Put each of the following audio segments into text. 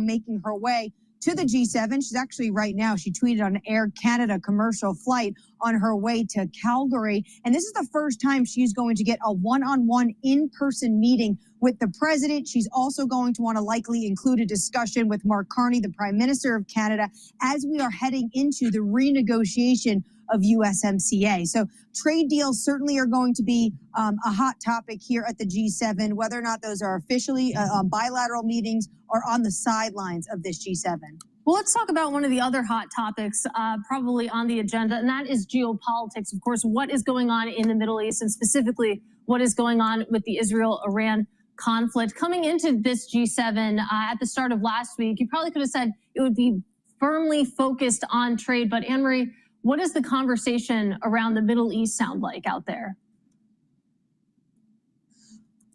making her way to the G7. She's actually right now, she tweeted on an Air Canada commercial flight on her way to Calgary. And this is the first time she's going to get a one-on-one in-person meeting with the president. She's also going to want to likely include a discussion with Mark Carney, the Prime Minister of Canada, as we are heading into the renegotiation of USMCA. So trade deals certainly are going to be a hot topic here at the G7, whether or not those are officially bilateral meetings or on the sidelines of this G7. Well, let's talk about one of the other hot topics probably on the agenda, and that is geopolitics. Of course, what is going on in the Middle East, and specifically what is going on with the Israel-Iran conflict. Coming into this G7 at the start of last week, you probably could have said it would be firmly focused on trade, but Anne-Marie, what does the conversation around the Middle East sound like out there?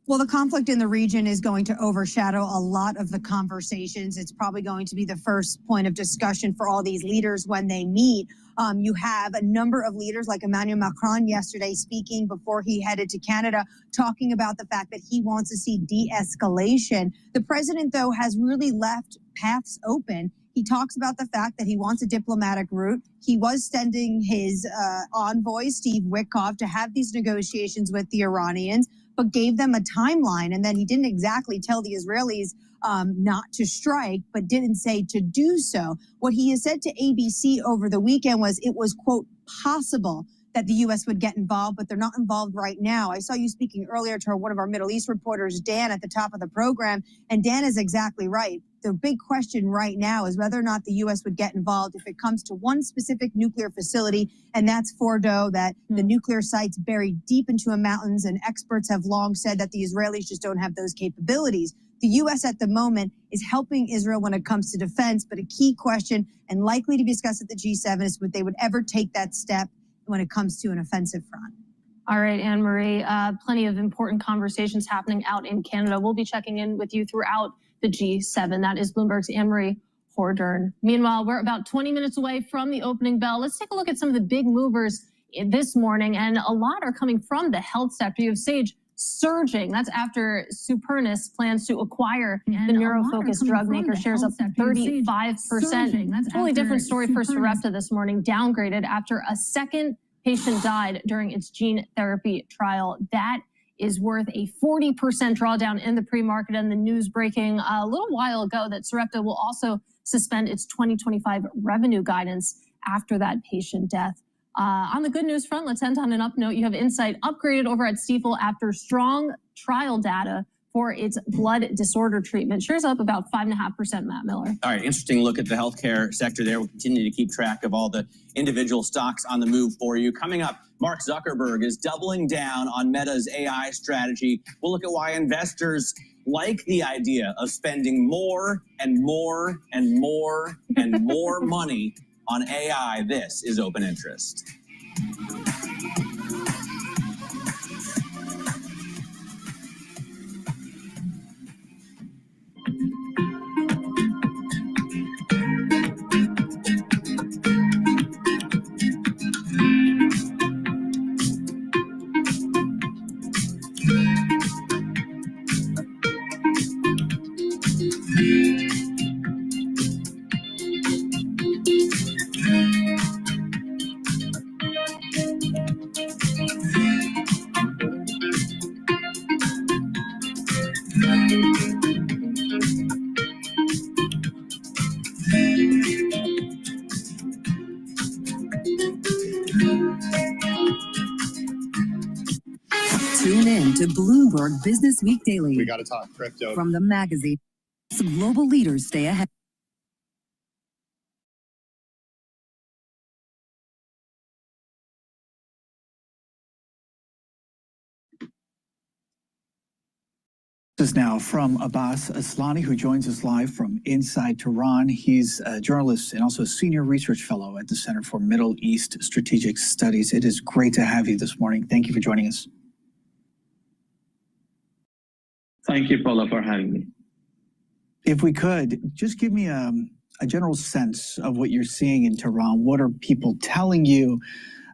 Well, the conflict in the region is going to overshadow a lot of the conversations. It's probably going to be the first point of discussion for all these leaders when they meet. You have a number of leaders like Emmanuel Macron yesterday speaking before he headed to Canada, talking about the fact that he wants to see de-escalation. The president, though, has really left paths open. He talks about the fact that he wants a diplomatic route. He was sending his envoy, Steve Witkoff, to have these negotiations with the Iranians, but gave them a timeline. And then he didn't exactly tell the Israelis not to strike, but didn't say to do so. What he has said to ABC over the weekend was it was, quote, possible that the U.S. would get involved, but they're not involved right now. I saw you speaking earlier to one of our Middle East reporters, Dan, at the top of the program, and Dan is exactly right. The big question right now is whether or not the U.S. would get involved if it comes to one specific nuclear facility, and that's Fordo, that the nuclear site's buried deep into the mountains, and experts have long said that the Israelis just don't have those capabilities. The U.S. at the moment is helping Israel when it comes to defense, but a key question and likely to be discussed at the G7 is would they would ever take that step when it comes to an offensive front. All right, Anne-Marie, plenty of important conversations happening out in Canada. We'll be checking in with you throughout the G7. That is Bloomberg's Anne-Marie Hordern. Meanwhile, we're about 20 minutes away from the opening bell. Let's take a look at some of the big movers this morning, and a lot are coming from the health sector. You have Sage surging. That's after Supernus plans to acquire the neuro-focused drug maker. Shares up 35%. Totally different story for Sarepta this morning, downgraded after a second patient died during its gene therapy trial. That is worth a 40% drawdown in the pre-market, and the news breaking a little while ago that Sarepta will also suspend its 2025 revenue guidance after that patient death. On the good news front, let's end on an up note. You have Insight upgraded over at Stifel after strong trial data for its blood disorder treatment. Shares up about 5.5%, Matt Miller. All right, interesting look at the healthcare sector there. We'll continue to keep track of all the individual stocks on the move for you. Coming up, Mark Zuckerberg is doubling down on Meta's AI strategy. We'll look at why investors like the idea of spending more and more and more and more money on AI. This is Open Interest. Tune in to Bloomberg Business Week Daily. We got to talk crypto. From the magazine, some global leaders stay ahead. This is now from Abbas Aslani, who joins us live from inside Tehran. He's a journalist and also a senior research fellow at the Center for Middle East Strategic Studies. It is great to have you this morning. Thank you for joining us. Thank you, Paula, for having me. If we could, just give me a general sense of what you're seeing in Tehran. What are people telling you?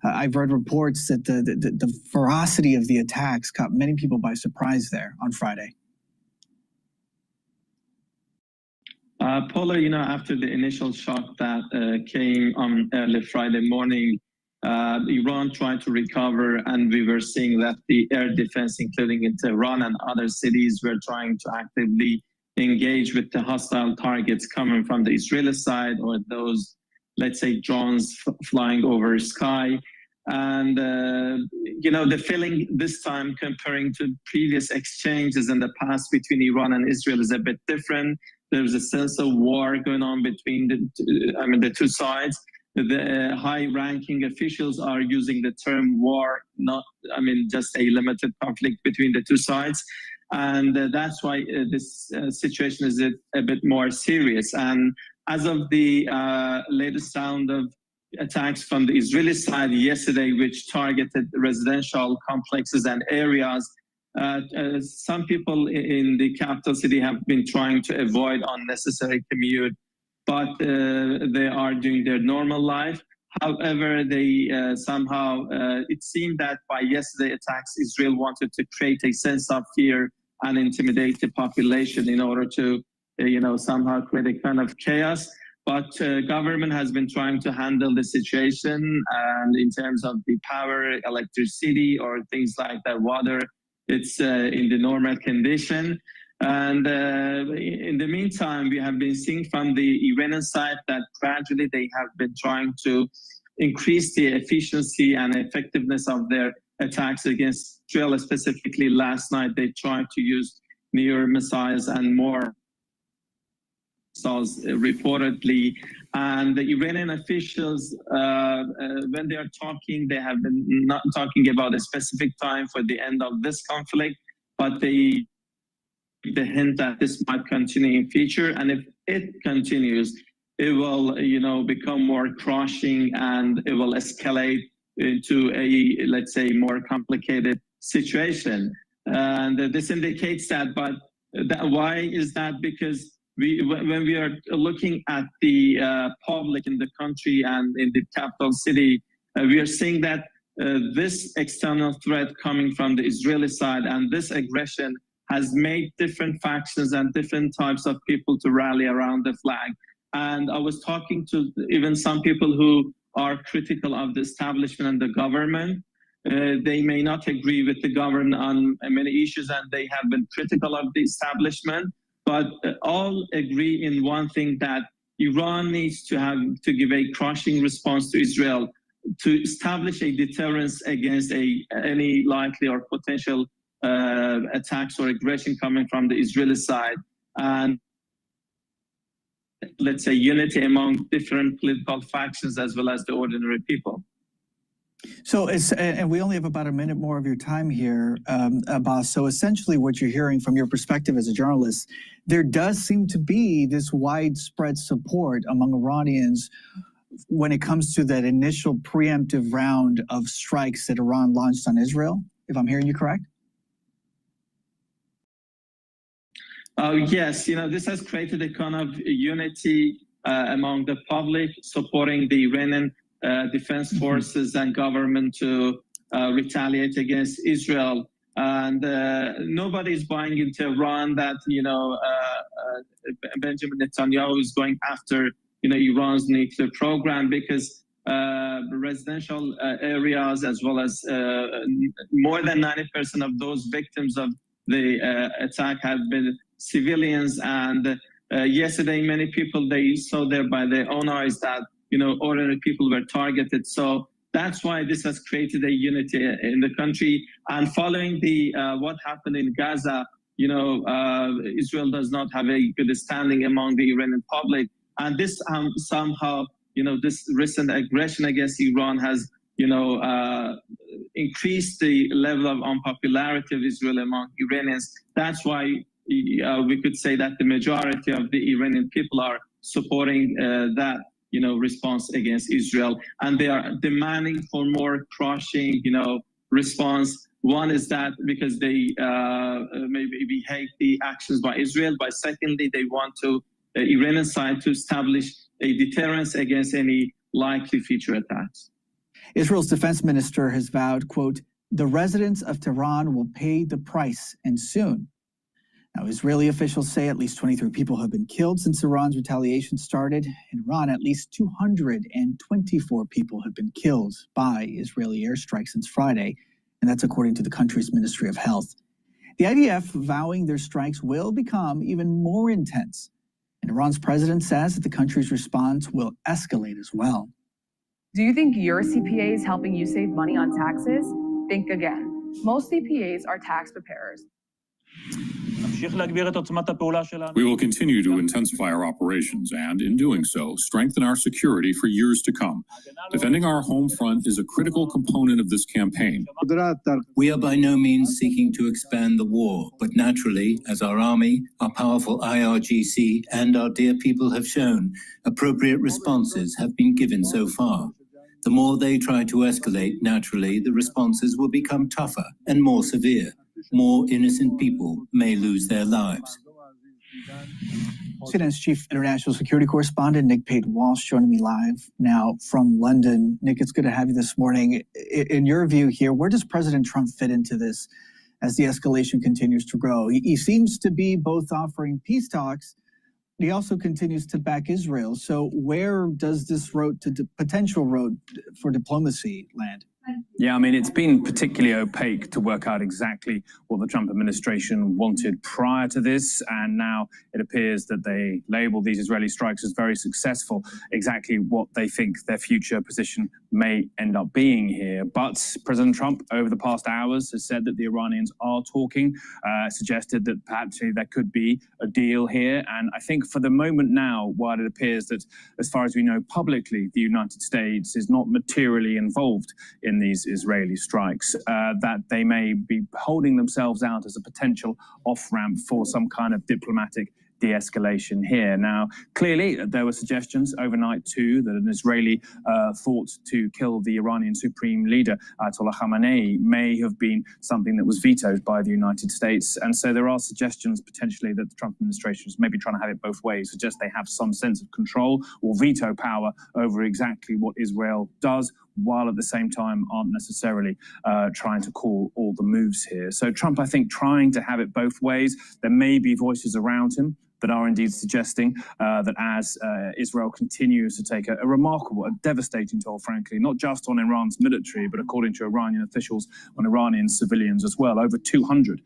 I've read reports that the ferocity of the attacks caught many people by surprise there on Friday. Paula, after the initial shock that came on early Friday morning, Iran tried to recover, and we were seeing that the air defense, including in Tehran and other cities, were trying to actively engage with the hostile targets coming from the Israeli side, or those, let's say, drones flying over sky. And, the feeling this time comparing to previous exchanges in the past between Iran and Israel is a bit different. There's a sense of war going on between the two sides. The high-ranking officials are using the term war, not, just a limited conflict between the two sides. And that's why this situation is a bit more serious. And as of the latest round of attacks from the Israeli side yesterday, which targeted residential complexes and areas, some people in the capital city have been trying to avoid unnecessary commute, but they are doing their normal life. However, they somehow, it seemed that by yesterday attacks, Israel wanted to create a sense of fear and intimidate the population in order to, somehow create a kind of chaos. But government has been trying to handle the situation, and in terms of the power, electricity, or things like that, water, it's in the normal condition. And in the meantime, we have been seeing from the Iranian side that gradually they have been trying to increase the efficiency and effectiveness of their attacks against Israel. Specifically, last night they tried to use near missiles and more missiles reportedly. And the Iranian officials, when they are talking, they have been not talking about a specific time for the end of this conflict, but the hint that this might continue in future, and if it continues, it will, become more crushing, and it will escalate into a, let's say, more complicated situation. And this indicates that. But why is that? Because when we are looking at the public in the country and in the capital city, we are seeing that this external threat coming from the Israeli side and this aggression has made different factions and different types of people to rally around the flag. And I was talking to even some people who are critical of the establishment and the government. They may not agree with the government on many issues, and they have been critical of the establishment, but all agree in one thing, that Iran needs to give a crushing response to Israel to establish a deterrence against any likely or potential attacks or aggression coming from the Israeli side, and let's say unity among different political factions as well as the ordinary people. So, and we only have about a minute more of your time here, Abbas. So essentially what you're hearing from your perspective as a journalist, there does seem to be this widespread support among Iranians when it comes to that initial preemptive round of strikes that Iran launched on Israel, if I'm hearing you correct? Yes, this has created a kind of unity among the public, supporting the Iranian defense forces and government to retaliate against Israel. And nobody's buying into Iran that, Benjamin Netanyahu is going after, Iran's nuclear program, because residential areas, as well as more than 90% of those victims of the attack have been civilians. And yesterday, many people, they saw there by their own eyes that, ordinary people were targeted. So that's why this has created a unity in the country. And following the what happened in Gaza, Israel does not have a good standing among the Iranian public. And this somehow, this recent aggression against Iran has, increased the level of unpopularity of Israel among Iranians. That's why we could say that the majority of the Iranian people are supporting that, response against Israel, and they are demanding for more crushing, response. One is that because they maybe hate the actions by Israel, but secondly, they want the Iranian side to establish a deterrence against any likely future attacks. Israel's defense minister has vowed, quote, "The residents of Tehran will pay the price, and soon." Now, Israeli officials say at least 23 people have been killed since Iran's retaliation started. In Iran, at least 224 people have been killed by Israeli airstrikes since Friday, and that's according to the country's Ministry of Health. The IDF vowing their strikes will become even more intense. And Iran's president says that the country's response will escalate as well. Do you think your CPA is helping you save money on taxes? Think again. Most CPAs are tax preparers. We will continue to intensify our operations and, in doing so, strengthen our security for years to come. Defending our home front is a critical component of this campaign. We are by no means seeking to expand the war, but naturally, as our army, our powerful IRGC, and our dear people have shown, appropriate responses have been given so far. The more they try to escalate, naturally, the responses will become tougher and more severe. More innocent people may lose their lives. CNN's chief international security correspondent, Nick Pate-Walsh, joining me live now from London. Nick, it's good to have you this morning. In your view here, where does President Trump fit into this as the escalation continues to grow? He seems to be both offering peace talks, but he also continues to back Israel. So where does this potential road for diplomacy land? Yeah, I mean, it's been particularly opaque to work out exactly what the Trump administration wanted prior to this. And now it appears that they label these Israeli strikes as very successful, exactly what they think their future position may end up being here. But President Trump, over the past hours, has said that the Iranians are talking, suggested that perhaps there could be a deal here. And I think for the moment now, while it appears that, as far as we know publicly, the United States is not materially involved in these Israeli strikes, that they may be holding themselves out as a potential off-ramp for some kind of diplomatic de-escalation here. Now, clearly, there were suggestions overnight, too, that an Israeli thought to kill the Iranian Supreme Leader, Ayatollah Khamenei, may have been something that was vetoed by the United States. And so there are suggestions, potentially, that the Trump administration is maybe trying to have it both ways, suggest they have some sense of control or veto power over exactly what Israel does, while at the same time aren't necessarily trying to call all the moves here. So Trump, I think, trying to have it both ways. There may be voices around him that are indeed suggesting that as Israel continues to take a remarkable, a devastating toll, frankly, not just on Iran's military, but according to Iranian officials, on Iranian civilians as well, over 200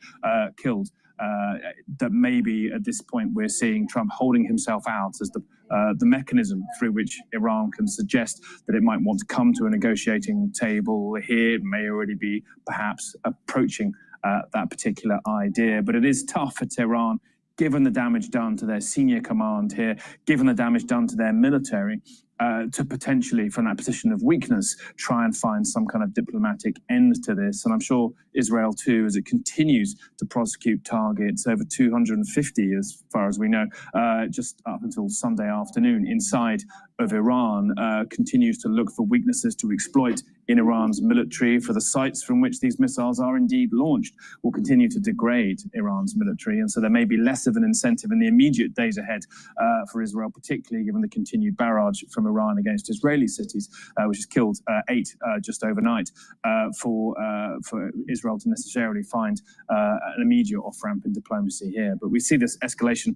killed, that maybe at this point we're seeing Trump holding himself out as the mechanism through which Iran can suggest that it might want to come to a negotiating table here. It may already be perhaps approaching that particular idea. But it is tough for Tehran, given the damage done to their senior command here, given the damage done to their military, to potentially, from that position of weakness, try and find some kind of diplomatic end to this. And I'm sure Israel, too, as it continues to prosecute targets, over 250, as far as we know, just up until Sunday afternoon, inside of Iran, continues to look for weaknesses to exploit in Iran's military, for the sites from which these missiles are indeed launched will continue to degrade Iran's military. And so there may be less of an incentive in the immediate days ahead for Israel, particularly given the continued barrage from Iran against Israeli cities, which has killed 8 just overnight, for Israel to necessarily find an immediate off-ramp in diplomacy here. But we see this escalation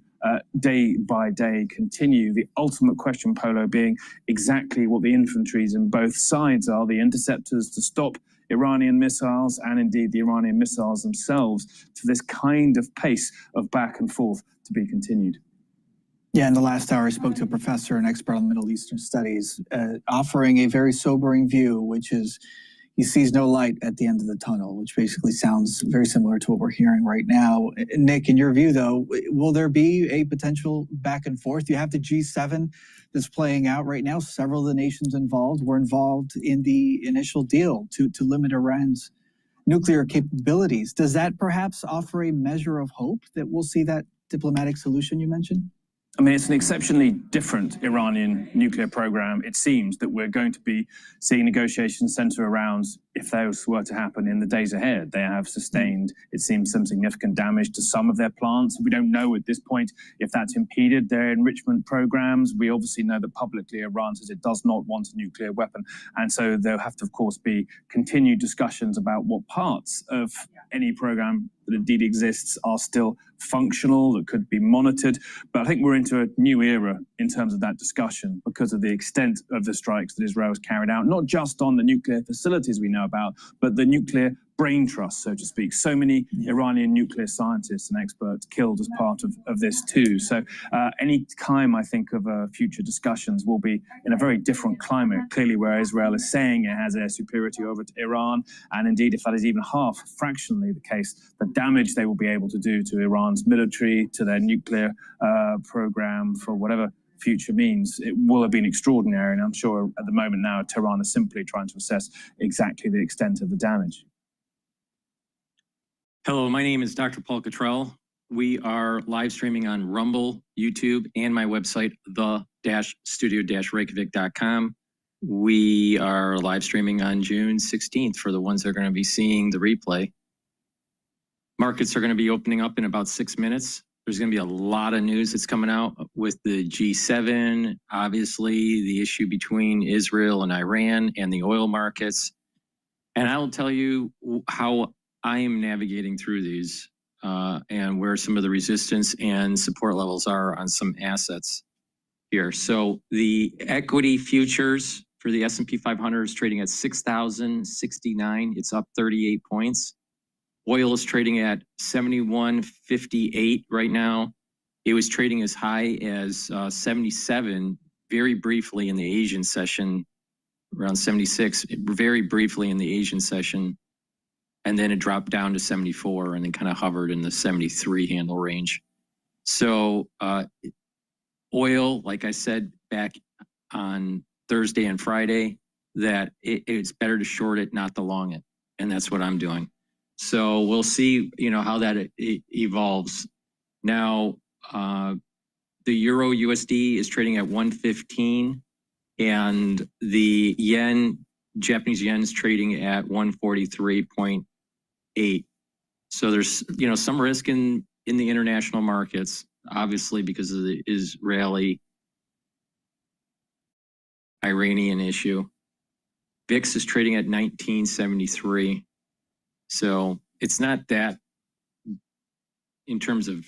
day by day continue. The ultimate question, Polo, being exactly what the infantries in both sides are, the interceptors to stop Iranian missiles and indeed the Iranian missiles themselves, to this kind of pace of back and forth to be continued. Yeah, in the last hour, I spoke to a professor and expert on Middle Eastern studies, offering a very sobering view, which is he sees no light at the end of the tunnel, which basically sounds very similar to what we're hearing right now. Nick, in your view, though, will there be a potential back and forth? You have the G7 that's playing out right now. Several of the nations involved were involved in the initial deal to limit Iran's nuclear capabilities. Does that perhaps offer a measure of hope that we'll see that diplomatic solution you mentioned? I mean, it's an exceptionally different Iranian nuclear program. It seems that we're going to be seeing negotiations center around, if those were to happen in the days ahead. They have sustained, it seems, some significant damage to some of their plants. We don't know at this point if that's impeded their enrichment programs. We obviously know that publicly Iran says it does not want a nuclear weapon. And so there'll have to, of course, be continued discussions about what parts of any program that indeed exists are still functional, that could be monitored. But I think we're into a new era in terms of that discussion because of the extent of the strikes that Israel has carried out, not just on the nuclear facilities we know about, but the nuclear brain trust, so to speak. So many Iranian nuclear scientists and experts killed as part of this too. So any time I think of future discussions will be in a very different climate, clearly where Israel is saying it has air superiority over to Iran. And indeed, if that is even half, fractionally the case, the damage they will be able to do to Iran's military, to their nuclear program, for whatever future means, it will have been extraordinary. And I'm sure at the moment now, Tehran is simply trying to assess exactly the extent of the damage. Hello, my name is DrPaulCottrell. We are live streaming on Rumble, YouTube, and my website, the-studio-reykjavik.com. We are live streaming on June 16th for the ones that are going to be seeing the replay. Markets are going to be opening up in about 6 minutes. There's going to be a lot of news that's coming out with the G7, obviously the issue between Israel and Iran and the oil markets. And I will tell you how I am navigating through these and where some of the resistance and support levels are on some assets here. So the equity futures for the S&P 500 is trading at 6,069. It's up 38 points. Oil is trading at 71.58 right now. It was trading as high as 77 very briefly in the Asian session, around 76, very briefly in the Asian session. And then it dropped down to 74 and then kind of hovered in the 73 handle range. So oil, like I said back on Thursday and Friday, that it's better to short it, not to long it. And that's what I'm doing. So we'll see, how that evolves. Now, the Euro USD is trading at 115 and the yen, Japanese yen is trading at 143.8. So there's, some risk in the international markets, obviously because of the Israeli-Iranian issue. VIX is trading at 1973. So it's not that, in terms of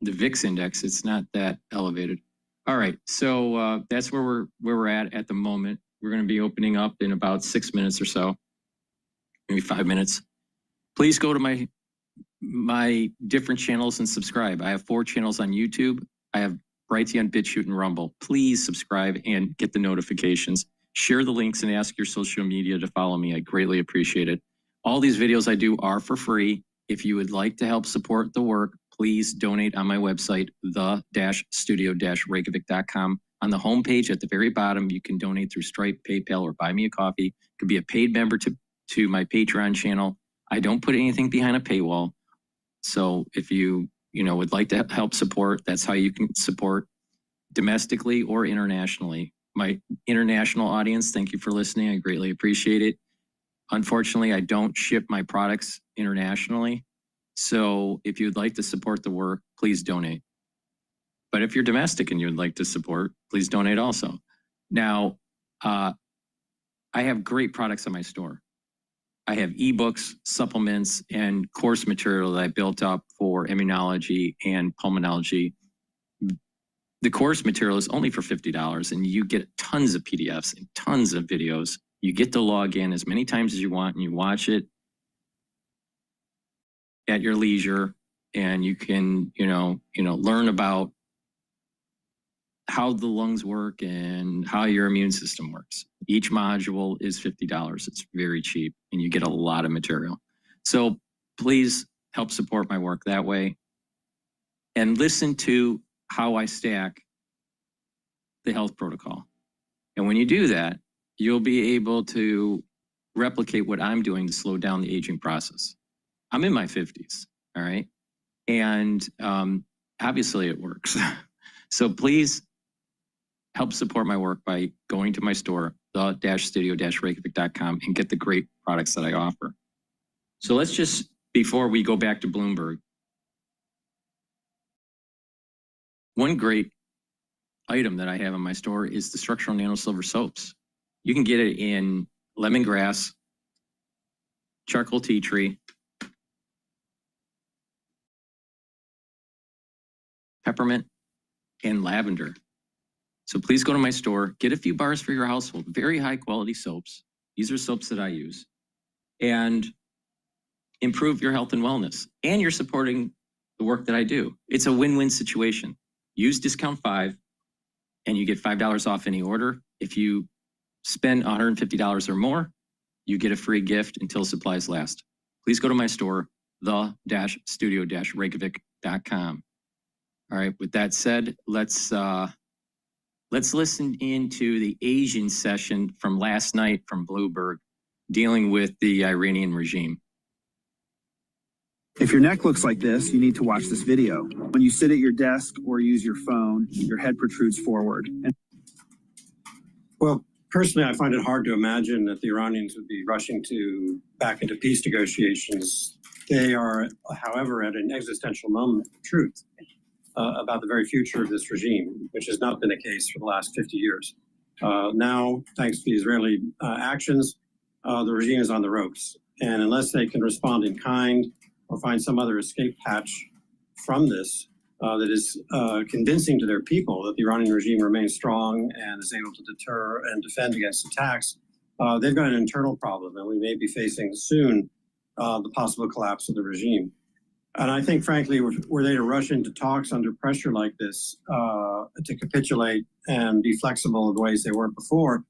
the VIX index, it's not that elevated. All right, so that's where we're at the moment. We're going to be opening up in about 6 minutes or so, maybe 5 minutes. Please go to my different channels and subscribe. I have 4 channels on YouTube. I have Brighteon, Bitchute, and Rumble. Please subscribe and get the notifications. Share the links and ask your social media to follow me. I greatly appreciate it. All these videos I do are for free. If you would like to help support the work, please donate on my website, the-studio-reykjavik.com. On the homepage at the very bottom, you can donate through Stripe, PayPal, or Buy Me a Coffee. You can be a paid member to my Patreon channel. I don't put anything behind a paywall. So if you would like to help support, that's how you can support domestically or internationally. My international audience, thank you for listening. I greatly appreciate it. Unfortunately, I don't ship my products internationally. So if you'd like to support the work, please donate. But if you're domestic and you'd like to support, please donate also. Now, I have great products on my store. I have ebooks, supplements, and course material that I built up for immunology and pulmonology. The course material is only for $50, and you get tons of PDFs and tons of videos. You get to log in as many times as you want, and you watch it at your leisure, and you can, learn about how the lungs work and how your immune system works. Each module is $50. It's very cheap, and you get a lot of material. So please help support my work that way, and listen to how I stack the health protocol. And when you do that, you'll be able to replicate what I'm doing to slow down the aging process. I'm in my 50s, all right? And obviously it works. So please help support my work by going to my store, the-studio-reykjavik.com, and get the great products that I offer. So let's just, before we go back to Bloomberg, one great item that I have in my store is the structural nano silver soaps. You can get it in lemongrass, charcoal tea tree, peppermint, and lavender. So please go to my store, get a few bars for your household, very high quality soaps. These are soaps that I use, and improve your health and wellness. And you're supporting the work that I do. It's a win-win situation. Use discount 5 and you get $5 off any order. If you spend $150 or more, you get a free gift until supplies last. Please go to my store, the-studio-reykjavik.com. All right, with that said, let's listen into the Asian session from last night from Bloomberg, dealing with the Iranian regime. If your neck looks like this, you need to watch this video. When you sit at your desk or use your phone, your head protrudes forward. Well, personally, I find it hard to imagine that the Iranians would be rushing back into peace negotiations. They are, however, at an existential moment of truth about the very future of this regime, which has not been the case for the last 50 years. Now, thanks to the Israeli actions, the regime is on the ropes. And unless they can respond in kind or find some other escape hatch from this that is convincing to their people that the Iranian regime remains strong and is able to deter and defend against attacks, they've got an internal problem, and we may be facing soon the possible collapse of the regime. And I think, frankly, were they to rush into talks under pressure like this to capitulate and be flexible in the ways they were before,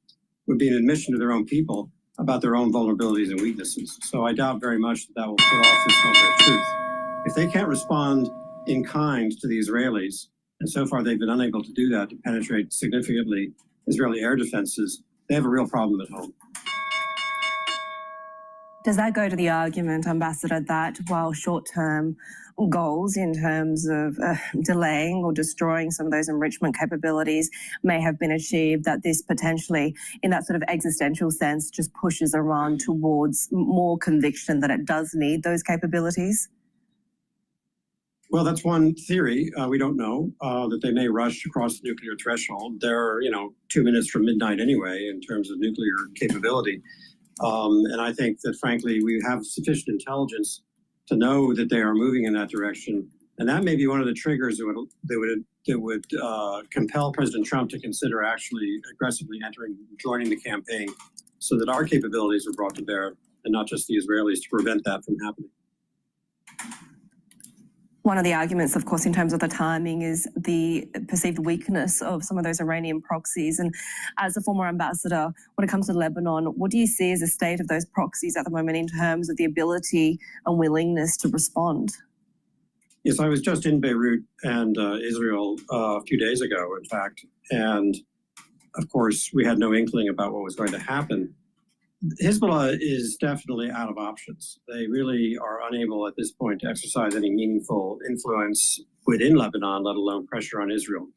would be an admission to their own people about their own vulnerabilities and weaknesses. So I doubt very much that will put off this moment of truth. If they can't respond in kind to the Israelis, and so far they've been unable to do that, to penetrate significantly Israeli air defenses, they have a real problem at home. Does that go to the argument, Ambassador, that while short-term goals in terms of delaying or destroying some of those enrichment capabilities may have been achieved, that this potentially, in that sort of existential sense, just pushes Iran towards more conviction that it does need those capabilities? Well, that's one theory. We don't know that they may rush across the nuclear threshold. They're, 2 minutes from midnight anyway in terms of nuclear capability. And I think that, frankly, we have sufficient intelligence to know that they are moving in that direction. And that may be one of the triggers that would compel President Trump to consider actually aggressively joining the campaign, so that our capabilities are brought to bear and not just the Israelis, to prevent that from happening. One of the arguments, of course, in terms of the timing is the perceived weakness of some of those Iranian proxies. And as a former ambassador, when it comes to Lebanon, what do you see as the state of those proxies at the moment in terms of the ability and willingness to respond? Yes, I was just in Beirut and Israel a few days ago, in fact. And of course, we had no inkling about what was going to happen. Hezbollah is definitely out of options. They really are unable at this point to exercise any meaningful influence within Lebanon, let alone pressure on Israel.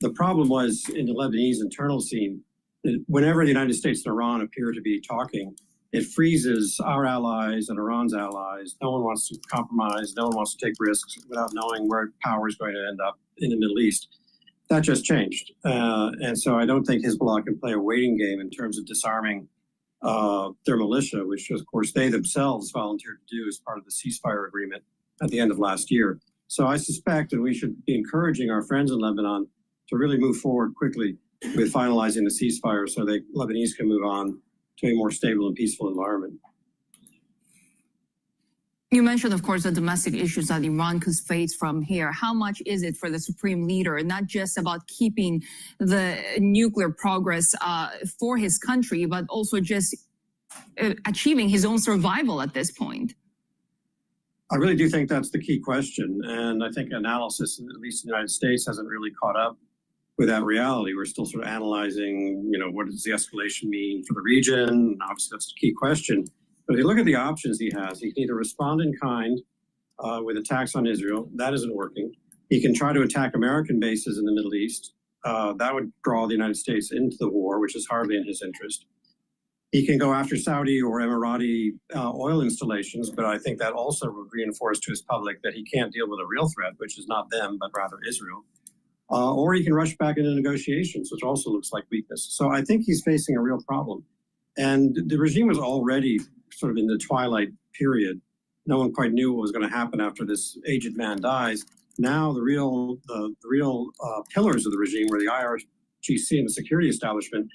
The problem was in the Lebanese internal scene, that whenever the United States and Iran appear to be talking, it freezes our allies and Iran's allies. No one wants to compromise. No one wants to take risks without knowing where power is going to end up in the Middle East. That just changed. And so I don't think Hezbollah can play a waiting game in terms of disarming their militia, which of course they themselves volunteered to do as part of the ceasefire agreement at the end of last year. So I suspect that we should be encouraging our friends in Lebanon to really move forward quickly with finalizing the ceasefire so that Lebanese can move on to a more stable and peaceful environment. You mentioned, of course, the domestic issues that Iran could face from here. How much is it for the supreme leader, not just about keeping the nuclear progress for his country, but also just achieving his own survival at this point? I really do think that's the key question. And I think analysis, at least in the United States, hasn't really caught up with that reality. We're still sort of analyzing, what does the escalation mean for the region? And obviously, that's the key question. But if you look at the options he has, he can either respond in kind with attacks on Israel. That isn't working. He can try to attack American bases in the Middle East. That would draw the United States into the war, which is hardly in his interest. He can go after Saudi or Emirati oil installations, but I think that also would reinforce to his public that he can't deal with a real threat, which is not them, but rather Israel. Or he can rush back into negotiations, which also looks like weakness. So I think he's facing a real problem. And the regime was already sort of in the twilight period. No one quite knew what was going to happen after this aged man dies. Now the real pillars of the regime were the IRGC and the security establishment,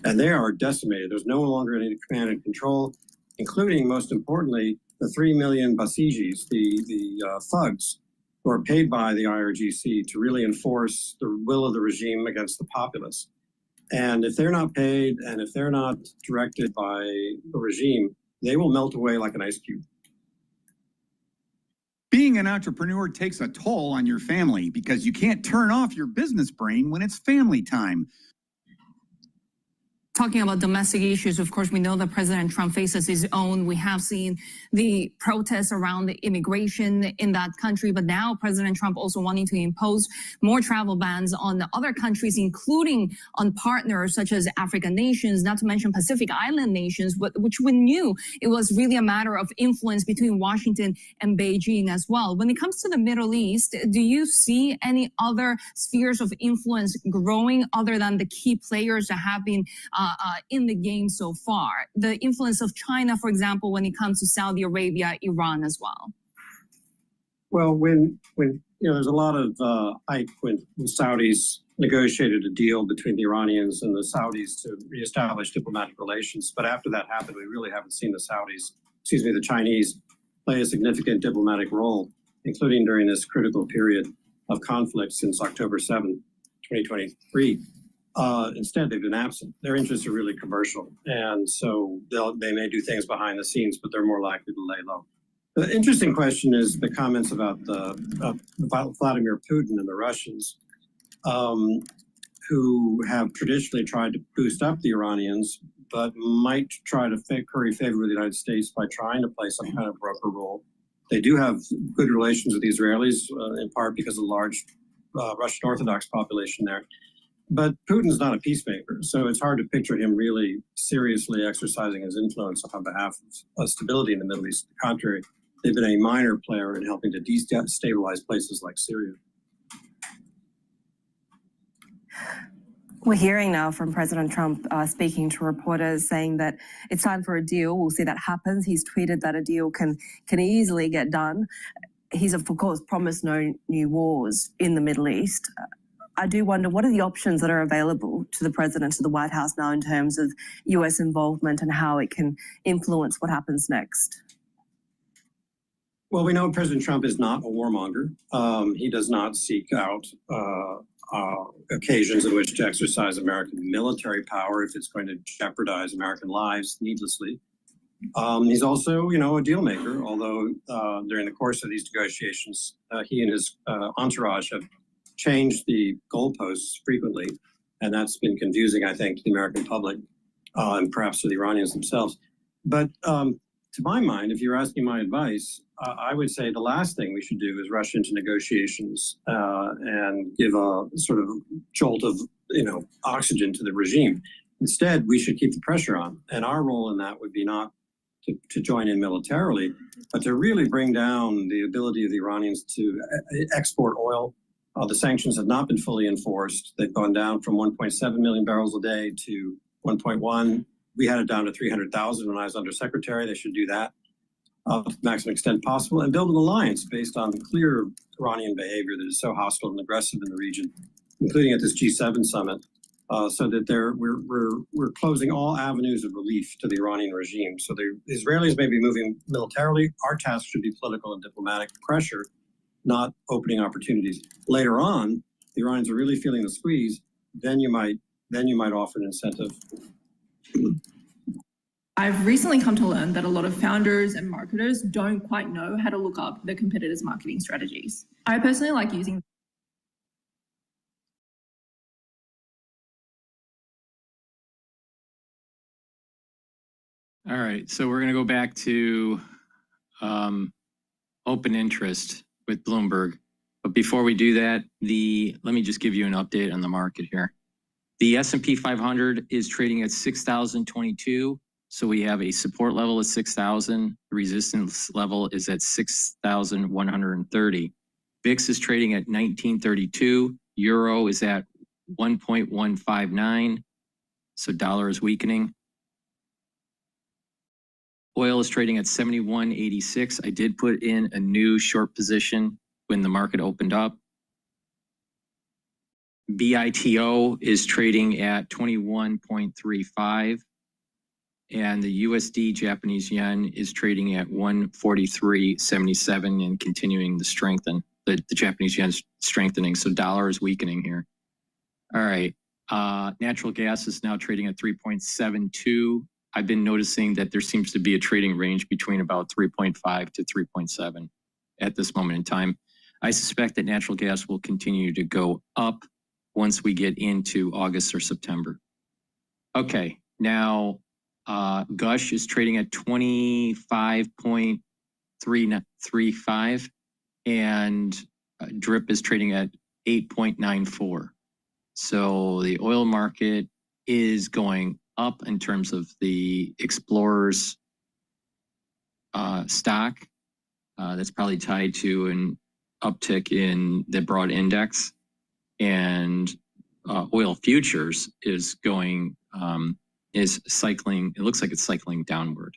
and they are decimated. There's no longer any command and control, including, most importantly, the 3 million basijis, the thugs who are paid by the IRGC to really enforce the will of the regime against the populace. And if they're not paid and if they're not directed by the regime, they will melt away like an ice cube. Being an entrepreneur takes a toll on your family because you can't turn off your business brain when it's family time. Talking about domestic issues, of course, we know that President Trump faces his own. We have seen the protests around the immigration in that country, but now President Trump also wanting to impose more travel bans on other countries, including on partners such as African nations, not to mention Pacific Island nations, which we knew it was really a matter of influence between Washington and Beijing as well. When it comes to the Middle East, do you see any other spheres of influence growing other than the key players that have been in the game so far? The influence of China, for example, when it comes to Saudi Arabia, Iran as well. Well, when there's a lot of hype when the Saudis negotiated a deal between the Iranians and the Saudis to reestablish diplomatic relations. But after that happened, we really haven't seen the Chinese play a significant diplomatic role, including during this critical period of conflict since October 7, 2023. Instead, they've been absent. Their interests are really commercial. And so they may do things behind the scenes, but they're more likely to lay low. The interesting question is the comments about Vladimir Putin and the Russians, who have traditionally tried to boost up the Iranians, but might try to curry favor with the United States by trying to play some kind of broker role. They do have good relations with the Israelis, in part because of the large Russian Orthodox population there. But Putin's not a peacemaker, so it's hard to picture him really seriously exercising his influence on behalf of stability in the Middle East. To the contrary, they've been a minor player in helping to destabilize places like Syria. We're hearing now from President Trump speaking to reporters saying that it's time for a deal. We'll see that happens. He's tweeted that a deal can easily get done. He's, of course, promised no new wars in the Middle East. I do wonder, what are the options that are available to the president, to the White House now in terms of U.S. involvement and how it can influence what happens next? Well, we know President Trump is not a warmonger. He does not seek out occasions in which to exercise American military power if it's going to jeopardize American lives needlessly. He's also, a deal maker, although during the course of these negotiations, he and his entourage have changed the goalposts frequently, and that's been confusing, I think, to the American public and perhaps to the Iranians themselves. But to my mind, if you're asking my advice, I would say the last thing we should do is rush into negotiations and give a sort of jolt of, oxygen to the regime. Instead, we should keep the pressure on, and our role in that would be not to join in militarily, but to really bring down the ability of the Iranians to export oil. The sanctions have not been fully enforced. They've gone down from 1.7 million barrels a day to 1.1. We had it down to 300,000 when I was undersecretary. They should do that to the maximum extent possible and build an alliance based on the clear Iranian behavior that is so hostile and aggressive in the region, including at this G7 summit, so that we're closing all avenues of relief to the Iranian regime. So the Israelis may be moving militarily. Our task should be political and diplomatic pressure, not opening opportunities. Later on, the Iranians are really feeling the squeeze. Then you might offer an incentive. I've recently come to learn that a lot of founders and marketers don't quite know how to look up their competitors' marketing strategies. I personally like using All right, so we're going to go back to open interest with Bloomberg. But before we do that, let me just give you an update on the market here. The S&P 500 is trading at 6,022. So we have a support level of 6,000. The resistance level is at 6,130. VIX is trading at 1932. Euro is at 1.159. So dollar is weakening. Oil is trading at 71.86. I did put in a new short position when the market opened up. BITO is trading at 21.35, and the USD Japanese yen is trading at 143.77 and continuing to strengthen. The Japanese yen is strengthening, so dollar is weakening here. All right, natural gas is now trading at 3.72. I've been noticing that there seems to be a trading range between about 3.5 to 3.7 at this moment in time. I suspect that natural gas will continue to go up once we get into August or September. Okay, now Gush is trading at 25.335 and DRIP is trading at 8.94. So the oil market is going up in terms of the Explorers stock. That's probably tied to an uptick in the broad index, and oil futures is going is cycling. It looks like it's cycling downward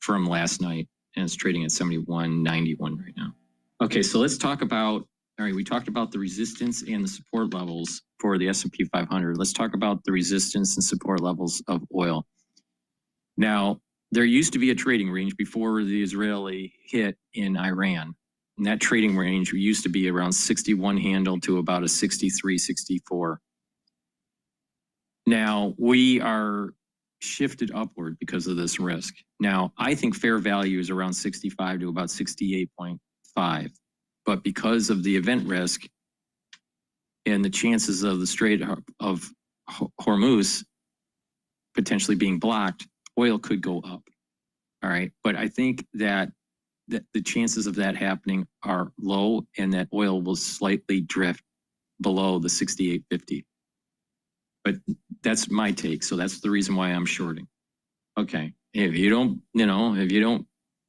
from last night, and it's trading at 71.91 right now. Okay, so let's talk about. All right, we talked about the resistance and the support levels for the S&P 500. Let's talk about the resistance and support levels of oil. Now, there used to be a trading range before the Israeli hit in Iran. And that trading range used to be around 61 handle to about a 63, 64. Now, we are shifted upward because of this risk. Now, I think fair value is around 65 to about 68.5. But because of the event risk and the chances of the Strait of Hormuz potentially being blocked, oil could go up. All right. But I think that the chances of that happening are low, and that oil will slightly drift below the 68.50. But that's my take. So that's the reason why I'm shorting. Okay. If you don't,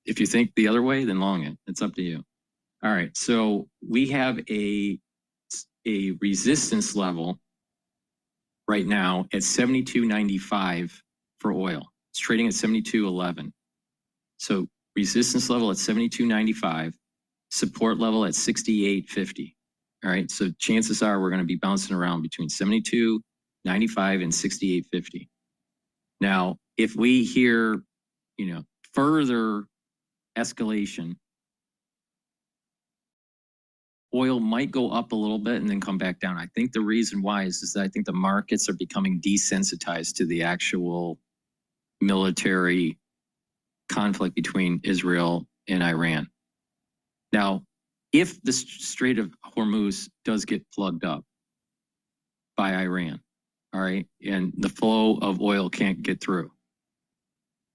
if you think the other way, then long it. It's up to you. All right, so we have a resistance level right now at 72.95 for oil. It's trading at 72.11. So resistance level at 72.95, support level at 68.50. All right, so chances are we're going to be bouncing around between 72.95 and 68.50. Now, if we hear, further escalation, oil might go up a little bit and then come back down. I think the reason why is that I think the markets are becoming desensitized to the actual military conflict between Israel and Iran. Now, if the Strait of Hormuz does get plugged up by Iran, all right, and the flow of oil can't get through,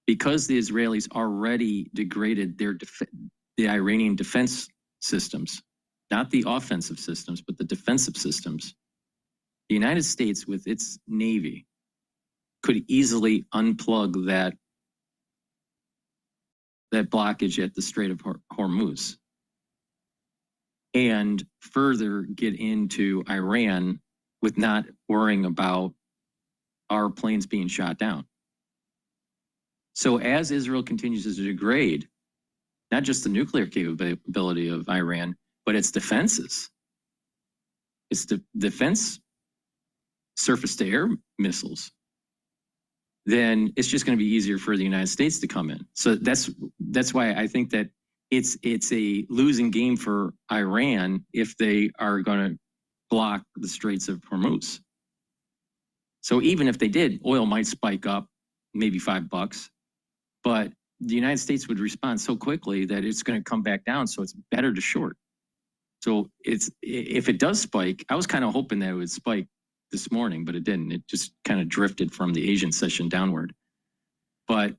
because the Israelis already degraded the Iranian defense systems, not the offensive systems, but the defensive systems, the United States with its Navy could easily unplug that blockage at the Strait of Hormuz and further get into Iran with not worrying about our planes being shot down. So as Israel continues to degrade, not just the nuclear capability of Iran, but its defenses, it's the defense surface-to-air missiles, then it's just going to be easier for the United States to come in. So that's why I think that it's a losing game for Iran if they are going to block the Straits of Hormuz. So even if they did, oil might spike up maybe $5, but the United States would respond so quickly that it's going to come back down. So it's better to short. So if it does spike, I was kind of hoping that it would spike this morning, but it didn't. It just kind of drifted from the Asian session downward. But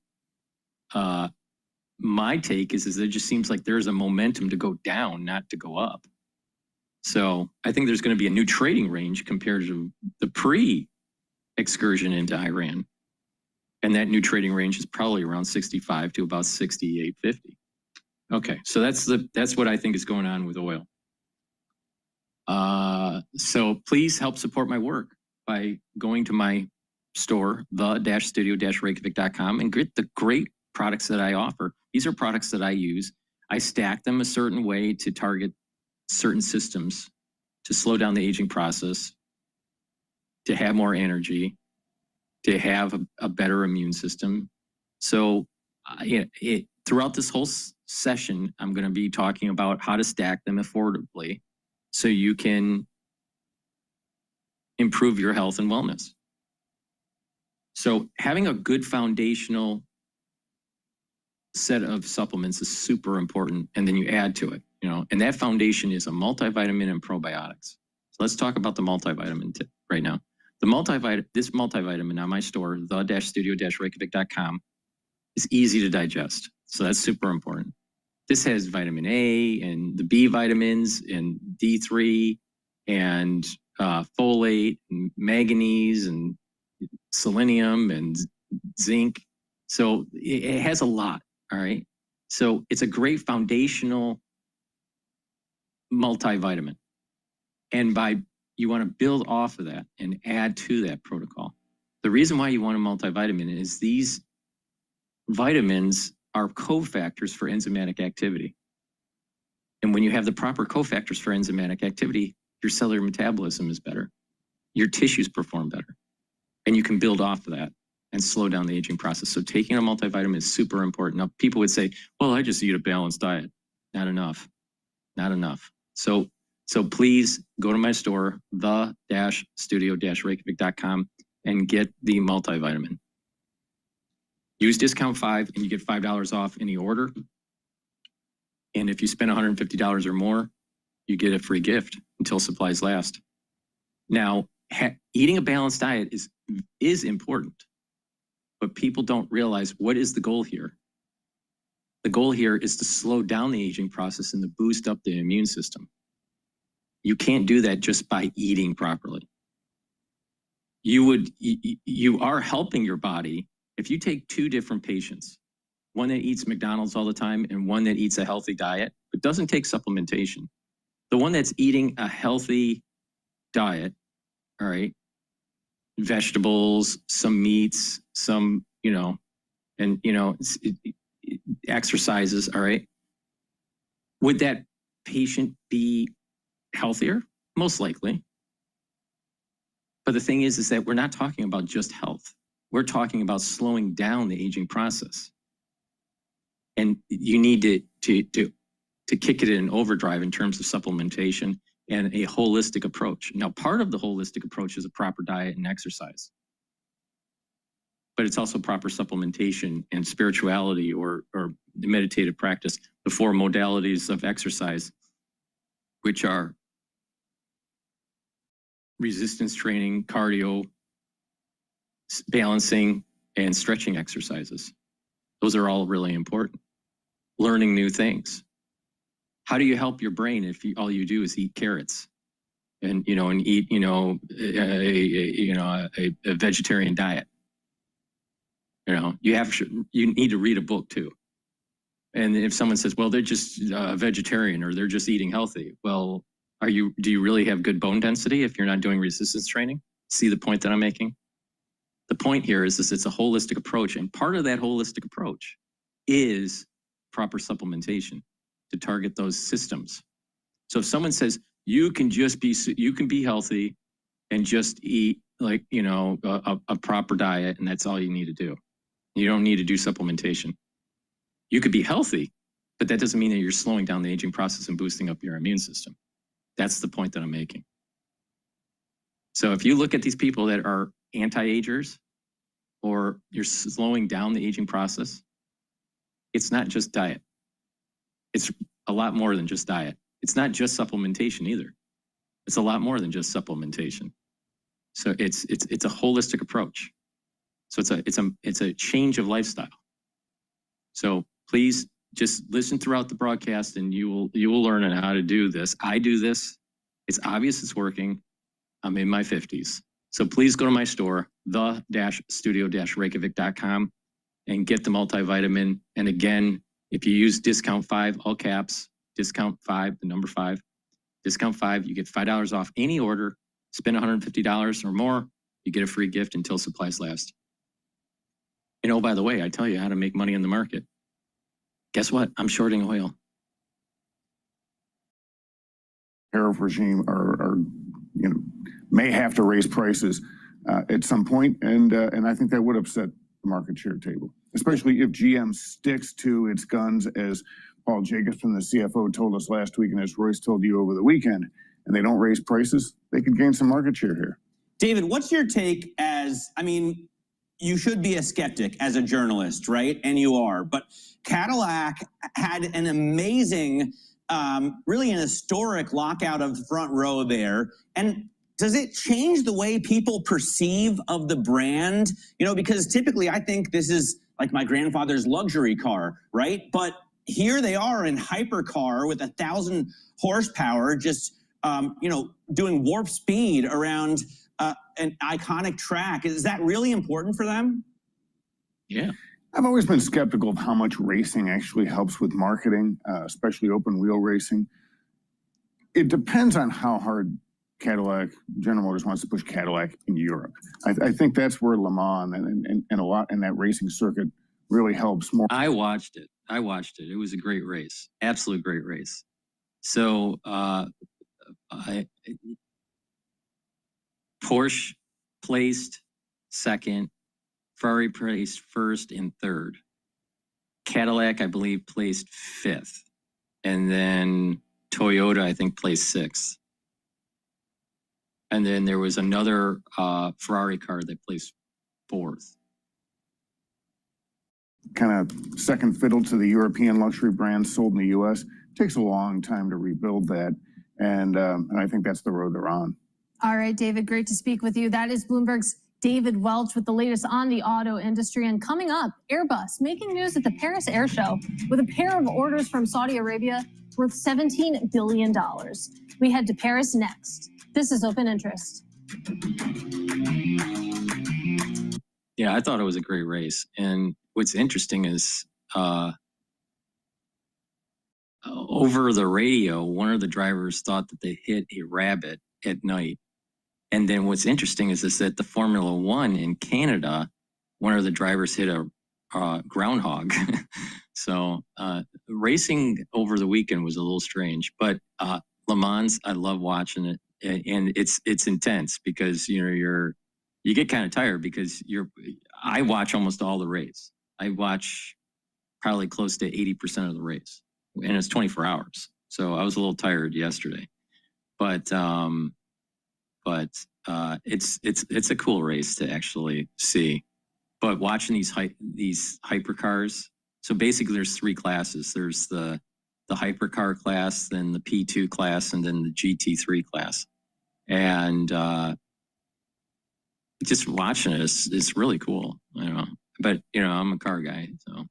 my take is it just seems like there's a momentum to go down, not to go up. So I think there's going to be a new trading range compared to the pre-excursion into Iran. And that new trading range is probably around 65 to about 68.50. Okay, so that's what I think is going on with oil. So please help support my work by going to my store, the-studio-reykjavik.com, and get the great products that I offer. These are products that I use. I stack them a certain way to target certain systems to slow down the aging process, to have more energy, to have a better immune system. So throughout this whole session, I'm going to be talking about how to stack them affordably so you can improve your health and wellness. So having a good foundational set of supplements is super important, and then you add to it, and that foundation is a multivitamin and probiotics. So let's talk about the multivitamin right now. This multivitamin on my store, the-studio-reykjavik.com, is easy to digest. So that's super important. This has vitamin A and the B vitamins and D3 and folate and manganese and selenium and zinc. So it has a lot, all right? So it's a great foundational multivitamin. And you want to build off of that and add to that protocol. The reason why you want a multivitamin is these vitamins are cofactors for enzymatic activity. And when you have the proper cofactors for enzymatic activity, your cellular metabolism is better. Your tissues perform better. And you can build off of that and slow down the aging process. So taking a multivitamin is super important. Now, people would say, well, I just eat a balanced diet. Not enough. Not enough. So please go to my store, the-studio-reykjavik.com, and get the multivitamin. Use discount 5 and you get $5 off any order. And if you spend $150 or more, you get a free gift until supplies last. Now, eating a balanced diet is important, but people don't realize what is the goal here. The goal here is to slow down the aging process and to boost up the immune system. You can't do that just by eating properly. You are helping your body. If you take two different patients, one that eats McDonald's all the time and one that eats a healthy diet, but doesn't take supplementation, the one that's eating a healthy diet, all right, vegetables, some meats, some, exercises, all right, would that patient be healthier? Most likely. But the thing is that we're not talking about just health. We're talking about slowing down the aging process. And you need to kick it in overdrive in terms of supplementation and a holistic approach. Now, part of the holistic approach is a proper diet and exercise. But it's also proper supplementation and spirituality or meditative practice, the 4 modalities of exercise, which are resistance training, cardio, balancing, and stretching exercises. Those are all really important. Learning new things. How do you help your brain if all you do is eat carrots and eat a vegetarian diet? You need to read a book too. And if someone says, well, they're just vegetarian or they're just eating healthy, well, do you really have good bone density if you're not doing resistance training? See the point that I'm making? The point here is it's a holistic approach, and part of that holistic approach is proper supplementation to target those systems. So if someone says you can be healthy and just eat a proper diet and that's all you need to do. You don't need to do supplementation. You could be healthy, but that doesn't mean that you're slowing down the aging process and boosting up your immune system. That's the point that I'm making. So if you look at these people that are anti-agers or you're slowing down the aging process, it's not just diet. It's a lot more than just diet. It's not just supplementation either. It's a lot more than just supplementation. So it's a holistic approach. So it's a change of lifestyle. So please just listen throughout the broadcast and you will learn on how to do this. I do this. It's obvious it's working. I'm in my 50s. So please go to my store, the-studio-reykjavik.com, and get the multivitamin. And again, if you use discount 5, all caps, discount 5, the number 5, discount 5, you get $5 off any order. Spend $150 or more, you get a free gift until supplies last. And oh, by the way, I tell you how to make money in the market. Guess what? I'm shorting oil. tariff regime are may have to raise prices at some point, and I think that would upset the market share table, especially if GM sticks to its guns, as Paul Jacobson, the CFO, told us last week, and as Royce told you over the weekend, and they don't raise prices, they could gain some market share here. David, what's your take as, I mean, you should be a skeptic as a journalist, right? And you are, but Cadillac had an amazing, really an historic lockout of the front row there. And does it change the way people perceive of the brand? You know, because typically I think this is like my grandfather's luxury car, right? But here they are in hypercar with 1,000 horsepower, just, doing warp speed around an iconic track. Is that really important for them? Yeah. I've always been skeptical of how much racing actually helps with marketing, especially open wheel racing. It depends on how hard General Motors wants to push Cadillac in Europe. I think that's where Le Mans and a lot in that racing circuit really helps more. I watched it. It was a great race. Absolute great race. So Porsche placed second, Ferrari placed first and third. Cadillac, I believe, placed fifth. And then Toyota, I think, placed sixth. And then there was another Ferrari car that placed fourth. Kind of second fiddle to the European luxury brands sold in the U.S. It takes a long time to rebuild that. And I think that's the road they're on. All right, David, great to speak with you. That is Bloomberg's David Welch with the latest on the auto industry. And coming up, Airbus making news at the Paris Air Show with a pair of orders from Saudi Arabia worth $17 billion. We head to Paris next. This is Open Interest. Yeah, I thought it was a great race. And what's interesting is over the radio, one of the drivers thought that they hit a rabbit at night. And then what's interesting is that the Formula One in Canada, one of the drivers hit a groundhog. So racing over the weekend was a little strange, but Le Mans, I love watching it, and it's intense because you get kind of tired because I watch almost all the race. I watch probably close to 80% of the race, and it's 24 hours. So I was a little tired yesterday, but it's a cool race to actually see. But watching these hypercars, so basically there's three classes. There's the hypercar class, then the P2 class, and then the GT3 class. And just watching it is really cool. I don't know, but I'm a car guy, so.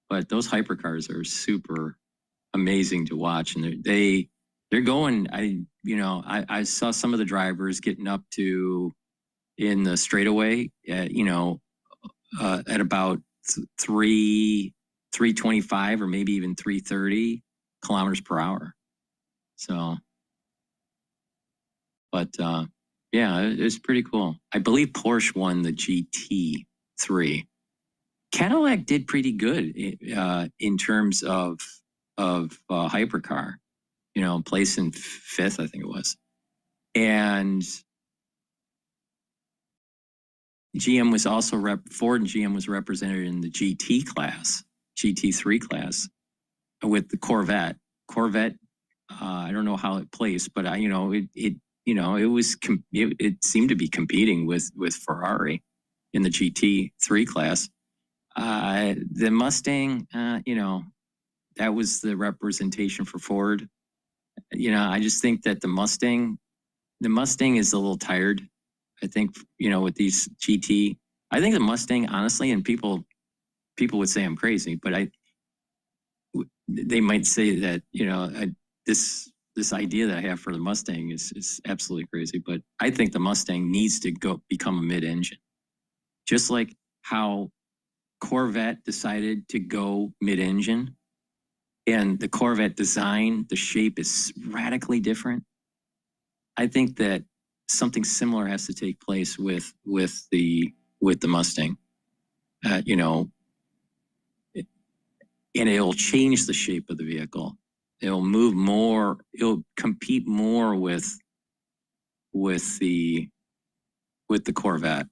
But those hypercars are super amazing to watch, and they're going. I saw some of the drivers getting up to in the straightaway at about 325 or maybe even 330 kilometers per hour. So, but yeah, it's pretty cool. I believe Porsche won the GT3. Cadillac did pretty good in terms of hypercar. Placing fifth, I think it was. And GM was also Ford and GM was represented in the GT class, GT3 class, with the Corvette. I don't know how it placed, but it seemed to be competing with Ferrari in the GT3 class. The Mustang, that was the representation for Ford. I just think that the Mustang is a little tired. I think, with these GT, I think the Mustang, honestly, and people would say I'm crazy, but they might say that, this idea that I have for the Mustang is absolutely crazy, but I think the Mustang needs to become a mid-engine. Just like how Corvette decided to go mid-engine, and the Corvette design, the shape is radically different. I think that something similar has to take place with the Mustang, and it'll change the shape of the vehicle. It'll move more. It'll compete more with the Corvette.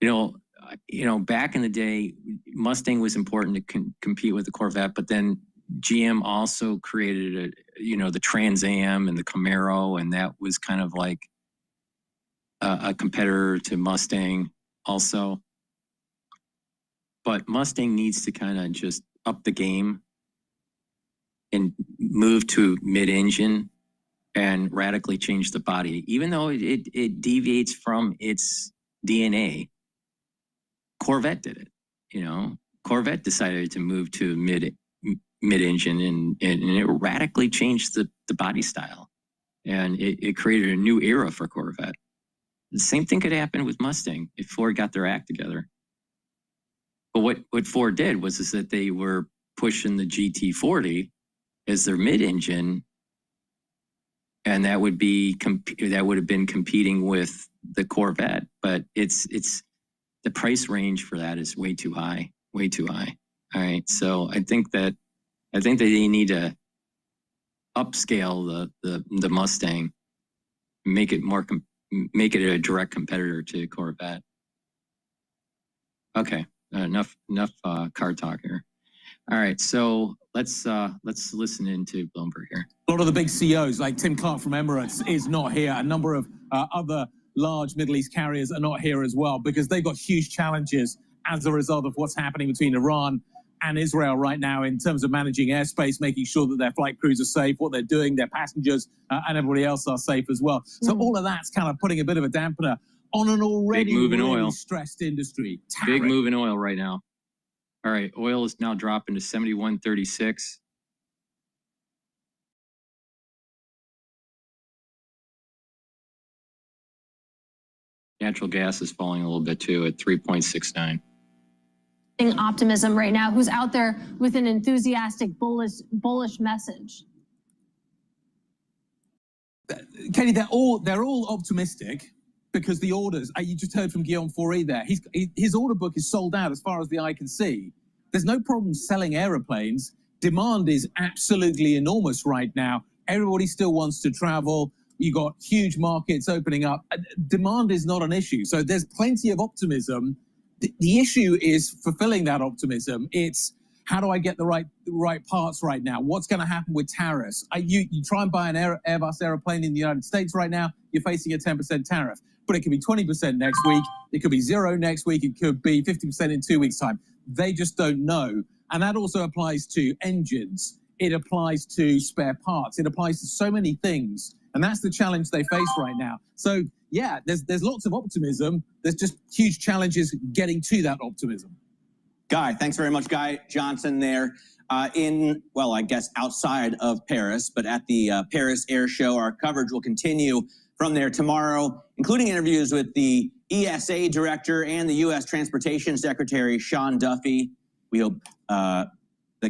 You know, back in the day, Mustang was important to compete with the Corvette, but then GM also created the Trans Am and the Camaro, and that was kind of like a competitor to Mustang also. But Mustang needs to kind of just up the game and move to mid-engine and radically change the body. Even though it deviates from its DNA, Corvette did it. You know, Corvette decided to move to mid-engine and it radically changed the body style. And it created a new era for Corvette. The same thing could happen with Mustang if Ford got their act together. But what Ford did was that they were pushing the GT40 as their mid-engine, and that would have been competing with the Corvette. But it's the price range for that is way too high. All right, so I think that they need to upscale the Mustang, make it a direct competitor to Corvette. Okay, enough car talk here. All right, so let's listen into Bloomberg here. A lot of the big CEOs, like Tim Clark from Emirates, is not here. A number of other large Middle East carriers are not here as well because they've got huge challenges as a result of what's happening between Iran and Israel right now in terms of managing airspace, making sure that their flight crews are safe, what they're doing, their passengers and everybody else are safe as well. So all of that's kind of putting a bit of a dampener on an already really stressed industry. Big move in oil right now. All right, oil is now dropping to 71.36. Natural gas is falling a little bit too at 3.69. Optimism right now, who's out there with an enthusiastic bullish message? Katie, they're all optimistic because the orders, you just heard from Guillaume Faury there, his order book is sold out as far as the eye can see. There's no problem selling aeroplanes. Demand is absolutely enormous right now. Everybody still wants to travel. You got huge markets opening up. Demand is not an issue. So there's plenty of optimism. The issue is fulfilling that optimism. It's how do I get the right parts right now? What's going to happen with tariffs? You try and buy an Airbus airplane in the United States right now, you're facing a 10% tariff. But it could be 20% next week. It could be 0 next week. It could be 50% in 2 weeks' time. They just don't know. And that also applies to engines. It applies to spare parts. It applies to so many things. And that's the challenge they face right now. So, yeah, there's lots of optimism. There's just huge challenges getting to that optimism. Guy, thanks very much, Guy Johnson there. I guess outside of Paris, but at the Paris Air Show. Our coverage will continue from there tomorrow, including interviews with the ESA director and the U.S. Transportation Secretary, Sean Duffy. We hope the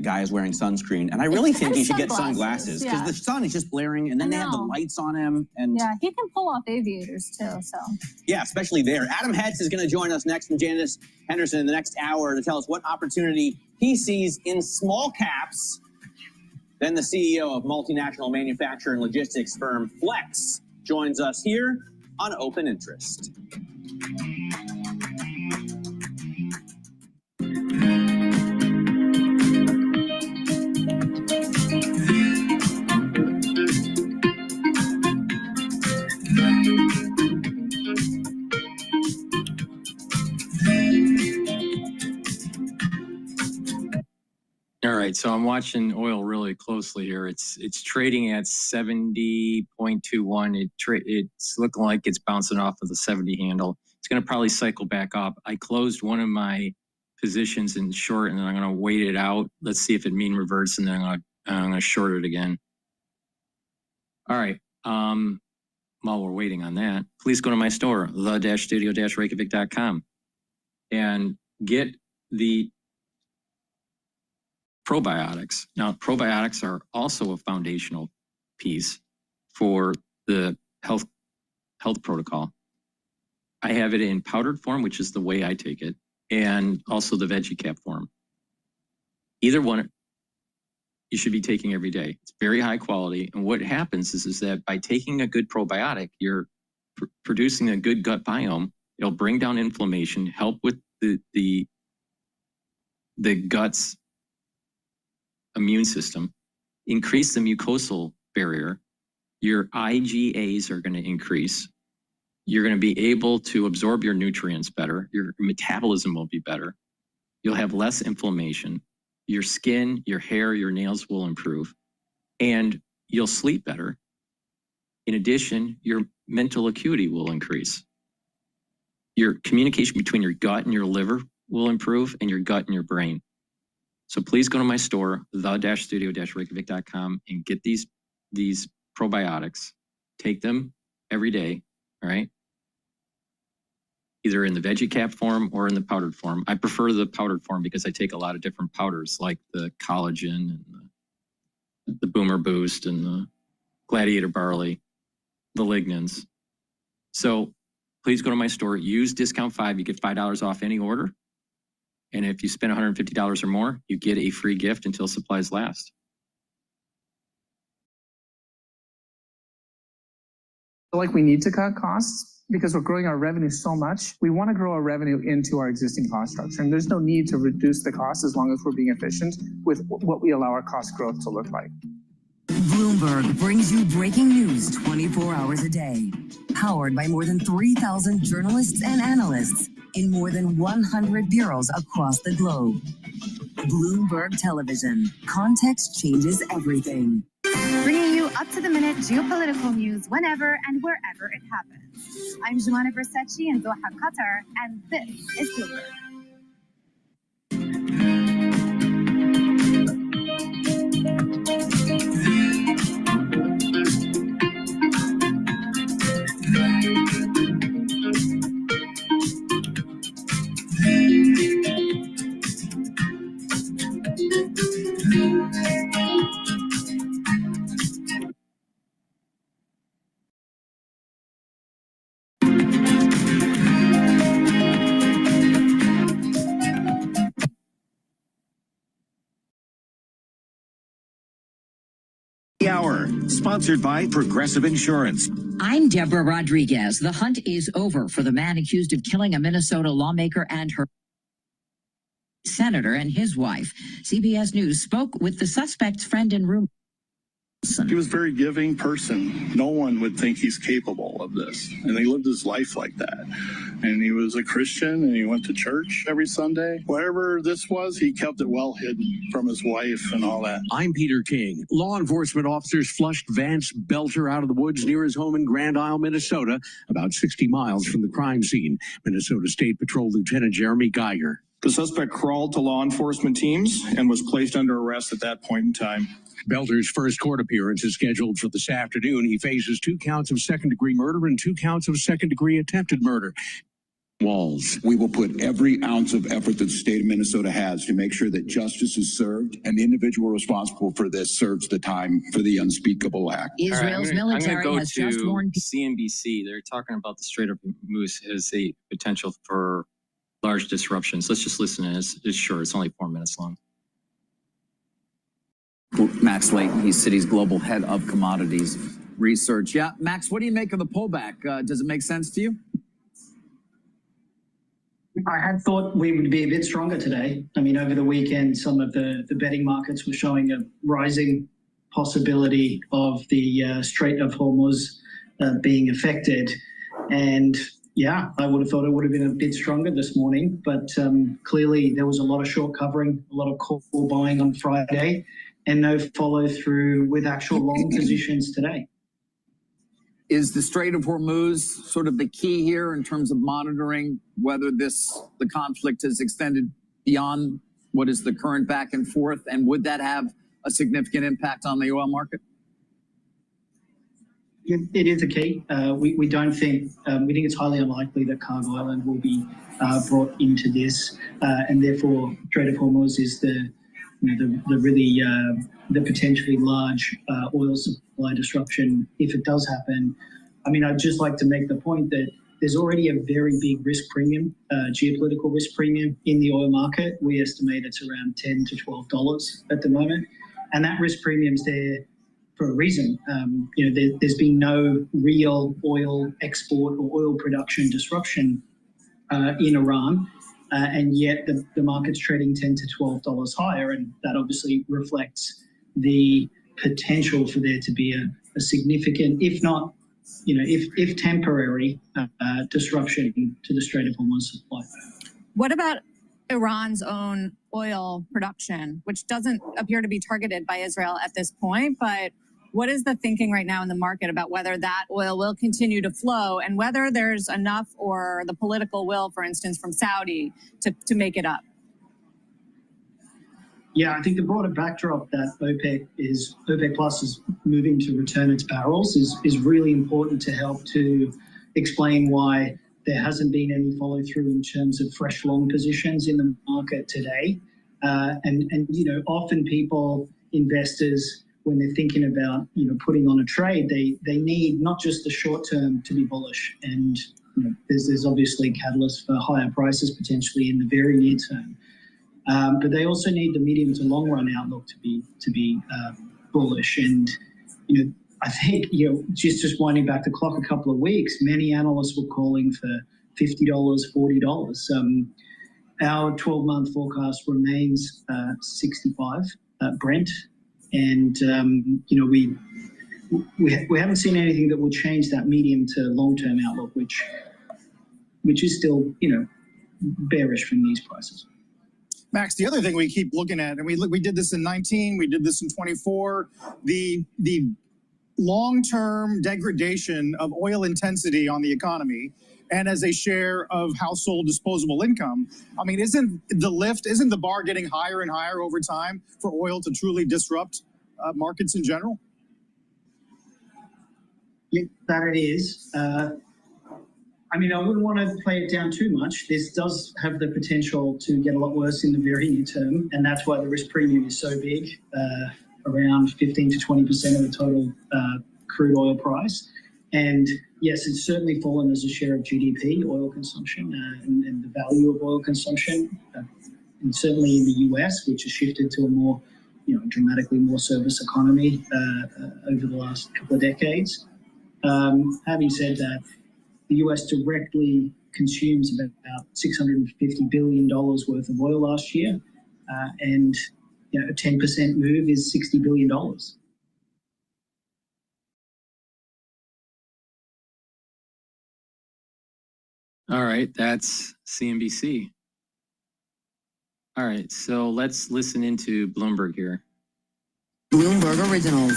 guy is wearing sunscreen. And I really think he should get sunglasses because the sun is just blaring and then they have the lights on him. And yeah, he can pull off aviators too. So yeah, especially there. Adam Hetz is going to join us next from Janice Henderson in the next hour to tell us what opportunity he sees in small caps. Then the CEO of multinational manufacturer and logistics firm Flex joins us here on Open Interest. All right, so I'm watching oil really closely here. It's trading at 70.21. It's looking like it's bouncing off of the 70 handle. It's going to probably cycle back up. I closed one of my positions in short, and then I'm going to wait it out. Let's see if it mean reverts, and then I'm going to short it again. All right. While we're waiting on that, please go to my store, the-studio-reykjavik.com, and get the probiotics. Now, probiotics are also a foundational piece for the health protocol. I have it in powdered form, which is the way I take it, and also the veggie cap form. Either one you should be taking every day. It's very high quality. And what happens is that by taking a good probiotic, you're producing a good gut biome. It'll bring down inflammation, help with the gut's immune system, increase the mucosal barrier. Your IgAs are going to increase. You're going to be able to absorb your nutrients better. Your metabolism will be better. You'll have less inflammation. Your skin, your hair, your nails will improve, and you'll sleep better. In addition, your mental acuity will increase. Your communication between your gut and your liver will improve, and your gut and your brain. So please go to my store, the-studio-reykjavik.com, and get these probiotics. Take them every day, all right? Either in the veggie cap form or in the powdered form. I prefer the powdered form because I take a lot of different powders like the collagen and the Boomer Boost and the Gladiator Barley, the lignans. So please go to my store, use discount 5, you get $5 off any order. And if you spend $150 or more, you get a free gift until supplies last. Like we need to cut costs because we're growing our revenue so much. We want to grow our revenue into our existing cost structure. And there's no need to reduce the cost as long as we're being efficient with what we allow our cost growth to look like. Bloomberg brings you breaking news 24 hours a day. Powered by more than 3,000 journalists and analysts in more than 100 bureaus across the globe. Bloomberg Television. Context changes everything. Bringing you up-to-the-minute geopolitical news whenever and wherever it happens. I'm Jumana Versace in Doha, Qatar, and this is Bloomberg. Hour, sponsored by Progressive Insurance. I'm Deborah Rodriguez. The hunt is over for the man accused of killing a Minnesota lawmaker and her senator and his wife. CBS News spoke with the suspect's friend and roommate. He was a very giving person. No one would think he's capable of this. And he lived his life like that. And he was a Christian and he went to church every Sunday. Whatever this was, he kept it well hidden from his wife and all that. I'm Peter King. Law enforcement officers flushed Vance Belcher out of the woods near his home in Grand Isle, Minnesota, about 60 miles from the crime scene. Minnesota State Patrol Lieutenant Jeremy Geiger. The suspect crawled to law enforcement teams and was placed under arrest at that point in time. Belcher's first court appearance is scheduled for this afternoon. He faces 2 counts of second-degree murder and 2 counts of second-degree attempted murder. Walls. We will put every ounce of effort that the state of Minnesota has to make sure that justice is served and the individual responsible for this serves the time for the unspeakable act. Israel's military has just warned CNBC. They're talking about the Strait of Hormuz as a potential for large disruptions. Let's just listen. It's short. It's only 4 minutes long. Max Layton, he's Citi's global head of commodities research. Yeah, Max, what do you make of the pullback? Does it make sense to you? I had thought we would be a bit stronger today. I mean, over the weekend, some of the betting markets were showing a rising possibility of the Strait of Hormuz being affected. And yeah, I would have thought it would have been a bit stronger this morning, but clearly there was a lot of short covering, a lot of call buying on Friday, and no follow through with actual long positions today. Is the Strait of Hormuz sort of the key here in terms of monitoring whether the conflict has extended beyond what is the current back and forth? And would that have a significant impact on the oil market? It is a key. We don't think, we think it's highly unlikely that Cargo Island will be brought into this, and therefore Strait of Hormuz is the really the potentially large oil supply disruption if it does happen. I mean, I'd just like to make the point that there's already a very big risk premium, geopolitical risk premium in the oil market. We estimate it's around $10 to $12 at the moment. And that risk premium's there for a reason. There's been no real oil export or oil production disruption in Iran, and yet the market's trading $10 to $12 higher, and that obviously reflects the potential for there to be a significant, if not, if temporary, disruption to the Strait of Hormuz supply. What about Iran's own oil production, which doesn't appear to be targeted by Israel at this point, but what is the thinking right now in the market about whether that oil will continue to flow and whether there's enough or the political will, for instance, from Saudi to make it up? Yeah, I think the broader backdrop that OPEC Plus is moving to return its barrels is really important to help to explain why there hasn't been any follow through in terms of fresh long positions in the market today. Often people, investors, when they're thinking about putting on a trade, they need not just the short term to be bullish, and there's obviously catalysts for higher prices potentially in the very near term. But they also need the medium to long run outlook to be bullish. And I think just winding back the clock a couple of weeks, many analysts were calling for $50, $40. Our 12-month forecast remains 65 Brent, and we haven't seen anything that will change that medium to long term outlook, which is still bearish from these prices. Max, the other thing we keep looking at, and we did this in 19, we did this in 24, the long-term degradation of oil intensity on the economy and as a share of household disposable income. I mean, isn't the bar getting higher and higher over time for oil to truly disrupt markets in general? Yeah, that it is. I wouldn't want to play it down too much. This does have the potential to get a lot worse in the very near term, and that's why the risk premium is so big, around 15 to 20% of the total crude oil price. And yes, it's certainly fallen as a share of GDP, oil consumption, and the value of oil consumption, and certainly in the US, which has shifted to a more, dramatically more service economy over the last couple of decades. Having said that, the US directly consumes about $650 billion worth of oil last year, and a 10% move is $60 billion. All right, that's CNBC. All right, so let's listen into Bloomberg here. Bloomberg Originals.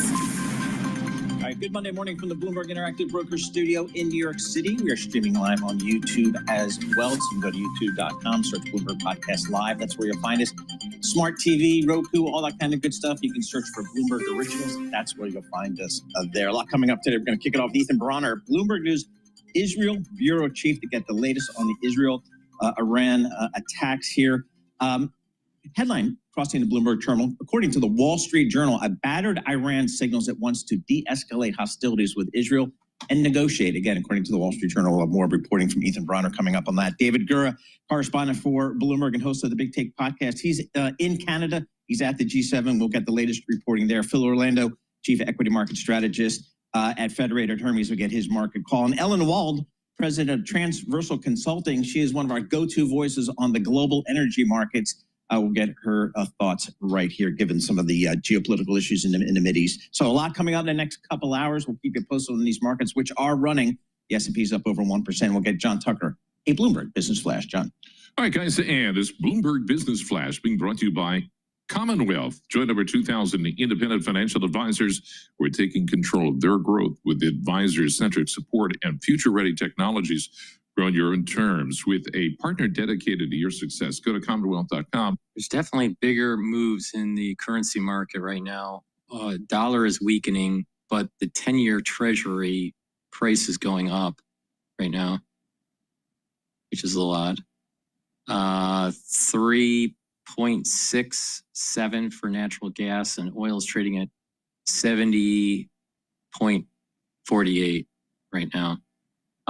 All right, good Monday morning from the Bloomberg Interactive Brokers Studio in New York City. We are streaming live on YouTube as well. So you can go to youtube.com, search Bloomberg Podcast Live. That's where you'll find us. Smart TV, Roku, all that kind of good stuff. You can search for Bloomberg Originals. That's where you'll find us there. A lot coming up today. We're going to kick it off with Ethan Bronner, Bloomberg News Israel Bureau Chief, to get the latest on the Israel-Iran attacks here. Headline crossing the Bloomberg terminal. According to the Wall Street Journal, a battered Iran signals it wants to de-escalate hostilities with Israel and negotiate. Again, according to the Wall Street Journal, we'll have more reporting from Ethan Bronner coming up on that. David Gura, correspondent for Bloomberg and host of the Big Take podcast. He's in Canada. He's at the G7. We'll get the latest reporting there. Phil Orlando, Chief Equity Market Strategist at Federated Hermes, will get his market call. And Ellen Wald, President of Transversal Consulting. She is one of our go-to voices on the global energy markets. I will get her thoughts right here, given some of the geopolitical issues in the Mideast. So a lot coming out in the next couple hours. We'll keep you posted on these markets, which are running. The S&P's up over 1%. We'll get John Tucker, a Bloomberg Business Flash. John. All right, guys, and this Bloomberg Business Flash being brought to you by Commonwealth. Join over 2,000 independent financial advisors who are taking control of their growth with advisor-centric support and future-ready technologies. Grow on your own terms with a partner dedicated to your success. Go to commonwealth.com. There's definitely bigger moves in the currency market right now. Dollar is weakening, but the 10-year Treasury price is going up right now, which is a lot. 3.67 for natural gas, and oil is trading at 70.48 right now.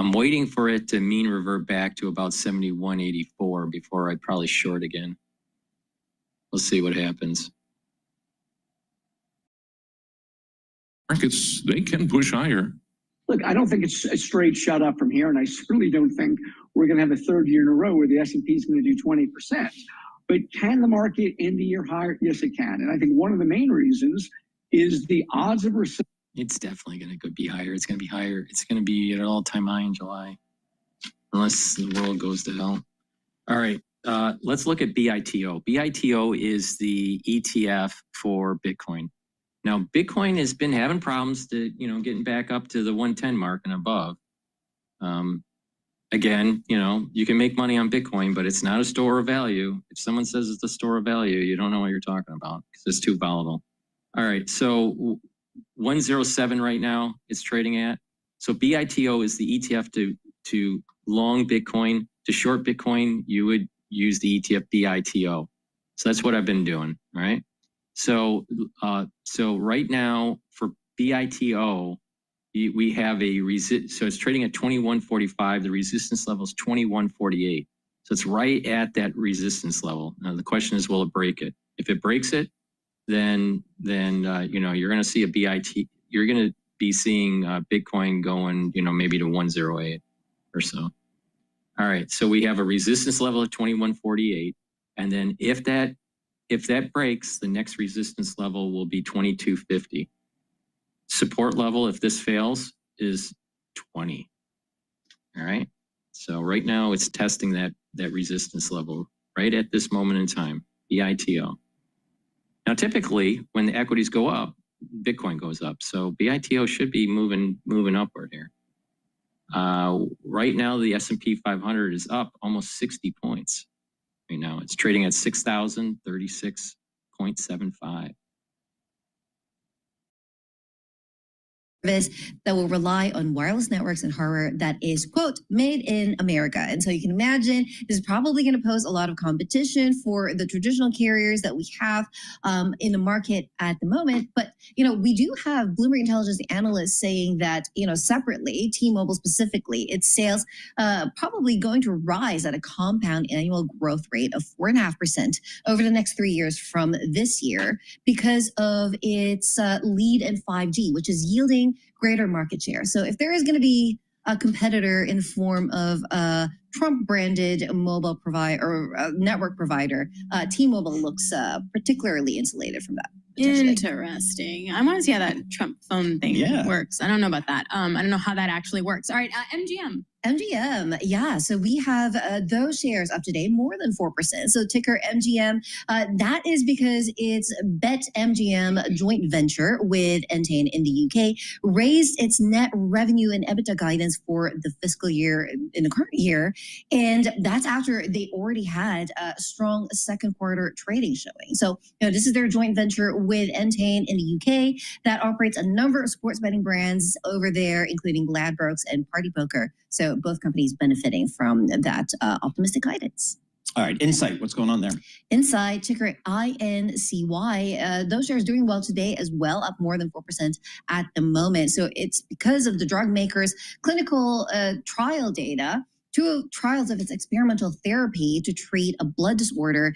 I'm waiting for it to mean revert back to about 71.84 before I'd probably short again. We'll see what happens. Markets, they can push higher. Look, I don't think it's a straight shut up from here, and I certainly don't think we're going to have a third year in a row where the S&P is going to do 20%. But can the market end the year higher? Yes, it can. And I think one of the main reasons is the odds of recession. It's definitely going to be higher. It's going to be higher. It's going to be at an all-time high in July, unless the world goes to hell. All right, let's look at BITO. BITO is the ETF for Bitcoin. Now, Bitcoin has been having problems to, getting back up to the 110 mark and above. Again, you can make money on Bitcoin, but it's not a store of value. If someone says it's a store of value, you don't know what you're talking about because it's too volatile. All right, so 107 right now it's trading at. So BITO is the ETF to long Bitcoin. To short Bitcoin, you would use the ETF BITO. So that's what I've been doing, all right? So right now for BITO, we have so it's trading at 21.45. The resistance level is 21.48. So it's right at that resistance level. Now the question is, will it break it? If it breaks it, then you're going to see a BIT. You're going to be seeing Bitcoin going, maybe to 108 or so. All right. So we have a resistance level of 21.48, and then if that breaks, the next resistance level will be 22.50. Support level, if this fails, is 20. All right. So right now it's testing that resistance level right at this moment in time, BITO. Now, typically when the equities go up, Bitcoin goes up. So BITO should be moving upward here. Right now, the S&P 500 is up almost 60 points. Right now, it's trading at 6,036.75. That will rely on wireless networks and hardware that is, quote, made in America. And so you can imagine this is probably going to pose a lot of competition for the traditional carriers that we have in the market at the moment. But, we do have Bloomberg Intelligence analysts saying that, separately, T-Mobile specifically, its sales probably going to rise at a compound annual growth rate of 4.5% over the next 3 years from this year because of its lead in 5G, which is yielding greater market share. So if there is going to be a competitor in the form of a Trump-branded mobile provider or network provider, T-Mobile looks particularly insulated from that. Interesting. I want to see how that Trump phone thing works. I don't know about that. I don't know how that actually works. All right, MGM. MGM, yeah. So we have those shares up today, more than 4%. So ticker MGM, that is because it's BetMGM joint venture with Entain in the UK raised its net revenue and EBITDA guidance for the fiscal year in the current year. And that's after they already had a strong second quarter trading showing. So, this is their joint venture with Entain in the UK that operates a number of sports betting brands over there, including Ladbrokes and Party Poker. So both companies benefiting from that optimistic guidance. All right, Insight, what's going on there? Insight, ticker INCY. Those shares doing well today as well, up more than 4% at the moment. So it's because of the drug maker's clinical trial data. 2 trials of its experimental therapy to treat a blood disorder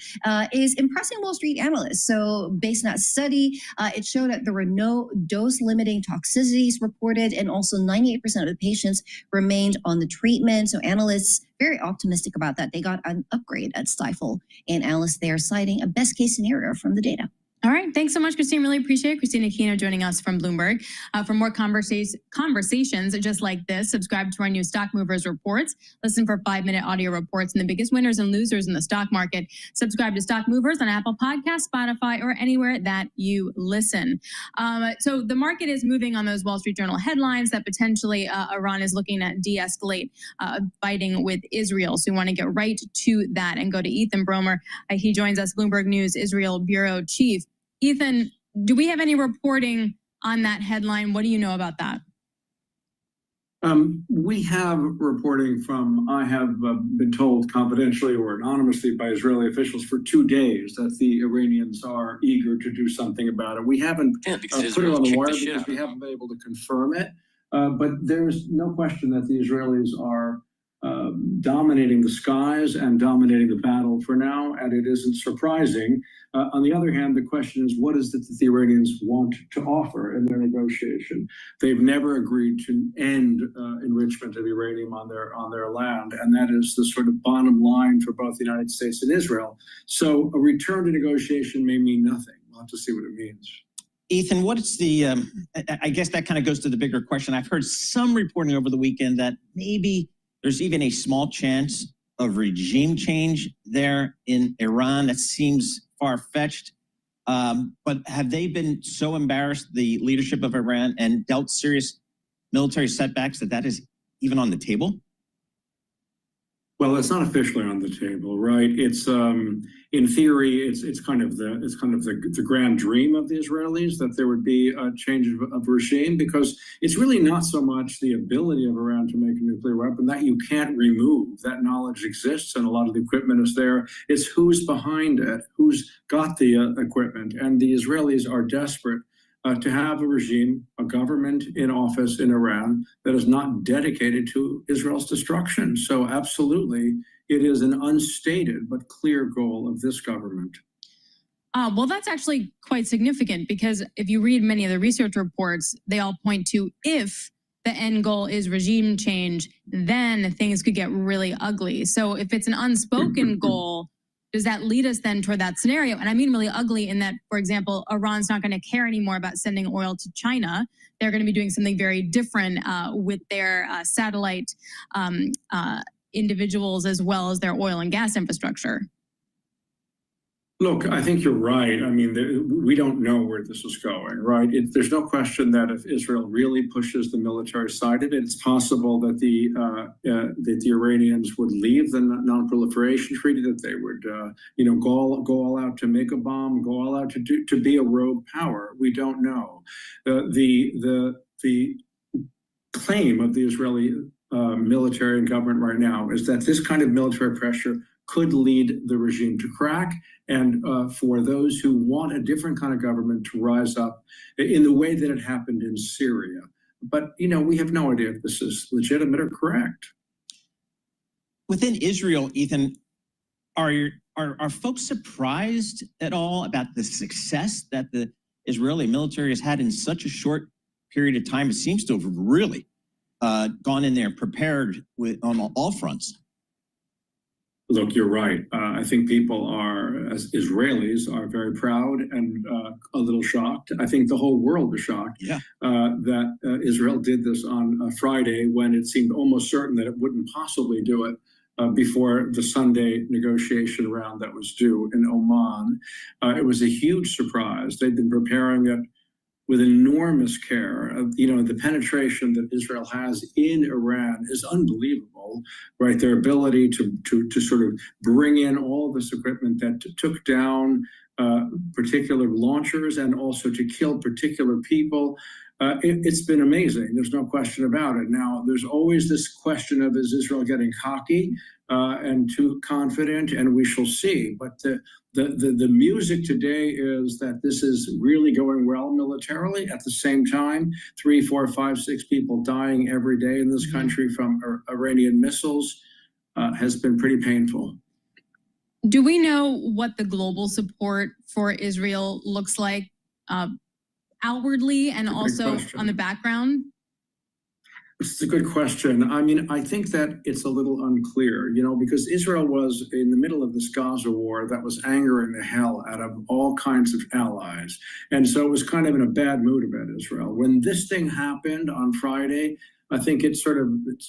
is impressing Wall Street analysts. So based on that study, it showed that there were no dose-limiting toxicities reported, and also 98% of the patients remained on the treatment. So analysts very optimistic about that. They got an upgrade at Stifel, and analysts there citing a best-case scenario from the data. All right. Thanks so much, Christine. Really appreciate it. Christina Aquino joining us from Bloomberg. For more conversations just like this, subscribe to our new Stock Movers reports. Listen for 5-minute audio reports and the biggest winners and losers in the stock market. Subscribe to Stock Movers on Apple Podcasts, Spotify, or anywhere that you listen. So the market is moving on those Wall Street Journal headlines that potentially Iran is looking at de-escalate fighting with Israel. So we want to get right to that and go to Ethan Bromer. He joins us, Bloomberg News Israel Bureau Chief. Ethan, do we have any reporting on that headline? What do you know about that? We have reporting from, I have been told confidentially or anonymously by Israeli officials for 2 days that the Iranians are eager to do something about it. We haven't put it on the wire because we haven't been able to confirm it. But there's no question that the Israelis are dominating the skies and dominating the battle for now, and it isn't surprising. On the other hand, the question is, what is it that the Iranians want to offer in their negotiation? They've never agreed to end enrichment of uranium on their land, and that is the sort of bottom line for both the United States and Israel. So a return to negotiation may mean nothing. We'll have to see what it means. Ethan, what is the, I guess that kind of goes to the bigger question. I've heard some reporting over the weekend that maybe there's even a small chance of regime change there in Iran. That seems far-fetched. But have they been so embarrassed, the leadership of Iran, and dealt serious military setbacks that is even on the table? Well, it's not officially on the table, right? It's in theory, it's kind of the grand dream of the Israelis that there would be a change of regime, because it's really not so much the ability of Iran to make a nuclear weapon that you can't remove. That knowledge exists, and a lot of the equipment is there. It's who's behind it, who's got the equipment, and the Israelis are desperate to have a regime, a government in office in Iran that is not dedicated to Israel's destruction. So absolutely, it is an unstated but clear goal of this government. Well, that's actually quite significant, because if you read many of the research reports, they all point to, if the end goal is regime change, then things could get really ugly. So if it's an unspoken goal, does that lead us then toward that scenario? And I mean really ugly in that, for example, Iran's not going to care anymore about sending oil to China. They're going to be doing something very different with their satellite individuals, as well as their oil and gas infrastructure. Look, I think you're right. I mean, we don't know where this is going, right? There's no question that if Israel really pushes the military side of it, it's possible that the Iranians would leave the non-proliferation treaty, that they would, go all out to make a bomb, go all out to be a rogue power. We don't know. The claim of the Israeli military and government right now is that this kind of military pressure could lead the regime to crack, and for those who want a different kind of government to rise up in the way that it happened in Syria. But, we have no idea if this is legitimate or correct. Within Israel, Ethan, are folks surprised at all about the success that the Israeli military has had in such a short period of time? It seems to have really gone in there prepared on all fronts. Look, you're right. I think people as Israelis are very proud and a little shocked. I think the whole world is shocked that Israel did this on Friday, when it seemed almost certain that it wouldn't possibly do it before the Sunday negotiation round that was due in Oman. It was a huge surprise. They'd been preparing it with enormous care. The penetration that Israel has in Iran is unbelievable, right? Their ability to sort of bring in all this equipment that took down particular launchers and also to kill particular people. It's been amazing. There's no question about it. Now, there's always this question of, is Israel getting cocky and too confident? And we shall see. But the music today is that this is really going well militarily. At the same time, 3, 4, 5, 6 people dying every day in this country from Iranian missiles has been pretty painful. Do we know what the global support for Israel looks like outwardly and also on the background? It's a good question. I mean, I think that it's a little unclear, because Israel was in the middle of this Gaza war that was angering the hell out of all kinds of allies. And so it was kind of in a bad mood about Israel. When this thing happened on Friday, I think it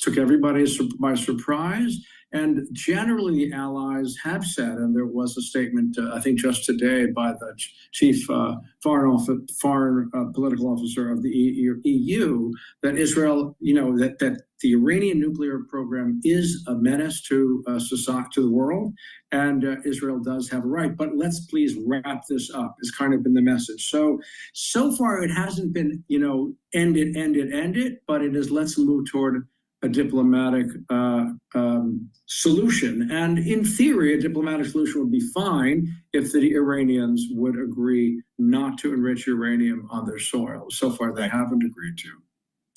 took everybody by surprise. And generally, the allies have said, and there was a statement, I think just today, by the chief foreign political officer of the EU, that Israel, that the Iranian nuclear program is a menace to society, to the world, and Israel does have a right. But let's please wrap this up, has kind of been the message. So far, it hasn't been, end it, but it is, let's move toward a diplomatic solution. And in theory, a diplomatic solution would be fine if the Iranians would agree not to enrich uranium on their soil. So far, they haven't agreed to.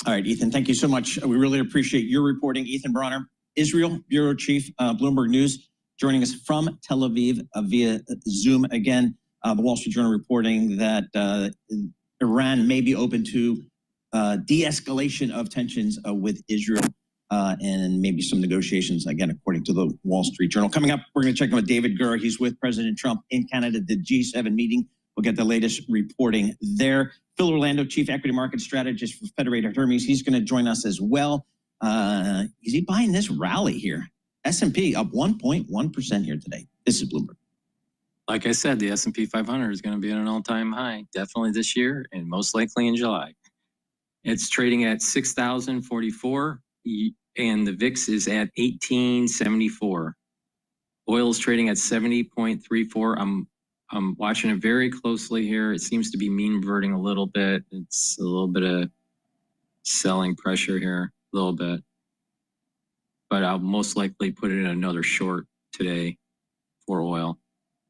All right, Ethan, thank you so much. We really appreciate your reporting. Ethan Bronner, Israel Bureau Chief, Bloomberg News, joining us from Tel Aviv via Zoom. Again, the Wall Street Journal reporting that Iran may be open to de-escalation of tensions with Israel and maybe some negotiations, again, according to the Wall Street Journal. Coming up, we're going to check in with David Gurr. He's with President Trump in Canada, the G7 meeting. We'll get the latest reporting there. Phil Orlando, Chief Equity Market Strategist for Federated Hermes. He's going to join us as well. Is he buying this rally here? S&P up 1.1% here today. This is Bloomberg. Like I said, the S&P 500 is going to be at an all-time high, definitely this year and most likely in July. It's trading at 6,044 and the VIX is at 1874. Oil is trading at 70.34. I'm watching it very closely here. It seems to be mean reverting a little bit. It's a little bit of selling pressure here, a little bit. But I'll most likely put it in another short today for oil.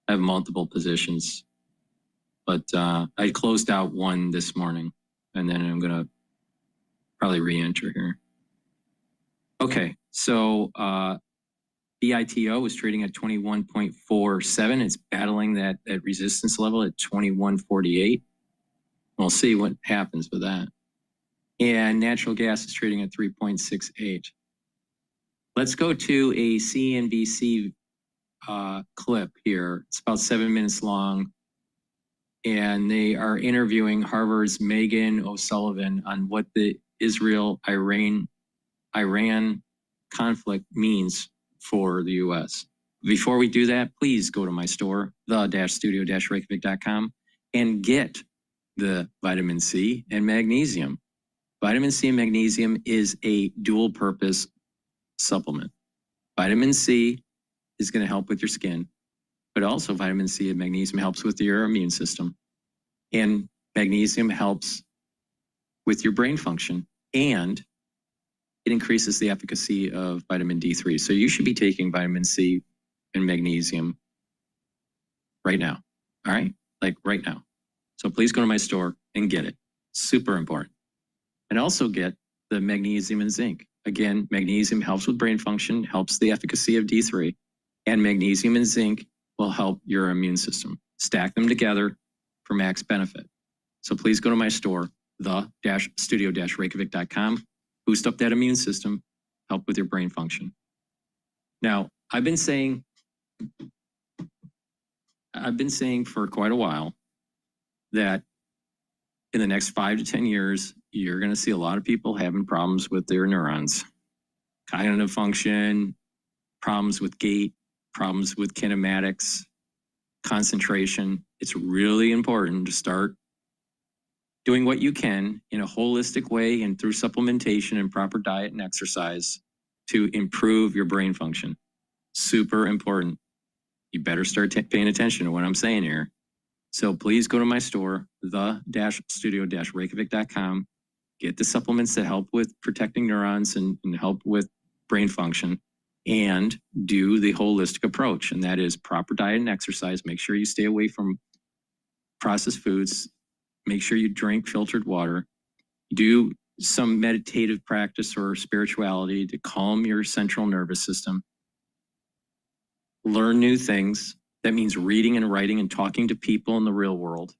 I have multiple positions, but I closed out one this morning, and then I'm going to probably re-enter here. Okay, so BITO is trading at 21.47. It's battling that resistance level at 21.48. We'll see what happens with that. And natural gas is trading at 3.68. Let's go to a CNBC clip here. It's about 7 minutes long. And they are interviewing Harvard's Megan O'Sullivan on what the Israel-Iran conflict means for the U.S. Before we do that, please go to my store, the-studio-reykjavik.com, and get the vitamin C and magnesium. Vitamin C and magnesium is a dual purpose supplement. Vitamin C is going to help with your skin, but also vitamin C and magnesium helps with your immune system. And magnesium helps with your brain function, and it increases the efficacy of vitamin D3. So you should be taking vitamin C and magnesium right now. All right? Like right now. So please go to my store and get it. Super important. And also get the magnesium and zinc. Again, magnesium helps with brain function, helps the efficacy of D3, and magnesium and zinc will help your immune system. Stack them together for max benefit. So please go to my store, the-studio-reykjavik.com. Boost up that immune system, help with your brain function. Now, I've been saying for quite a while that in the next 5 to 10 years, you're going to see a lot of people having problems with their neurons, cognitive function, problems with gait, problems with kinematics, concentration. It's really important to start doing what you can in a holistic way and through supplementation and proper diet and exercise to improve your brain function. Super important. You better start paying attention to what I'm saying here. So please go to my store, the-studio-reykjavik.com. Get the supplements that help with protecting neurons and help with brain function, and do the holistic approach. And that is proper diet and exercise. Make sure you stay away from processed foods. Make sure you drink filtered water. Do some meditative practice or spirituality to calm your central nervous system. Learn new things. That means reading and writing and talking to people in the real world.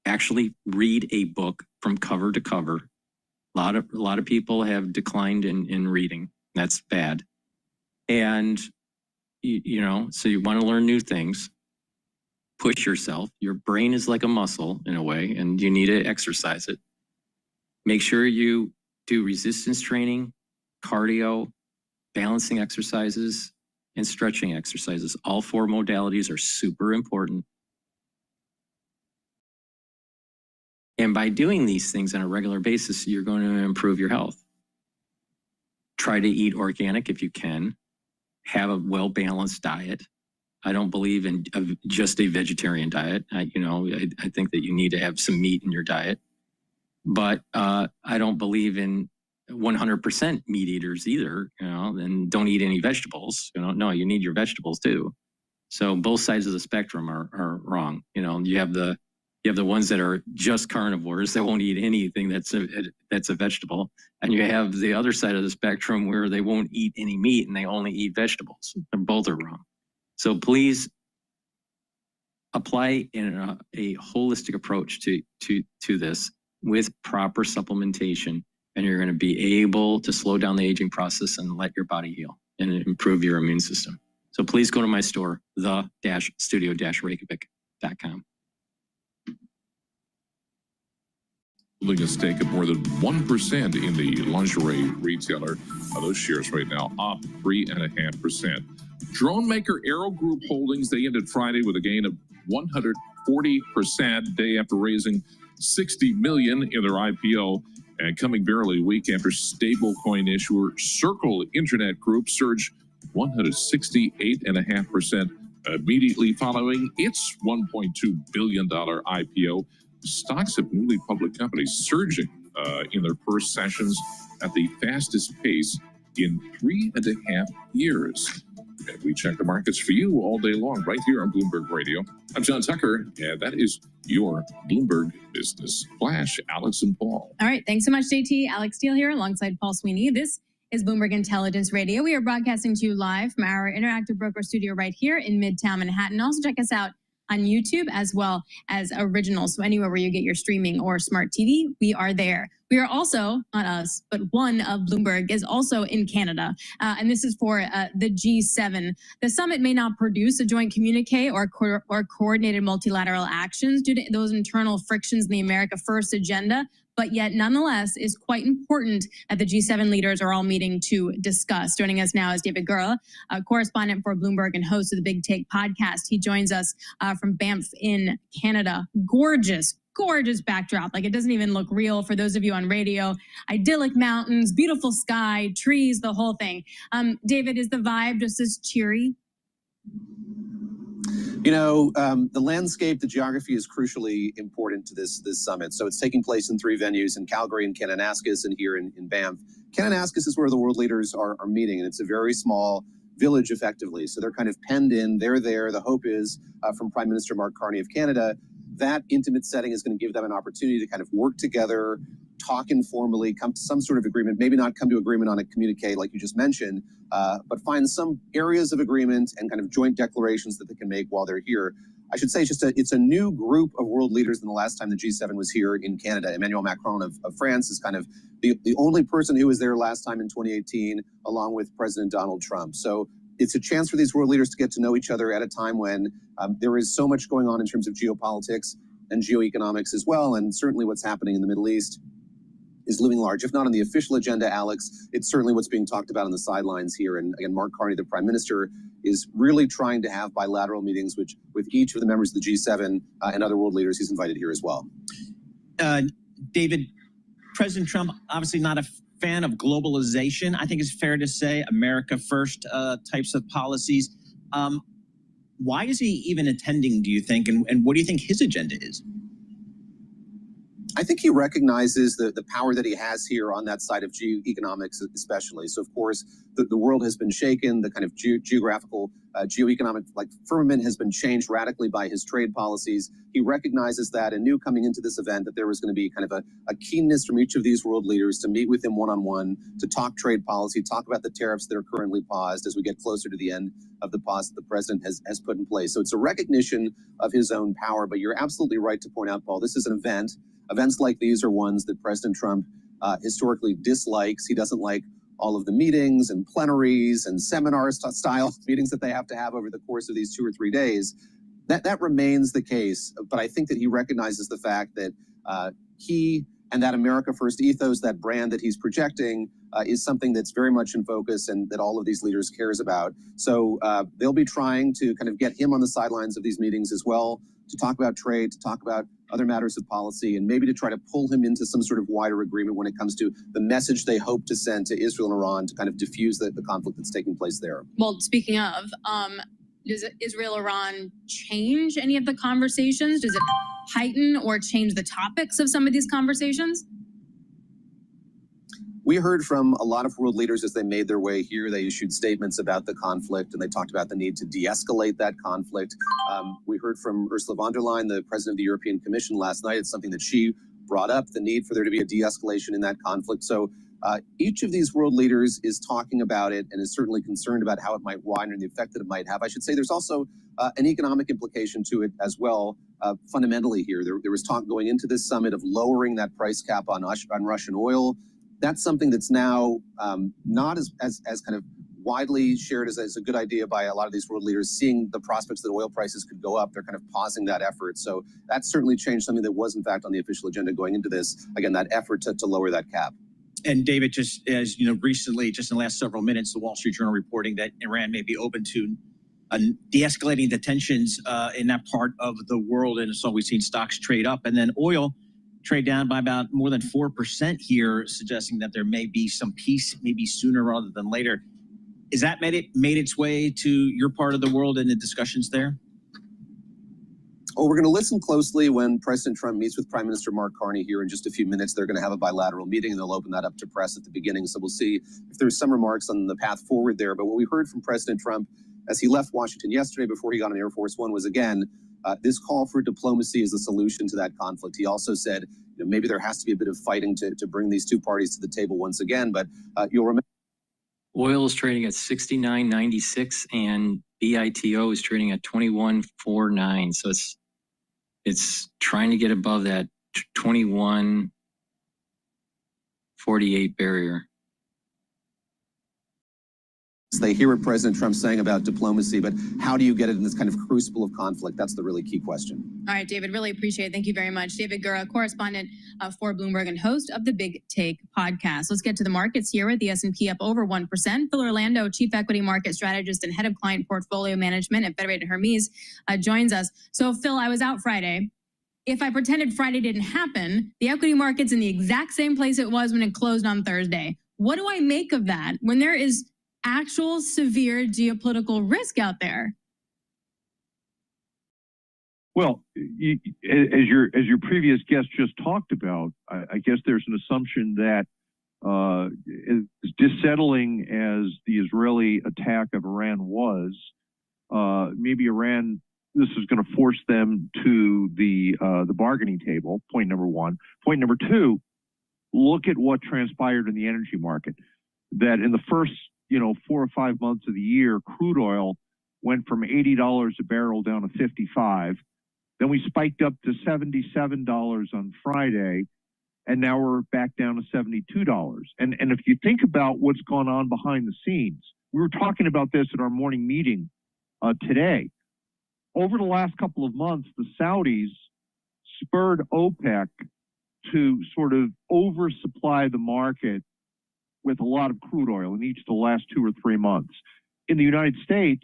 Actually read a book from cover to cover. A lot of people have declined in reading. That's bad. And, so you want to learn new things. Push yourself. Your brain is like a muscle in a way, and you need to exercise it. Make sure you do resistance training, cardio, balancing exercises, and stretching exercises. All 4 modalities are super important. And by doing these things on a regular basis, you're going to improve your health. Try to eat organic if you can. Have a well-balanced diet. I don't believe in just a vegetarian diet. I think that you need to have some meat in your diet. But I don't believe in 100% meat eaters either, and don't eat any vegetables. No, you need your vegetables too. So both sides of the spectrum are wrong. You have the You have the ones that are just carnivores that won't eat anything that's a vegetable. And you have the other side of the spectrum where they won't eat any meat and they only eat vegetables. Both are wrong. So please apply a holistic approach to this with proper supplementation, and you're going to be able to slow down the aging process and let your body heal and improve your immune system. So please go to my store, the-studio-reykjavik.com. Holding a stake of more than 1% in the lingerie retailer. Those shares right now up 3.5%. Drone maker Aero Group Holdings, they ended Friday with a gain of 140% day after raising $60 million in their IPO, and coming barely a week after stablecoin issuer Circle Internet Group surged 168.5% immediately following its $1.2 billion IPO. Stocks of newly public companies surging in their first sessions at the fastest pace in 3.5 years. And we check the markets for you all day long right here on Bloomberg Radio. I'm John Tucker, and that is your Bloomberg Business Flash. Alex and Paul. All right. Thanks so much, JT. Alex Steele here alongside Paul Sweeney. This is Bloomberg Intelligence Radio. We are broadcasting to you live from our Interactive Broker studio right here in Midtown Manhattan. Also check us out on YouTube as well as Original. So anywhere where you get your streaming or smart TV, we are there. We are also, not us, but one of Bloomberg is also in Canada. And this is for the G7. The summit may not produce a joint communique or coordinated multilateral actions due to those internal frictions in the America First agenda, but yet nonetheless is quite important that the G7 leaders are all meeting to discuss. Joining us now is David Gura, a correspondent for Bloomberg and host of the Big Take podcast. He joins us from Banff in Canada. Gorgeous backdrop. Like, it doesn't even look real for those of you on radio. Idyllic mountains, beautiful sky, trees, the whole thing. David, is the vibe just as cheery? You know, the landscape, the geography is crucially important to this summit. So it's taking place in 3 venues, in Calgary, in Kananaskis, and here in Banff. Kananaskis is where the world leaders are meeting, and it's a very small village effectively. So they're kind of penned in, they're there. The hope is from Prime Minister Mark Carney of Canada, that intimate setting is going to give them an opportunity to kind of work together, talk informally, come to some sort of agreement, maybe not come to agreement on a communique like you just mentioned, but find some areas of agreement and kind of joint declarations that they can make while they're here. I should say it's a new group of world leaders than the last time the G7 was here in Canada. Emmanuel Macron of France is kind of the only person who was there last time in 2018, along with President Donald Trump. So it's a chance for these world leaders to get to know each other at a time when there is so much going on in terms of geopolitics and geoeconomics as well, and certainly what's happening in the Middle East is looming large. If not on the official agenda, Alex, it's certainly what's being talked about on the sidelines here. And again, Mark Carney, the Prime Minister, is really trying to have bilateral meetings with each of the members of the G7 and other world leaders he's invited here as well. David, President Trump, obviously not a fan of globalization. I think it's fair to say America first types of policies. Why is he even attending, do you think? And what do you think his agenda is? I think he recognizes the power that he has here on that side of geoeconomics especially. So, of course, the world has been shaken. The kind of geographical, geoeconomic firmament has been changed radically by his trade policies. He recognizes that and knew coming into this event that there was going to be kind of a keenness from each of these world leaders to meet with him one-on-one, to talk trade policy, talk about the tariffs that are currently paused as we get closer to the end of the pause that the president has put in place. So it's a recognition of his own power. But you're absolutely right to point out, Paul, this is an event. Events like these are ones that President Trump historically dislikes. He doesn't like all of the meetings and plenaries and seminar style meetings that they have to have over the course of these 2 or 3 days. That remains the case. But I think that he recognizes the fact that he and that America First ethos, that brand that he's projecting, is something that's very much in focus and that all of these leaders cares about. So they'll be trying to kind of get him on the sidelines of these meetings as well, to talk about trade, to talk about other matters of policy, and maybe to try to pull him into some sort of wider agreement when it comes to the message they hope to send to Israel and Iran to kind of diffuse the conflict that's taking place there. Well, speaking of, does Israel-Iran change any of the conversations? Does it heighten or change the topics of some of these conversations? We heard from a lot of world leaders as they made their way here. They issued statements about the conflict, and they talked about the need to de-escalate that conflict. We heard from Ursula von der Leyen, the president of the European Commission, last night. It's something that she brought up, the need for there to be a de-escalation in that conflict. So each of these world leaders is talking about it and is certainly concerned about how it might widen and the effect that it might have. I should say there's also an economic implication to it as well. Fundamentally here, there was talk going into this summit of lowering that price cap on Russian oil. That's something that's now not as kind of widely shared as a good idea by a lot of these world leaders. Seeing the prospects that oil prices could go up, they're kind of pausing that effort. So that certainly changed something that was in fact on the official agenda going into this. Again, that effort to lower that cap. And David, just as you know, recently, just in the last several minutes, the Wall Street Journal reporting that Iran may be open to de-escalating the tensions in that part of the world. And so we've seen stocks trade up, and then oil trade down by about more than 4% here, suggesting that there may be some peace maybe sooner rather than later. Is that made its way to your part of the world in the discussions there? Oh, we're going to listen closely when President Trump meets with Prime Minister Mark Carney here in just a few minutes. They're going to have a bilateral meeting, and they'll open that up to press at the beginning. So we'll see if there's some remarks on the path forward there. But what we heard from President Trump as he left Washington yesterday before he got on Air Force One was, again, this call for diplomacy is a solution to that conflict. He also said, maybe there has to be a bit of fighting to bring these two parties to the table once again. But you'll remember. Oil is trading at 69.96 and BITO is trading at 21.49. So it's trying to get above that 21.48 barrier. They hear what President Trump's saying about diplomacy, but how do you get it in this kind of crucible of conflict? That's the really key question. All right, David, really appreciate it. Thank you very much. David Gura, correspondent for Bloomberg and host of the Big Take podcast. Let's get to the markets here with the S&P up over 1%. Phil Orlando, chief equity market strategist and head of client portfolio management at Federated Hermes, joins us. So, Phil, I was out Friday. If I pretended Friday didn't happen, the equity market's in the exact same place it was when it closed on Thursday. What do I make of that when there is actual severe geopolitical risk out there? Well, as your previous guest just talked about, I guess there's an assumption that as dissettling as the Israeli attack of Iran was, maybe Iran, this is going to force them to the bargaining table. Point number one. Point number two, look at what transpired in the energy market. That in the first 4 or 5 months of the year, crude oil went from $80 a barrel down to $55. Then we spiked up to $77 on Friday, and now we're back down to $72. And if you think about what's gone on behind the scenes, we were talking about this at our morning meeting today. Over the last couple of months, the Saudis spurred OPEC to sort of oversupply the market with a lot of crude oil in each of the last 2 or 3 months. In the United States,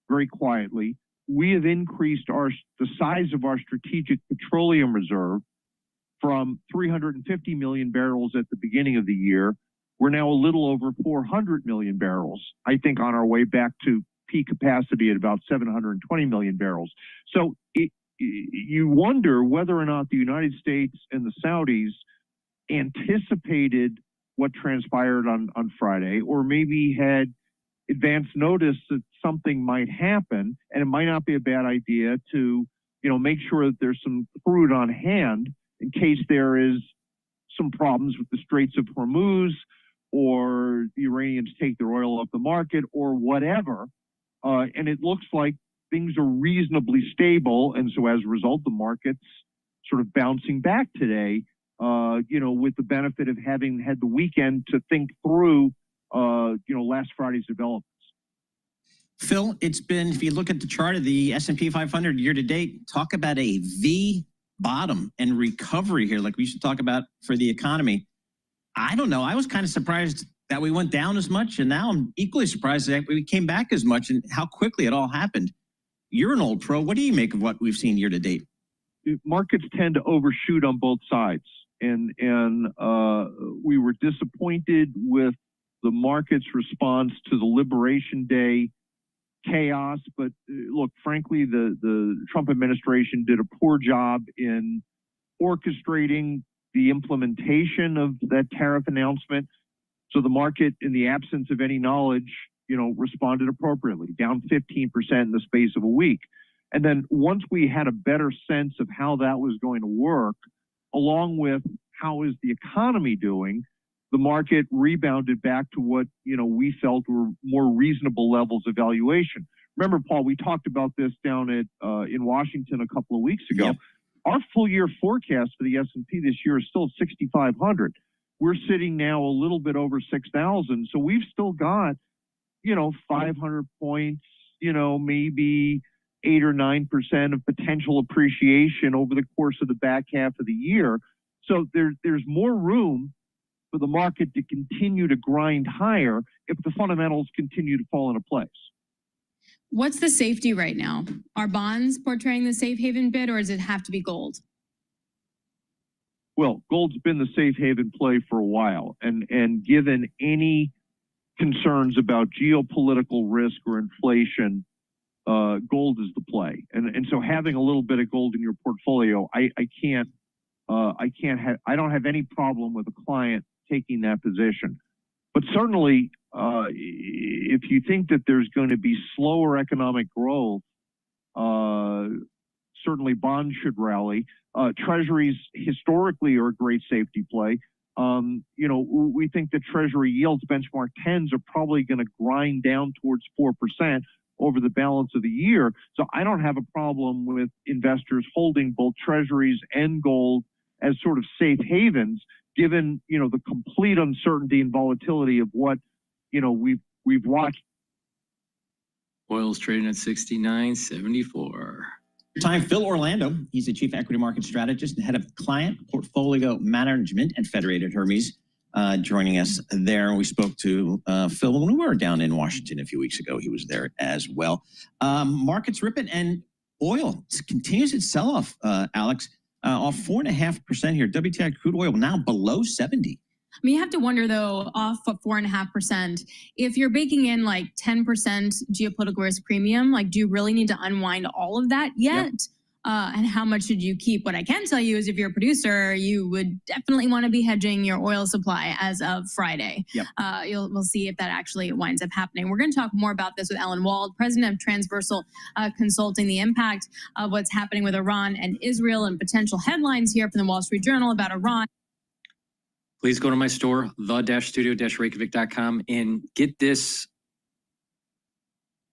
very quietly, we have increased the size of our strategic petroleum reserve from 350 million barrels at the beginning of the year. We're now a little over 400 million barrels, I think on our way back to peak capacity at about 720 million barrels. So you wonder whether or not the United States and the Saudis anticipated what transpired on Friday, or maybe had advance notice that something might happen, and it might not be a bad idea to, make sure that there's some crude on hand in case there is some problems with the Straits of Hormuz, or the Iranians take their oil off the market, or whatever. And it looks like things are reasonably stable, and so as a result, the market's sort of bouncing back today. With the benefit of having had the weekend to think through, last Friday's developments. Phil, it's been, if you look at the chart of the S&P 500 year to date, talk about a V bottom and recovery here, like we should talk about for the economy. I don't know. I was kind of surprised that we went down as much, and now I'm equally surprised that we came back as much and how quickly it all happened. You're an old pro. What do you make of what we've seen year to date? Markets tend to overshoot on both sides. And we were disappointed with the market's response to the Liberation Day chaos. But look, frankly, the Trump administration did a poor job in orchestrating the implementation of that tariff announcement. So the market, in the absence of any knowledge, responded appropriately, down 15% in the space of a week. And then once we had a better sense of how that was going to work, along with how is the economy doing, the market rebounded back to what, we felt were more reasonable levels of valuation. Remember, Paul, we talked about this down in Washington a couple of weeks ago. Yep. Our full year forecast for the S&P this year is still 6,500. We're sitting now a little bit over 6,000. So we've still got, 500 points, maybe 8 or 9% of potential appreciation over the course of the back half of the year. So there's more room for the market to continue to grind higher if the fundamentals continue to fall into place. What's the safety right now? Are bonds portraying the safe haven bid, or does it have to be gold? Well, gold's been the safe haven play for a while, and given any concerns about geopolitical risk or inflation, gold is the play. And so having a little bit of gold in your portfolio, I don't have any problem with a client taking that position. But certainly, if you think that there's going to be slower economic growth, certainly bonds should rally. Treasuries historically are a great safety play. We think that Treasury yields, benchmark 10s, are probably going to grind down towards 4% over the balance of the year. So I don't have a problem with investors holding both Treasuries and gold as sort of safe havens, given, the complete uncertainty and volatility of what, we've watched. Oil's trading at 69.74. Time, Phil Orlando. He's the Chief Equity Market Strategist and Head of Client Portfolio Management at Federated Hermes, joining us there. We spoke to Phil when we were down in Washington a few weeks ago. He was there as well. Markets ripping, and oil continues its sell-off, Alex, off 4.5% here. WTI crude oil now below 70. I mean, you have to wonder, though, off of 4.5%, if you're baking in like 10% geopolitical risk premium, like, do you really need to unwind all of that yet? Yep. And how much should you keep? What I can tell you is if you're a producer, you would definitely want to be hedging your oil supply as of Friday. Yep. We'll see if that actually winds up happening. We're going to talk more about this with Ellen Wald, president of Transversal Consulting, the impact of what's happening with Iran and Israel, and potential headlines here from the Wall Street Journal about Iran. Please go to my store, the-studio-reykjavik.com, and get this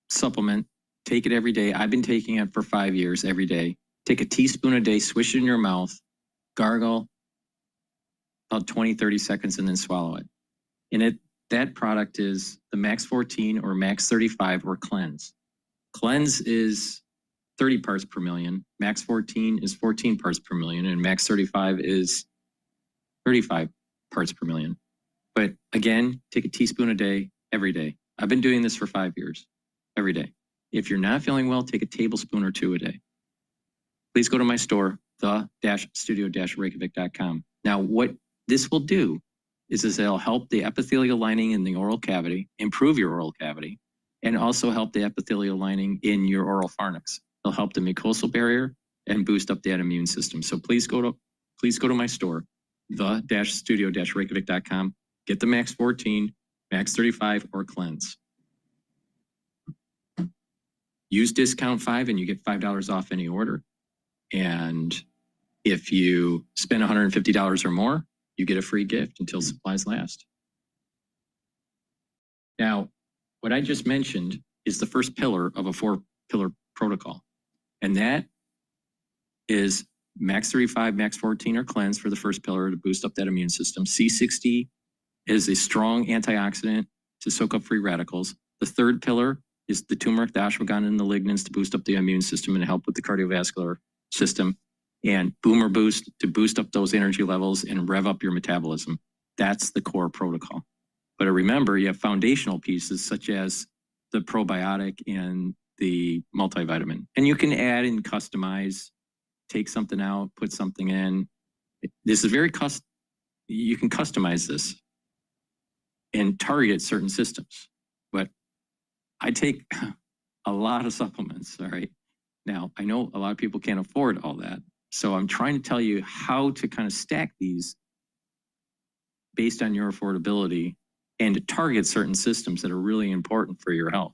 supplement. Take it every day. I've been taking it for 5 years every day. Take a teaspoon a day, swish it in your mouth, gargle about 20, 30 seconds, and then swallow it. And that product is the Max 14 or Max 35 or Cleanse. Cleanse is 30 parts per million. Max 14 is 14 parts per million. And Max 35 is 35 parts per million. But again, take a teaspoon a day, every day. I've been doing this for 5 years, every day. If you're not feeling well, take a tablespoon or two a day. Please go to my store, the-studio-reykjavik.com. Now, what this will do is it'll help the epithelial lining in the oral cavity, improve your oral cavity, and also help the epithelial lining in your oral pharynx. It'll help the mucosal barrier and boost up that immune system. So please go to my store, the-studio-reykjavik.com. Get the Max 14, Max 35, or Cleanse. Use discount 5 and you get $5 off any order. And if you spend $150 or more, you get a free gift until supplies last. Now, what I just mentioned is the first pillar of a 4-pillar protocol. And that is Max 35, Max 14, or Cleanse for the first pillar to boost up that immune system. C60 is a strong antioxidant to soak up free radicals. The third pillar is the turmeric, the ashwagandha, and the lignans to boost up the immune system and help with the cardiovascular system. And Boomer Boost to boost up those energy levels and rev up your metabolism. That's the core protocol. But remember, you have foundational pieces such as the probiotic and the multivitamin. And you can add and customize, take something out, put something in. This is very you can customize this and target certain systems. But I take a lot of supplements, all right? Now, I know a lot of people can't afford all that. So I'm trying to tell you how to kind of stack these based on your affordability and target certain systems that are really important for your health.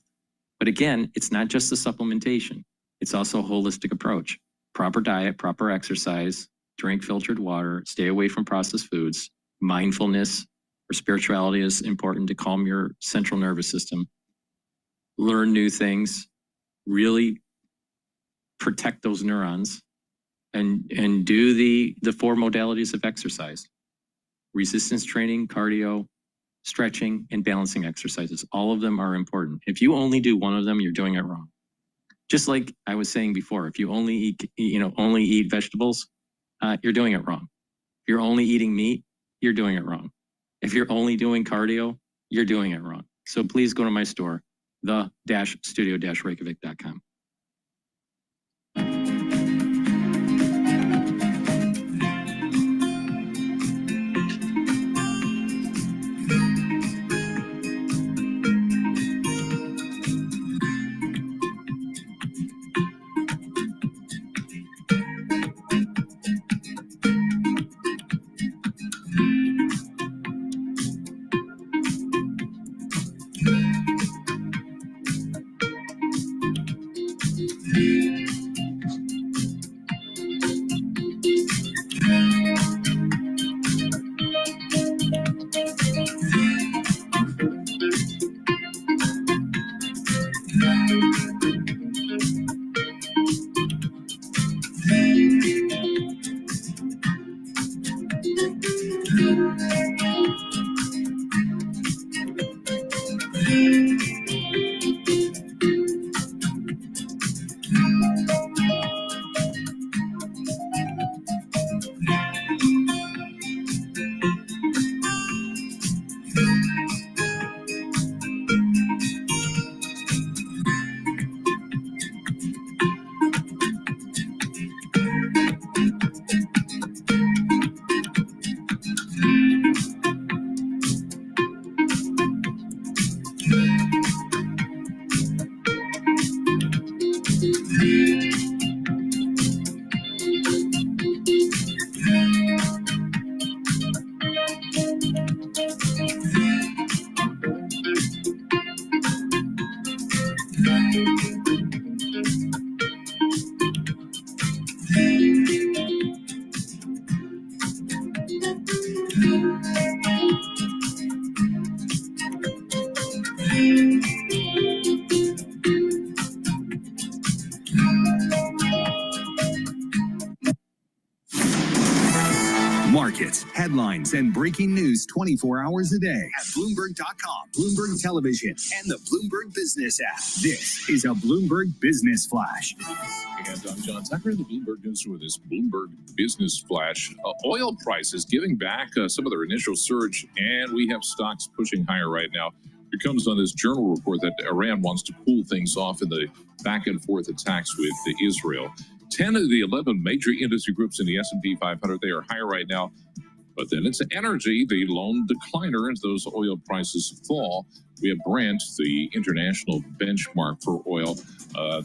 But again, it's not just the supplementation. It's also a holistic approach. Proper diet, proper exercise, drink filtered water, stay away from processed foods, mindfulness or spirituality is important to calm your central nervous system. Learn new things, really protect those neurons, and do the 4 modalities of exercise: resistance training, cardio, stretching, and balancing exercises. All of them are important. If you only do one of them, you're doing it wrong. Just like I was saying before, if you only eat vegetables, you're doing it wrong. If you're only eating meat, you're doing it wrong. If you're only doing cardio, you're doing it wrong. So please go to my store, the-studio-reykjavik.com. Markets, headlines, and breaking news 24 hours a day at Bloomberg.com, Bloomberg Television, and the Bloomberg Business app. This is a Bloomberg Business Flash. And I'm John Tucker, the Bloomberg News with this Bloomberg Business Flash. Oil prices giving back some of their initial surge, and we have stocks pushing higher right now. It comes on this journal report that Iran wants to cool things off in the back and forth attacks with Israel. 10 of the 11 major industry groups in the S&P 500, they are higher right now. But then it's energy, the lone decliner as those oil prices fall. We have Brent, the international benchmark for oil.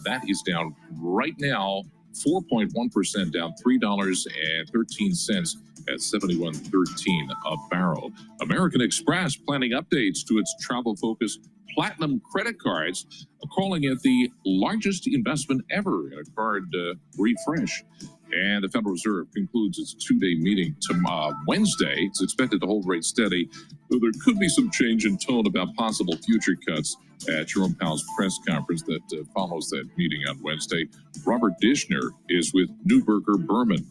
That is down right now, 4.1% down, $3.13 at $71.13 a barrel. American Express planning updates to its travel-focused Platinum credit cards, calling it the largest investment ever in a card refresh. And the Federal Reserve concludes its two-day meeting tomorrow, Wednesday. It's expected to hold rates steady, though there could be some change in tone about possible future cuts at Jerome Powell's press conference that follows that meeting on Wednesday. Robert Dishner is with Neuberger Berman.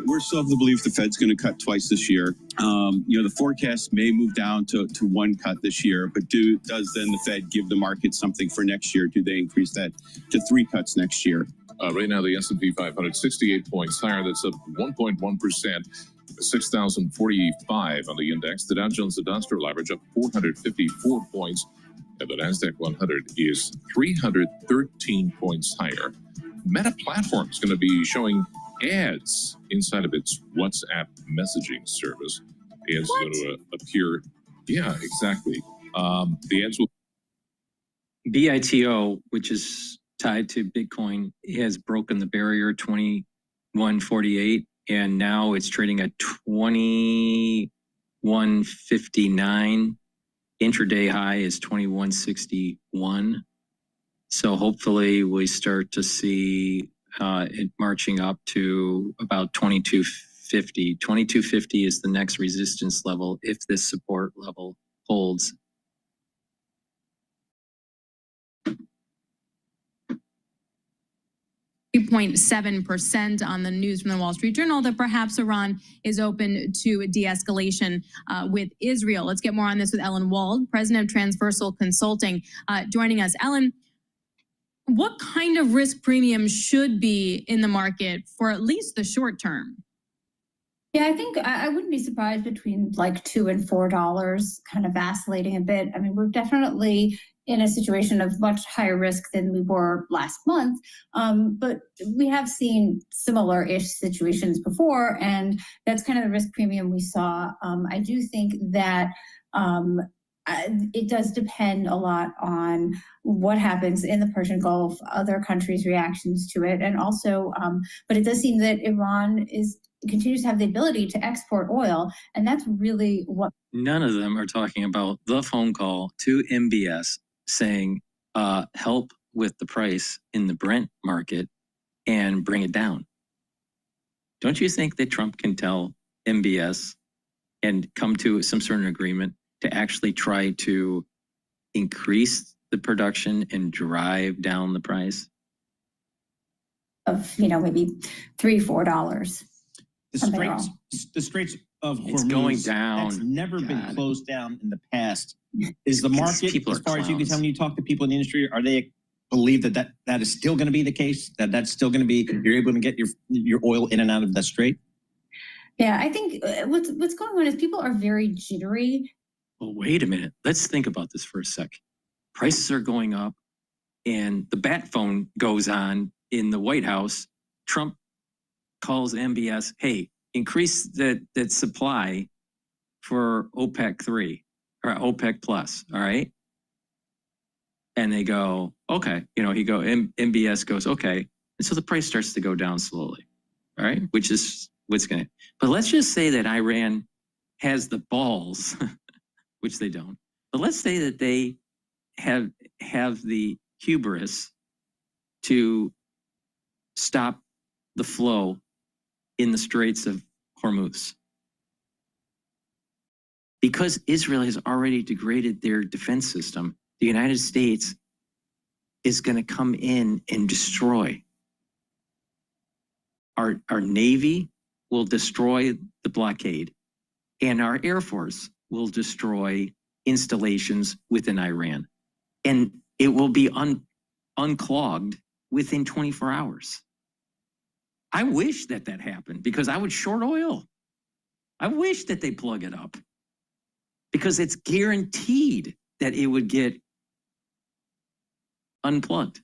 We're still of the belief the Fed's going to cut twice this year. The forecast may move down to one cut this year, but does then the Fed give the market something for next year? Do they increase that to 3 cuts next year? Right now, the S&P 500, 68 points higher. That's up 1.1%, 6,045 on the index. The Dow Jones Industrial Average up 454 points, and the NASDAQ 100 is 313 points higher. Meta Platform is going to be showing ads inside of its WhatsApp messaging service. The ads are going to appear. Yeah, exactly. The ads will. BITO, which is tied to Bitcoin, has broken the barrier 2148, and now it's trading at 2159. Intraday high is 2161. So hopefully we start to see it marching up to about 2250. 2250 is the next resistance level if this support level holds. .7% on the news from the Wall Street Journal that perhaps Iran is open to de-escalation with Israel. Let's get more on this with Ellen Wald, president of Transversal Consulting, joining us. Ellen, what kind of risk premium should be in the market for at least the short term? Yeah, I think I wouldn't be surprised between like $2 and $4, kind of vacillating a bit. I mean, we're definitely in a situation of much higher risk than we were last month, but we have seen similar-ish situations before, and that's kind of the risk premium we saw. I do think that it does depend a lot on what happens in the Persian Gulf, other countries' reactions to it, and also, but it does seem that Iran continues to have the ability to export oil, and that's really what. None of them are talking about the phone call to MBS saying, help with the price in the Brent market and bring it down. Don't you think that Trump can tell MBS and come to some sort of agreement to actually try to increase the production and drive down the price? Of, maybe $3, $4. The Straits of Hormuz, it's going down. That's never been closed down in the past. Is the market, as far as you can tell, when you talk to people in the industry, are they believe that is still going to be the case? That's still going to be, you're able to get your oil in and out of that strait? Yeah, I think what's going on is people are very jittery. Well, wait a minute. Let's think about this for a sec. Prices are going up, and the bat phone goes on in the White House. Trump calls MBS, hey, increase that supply for OPEC 3 or OPEC plus, all right? And they go, okay, MBS goes, okay. And so the price starts to go down slowly, all right? Which is what's going to, but let's just say that Iran has the balls, which they don't, but let's say that they have the hubris to stop the flow in the Straits of Hormuz. Because Israel has already degraded their defense system, the United States is going to come in and destroy. Our Navy will destroy the blockade, and our Air Force will destroy installations within Iran. And it will be unclogged within 24 hours. I wish that happened because I would short oil. I wish that they plug it up because it's guaranteed that it would get unclogged.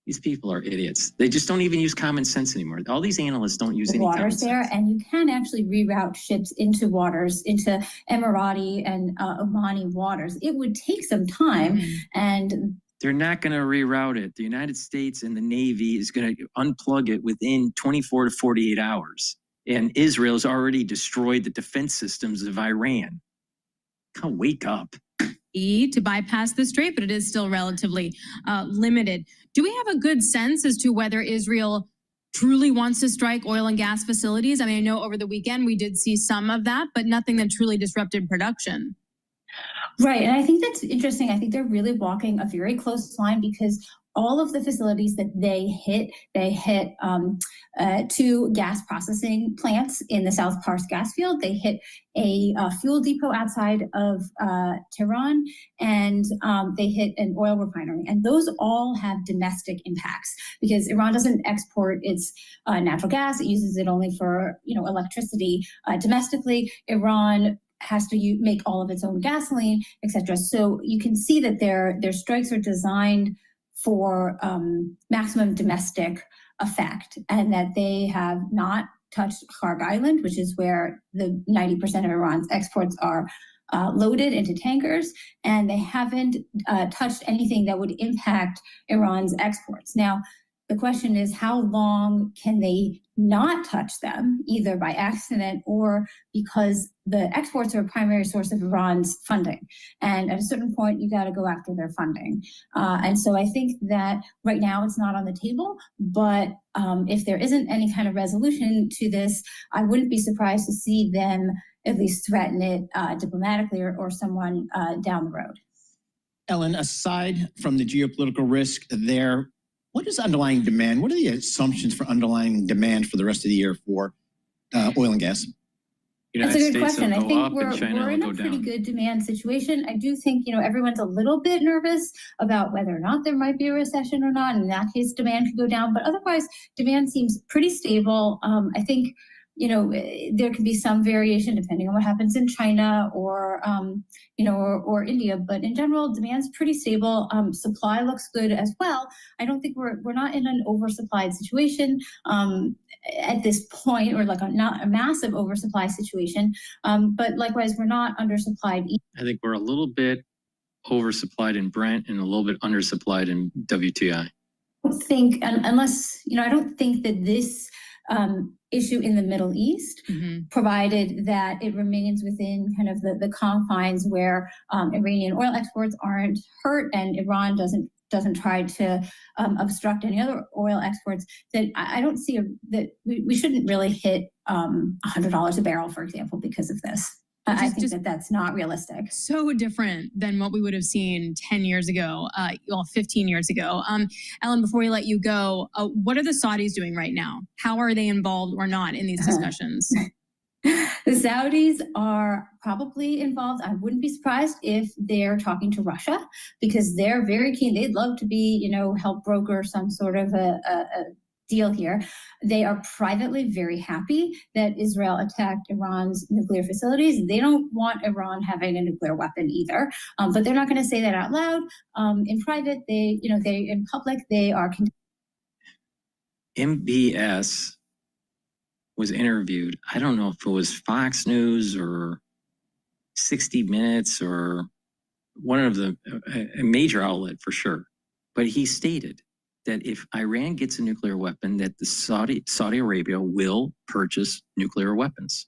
These people are idiots. They just don't even use common sense anymore. All these analysts don't use any common sense. Waters there, and you can actually reroute ships into waters, into Emirati and Omani waters. It would take some time, and they're not going to reroute it. The United States and the Navy is going to unplug it within 24 to 48 hours. And Israel has already destroyed the defense systems of Iran. Come wake up. To bypass the strait, but it is still relatively limited. Do we have a good sense as to whether Israel truly wants to strike oil and gas facilities? I mean, I know over the weekend we did see some of that, but nothing that truly disrupted production. Right, and I think that's interesting. I think they're really walking a very close line because all of the facilities that they hit 2 gas processing plants in the South Pars gas field. They hit a fuel depot outside of Tehran, and they hit an oil refinery. And those all have domestic impacts because Iran doesn't export its natural gas. It uses it only for electricity domestically. Iran has to make all of its own gasoline, etc. So you can see that their strikes are designed for maximum domestic effect, and that they have not touched Kharg Island, which is where the 90% of Iran's exports are loaded into tankers, and they haven't touched anything that would impact Iran's exports. Now, The question is, how long can they not touch them, either by accident or because the exports are a primary source of Iran's funding? And at a certain point, you got to go after their funding. And so I think that right now it's not on the table, but if there isn't any kind of resolution to this, I wouldn't be surprised to see them at least threaten it diplomatically or someone down the road. Ellen, aside from the geopolitical risk there, what is underlying demand? What are the assumptions for underlying demand for the rest of the year for oil and gas? That's a good question. I think we're in a pretty good demand situation. I do think, everyone's a little bit nervous about whether or not there might be a recession or not. In that case, demand could go down. But otherwise, demand seems pretty stable. I think, there could be some variation depending on what happens in China or India. But in general, demand's pretty stable. Supply looks good as well. I don't think we're not in an oversupplied situation at this point, or not a massive oversupply situation. But likewise, we're not undersupplied either. I think we're a little bit oversupplied in Brent and a little bit undersupplied in WTI. I don't think, unless, I don't think that this issue in the Middle East, provided that it remains within kind of the confines where Iranian oil exports aren't hurt and Iran doesn't try to obstruct any other oil exports, that I don't see that we shouldn't really hit $100 a barrel, for example, because of this. I think that's not realistic. So different than what we would have seen 10 years ago, 15 years ago. Ellen, before we let you go, what are the Saudis doing right now? How are they involved or not in these discussions? The Saudis are probably involved. I wouldn't be surprised if they're talking to Russia, because they're very keen. They'd love to be, help broker some sort of a deal here. They are privately very happy that Israel attacked Iran's nuclear facilities. They don't want Iran having a nuclear weapon either, but they're not going to say that out loud. In private, in public, they are. MBS was interviewed. I don't know if it was Fox News or 60 Minutes or one of a major outlet for sure. But he stated that if Iran gets a nuclear weapon, that the Saudi Arabia will purchase nuclear weapons,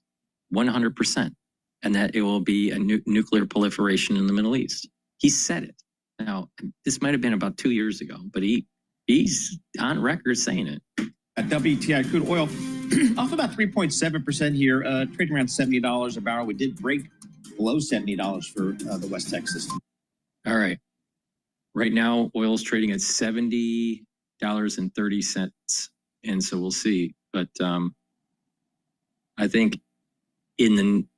100%, and that it will be a nuclear proliferation in the Middle East. He said it. Now, this might have been about 2 years ago, but he's on record saying it. At WTI crude oil, off about 3.7% here, trading around $70 a barrel. We did break below $70 for the West Texas. All right. Right now, oil is trading at $70.30, and so we'll see. But I think in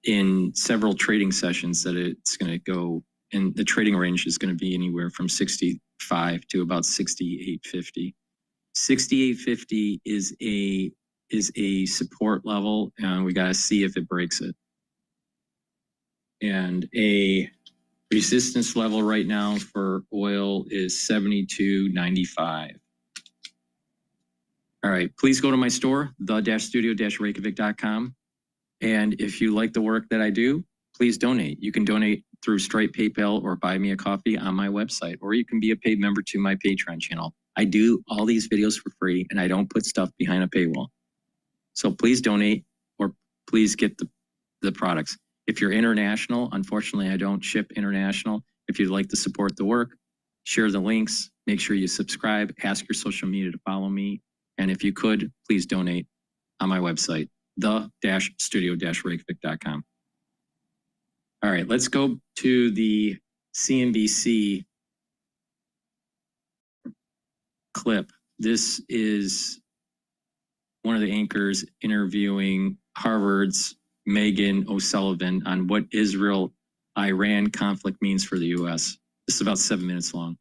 several trading sessions that it's going to go, and the trading range is going to be anywhere from 65 to about 68.50. 68.50 is a support level, and we got to see if it breaks it. And a resistance level right now for oil is 72.95. All right, please go to my store, the-studio-reykjavik.com. And if you like the work that I do, please donate. You can donate through Stripe, PayPal, or buy me a coffee on my website, or you can be a paid member to my Patreon channel. I do all these videos for free, and I don't put stuff behind a paywall. So please donate, or please get the products. If you're international, unfortunately, I don't ship international. If you'd like to support the work, share the links, make sure you subscribe, ask your social media to follow me. And if you could, please donate on my website, the-studio-reykjavik.com. All right, let's go to the CNBC clip. This is one of the anchors interviewing Harvard's Megan O'Sullivan on what Israel-Iran conflict means for the U.S. This is about 7 minutes long.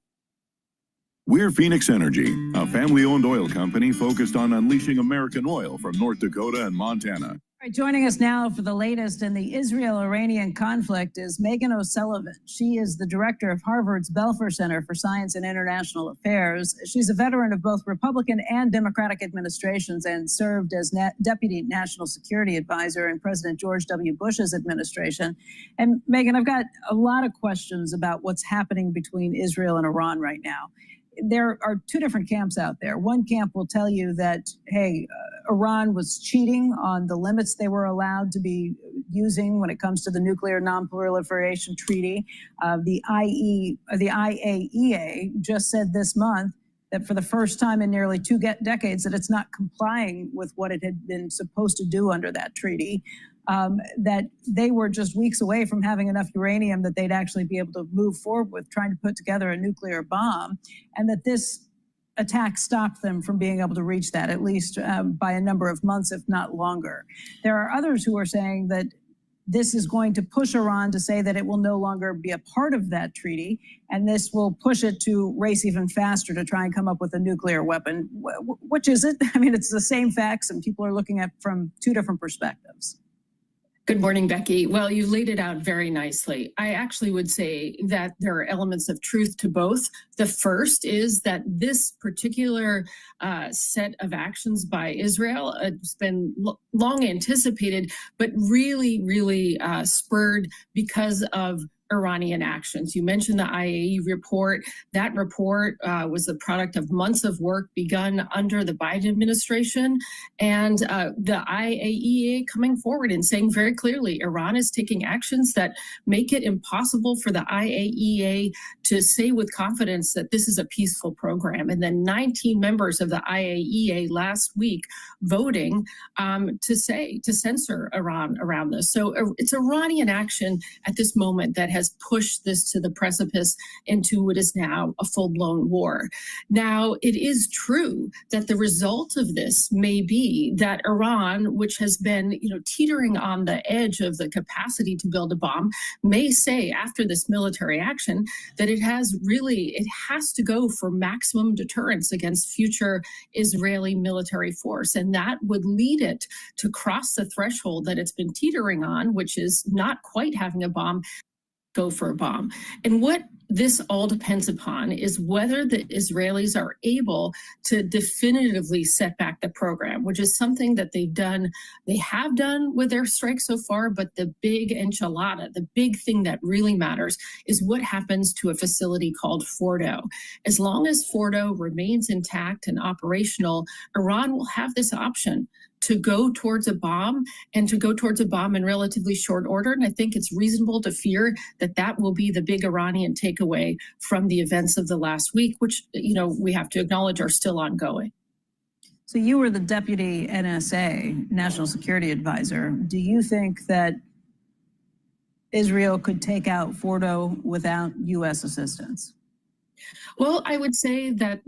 We're Phoenix Energy, a family-owned oil company focused on unleashing American oil from North Dakota and Montana. Right, joining us now for the latest in the Israel-Iranian conflict is Megan O'Sullivan. She is the director of Harvard's Belfer Center for Science and International Affairs. She's a veteran of both Republican and Democratic administrations and served as Deputy National Security Advisor in President George W. Bush's administration. And Megan, I've got a lot of questions about what's happening between Israel and Iran right now. there are two different camps out there. One camp will tell you that, hey, Iran was cheating on the limits they were allowed to be using when it comes to the Nuclear Non-Proliferation Treaty. The IAEA just said this month that for the first time in nearly two decades that it's not complying with what it had been supposed to do under that treaty. That they were just weeks away from having enough uranium that they'd actually be able to move forward with trying to put together a nuclear bomb, and that this attack stopped them from being able to reach that, at least by a number of months, if not longer. There are others who are saying that this is going to push Iran to say that it will no longer be a part of that treaty, and this will push it to race even faster to try and come up with a nuclear weapon. Which is it? I mean, it's the same facts, and people are looking at from two different perspectives. Good morning, Becky. Well, you laid it out very nicely. I actually would say that there are elements of truth to both. The first is that this particular set of actions by Israel has been long anticipated, but really spurred because of Iranian actions. You mentioned the IAEA report. That report was the product of months of work begun under the Biden administration, and the IAEA coming forward and saying very clearly Iran is taking actions that make it impossible for the IAEA to say with confidence that this is a peaceful program. And then 19 members of the IAEA last week voting to censor Iran around this. So it's Iranian action at this moment that has pushed this to the precipice into what is now a full-blown war. Now, it is true that the result of this may be that Iran, which has been, teetering on the edge of the capacity to build a bomb, may say after this military action that it has to go for maximum deterrence against future Israeli military force. And that would lead it to cross the threshold that it's been teetering on, which is not quite having a bomb, go for a bomb. And what this all depends upon is whether the Israelis are able to definitively set back the program, which is something that they have done with their strike so far. But the big enchilada, the big thing that really matters is what happens to a facility called Fordo. As long as Fordo remains intact and operational, Iran will have this option to go towards a bomb, and to go towards a bomb in relatively short order. And I think it's reasonable to fear that that will be the big Iranian takeaway from the events of the last week, which, we have to acknowledge are still ongoing. So you were the deputy NSA, National Security Advisor. Do you think that Israel could take out Fordo without U.S. assistance? Well, I would say that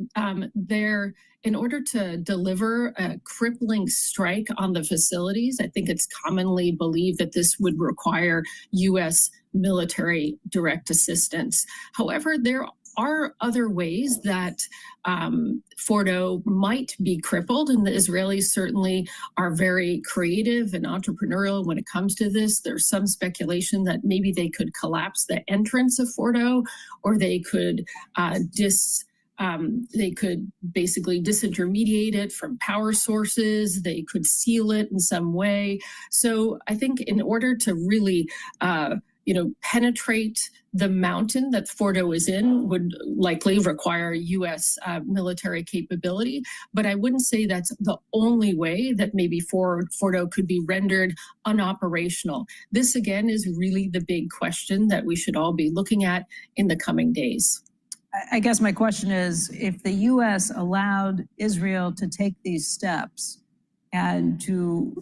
in order to deliver a crippling strike on the facilities, I think it's commonly believed that this would require U.S. military direct assistance. However, there are other ways that Fordo might be crippled, and the Israelis certainly are very creative and entrepreneurial when it comes to this. There's some speculation that maybe they could collapse the entrance of Fordo, or they could basically disintermediate it from power sources. They could seal it in some way. So I think in order to really penetrate the mountain that Fordo is in would likely require U.S. military capability. But I wouldn't say that's the only way that maybe Fordo could be rendered unoperational. This, again, is really the big question that we should all be looking at in the coming days. I guess my question is, if the U.S. allowed Israel to take these steps and to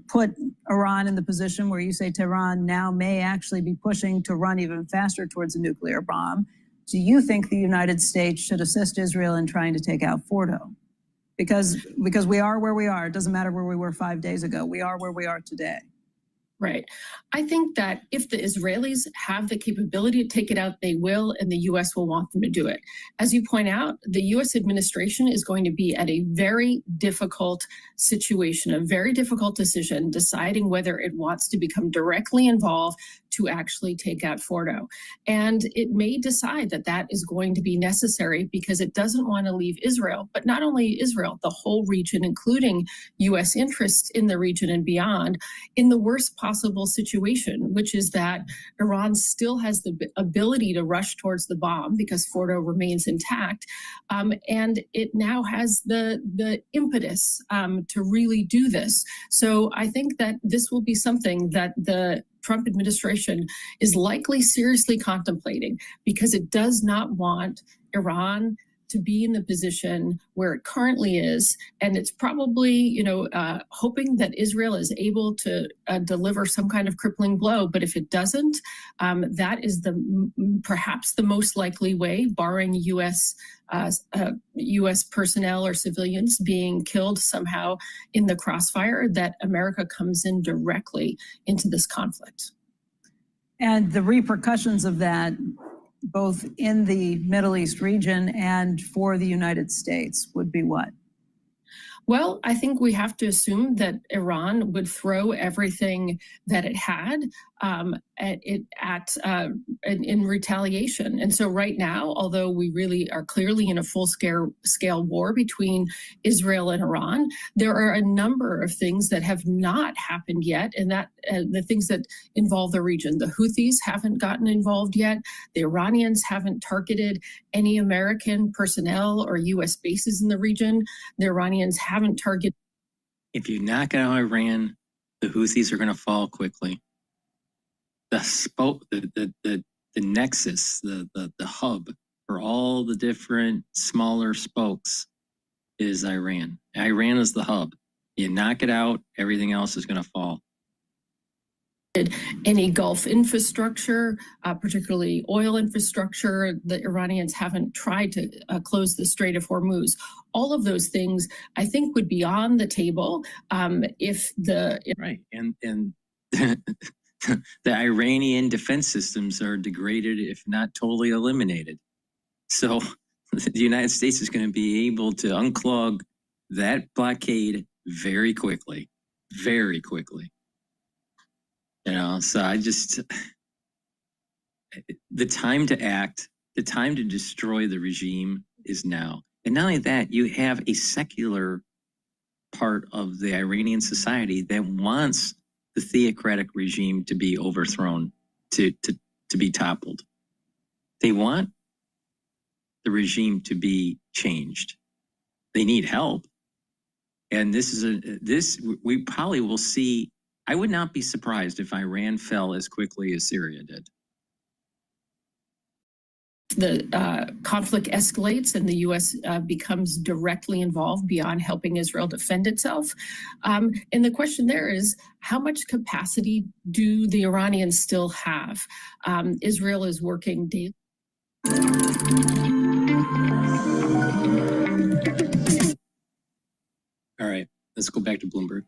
put Iran in the position where you say Tehran now may actually be pushing to run even faster towards a nuclear bomb, do you think the United States should assist Israel in trying to take out Fordo? Because we are where we are. It doesn't matter where we were 5 days ago. We are where we are today. Right. I think that if the Israelis have the capability to take it out, they will, and the U.S. will want them to do it. As you point out, the U.S. administration is going to be at a very difficult situation, a very difficult decision, deciding whether it wants to become directly involved to actually take out Fordo. And it may decide that that is going to be necessary because it doesn't want to leave Israel, but not only Israel, the whole region, including U.S. interests in the region and beyond, in the worst possible situation, which is that Iran still has the ability to rush towards the bomb because Fordo remains intact. And it now has the impetus to really do this. So I think that this will be something that the Trump administration is likely seriously contemplating because it does not want Iran to be in the position where it currently is. And it's probably, hoping that Israel is able to deliver some kind of crippling blow. But if it doesn't, that is perhaps the most likely way, barring U.S. Personnel or civilians being killed somehow in the crossfire, that America comes in directly into this conflict. And the repercussions of that, both in the Middle East region and for the United States, would be what? Well, I think we have to assume that Iran would throw everything that it had in retaliation. And so right now, although we really are clearly in a full-scale war between Israel and Iran, there are a number of things that have not happened yet, and that the things that involve the region. The Houthis haven't gotten involved yet. The Iranians haven't targeted any American personnel or U.S. bases in the region. The Iranians haven't targeted. If you knock out Iran, the Houthis are going to fall quickly. The nexus, the hub for all the different smaller spokes is Iran. Iran is the hub. You knock it out, everything else is going to fall. Any Gulf infrastructure, particularly oil infrastructure. The Iranians haven't tried to close the Strait of Hormuz. All of those things, I think, would be on the table if the... Right, and the Iranian defense systems are degraded, if not totally eliminated. So the United States is going to be able to unclog that blockade very quickly, very quickly. So the time to act, the time to destroy the regime is now. And not only that, you have a secular part of the Iranian society that wants the theocratic regime to be overthrown, to be toppled. They want the regime to be changed. They need help. And we probably will see. I would not be surprised if Iran fell as quickly as Syria did. The conflict escalates and the U.S. becomes directly involved beyond helping Israel defend itself. And the question there is, how much capacity do the Iranians still have? Israel is working daily. All right, let's go back to Bloomberg.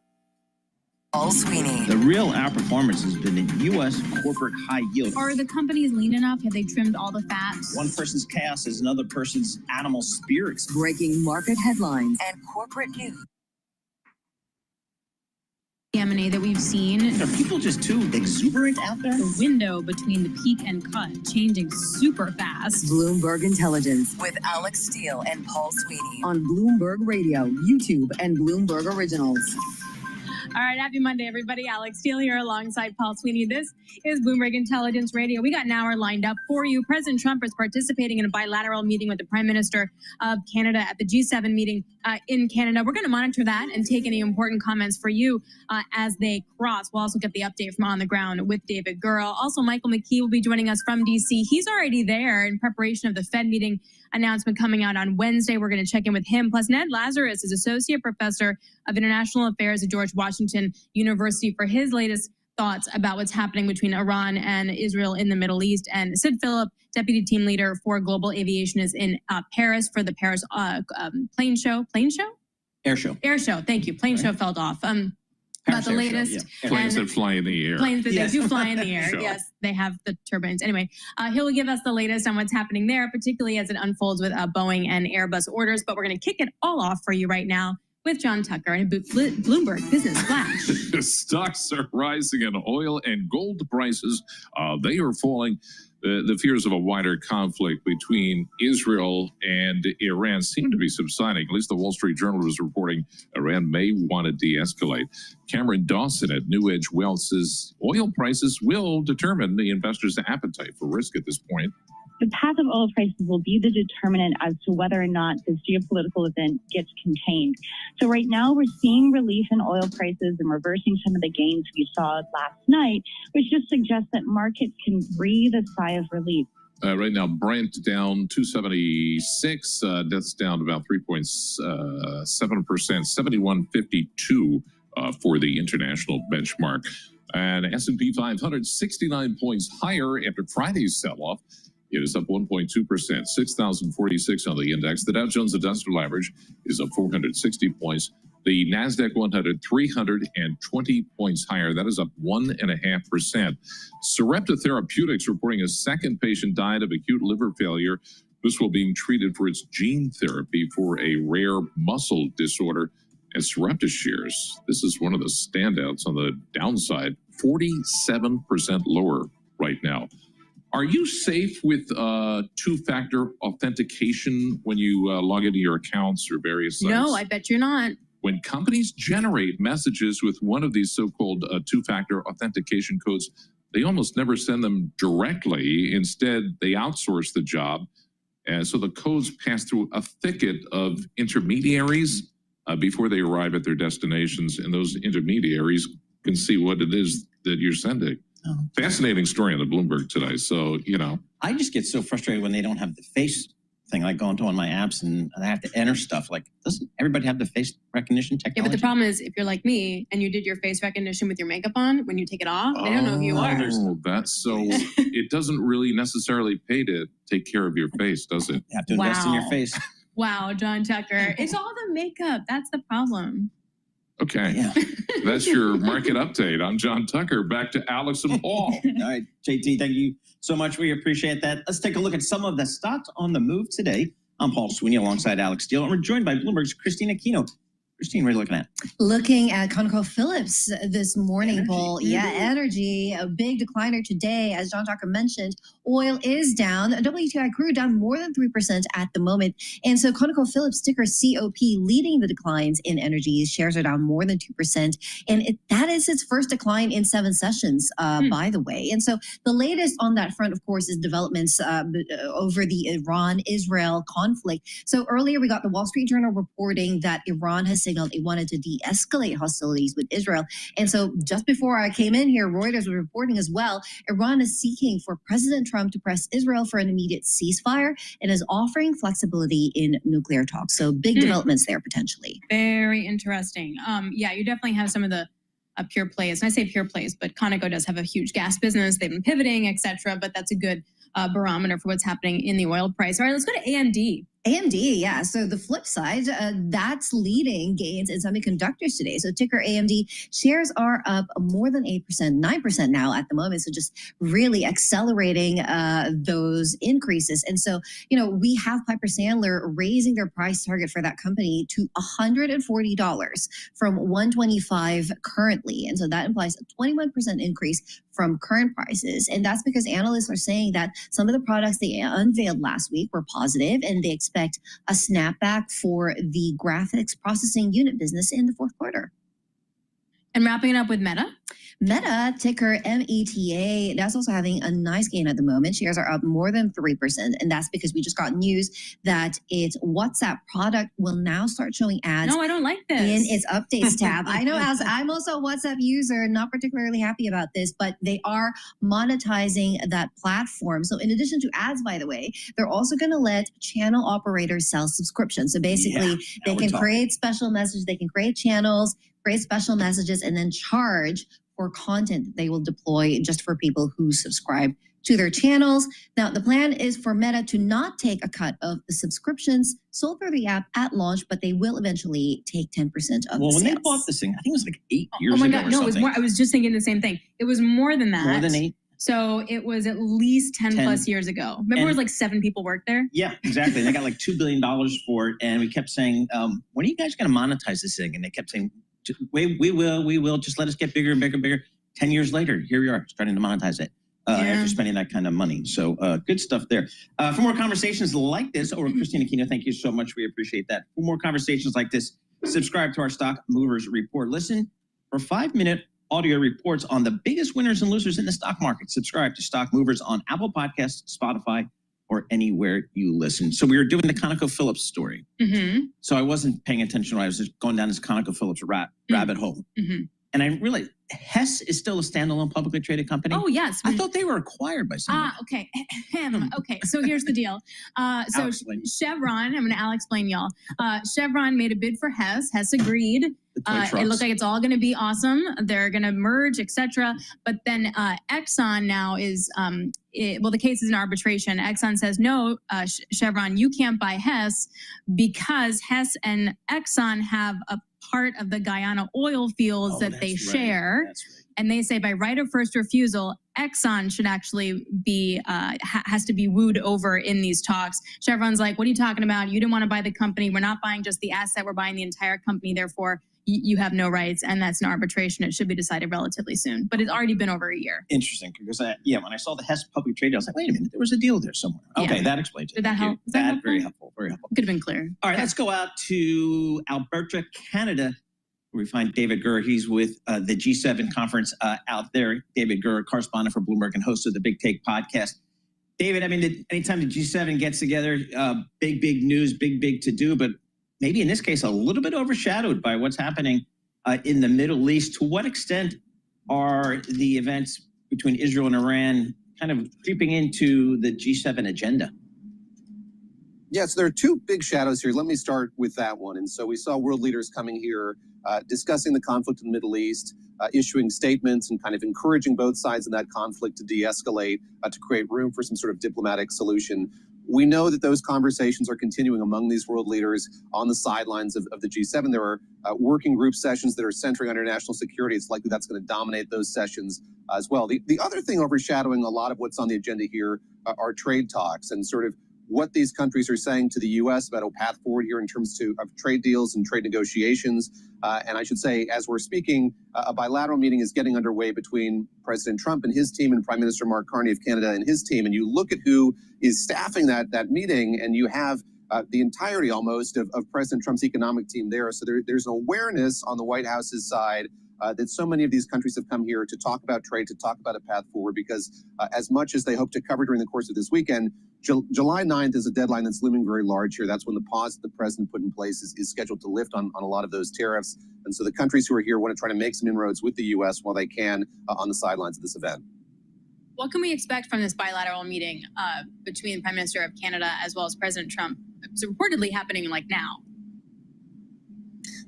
Paul Sweeney. The real outperformance has been in U.S. corporate high yield. Are the companies lean enough? Have they trimmed all the fat? One person's chaos is another person's animal spirits. Breaking market headlines and corporate news. M&A that we've seen. Are people just too exuberant out there? The window between the peak and cut changing super fast. Bloomberg Intelligence with Alex Steele and Paul Sweeney on Bloomberg Radio, YouTube, and Bloomberg Originals. All right, happy Monday, everybody. Alex Steele here alongside Paul Sweeney. This is Bloomberg Intelligence Radio. We got an hour lined up for you. President Trump is participating in a bilateral meeting with the Prime Minister of Canada at the G7 meeting in Canada. We're going to monitor that and take any important comments for you as they cross. We'll also get the update from on the ground with David Gurl. Also, Michael McKee will be joining us from D.C. He's already there in preparation of the Fed meeting announcement coming out on Wednesday. We're going to check in with him. Plus, Ned Lazarus is Associate Professor of International Affairs at George Washington University for his latest thoughts about what's happening between Iran and Israel in the Middle East. And Sid Phillip, Deputy Team Leader for Global Aviation, is in Paris for the Paris plane show. Air show. Air show. Thank you. Plane show fell off. About the latest. Yeah. Planes that fly in the air. Planes that Yes. they do fly in the air. Sure. Yes, they have the turbines. Anyway, he'll give us the latest on what's happening there, particularly as it unfolds with Boeing and Airbus orders. But we're going to kick it all off for you right now with John Tucker and a Bloomberg Business Flash. Stocks are rising in oil and gold prices. They are falling. The fears of a wider conflict between Israel and Iran seem to be subsiding. At least the Wall Street Journal was reporting Iran may want to de-escalate. Cameron Dawson at New Edge Wealth says oil prices will determine the investors' appetite for risk at this point. The path of oil prices will be the determinant as to whether or not this geopolitical event gets contained. So right now we're seeing relief in oil prices and reversing some of the gains we saw last night, which just suggests that markets can breathe a sigh of relief. Right now, Brent down 276. That's down about 3.7%, 71.52 for the international benchmark. And S&P 500, 69 points higher after Friday's sell-off. It is up 1.2%, 6,046 on the index. The Dow Jones Industrial Average is up 460 points. The NASDAQ 100, 320 points higher. That is up 1.5%. Sarepta Therapeutics reporting a second patient died of acute liver failure. This while being treated for its gene therapy for a rare muscle disorder. And Sarepta shares, this is one of the standouts on the downside, 47% lower right now. Are you safe with two-factor authentication when you log into your accounts or various sites? No, I bet you're not. When companies generate messages with one of these so-called two-factor authentication codes, they almost never send them directly. Instead, they outsource the job. And so the codes pass through a thicket of intermediaries before they arrive at their destinations, and those intermediaries can see what it is that you're sending. Oh. Fascinating story on the Bloomberg today. So, you know. I just get so frustrated when they don't have the face thing, like going to one of my apps and I have to enter stuff. Like, doesn't everybody have the face recognition technology? Yeah, but the problem is if you're like me and you did your face recognition with your makeup on, when you take it off, they don't know who you are. Oh, that's so, it doesn't really necessarily pay to take care of your face, does it? You have to invest in your face. Wow, John Tucker. It's all the makeup. That's the problem. Okay. Yeah. That's your market update. I'm John Tucker. Back to Alex and Paul. All right, JT, thank you so much. We appreciate that. Let's take a look at some of the stocks on the move today. I'm Paul Sweeney alongside Alex Steele, and we're joined by Bloomberg's Christina Aquino. Christine, what are you looking at? Looking at ConocoPhillips this morning, Paul. Yeah, energy, a big decliner today. As John Tucker mentioned, oil is down. WTI crude down more than 3% at the moment. And so ConocoPhillips, ticker COP, leading the declines in energy. Shares are down more than 2%. And that is its first decline in 7 sessions, by the way. And so the latest on that front, of course, is developments over the Iran-Israel conflict. So earlier we got the Wall Street Journal reporting that Iran has signaled it wanted to de-escalate hostilities with Israel. And so just before I came in here, Reuters was reporting as well, Iran is seeking for President Trump to press Israel for an immediate ceasefire and is offering flexibility in nuclear talks. So big developments there potentially. Very interesting. Yeah, you definitely have some of the pure plays. And I say pure plays, but Conoco does have a huge gas business. They've been pivoting, et cetera, but that's a good barometer for what's happening in the oil price. All right, let's go to AMD. AMD, yeah. So the flip side, that's leading gains in semiconductors today. So ticker AMD shares are up more than 8%, 9% now at the moment. So just really accelerating those increases. And so, you know, we have Piper Sandler raising their price target for that company to $140 from $125 currently. And so that implies a 21% increase from current prices. And that's because analysts are saying that some of the products they unveiled last week were positive and they expect a snapback for the graphics processing unit business in the fourth quarter. And wrapping it up with Meta. Meta, ticker META, that's also having a nice gain at the moment. Shares are up more than 3%. And that's because we just got news that its WhatsApp product will now start showing ads. No, I don't like this. In its updates tab. I know, as I'm also a WhatsApp user, not particularly happy about this, but they are monetizing that platform. So in addition to ads, by the way, they're also going to let channel operators sell subscriptions. So basically, they can create special messages, they can create channels, create special messages, and then charge for content that they will deploy just for people who subscribe to their channels. Now, the plan is for Meta to not take a cut of the subscriptions sold through the app at launch, but they will eventually take 10% of the sales. Well, when they bought this thing, I think it was like 8 years ago. Oh my God, no, it was more. I was just thinking the same thing. It was more than that. More than 8? So it was at least 10 plus years ago. Remember, it was like 7 people worked there? Yeah, exactly. They got like $2 billion for it. And we kept saying, when are you guys going to monetize this thing? And they kept saying, we will. Just let us get bigger and bigger and bigger. 10 years later, here we are starting to monetize it after spending that kind of money. So good stuff there. For more conversations like this, Christina Aquino, thank you so much. We appreciate that. For more conversations like this, subscribe to our Stock Movers Report. Listen for 5-minute audio reports on the biggest winners and losers in the stock market. Subscribe to Stock Movers on Apple Podcasts, Spotify, or anywhere you listen. So we were doing the ConocoPhillips story. So I wasn't paying attention when I was just going down this ConocoPhillips rabbit hole. And I realized Hess is still a standalone publicly traded company. Oh, yes. I thought they were acquired by someone. Okay. Okay, so here's the deal. So Chevron, I'll explain y'all. Chevron made a bid for Hess. Hess agreed. It looked like it's all going to be awesome. They're going to merge, etc. But then Exxon now is, the case is in arbitration. Exxon says, no, Chevron, you can't buy Hess because Hess and Exxon have a part of the Guyana oil fields that they share. And they say by right of first refusal, Exxon should actually be, has to be wooed over in these talks. Chevron's like, what are you talking about? You didn't want to buy the company. We're not buying just the asset. We're buying the entire company. Therefore, you have no rights. And that's an arbitration. It should be decided relatively soon. But it's already been over a year. Interesting. Because, when I saw the Hess public trade, I was like, wait a minute, there was a deal there somewhere. Okay, that explains it. Did that help? That very helpful. Very helpful. Could have been clear. All right, let's go out to Alberta, Canada, where we find David Gurr. He's with the G7 conference out there. David Gurr, correspondent for Bloomberg and host of the Big Take podcast. David, anytime the G7 gets together, big news, big to do, but maybe in this case, a little bit overshadowed by what's happening in the Middle East. To what extent are the events between Israel and Iran kind of creeping into the G7 agenda? Yes, there are two big shadows here. Let me start with that one. And so we saw world leaders coming here discussing the conflict in the Middle East, issuing statements and kind of encouraging both sides in that conflict to de-escalate, to create room for some sort of diplomatic solution. We know that those conversations are continuing among these world leaders on the sidelines of the G7. There are working group sessions that are centering on international security. It's likely that's going to dominate those sessions as well. The other thing overshadowing a lot of what's on the agenda here are trade talks and sort of what these countries are saying to the U.S. about a path forward here in terms of trade deals and trade negotiations. And I should say, as we're speaking, a bilateral meeting is getting underway between President Trump and his team and Prime Minister Mark Carney of Canada and his team. And you look at who is staffing that meeting, and you have the entirety almost of President Trump's economic team there. So there's an awareness on the White House's side that so many of these countries have come here to talk about trade, to talk about a path forward, because as much as they hope to cover during the course of this weekend, July 9th is a deadline that's looming very large here. That's when the pause that the president put in place is scheduled to lift on a lot of those tariffs. And so the countries who are here want to try to make some inroads with the U.S. while they can on the sidelines of this event. What can we expect from this bilateral meeting between the Prime Minister of Canada as well as President Trump? It's reportedly happening now.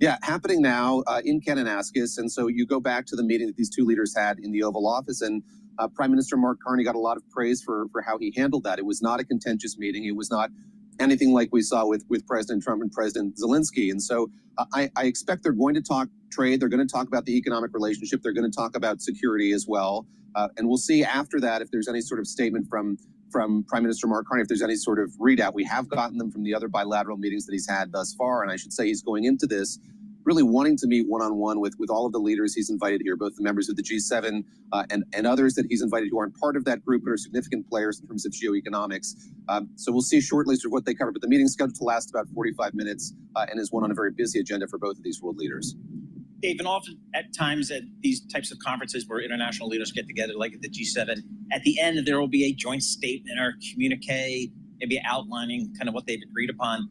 Yeah, happening now in Kananaskis. And so you go back to the meeting that these two leaders had in the Oval Office, and Prime Minister Mark Carney got a lot of praise for how he handled that. It was not a contentious meeting. It was not anything like we saw with President Trump and President Zelensky. And so I expect they're going to talk trade. They're going to talk about the economic relationship. They're going to talk about security as well. And we'll see after that if there's any sort of statement from Prime Minister Mark Carney, if there's any sort of readout. We have gotten them from the other bilateral meetings that he's had thus far. And I should say he's going into this really wanting to meet one-on-one with all of the leaders he's invited here, both the members of the G7 and others that he's invited who aren't part of that group but are significant players in terms of geoeconomics. So we'll see shortly sort of what they cover. But the meeting's scheduled to last about 45 minutes and is one on a very busy agenda for both of these world leaders. Dave, and often at times at these types of conferences where international leaders get together, like at the G7, at the end there will be a joint statement or communique, maybe outlining kind of what they've agreed upon.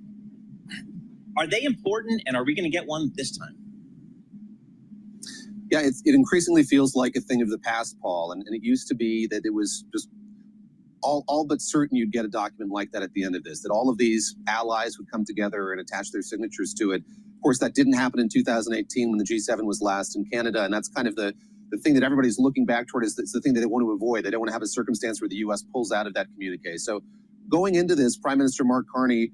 Are they important, and are we going to get one this time? Yeah, it increasingly feels like a thing of the past, Paul. And it used to be that it was just all but certain you'd get a document like that at the end of this, that all of these allies would come together and attach their signatures to it. Of course, that didn't happen in 2018 when the G7 was last in Canada, and that's kind of the thing that everybody's looking back toward. Is the thing that they want to avoid. They don't want to have a circumstance where the U.S. pulls out of that communique. So going into this, Prime Minister Mark Carney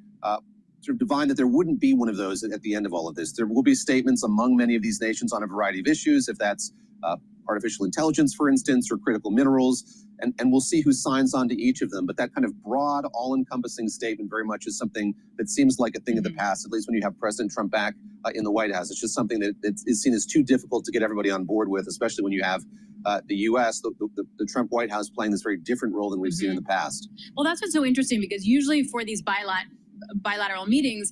sort of divined that there wouldn't be one of those at the end of all of this. There will be statements among many of these nations on a variety of issues, if that's artificial intelligence, for instance, or critical minerals. And we'll see who signs on to each of them. But that kind of broad, all-encompassing statement very much is something that seems like a thing of the past, at least when you have President Trump back in the White House. It's just something that is seen as too difficult to get everybody on board with, especially when you have the U.S., the Trump White House playing this very different role than we've seen in the past. Well, that's what's so interesting, because usually for these bilateral meetings,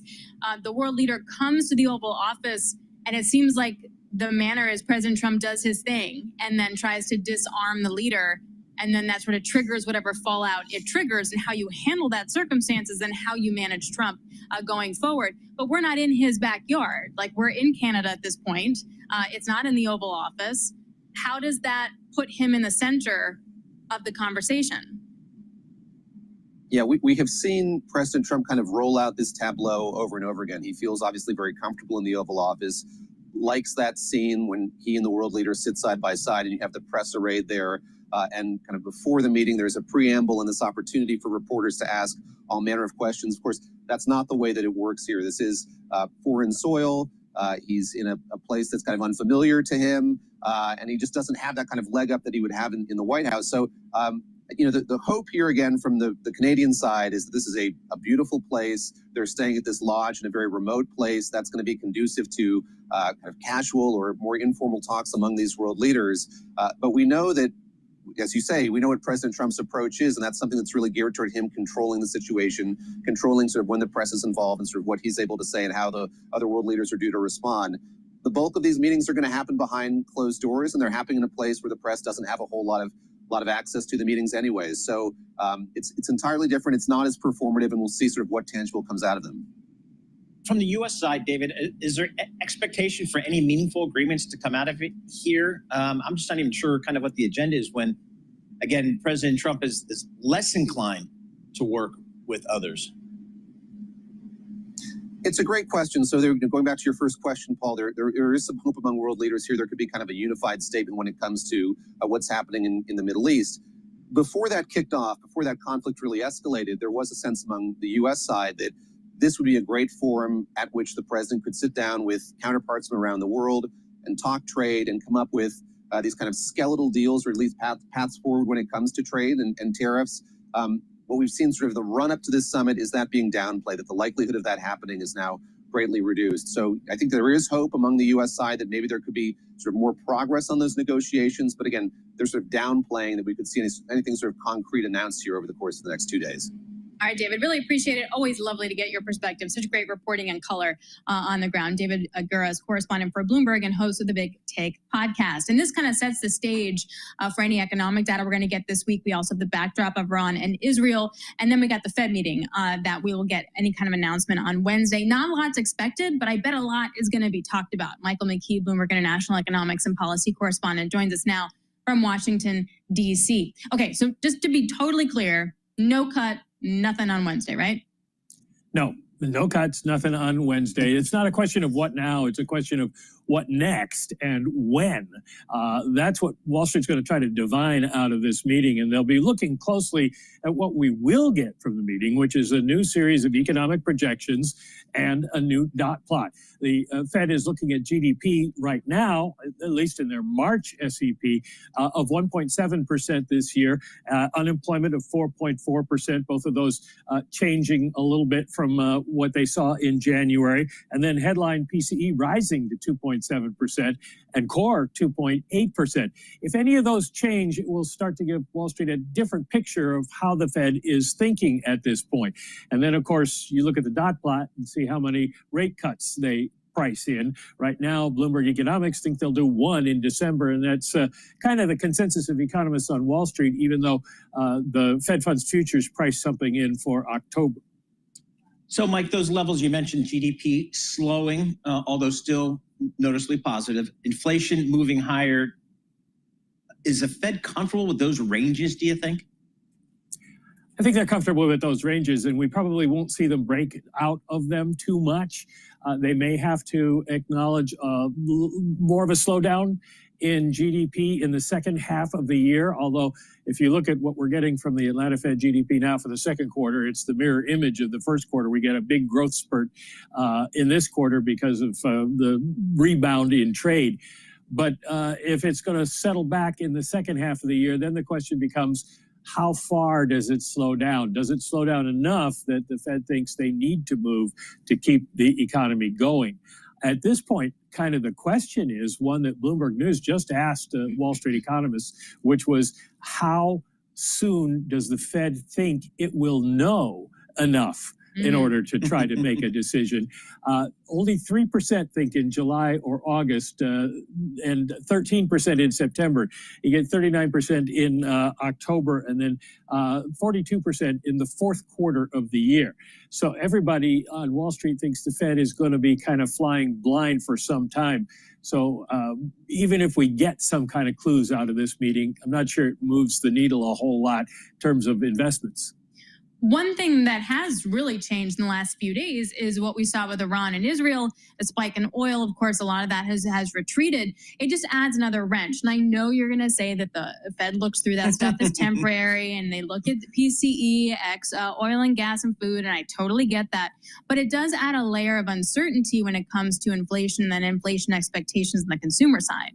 the world leader comes to the Oval Office, and it seems like the manner is President Trump does his thing and then tries to disarm the leader. And then that sort of triggers whatever fallout it triggers, and how you handle that circumstances and how you manage Trump going forward. But we're not in his backyard. Like, we're in Canada at this point. It's not in the Oval Office. How does that put him in the center of the conversation? Yeah, we have seen President Trump kind of roll out this tableau over and over again. He feels obviously very comfortable in the Oval Office, likes that scene when he and the world leader sit side by side and you have the press arrayed there. And kind of before the meeting, there's a preamble and this opportunity for reporters to ask all manner of questions. Of course, that's not the way that it works here. This is foreign soil. He's in a place that's kind of unfamiliar to him, and he just doesn't have that kind of leg up that he would have in the White House. So, the hope here again from the Canadian side is that this is a beautiful place. They're staying at this lodge in a very remote place. That's going to be conducive to kind of casual or more informal talks among these world leaders. But we know that, as you say, we know what President Trump's approach is, and that's something that's really geared toward him controlling the situation, controlling sort of when the press is involved and sort of what he's able to say and how the other world leaders are due to respond. The bulk of these meetings are going to happen behind closed doors, and they're happening in a place where the press doesn't have a whole lot of access to the meetings anyways. So it's entirely different. It's not as performative, and we'll see sort of what tangible comes out of them. From the U.S. side, David, is there expectation for any meaningful agreements to come out of it here? I'm just not even sure kind of what the agenda is when, again, President Trump is less inclined to work with others. It's a great question. So going back to your first question, Paul, there is some hope among world leaders here. There could be kind of a unified statement when it comes to what's happening in the Middle East. Before that kicked off, before that conflict really escalated, there was a sense among the U.S. side that this would be a great forum at which the president could sit down with counterparts from around the world and talk trade and come up with these kind of skeletal deals, or at least paths forward when it comes to trade and tariffs. What we've seen sort of the run up to this summit is that being downplayed, that the likelihood of that happening is now greatly reduced. So I think there is hope among the U.S. side that maybe there could be sort of more progress on those negotiations. But again, they're sort of downplaying that we could see anything sort of concrete announced here over the course of the next 2 days. All right, David, really appreciate it. Always lovely to get your perspective. Such great reporting and color on the ground. David Gura is correspondent for Bloomberg and host of the Big Take podcast. And this kind of sets the stage for any economic data we're going to get this week. We also have the backdrop of Iran and Israel. And then we got the Fed meeting that we will get any kind of announcement on Wednesday. Not a lot's expected, but I bet a lot is going to be talked about. Michael McKee, Bloomberg International Economics and Policy Correspondent, joins us now from Washington, D.C. Okay, so just to be totally clear, no cut, nothing on Wednesday, right? No cuts, nothing on Wednesday. It's not a question of what now. It's a question of what next and when. That's what Wall Street's going to try to divine out of this meeting. And they'll be looking closely at what we will get from the meeting, which is a new series of economic projections and a new dot plot. The Fed is looking at GDP right now, at least in their March SEP, of 1.7% this year, unemployment of 4.4%, both of those changing a little bit from what they saw in January, and then headline PCE rising to 2.7% and core 2.8%. If any of those change, it will start to give Wall Street a different picture of how the Fed is thinking at this point. And then, of course, you look at the dot plot and see how many rate cuts they price in. Right now, Bloomberg Economics think they'll do one in December, and that's kind of the consensus of economists on Wall Street, even though the Fed funds futures price something in for October. So, Mike, those levels you mentioned, GDP slowing, although still noticeably positive, inflation moving higher. Is the Fed comfortable with those ranges, do you think? I think they're comfortable with those ranges, and we probably won't see them break out of them too much. They may have to acknowledge more of a slowdown in GDP in the second half of the year, although if you look at what we're getting from the Atlanta Fed GDP now for the second quarter, it's the mirror image of the first quarter. We get a big growth spurt in this quarter because of the rebound in trade. But if it's going to settle back in the second half of the year, then the question becomes, how far does it slow down? Does it slow down enough that the Fed thinks they need to move to keep the economy going? At this point, kind of the question is one that Bloomberg News just asked Wall Street economists, which was, how soon does the Fed think it will know enough in order to try to make a decision? Only 3% think in July or August, and 13% in September. You get 39% in October, and then 42% in the fourth quarter of the year. So everybody on Wall Street thinks the Fed is going to be kind of flying blind for some time. So even if we get some kind of clues out of this meeting, I'm not sure it moves the needle a whole lot in terms of investments. One thing that has really changed in the last few days is what we saw with Iran and Israel, a spike in oil. Of course, a lot of that has retreated. It just adds another wrench. And I know you're going to say that the Fed looks through that stuff as temporary, and they look at the PCE, oil and gas and food, and I totally get that. But it does add a layer of uncertainty when it comes to inflation and inflation expectations on the consumer side.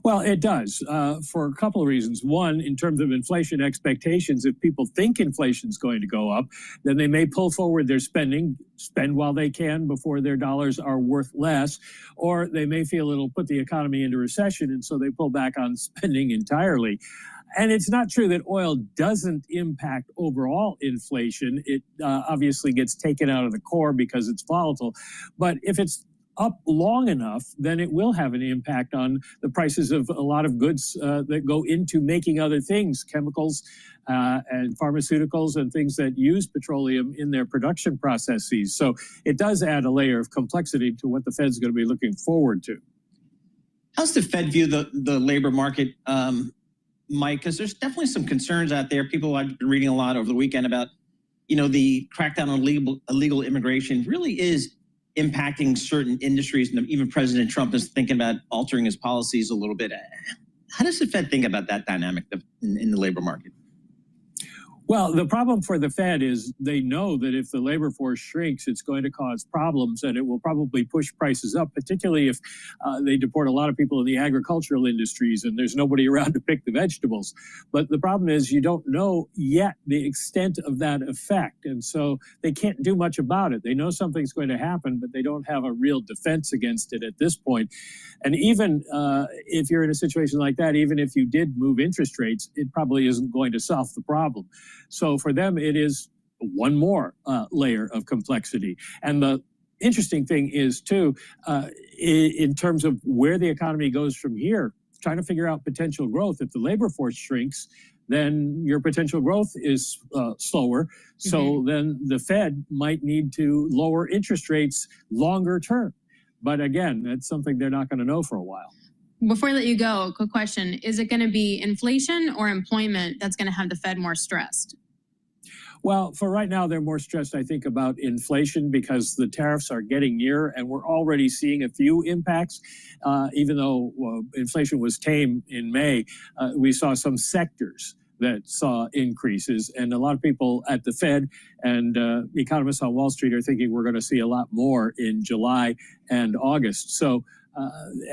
Well, it does for a couple of reasons. One, in terms of inflation expectations, if people think inflation is going to go up, then they may pull forward their spend while they can before their dollars are worth less, or they may feel it'll put the economy into recession, and so they pull back on spending entirely. And it's not true that oil doesn't impact overall inflation. It obviously gets taken out of the core because it's volatile. But if it's up long enough, then it will have an impact on the prices of a lot of goods that go into making other things, chemicals and pharmaceuticals and things that use petroleum in their production processes. So it does add a layer of complexity to what the Fed's going to be looking forward to. How's the Fed view the labor market, Mike? Because there's definitely some concerns out there. People, I've been reading a lot over the weekend about, the crackdown on illegal immigration really is impacting certain industries, and even President Trump is thinking about altering his policies a little bit. How does the Fed think about that dynamic in the labor market? Well, the problem for the Fed is they know that if the labor force shrinks, it's going to cause problems, and it will probably push prices up, particularly if they deport a lot of people in the agricultural industries and there's nobody around to pick the vegetables. But the problem is you don't know yet the extent of that effect, and so they can't do much about it. They know something's going to happen, but they don't have a real defense against it at this point. And even if you're in a situation like that, even if you did move interest rates, it probably isn't going to solve the problem. So for them, it is one more layer of complexity. And the interesting thing is, too, in terms of where the economy goes from here, trying to figure out potential growth. If the labor force shrinks, then your potential growth is slower. So then the Fed might need to lower interest rates longer term. But again, that's something they're not going to know for a while. Before I let you go, a quick question. Is it going to be inflation or employment that's going to have the Fed more stressed? Well, for right now, they're more stressed, I think, about inflation because the tariffs are getting near, and we're already seeing a few impacts. Even though inflation was tame in May, we saw some sectors that saw increases, and a lot of people at the Fed and economists on Wall Street are thinking we're going to see a lot more in July and August. So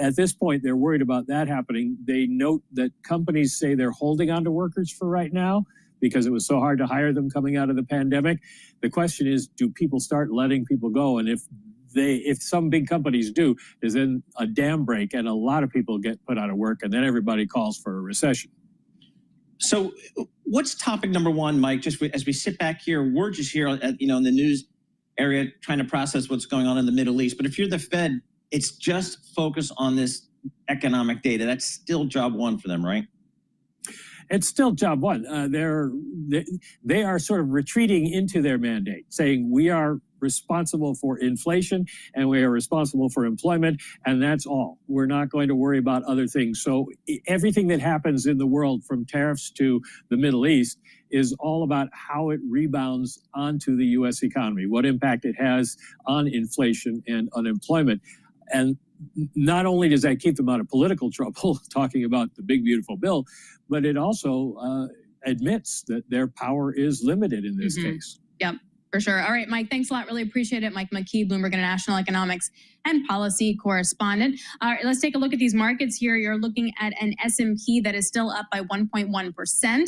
at this point, they're worried about that happening. They note that companies say they're holding on to workers for right now because it was so hard to hire them coming out of the pandemic. The question is, do people start letting people go? And if some big companies do, there's then a dam break and a lot of people get put out of work, and then everybody calls for a recession. So what's topic number one, Mike? Just as we sit back here, we're just here at, in the news area trying to process what's going on in the Middle East. But if you're the Fed, it's just focus on this economic data. That's still job one for them, right? It's still job one. They are sort of retreating into their mandate, saying we are responsible for inflation and we are responsible for employment, and that's all. We're not going to worry about other things. So everything that happens in the world, from tariffs to the Middle East, is all about how it rebounds onto the U.S. economy, what impact it has on inflation and unemployment. And not only does that keep them out of political trouble, talking about the big, beautiful bill, but it also admits that their power is limited in this case. Yep. For sure. All right, Mike, thanks a lot. Really appreciate it. Mike McKee, Bloomberg International Economics and Policy Correspondent. All right, let's take a look at these markets here. You're looking at an S&P that is still up by 1.1%.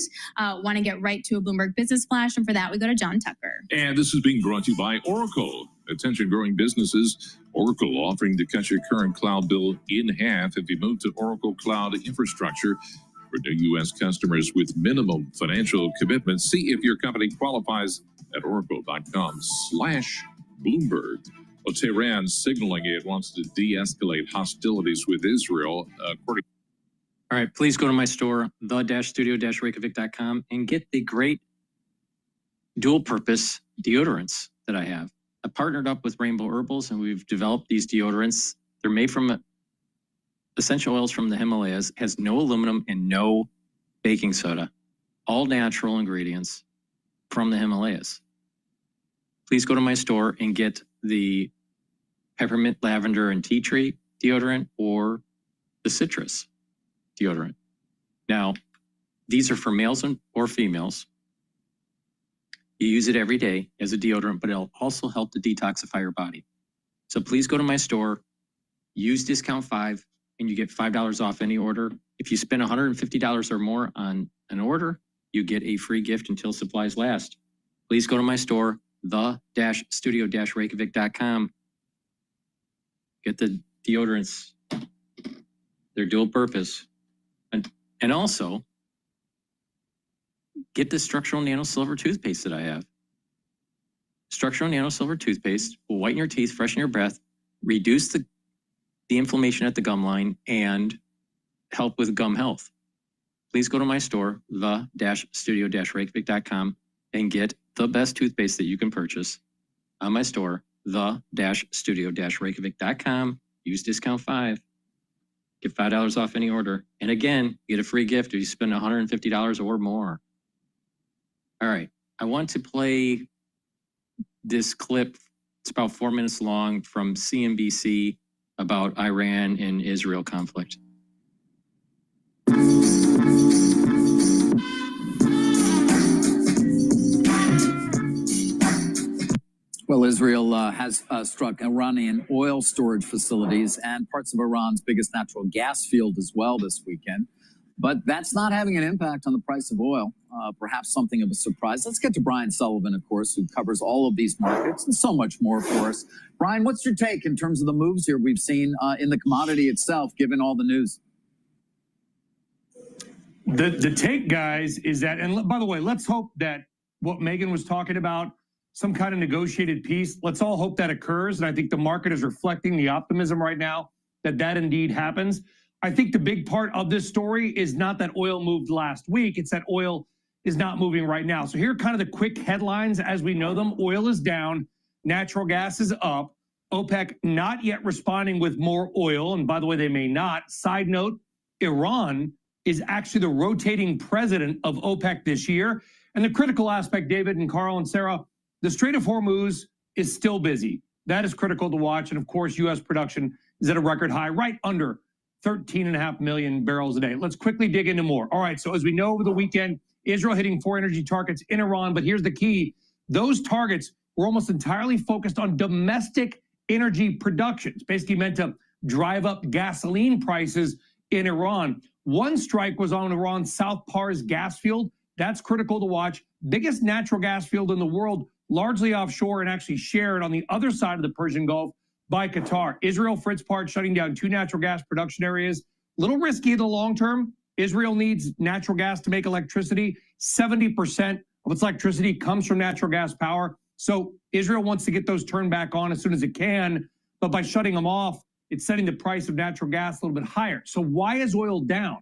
Want to get right to a Bloomberg Business Flash. And for that, we go to John Tucker. And this is being brought to you by Oracle. Attention growing businesses. Oracle offering to cut your current cloud bill in half if you move to Oracle Cloud Infrastructure. For new U.S. customers with minimum financial commitments, see if your company qualifies at oracle.com/Bloomberg. Well, Tehran signaling it wants to de-escalate hostilities with Israel. All right, please go to my store, the-studio-reykjavik.com, and get the great dual-purpose deodorants that I have. I partnered up with Rainbow Herbals, and we've developed these deodorants. They're made from essential oils from the Himalayas, has no aluminum and no baking soda. All natural ingredients from the Himalayas. Please go to my store and get the peppermint, lavender, and tea tree deodorant or the citrus deodorant. Now, these are for males or females. You use it every day as a deodorant, but it'll also help to detoxify your body. So please go to my store, use discount 5, and you get $5 off any order. If you spend $150 or more on an order, you get a free gift until supplies last. Please go to my store, the-studio-reykjavik.com. Get the deodorants. They're dual purpose. And also, get the structural nano silver toothpaste that I have. Structural nano silver toothpaste will whiten your teeth, freshen your breath, reduce the inflammation at the gum line, and help with gum health. Please go to my store, the-studio-reykjavik.com, and get the best toothpaste that you can purchase on my store, the-studio-reykjavik.com. Use discount 5. Get $5 off any order. And again, get a free gift if you spend $150 or more. All right. I want to play this clip. It's about 4 minutes long from CNBC about Iran and Israel conflict. Well, Israel has struck Iranian oil storage facilities and parts of Iran's biggest natural gas field as well this weekend. But that's not having an impact on the price of oil, perhaps something of a surprise. Let's get to Brian Sullivan, of course, who covers all of these markets and so much more for us. Brian, what's your take in terms of the moves here we've seen in the commodity itself, given all the news? The take, guys, is that, and by the way, let's hope that what Megan was talking about, some kind of negotiated peace, let's all hope that occurs. And I think the market is reflecting the optimism right now that that indeed happens. I think the big part of this story is not that oil moved last week. It's that oil is not moving right now. So here are kind of the quick headlines as we know them. Oil is down. Natural gas is up. OPEC not yet responding with more oil. And by the way, they may not. Side note, Iran is actually the rotating president of OPEC this year. And the critical aspect, David and Carl and Sarah, the Strait of Hormuz is still busy. That is critical to watch. And of course, U.S. production is at a record high, right under 13.5 million barrels a day. Let's quickly dig into more. All right, so as we know over the weekend, Israel hitting 4 energy targets in Iran, but here's the key. Those targets were almost entirely focused on domestic energy production. It's basically meant to drive up gasoline prices in Iran. One strike was on Iran's South Pars gas field. That's critical to watch. Biggest natural gas field in the world, largely offshore and actually shared on the other side of the Persian Gulf by Qatar. Israel, for its part, shutting down 2 natural gas production areas. Little risky in the long term. Israel needs natural gas to make electricity. 70% of its electricity comes from natural gas power. So Israel wants to get those turned back on as soon as it can. But by shutting them off, it's setting the price of natural gas a little bit higher. So why is oil down?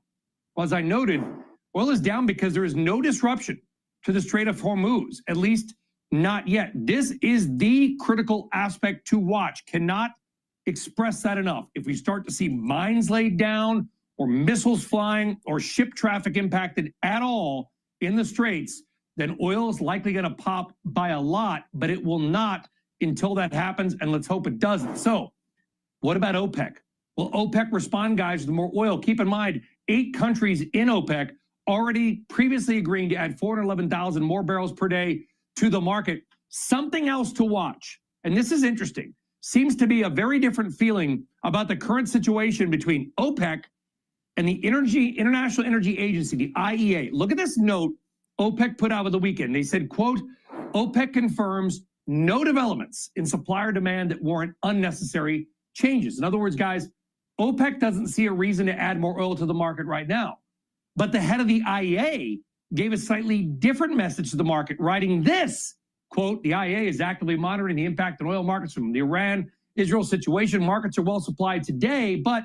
Well, as I noted, oil is down because there is no disruption to the Strait of Hormuz, at least not yet. This is the critical aspect to watch. Cannot express that enough. If we start to see mines laid down or missiles flying or ship traffic impacted at all in the Straits, then oil is likely going to pop by a lot, but it will not until that happens, and let's hope it doesn't. So what about OPEC? Will OPEC respond, guys, with more oil? Keep in mind, 8 countries in OPEC already previously agreeing to add 411,000 more barrels per day to the market. Something else to watch, and this is interesting, seems to be a very different feeling about the current situation between OPEC and the International Energy Agency, the IEA. Look at this note OPEC put out over the weekend. They said, quote, OPEC confirms no developments in supply or demand that warrant unnecessary changes. In other words, guys, OPEC doesn't see a reason to add more oil to the market right now. But the head of the IEA gave a slightly different message to the market, writing this, quote, the IEA is actively monitoring the impact on oil markets from the Iran-Israel situation. Markets are well supplied today, but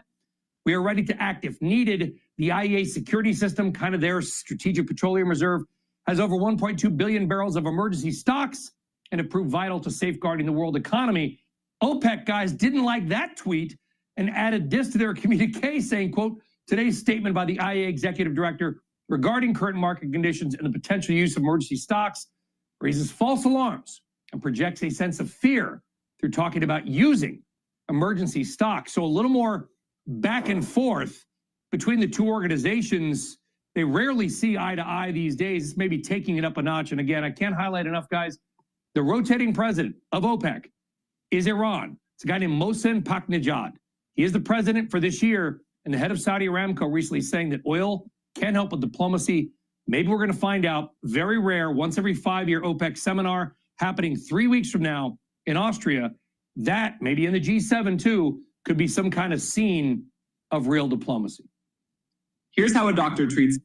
we are ready to act if needed. The IEA security system, kind of their strategic petroleum reserve, has over 1.2 billion barrels of emergency stocks and have proved vital to safeguarding the world economy. OPEC guys didn't like that tweet and added this to their communique saying, quote, today's statement by the IEA executive director regarding current market conditions and the potential use of emergency stocks raises false alarms and projects a sense of fear through talking about using emergency stocks. So a little more back and forth between the two organizations. They rarely see eye to eye these days, maybe taking it up a notch. And again, I can't highlight enough, guys, the rotating president of OPEC is Iran. It's a guy named Mohsen Paknejad. He is the president for this year, and the head of Saudi Aramco recently saying that oil can help with diplomacy. Maybe we're going to find out. Very rare, once every 5-year OPEC seminar happening 3 weeks from now in Austria. That, maybe in the G7 too, could be some kind of scene of real diplomacy. Here's how a doctor treats.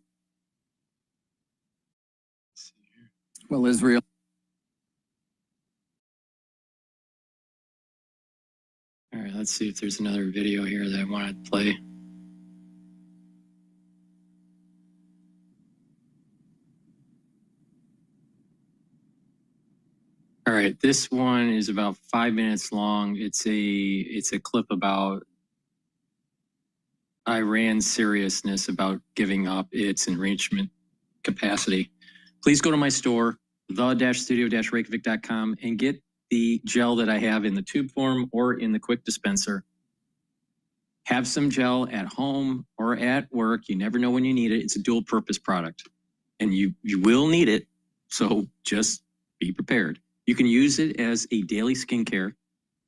Well, Israel. All right, let's see if there's another video here that I want to play. All right, this one is about 5 minutes long. It's a clip about Iran's seriousness about giving up its enrichment capacity. Please go to my store, the-studio-reykjavik.com, and get the gel that I have in the tube form or in the quick dispenser. Have some gel at home or at work. You never know when you need it. It's a dual purpose product and you will need it. So just be prepared. You can use it as a daily skincare.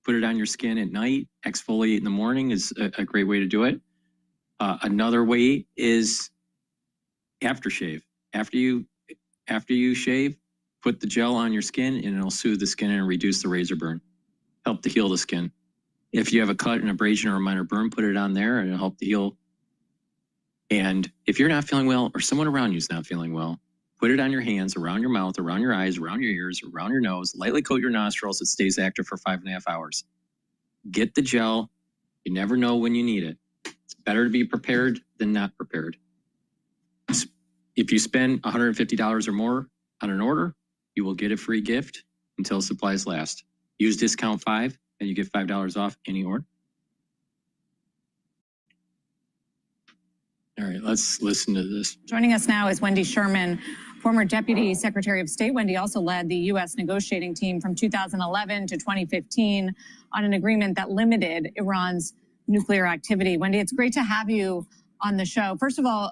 Put it on your skin at night. Exfoliate in the morning is a great way to do it. Another way is aftershave. After you shave, put the gel on your skin and it'll soothe the skin and reduce the razor burn. Help to heal the skin. If you have a cut, an abrasion, or a minor burn, put it on there and it'll help to heal. And if you're not feeling well or someone around you is not feeling well, put it on your hands, around your mouth, around your eyes, around your ears, around your nose. Lightly coat your nostrils. It stays active for 5.5 hours. Get the gel. You never know when you need it. It's better to be prepared than not prepared. If you spend $150 or more on an order, you will get a free gift until supplies last. Use discount 5 and you get $5 off any order. All right, let's listen to this. Joining us now is Wendy Sherman, former Deputy Secretary of State. Wendy also led the U.S. negotiating team from 2011 to 2015 on an agreement that limited Iran's nuclear activity. Wendy, it's great to have you on the show. First of all,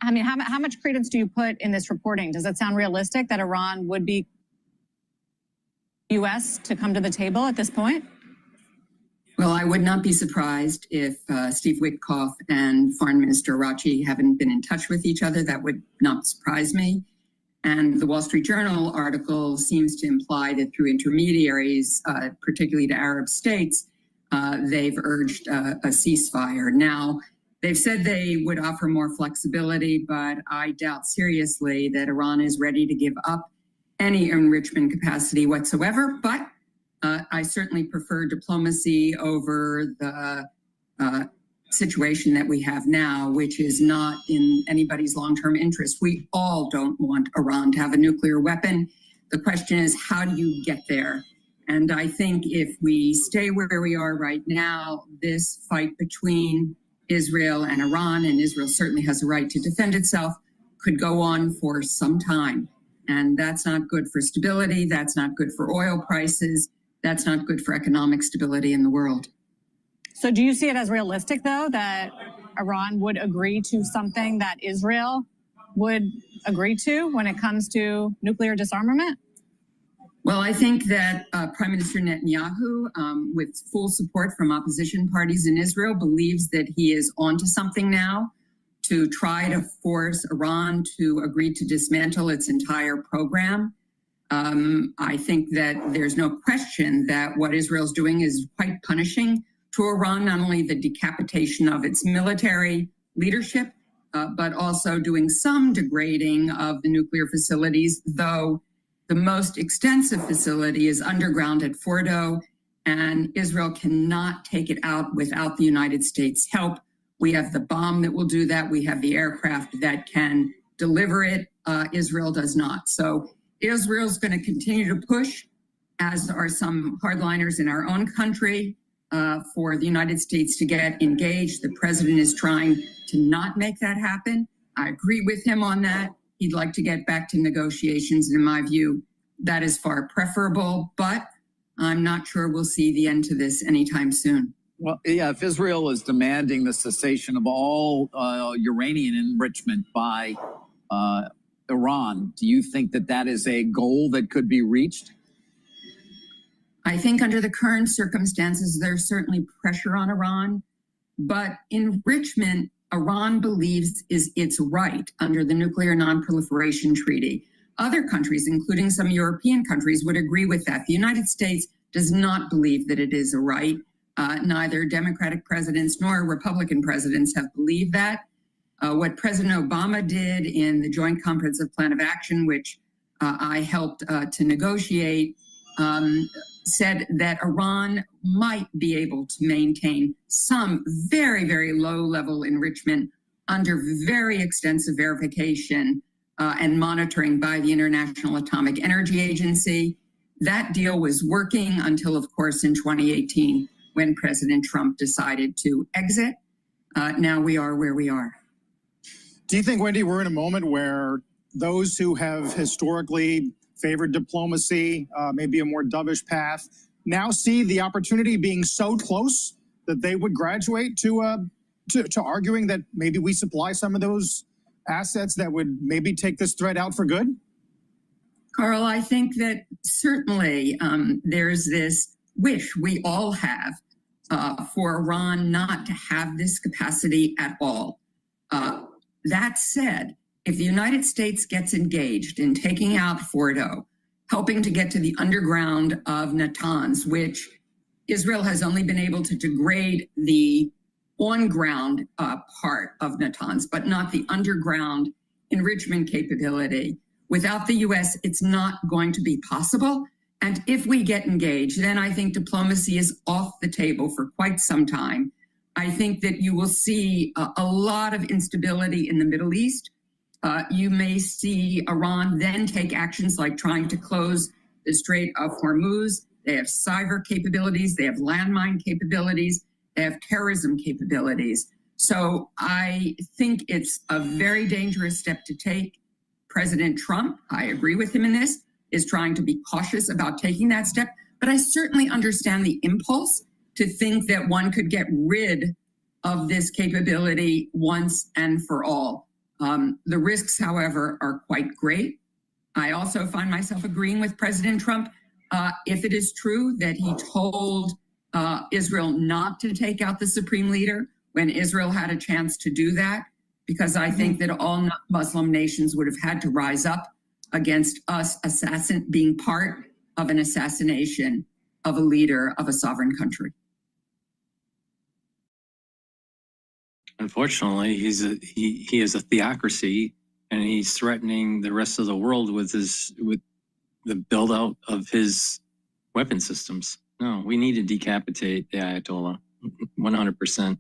I mean, how much credence do you put in this reporting? Does it sound realistic that Iran would be U.S. to come to the table at this point? Well, I would not be surprised if Steve Witkoff and Foreign Minister Araghchi haven't been in touch with each other. That would not surprise me. And the Wall Street Journal article seems to imply that through intermediaries, particularly to Arab states, they've urged a ceasefire. Now, they've said they would offer more flexibility, but I doubt seriously that Iran is ready to give up any enrichment capacity whatsoever. But I certainly prefer diplomacy over the situation that we have now, which is not in anybody's long-term interest. We all don't want Iran to have a nuclear weapon. The question is, how do you get there? And I think if we stay where we are right now, this fight between Israel and Iran, and Israel certainly has a right to defend itself, could go on for some time. And that's not good for stability. That's not good for oil prices. That's not good for economic stability in the world. So do you see it as realistic, though, that Iran would agree to something that Israel would agree to when it comes to nuclear disarmament? Well, I think that Prime Minister Netanyahu, with full support from opposition parties in Israel, believes that he is onto something now to try to force Iran to agree to dismantle its entire program. I think that there's no question that what Israel's doing is quite punishing to Iran, not only the decapitation of its military leadership, but also doing some degrading of the nuclear facilities, though the most extensive facility is underground at Fordo, and Israel cannot take it out without the United States' help. We have the bomb that will do that. We have the aircraft that can deliver it. Israel does not. So Israel's going to continue to push, as are some hardliners in our own country, for the United States to get engaged. The president is trying to not make that happen. I agree with him on that. He'd like to get back to negotiations. And in my view, that is far preferable, but I'm not sure we'll see the end to this anytime soon. Well, yeah, if Israel is demanding the cessation of all uranium enrichment by Iran, do you think that that is a goal that could be reached? I think under the current circumstances, there's certainly pressure on Iran, but enrichment, Iran believes is its right under the Nuclear Non-Proliferation Treaty. Other countries, including some European countries, would agree with that. The United States does not believe that it is a right. Neither Democratic presidents nor Republican presidents have believed that. What President Obama did in the Joint Comprehensive Plan of Action, which I helped to negotiate, said that Iran might be able to maintain some very, very low-level enrichment under very extensive verification and monitoring by the International Atomic Energy Agency. That deal was working until, of course, in 2018, when President Trump decided to exit. Now we are where we are. Do you think, Wendy, we're in a moment where those who have historically favored diplomacy, maybe a more dovish path, now see the opportunity being so close that they would graduate to arguing that maybe we supply some of those assets that would maybe take this threat out for good? Carl, I think that certainly there's this wish we all have for Iran not to have this capacity at all. That said, if the United States gets engaged in taking out Fordo, helping to get to the underground of Natanz, which Israel has only been able to degrade the on-ground part of Natanz, but not the underground enrichment capability. Without the U.S., it's not going to be possible. And if we get engaged, then I think diplomacy is off the table for quite some time. I think that you will see a lot of instability in the Middle East. You may see Iran then take actions like trying to close the Strait of Hormuz. They have cyber capabilities. They have landmine capabilities. They have terrorism capabilities. So I think it's a very dangerous step to take. President Trump, I agree with him in this, is trying to be cautious about taking that step. But I certainly understand the impulse to think that one could get rid of this capability once and for all. The risks, however, are quite great. I also find myself agreeing with President Trump. If it is true that he told Israel not to take out the supreme leader when Israel had a chance to do that, because I think that all Muslim nations would have had to rise up against us being part of an assassination of a leader of a sovereign country. Unfortunately, he is a theocracy, and he's threatening the rest of the world with the build out of his weapon systems. No, we need to decapitate the Ayatollah, 100%.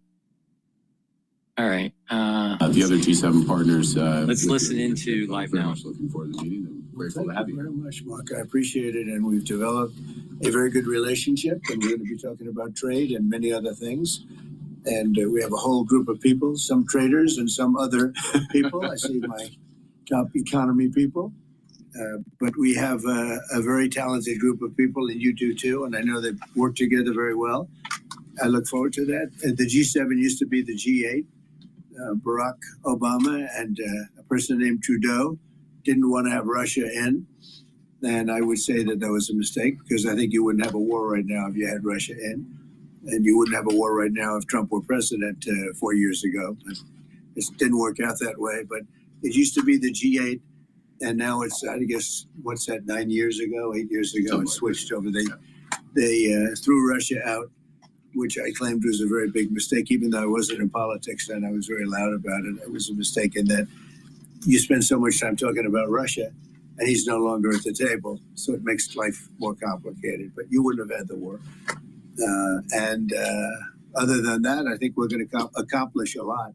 All right. The other G7 partners. Let's listen into live now. Looking forward to the meeting. I'm grateful to have you. Very much, Mark. I appreciate it, and we've developed a very good relationship, and we're going to be talking about trade and many other things. And we have a whole group of people, some traders and some other people. I see my top economy people. But we have a very talented group of people, and you do too, and I know they work together very well. I look forward to that. The G7 used to be the G8. Barack Obama and a person named Trudeau didn't want to have Russia in. And I would say that was a mistake, because I think you wouldn't have a war right now if you had Russia in. And you wouldn't have a war right now if Trump were president 4 years ago. But it didn't work out that way. But it used to be the G8, and now it's, I guess, what's that, 8 years ago, it switched over. They threw Russia out, which I claimed was a very big mistake, even though I wasn't in politics then. I was very loud about it. It was a mistake in that you spend so much time talking about Russia, and he's no longer at the table. So it makes life more complicated. But you wouldn't have had the war. Other than that, I think we're going to accomplish a lot.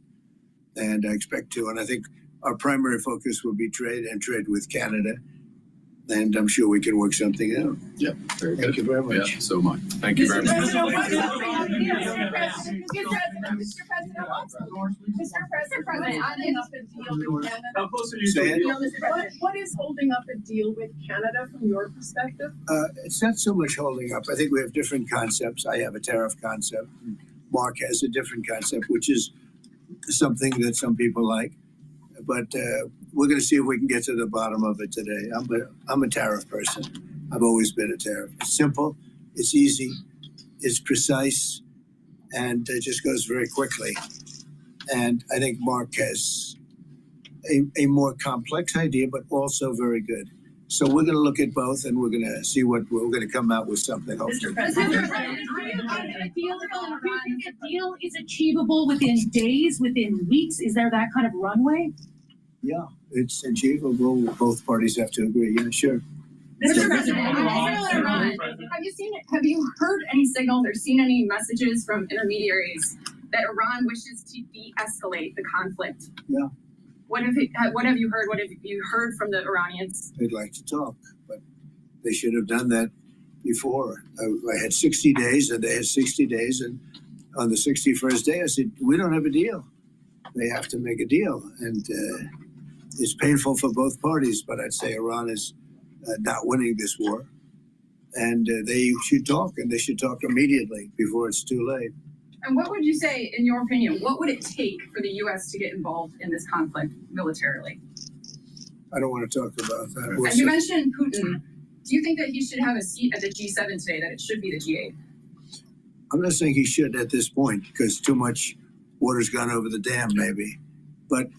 And I expect to. And I think our primary focus will be trade and trade with Canada. And I'm sure we can work something out. Yep. Very good. Thank you very much. Yeah, so much. Thank you very much. Mr. President, holding up a deal with Canada? What is holding up a deal with Canada from your perspective? It's not so much holding up. I think we have different concepts. I have a tariff concept. Mark has a different concept, which is something that some people like. But we're going to see if we can get to the bottom of it today. I'm a tariff person. I've always been a tariff. It's simple, it's easy, it's precise, and it just goes very quickly. And I think Mark has a more complex idea, but also very good. So we're going to look at both, and we're going to see what we're going to come out with something. Hopefully. Mr. President, do you think a deal is achievable within days, within weeks? Is there that kind of runway? Yeah, it's achievable. Both parties have to agree. Yeah, sure. Mr. President, Israel and Iran, have you heard any signals or seen any messages from intermediaries that Iran wishes to de-escalate the conflict? Yeah. What have you heard? What have you heard from the Iranians? They'd like to talk, but they should have done that before. I had 60 days, and they had 60 days, and on the 61st day, I said, we don't have a deal. They have to make a deal, and it's painful for both parties, but I'd say Iran is not winning this war, and they should talk, and they should talk immediately before it's too late. And what would you say, in your opinion, what would it take for the U.S. to get involved in this conflict militarily? I don't want to talk about that. And you mentioned Putin. Do you think that he should have a seat at the G7 today, that it should be the G8? I'm not saying he should at this point, because too much water's gone over the dam, maybe. But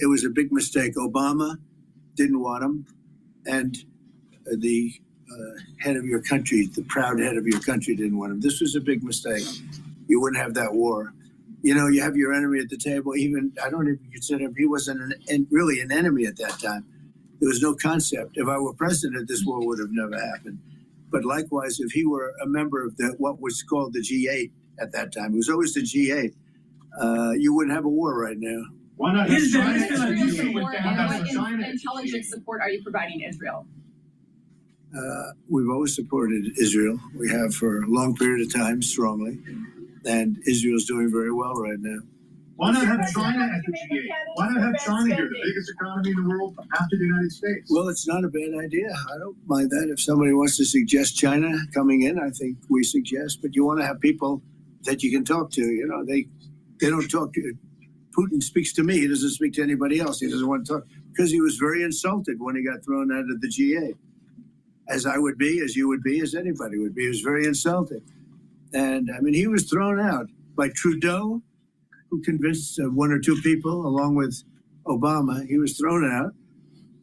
it was a big mistake. Obama didn't want him, and the head of your country, the proud head of your country, didn't want him. This was a big mistake. You wouldn't have that war. You know, you have your enemy at the table. Even, I don't even consider him, he wasn't really an enemy at that time. There was no concept. If I were president, this war would have never happened. But likewise, if he were a member of what was called the G8 at that time, it was always the G8, you wouldn't have a war right now. Why not? What intelligence support are you providing Israel? We've always supported Israel. We have for a long period of time, strongly. And Israel's doing very well right now. Why not have China at the G8? Why not have China here, the biggest economy in the world after the United States? Well, it's not a bad idea. I don't mind that. If somebody wants to suggest China coming in, I think we suggest. But you want to have people that you can talk to. You know, they don't talk to. Putin speaks to me. He doesn't speak to anybody else. He doesn't want to talk because he was very insulted when he got thrown out of the G8. As I would be, as you would be, as anybody would be. He was very insulted. And, I mean, he was thrown out by Trudeau, who convinced one or two people, along with Obama. He was thrown out.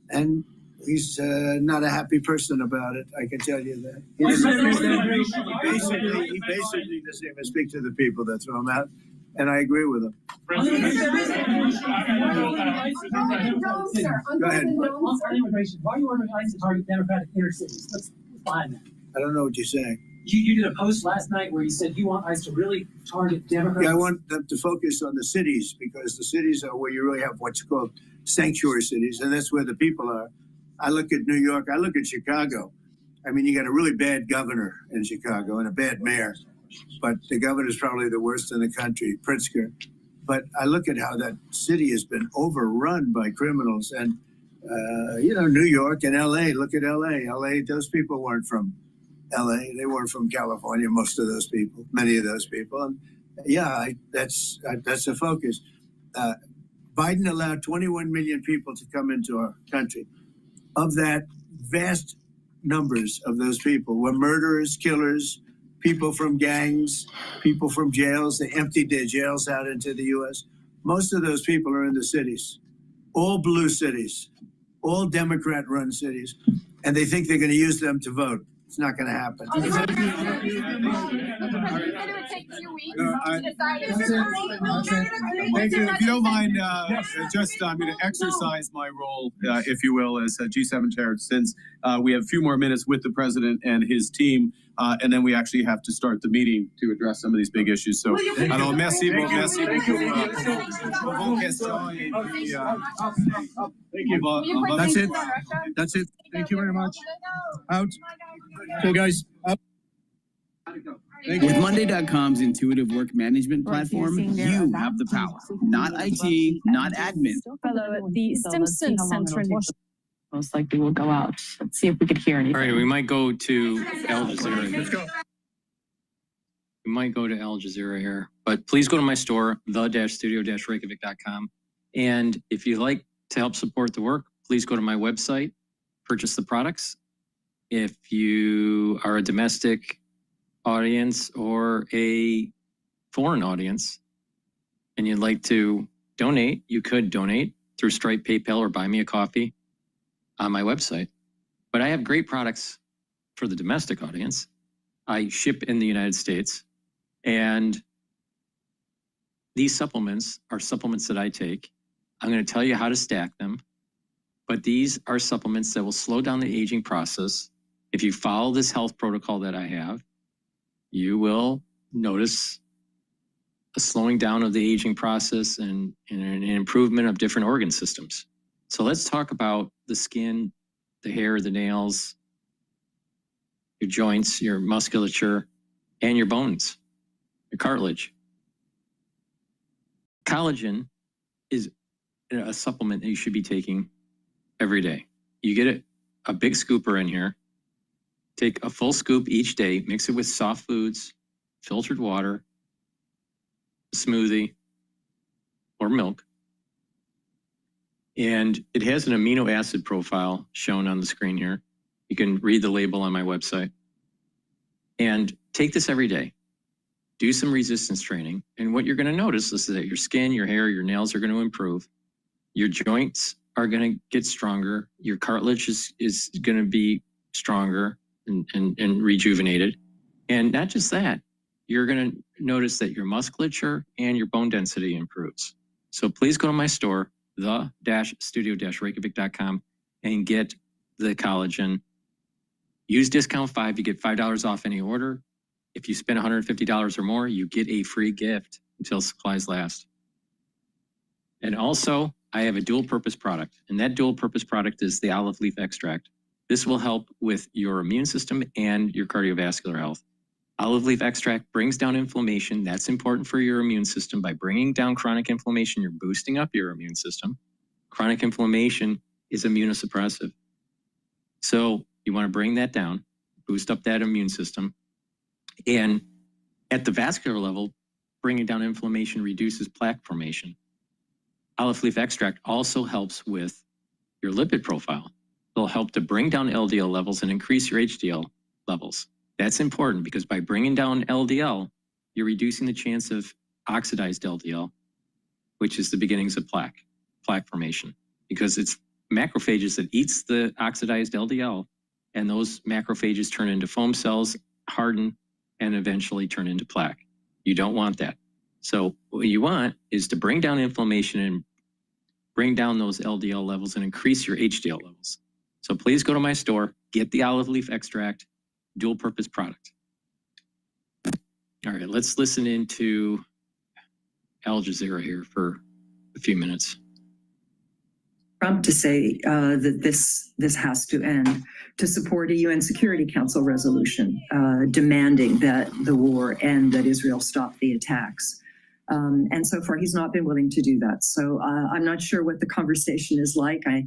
And he's not a happy person about it, I can tell you that. He basically doesn't even speak to the people that throw him out. And I agree with him. Go ahead. On immigration, why are you ordering ICE to target Democratic inner cities? What's behind that? I don't know what you're saying. You did a post last night where you said you want ICE to really target Democrats. Yeah, I want them to focus on the cities, because the cities are where you really have what's called sanctuary cities, and that's where the people are. I look at New York, I look at Chicago. I mean, you got a really bad governor in Chicago and a bad mayor, but the governor is probably the worst in the country, Pritzker. But I look at how that city has been overrun by criminals. And, you know, New York and L.A., look at L.A. L.A., those people weren't from L.A. They weren't from California, most of those people, many of those people. And, yeah, that's the focus. Biden allowed 21 million people to come into our country. Of that vast numbers of those people were murderers, killers, people from gangs, people from jails. They emptied their jails out into the U.S. Most of those people are in the cities, all blue cities, all Democrat-run cities, and they think they're going to use them to vote. It's not going to happen. Thank you. If you don't mind, I'm going to exercise my role, if you will, as a G7 chair, since we have a few more minutes with the president and his team, and then we actually have to start the meeting to address some of these big issues. So, alors merci beaucoup. That's it. That's it. Thank you very much. Out. So, guys. With Monday.com's intuitive work management platform, you have the power, not IT, not admin. Fellow at the Stimson Center in Washington. Most likely we'll go out. Let's see if we could hear anything. All right, we might go to Al Jazeera. Let's go. We might go to Al Jazeera here, but please go to my store, the-studio-reykjavik.com. And if you'd like to help support the work, please go to my website, purchase the products. If you are a domestic audience or a foreign audience and you'd like to donate, you could donate through Stripe, PayPal, or buy me a coffee on my website. But I have great products for the domestic audience. I ship in the United States, and these supplements are supplements that I take. I'm going to tell you how to stack them, but these are supplements that will slow down the aging process. If you follow this health protocol that I have, you will notice a slowing down of the aging process and an improvement of different organ systems. So let's talk about the skin, the hair, the nails, your joints, your musculature, and your bones, your cartilage. Collagen is a supplement that you should be taking every day. You get a big scooper in here. Take a full scoop each day, mix it with soft foods, filtered water, smoothie, or milk. And it has an amino acid profile shown on the screen here. You can read the label on my website. And take this every day. Do some resistance training. And what you're going to notice is that your skin, your hair, your nails are going to improve. Your joints are going to get stronger. Your cartilage is going to be stronger and rejuvenated. And not just that, you're going to notice that your musculature and your bone density improves. So please go to my store, the-studio-reykjavik.com, and get the collagen. Use discount 5, you get $5 off any order. If you spend $150 or more, you get a free gift until supplies last. And also, I have a dual purpose product, and that dual purpose product is the olive leaf extract. This will help with your immune system and your cardiovascular health. Olive leaf extract brings down inflammation. That's important for your immune system. By bringing down chronic inflammation, you're boosting up your immune system. Chronic inflammation is immunosuppressive. So you want to bring that down, boost up that immune system. And at the vascular level, bringing down inflammation reduces plaque formation. Olive leaf extract also helps with your lipid profile. It'll help to bring down LDL levels and increase your HDL levels. That's important because by bringing down LDL, you're reducing the chance of oxidized LDL, which is the beginnings of plaque formation, because it's macrophages that eats the oxidized LDL, and those macrophages turn into foam cells, harden, and eventually turn into plaque. You don't want that. So what you want is to bring down inflammation and bring down those LDL levels and increase your HDL levels. So please go to my store, get the olive leaf extract, dual purpose product. All right, let's listen into Al Jazeera here for a few minutes. Trump to say that this has to end, to support a UN Security Council resolution demanding that the war end, that Israel stop the attacks. And so far, he's not been willing to do that. So I'm not sure what the conversation is like. I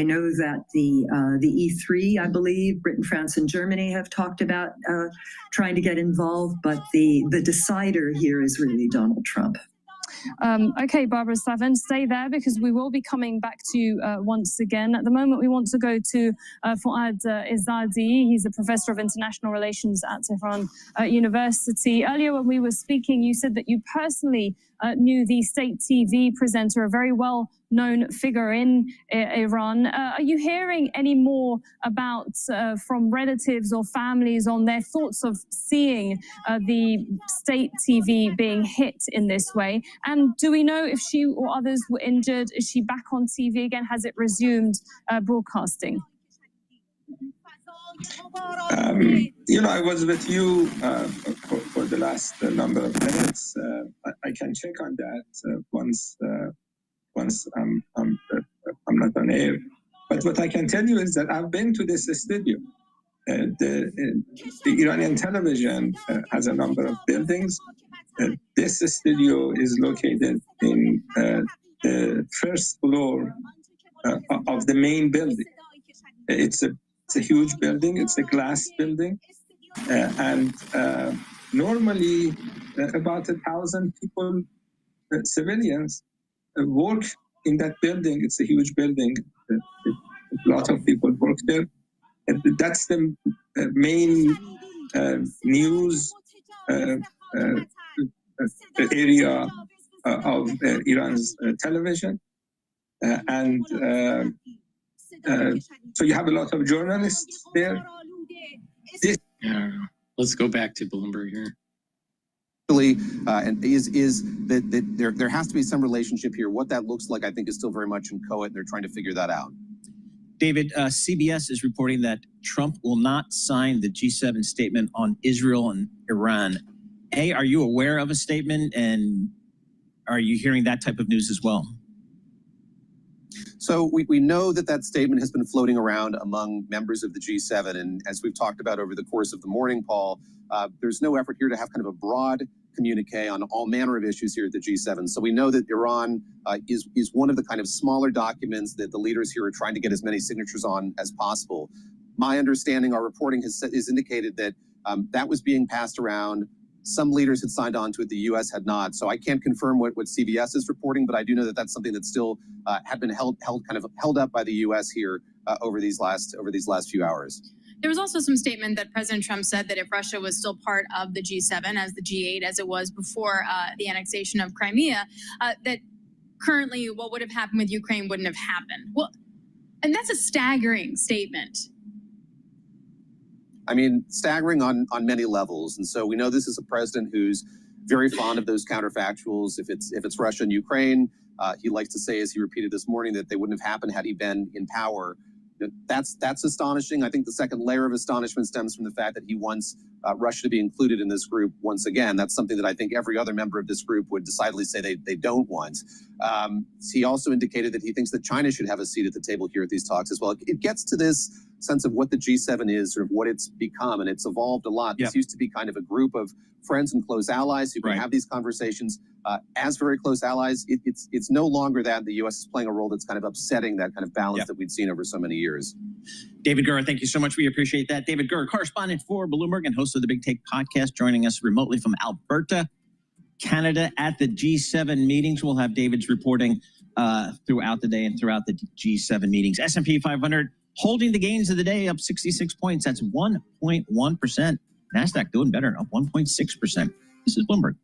know that the E3, I believe, Britain, France, and Germany have talked about trying to get involved, but the decider here is really Donald Trump. Okay, Barbara Savin, stay there because we will be coming back to you once again. At the moment, we want to go to Fuad Izzadi. He's a professor of international relations at Tehran University. Earlier when we were speaking, you said that you personally knew the state TV presenter, a very well-known figure in Iran. Are you hearing any more about from relatives or families on their thoughts of seeing the state TV being hit in this way? And do we know if she or others were injured? Is she back on TV again? Has it resumed broadcasting? I was with you for the last number of minutes. I can check on that once I'm not on air. But what I can tell you is that I've been to this studio. The Iranian television has a number of buildings. This studio is located in the first floor of the main building. It's a huge building. It's a glass building. And normally about 1,000 people, civilians, work in that building. It's a huge building. A lot of people work there. And that's the main news area of Iran's television. So you have a lot of journalists there. Let's go back to Bloomberg here. And is that there has to be some relationship here. What that looks like, I think, is still very much inchoate, and they're trying to figure that out. David, CBS is reporting that Trump will not sign the G7 statement on Israel and Iran. Are you aware of a statement, and are you hearing that type of news as well? So we know that statement has been floating around among members of the G7. And as we've talked about over the course of the morning, Paul, there's no effort here to have kind of a broad communique on all manner of issues here at the G7. So we know that Iran is one of the kind of smaller documents that the leaders here are trying to get as many signatures on as possible. My understanding, our reporting has indicated that that was being passed around. Some leaders had signed on to it, the U.S. had not. So I can't confirm what CBS is reporting, but I do know that that's something that still had been held up by the U.S. here over these last few hours. There was also some statement that President Trump said that if Russia was still part of the G7 as the G8 as it was before the annexation of Crimea, that currently what would have happened with Ukraine wouldn't have happened. Well, and that's a staggering statement. I mean, staggering on many levels. And so we know this is a president who's very fond of those counterfactuals. If it's Russia and Ukraine, he likes to say, as he repeated this morning, that they wouldn't have happened had he been in power. That's astonishing. I think the second layer of astonishment stems from the fact that he wants Russia to be included in this group once again. That's something that I think every other member of this group would decidedly say they don't want. He also indicated that he thinks that China should have a seat at the table here at these talks as well. It gets to this sense of what the G7 is, sort of what it's become, and it's evolved a lot. This used to be kind of a group of friends and close allies who can have these conversations as very close allies. It's no longer that. The U.S. is playing a role that's kind of upsetting that kind of balance that we'd seen over so many years. David Gurr, thank you so much. We appreciate that. David Gurr, correspondent for Bloomberg and host of the Big Take podcast, joining us remotely from Alberta, Canada, at the G7 meetings. We'll have David's reporting throughout the day and throughout the G7 meetings. S&P 500 holding the gains of the day, up 66 points. That's 1.1%. NASDAQ doing better, up 1.6%. This is Bloomberg.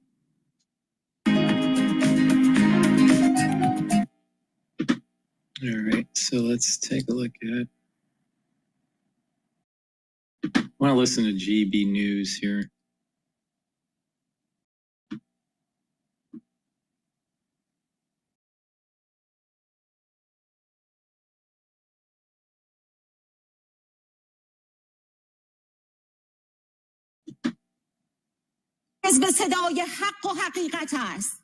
All right, so let's take a look at. I want to listen to GB News here. حزب صدای حق و حقیقت است.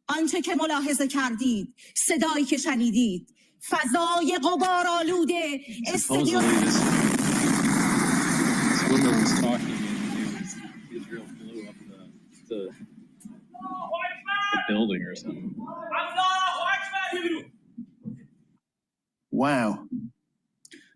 آنچه که ملاحظه کردید، صدایی که شنیدید، فضای غبارآلوده استدیو. This woman was talking and Israel blew up the building or something. Wow.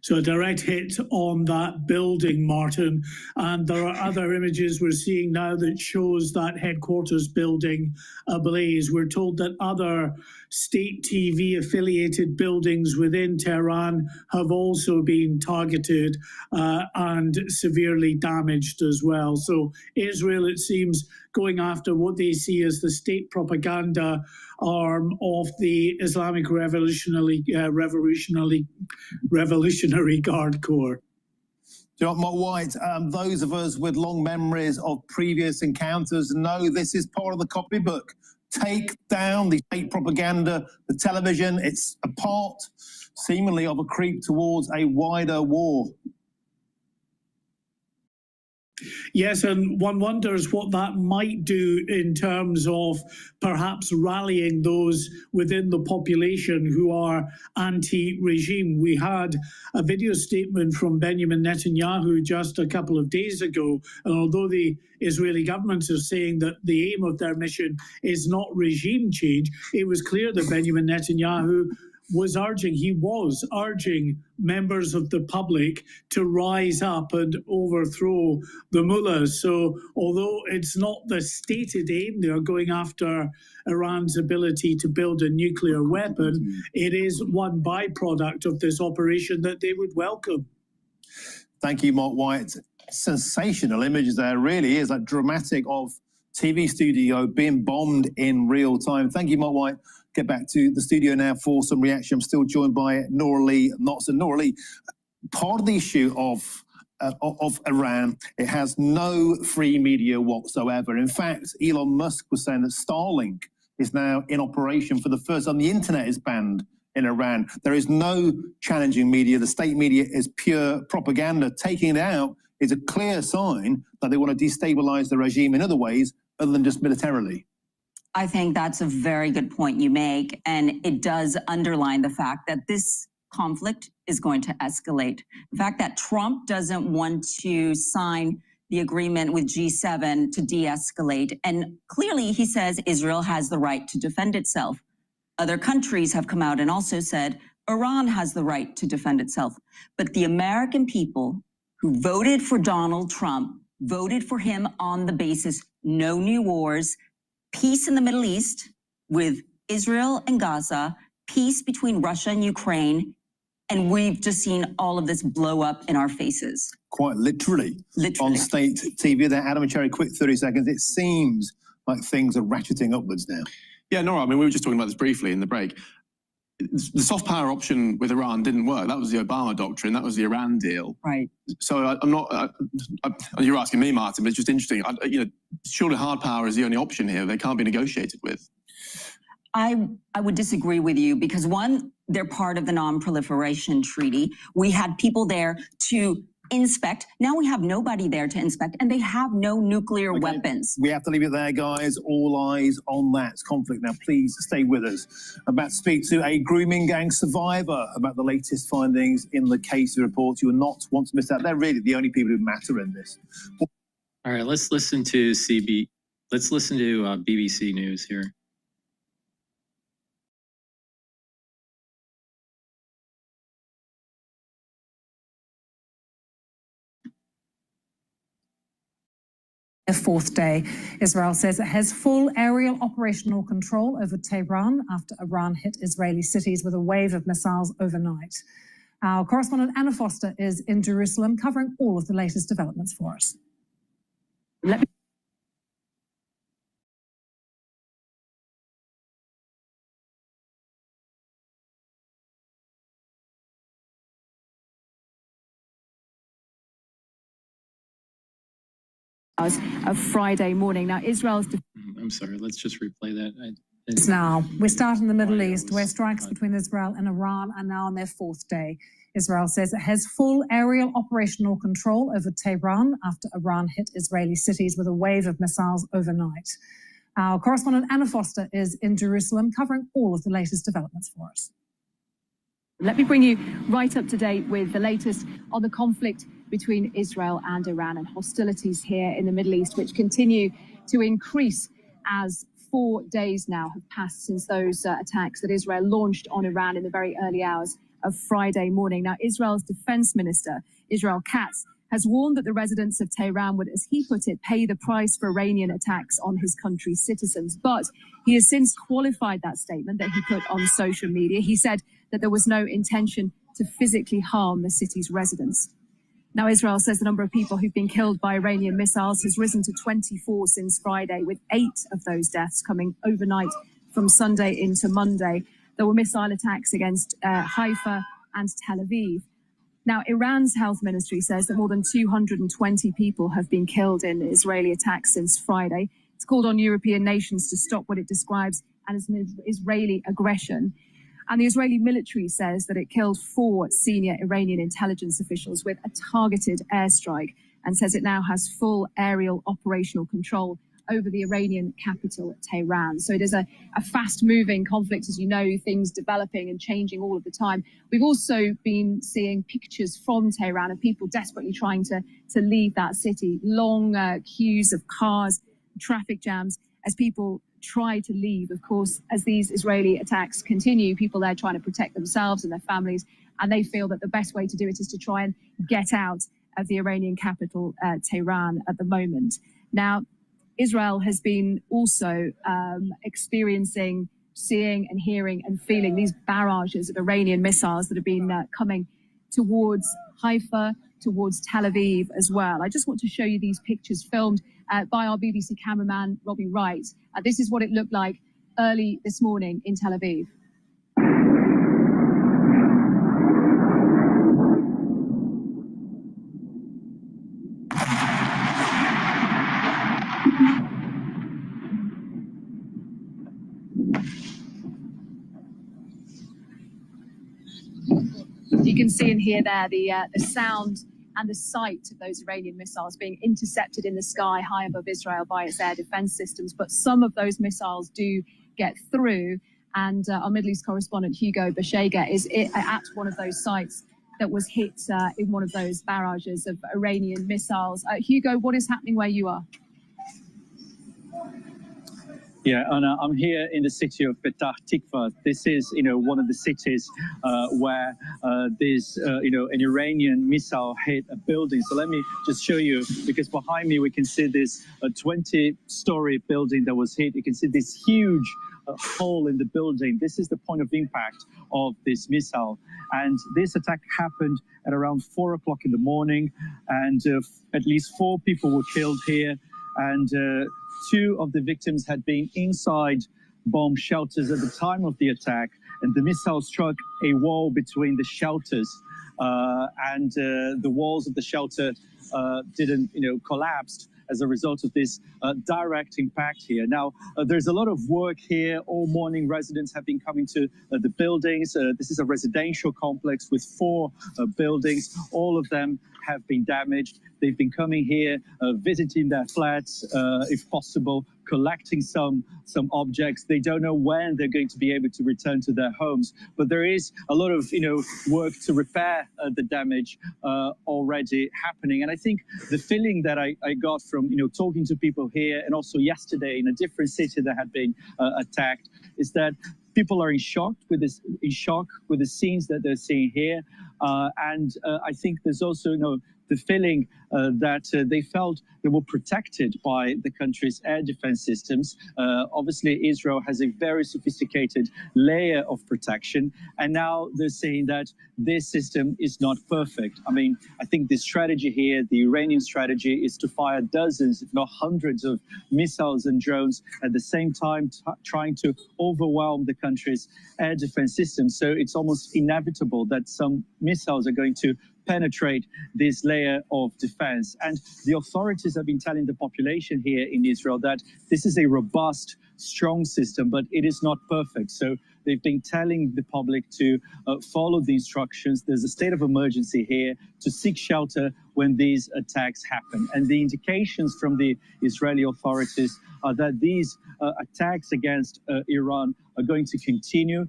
So a direct hit on that building, Martin. And there are other images we're seeing now that shows that headquarters building ablaze. We're told that other state TV affiliated buildings within Tehran have also been targeted and severely damaged as well. So Israel, it seems, going after what they see as the state propaganda arm of the Islamic Revolutionary Guard Corps. Mark White, those of us with long memories of previous encounters know this is part of the copybook. Take down the state propaganda, the television. It's a part, seemingly, of a creep towards a wider war. Yes, and one wonders what that might do in terms of perhaps rallying those within the population who are anti-regime. We had a video statement from Benjamin Netanyahu just a couple of days ago, and although the Israeli government is saying that the aim of their mission is not regime change, it was clear that Benjamin Netanyahu was urging members of the public to rise up and overthrow the mullahs. So although it's not the stated aim, they are going after Iran's ability to build a nuclear weapon, it is one byproduct of this operation that they would welcome. Thank you, Mark White. Sensational images there, really is that dramatic of TV studio being bombed in real time. Thank you, Mark White. Get back to the studio now for some reaction. I'm still joined by Nora Lee Knotson. Nora Lee, part of the issue of Iran, it has no free media whatsoever. In fact, Elon Musk was saying that Starlink is now in operation for the first time. The internet is banned in Iran. There is no challenging media. The state media is pure propaganda. Taking it out is a clear sign that they want to destabilize the regime in other ways other than just militarily. I think that's a very good point you make, and it does underline the fact that this conflict is going to escalate. The fact that Trump doesn't want to sign the agreement with G7 to de-escalate, and clearly he says Israel has the right to defend itself. Other countries have come out and also said Iran has the right to defend itself. But the American people who voted for Donald Trump voted for him on the basis no new wars, peace in the Middle East with Israel and Gaza, peace between Russia and Ukraine, and we've just seen all of this blow up in our faces. Quite literally. On state TV there. Adam and Cherry, quick 30 seconds. It seems like things are ratcheting upwards now. Yeah, Nora, I mean, we were just talking about this briefly in the break. The soft power option with Iran didn't work. That was the Obama doctrine. That was the Iran deal. Right. So I'm not. You're asking me, Martin, but it's just interesting. Surely hard power is the only option here. They can't be negotiated with. I would disagree with you because one, they're part of the non-proliferation treaty. We had people there to inspect. Now we have nobody there to inspect, and they have no nuclear weapons. We have to leave it there, guys. All eyes on that conflict. Now, please stay with us. I'm about to speak to a grooming gang survivor about the latest findings in the case report. You will not want to miss out. They're really the only people who matter in this. All right, let's listen to BBC News here. A fourth day, Israel says it has full aerial operational control over Tehran after Iran hit Israeli cities with a wave of missiles overnight. Our correspondent Anna Foster is in Jerusalem covering all of the latest developments for us. A Friday morning. Now, Israel's... I'm sorry, let's just replay that. Now, we start in the Middle East, where strikes between Israel and Iran are now on their fourth day. Israel says it has full aerial operational control over Tehran after Iran hit Israeli cities with a wave of missiles overnight. Our correspondent Anna Foster is in Jerusalem covering all of the latest developments for us. Let me bring you right up to date with the latest on the conflict between Israel and Iran and hostilities here in the Middle East, which continue to increase as 4 days now have passed since those attacks that Israel launched on Iran in the very early hours of Friday morning. Now, Israel's defense minister, Israel Katz, has warned that the residents of Tehran would, as he put it, pay the price for Iranian attacks on his country's citizens. But he has since qualified that statement that he put on social media. He said that there was no intention to physically harm the city's residents. Now, Israel says the number of people who've been killed by Iranian missiles has risen to 24 since Friday, with 8 of those deaths coming overnight from Sunday into Monday. There were missile attacks against Haifa and Tel Aviv. Now, Iran's health ministry says that more than 220 people have been killed in Israeli attacks since Friday. It's called on European nations to stop what it describes as an Israeli aggression. And the Israeli military says that it killed 4 senior Iranian intelligence officials with a targeted airstrike, and says it now has full aerial operational control over the Iranian capital, Tehran. So it is a fast-moving conflict, as you know, things developing and changing all of the time. We've also been seeing pictures from Tehran of people desperately trying to leave that city. Long queues of cars, traffic jams, as people try to leave. Of course, as these Israeli attacks continue, people there trying to protect themselves and their families, and they feel that the best way to do it is to try and get out of the Iranian capital, Tehran, at the moment. Now, Israel has been also experiencing, seeing and hearing and feeling these barrages of Iranian missiles that have been coming towards Haifa, towards Tel Aviv as well. I just want to show you these pictures filmed by our BBC cameraman, Robbie Wright. This is what it looked like early this morning in Tel Aviv. You can see and hear there the sound and the sight of those Iranian missiles being intercepted in the sky high above Israel by its air defense systems. But some of those missiles do get through. And our Middle East correspondent, Hugo Bashega, is at one of those sites that was hit in one of those barrages of Iranian missiles. Hugo, what is happening where you are? Yeah, and I'm here in the city of Petah Tikva. This is, one of the cities where there's, an Iranian missile hit a building. So let me just show you, because behind me we can see this 20-story building that was hit. You can see this huge hole in the building. This is the point of impact of this missile. And this attack happened at around 4 o'clock in the morning, and at least 4 people were killed here. And 2 of the victims had been inside bomb shelters at the time of the attack, and the missile struck a wall between the shelters, and the walls of the shelter didn't, collapsed as a result of this direct impact here. Now, there's a lot of work here. All morning, residents have been coming to the buildings. This is a residential complex with 4 buildings. All of them have been damaged. They've been coming here, visiting their flats, if possible, collecting some objects. They don't know when they're going to be able to return to their homes, but there is a lot of work to repair the damage already happening. And I think the feeling that I got from talking to people here, and also yesterday in a different city that had been attacked, is that people are in shock with the scenes that they're seeing here, and I think there's also the feeling that they felt they were protected by the country's air defense systems. Obviously, Israel has a very sophisticated layer of protection, and now they're saying that this system is not perfect. I mean, I think the strategy here, the Iranian strategy, is to fire dozens, if not hundreds, of missiles and drones at the same time, trying to overwhelm the country's air defense system. So it's almost inevitable that some missiles are going to penetrate this layer of defense. And the authorities have been telling the population here in Israel that this is a robust, strong system, but it is not perfect. So they've been telling the public to follow the instructions. There's a state of emergency here, to seek shelter when these attacks happen. And the indications from the Israeli authorities are that these attacks against Iran are going to continue.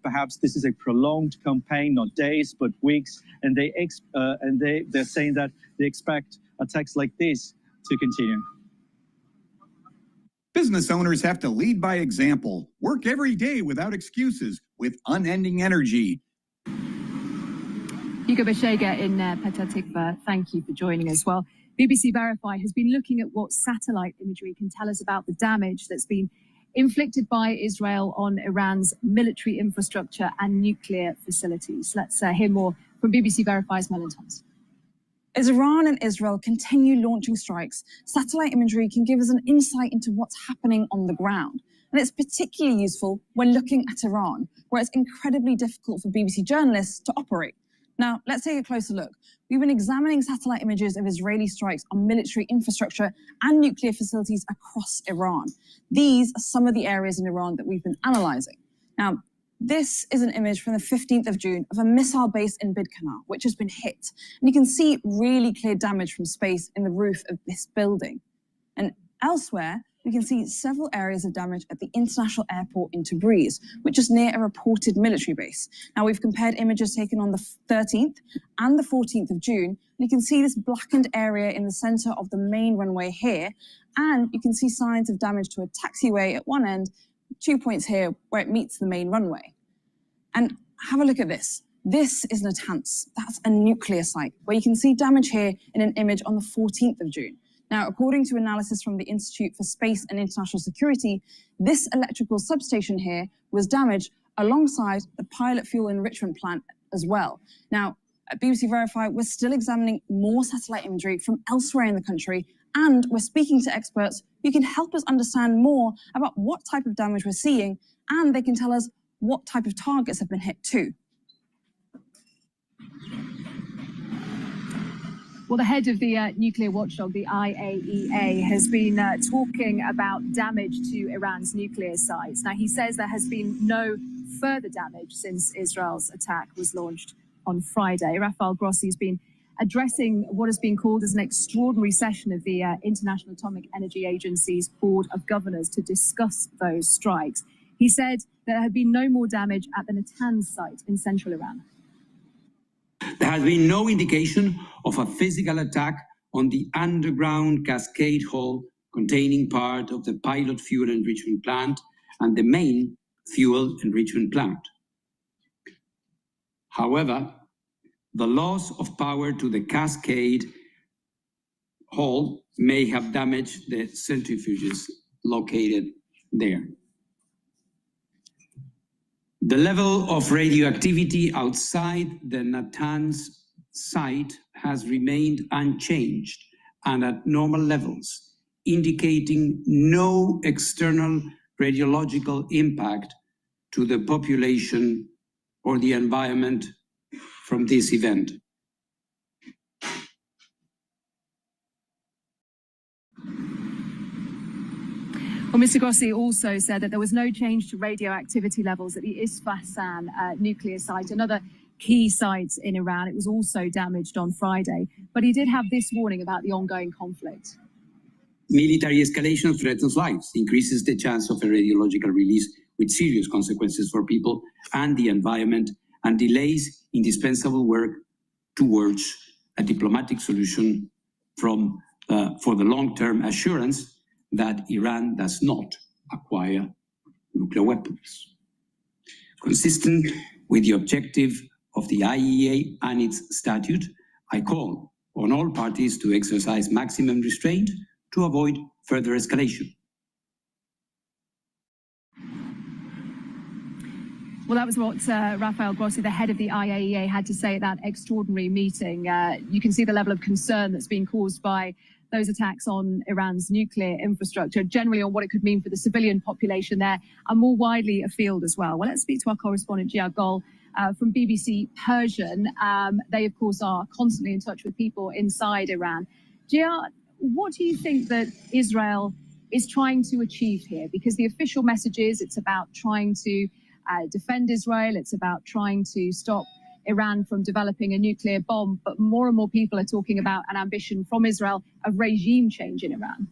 Perhaps this is a prolonged campaign, not days, but weeks. And they're saying that they expect attacks like this to continue. Business owners have to lead by example, work every day without excuses, with unending energy. Hugo Beshega in Petah Tikva, thank you for joining us. Well, BBC Verify has been looking at what satellite imagery can tell us about the damage that's been inflicted by Israel on Iran's military infrastructure and nuclear facilities. Let's hear more from BBC Verify's Melon Thomas. As Iran and Israel continue launching strikes, satellite imagery can give us an insight into what's happening on the ground. And it's particularly useful when looking at Iran, where it's incredibly difficult for BBC journalists to operate. Now, let's take a closer look. We've been examining satellite images of Israeli strikes on military infrastructure and nuclear facilities across Iran. These are some of the areas in Iran that we've been analyzing. Now, this is an image from the 15th of June of a missile base in Bitchute, which has been hit. And you can see really clear damage from space in the roof of this building. And elsewhere, we can see several areas of damage at the international airport in Tabriz, which is near a reported military base. Now, we've compared images taken on the 13th and the 14th of June, and you can see this blackened area in the center of the main runway here, and you can see signs of damage to a taxiway at one end, 2 points here where it meets the main runway. And have a look at this. This is Natanz. That's a nuclear site, where you can see damage here in an image on the 14th of June. Now, according to analysis from the Institute for Space and International Security, this electrical substation here was damaged alongside the pilot fuel enrichment plant as well. Now, at BBC Verify, we're still examining more satellite imagery from elsewhere in the country, and we're speaking to experts who can help us understand more about what type of damage we're seeing, and they can tell us what type of targets have been hit too. Well, the head of the nuclear watchdog, the IAEA, has been talking about damage to Iran's nuclear sites. Now, he says there has been no further damage since Israel's attack was launched on Friday. Rafael Grossi has been addressing what has been called as an extraordinary session of the International Atomic Energy Agency's Board of Governors to discuss those strikes. He said there had been no more damage at the Natanz site in central Iran. There has been no indication of a physical attack on the underground cascade hall containing part of the pilot fuel enrichment plant and the main fuel enrichment plant. However, the loss of power to the cascade hall may have damaged the centrifuges located there. The level of radioactivity outside the Natanz site has remained unchanged and at normal levels, indicating no external radiological impact to the population or the environment from this event. Well, Mr. Grossi also said that there was no change to radioactivity levels at the Isfahan nuclear site, another key site in Iran. It was also damaged on Friday, but he did have this warning about the ongoing conflict. Military escalation threatens lives, increases the chance of a radiological release with serious consequences for people and the environment, and delays indispensable work towards a diplomatic solution for the long-term assurance that Iran does not acquire nuclear weapons. Consistent with the objective of the IAEA and its statute, I call on all parties to exercise maximum restraint to avoid further escalation. Well, that was what Rafael Grossi, the head of the IAEA, had to say at that extraordinary meeting. You can see the level of concern that's been caused by those attacks on Iran's nuclear infrastructure, generally on what it could mean for the civilian population there, and more widely afield as well. Well, let's speak to our correspondent, Gia Gol, from BBC Persian. They, of course, are constantly in touch with people inside Iran. Gia, what do you think that Israel is trying to achieve here? Because the official message is it's about trying to defend Israel, it's about trying to stop Iran from developing a nuclear bomb, but more and more people are talking about an ambition from Israel of regime change in Iran.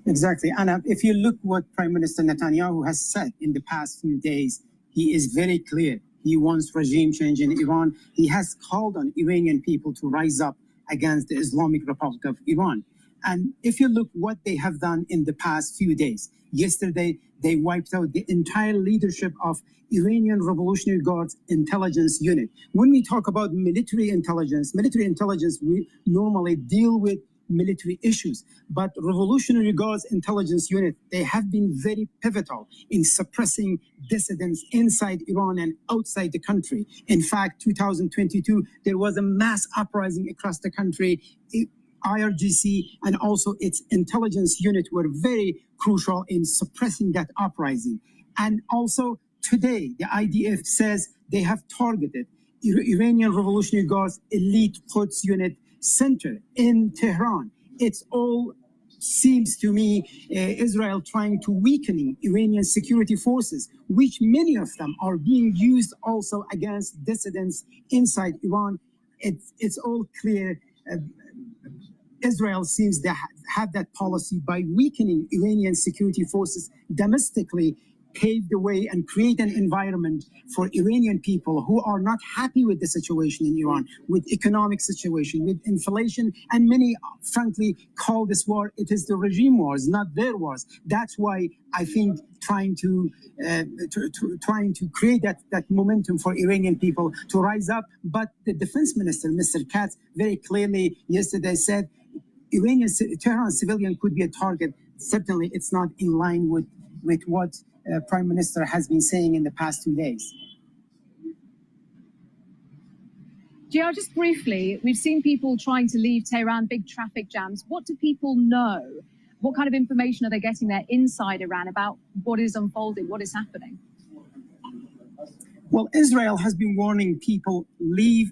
Exactly. And if you look what Prime Minister Netanyahu has said in the past few days, he is very clear. He wants regime change in Iran. He has called on Iranian people to rise up against the Islamic Republic of Iran. And if you look what they have done in the past few days, yesterday They wiped out the entire leadership of Iranian Revolutionary Guards intelligence unit. When we talk about military intelligence, we normally deal with military issues, but Revolutionary Guards intelligence unit, they have been very pivotal in suppressing dissidents inside Iran and outside the country. In fact, 2022, there was a mass uprising across the country. IRGC and also its intelligence unit were very crucial in suppressing that uprising. And also today, the IDF says they have targeted Iranian Revolutionary Guards elite Quds unit center in Tehran. It's all seems to me Israel trying to weaken Iranian security forces, which many of them are being used also against dissidents inside Iran. It's all clear. Israel seems to have that policy by weakening Iranian security forces domestically, pave the way and create an environment for Iranian people who are not happy with the situation in Iran, with economic situation, with inflation, and many, frankly, call this war, it is the regime wars, not their wars. That's why I think trying to create that momentum for Iranian people to rise up. But the defense minister, Mr. Katz, very clearly yesterday said Tehran civilian could be a target. Certainly, it's not in line with what Prime Minister has been saying in the past 2 days. GR, just briefly, we've seen people trying to leave Tehran, big traffic jams. What do people know? What kind of information are they getting there inside Iran about what is unfolding, what is happening? Well, Israel has been warning people leave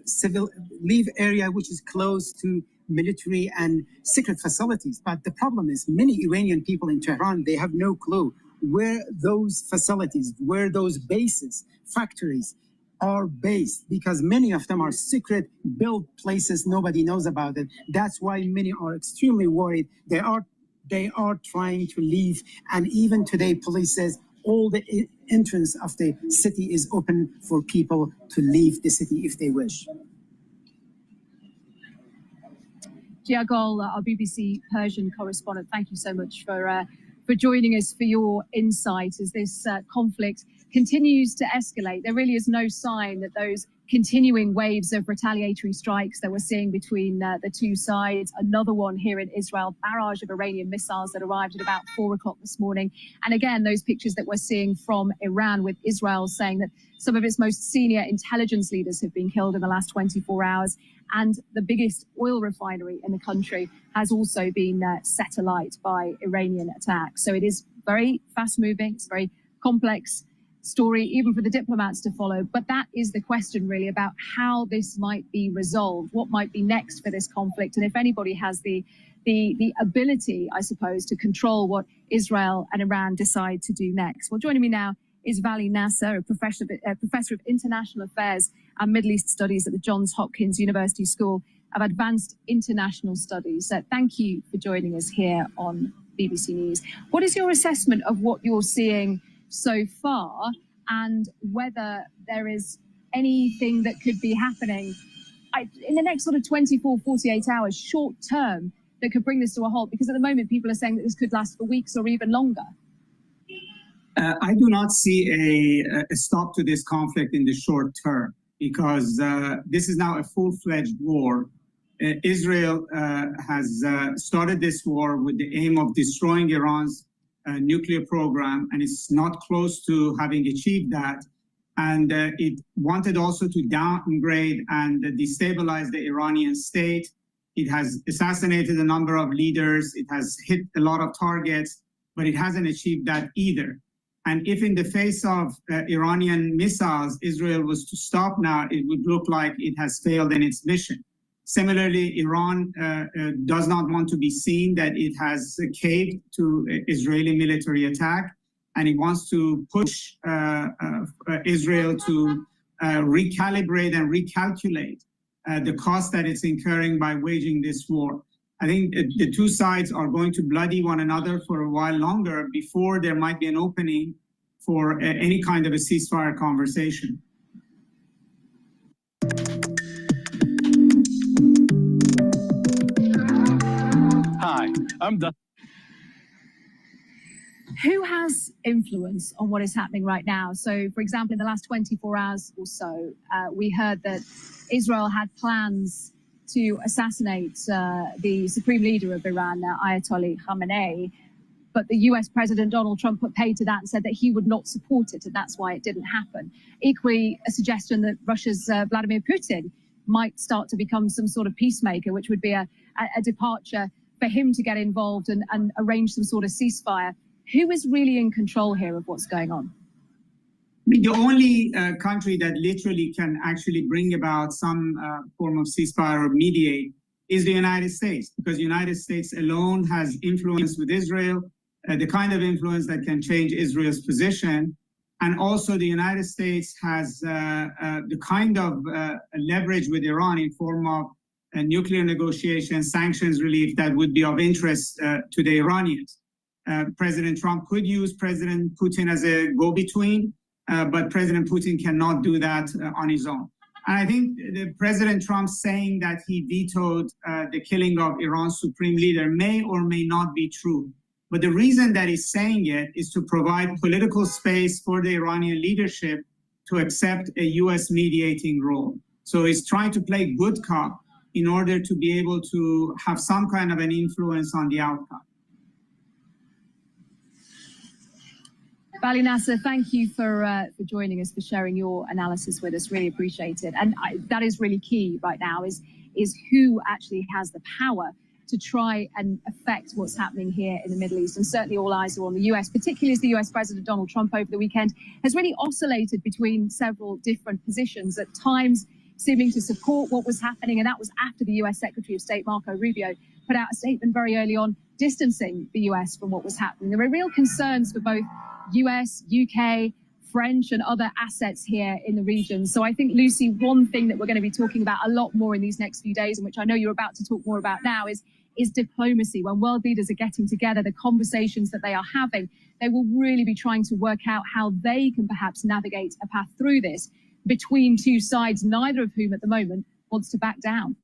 area which is close to military and secret facilities. But the problem is many Iranian people in Tehran, they have no clue where those facilities, where those bases, factories are based, because many of them are secret built places, nobody knows about it. That's why many are extremely worried. They are trying to leave, and even today police says all the entrance of the city is open for people to leave the city if they wish. Gia Gol, our BBC Persian correspondent, thank you so much for joining us, for your insight as this conflict continues to escalate. There really is no sign that those continuing waves of retaliatory strikes that we're seeing between the two sides, another one here in Israel, barrage of Iranian missiles that arrived at about 4 o'clock this morning. And again, those pictures that we're seeing from Iran, with Israel saying that some of its most senior intelligence leaders have been killed in the last 24 hours. And the biggest oil refinery in the country has also been set alight by Iranian attacks. So it is very fast moving, it's a very complex story, even for the diplomats to follow. But that is the question really about how this might be resolved, what might be next for this conflict, and if anybody has the ability, I suppose, to control what Israel and Iran decide to do next. Well, joining me now is Vali Nasser, a professor of International Affairs and Middle East Studies at the Johns Hopkins University School of Advanced International Studies. Thank you for joining us here on BBC News. What is your assessment of what you're seeing so far, and whether there is anything that could be happening in the next sort of 24, 48 hours, short term, that could bring this to a halt? Because at the moment, people are saying that this could last for weeks or even longer. I do not see a stop to this conflict in the short term, because this is now a full-fledged war. Israel has started this war with the aim of destroying Iran's nuclear program, and it's not close to having achieved that. And it wanted also to downgrade and destabilize the Iranian state. It has assassinated a number of leaders. It has hit a lot of targets, but it hasn't achieved that either. And if in the face of Iranian missiles, Israel was to stop now, it would look like it has failed in its mission. Similarly, Iran does not want to be seen that it has caved to Israeli military attack, and it wants to push Israel to recalibrate and recalculate the cost that it's incurring by waging this war. I think the two sides are going to bloody one another for a while longer before there might be an opening for any kind of a ceasefire conversation. Hi, I'm Who has influence on what is happening right now? So, for example, in the last 24 hours or so, we heard that Israel had plans to assassinate the supreme leader of Iran, Ayatollah Khamenei. But the US President Donald Trump put paid to that and said that he would not support it, and that's why it didn't happen. Equally, a suggestion that Russia's Vladimir Putin might start to become some sort of peacemaker, which would be a departure for him to get involved and arrange some sort of ceasefire. Who is really in control here of what's going on? The only country that literally can actually bring about some form of ceasefire or mediate is the United States, because the United States alone has influence with Israel, the kind of influence that can change Israel's position. And also the United States has the kind of leverage with Iran in form of nuclear negotiations, sanctions relief that would be of interest to the Iranians. President Trump could use President Putin as a go-between, but President Putin cannot do that on his own. And I think the President Trump saying that he vetoed the killing of Iran's supreme leader may or may not be true. But the reason that he's saying it is to provide political space for the Iranian leadership to accept a U.S. mediating role. So he's trying to play good cop in order to be able to have some kind of an influence on the outcome. Bali Nasser, thank you for joining us, for sharing your analysis with us. Really appreciate it. And that is really key right now, is who actually has the power to try and affect what's happening here in the Middle East. And certainly all eyes are on the US, particularly as the US President Donald Trump over the weekend has really oscillated between several different positions, at times seeming to support what was happening. And that was after the US Secretary of State Marco Rubio put out a statement very early on distancing the US from what was happening. There were real concerns for both US, UK, French and other assets here in the region. So I think, Lucy, one thing that we're going to be talking about a lot more in these next few days, and which I know you're about to talk more about now, is diplomacy. When world leaders are getting together, the conversations that they are having, they will really be trying to work out how they can perhaps navigate a path through this between two sides, neither of whom at the moment wants to back down.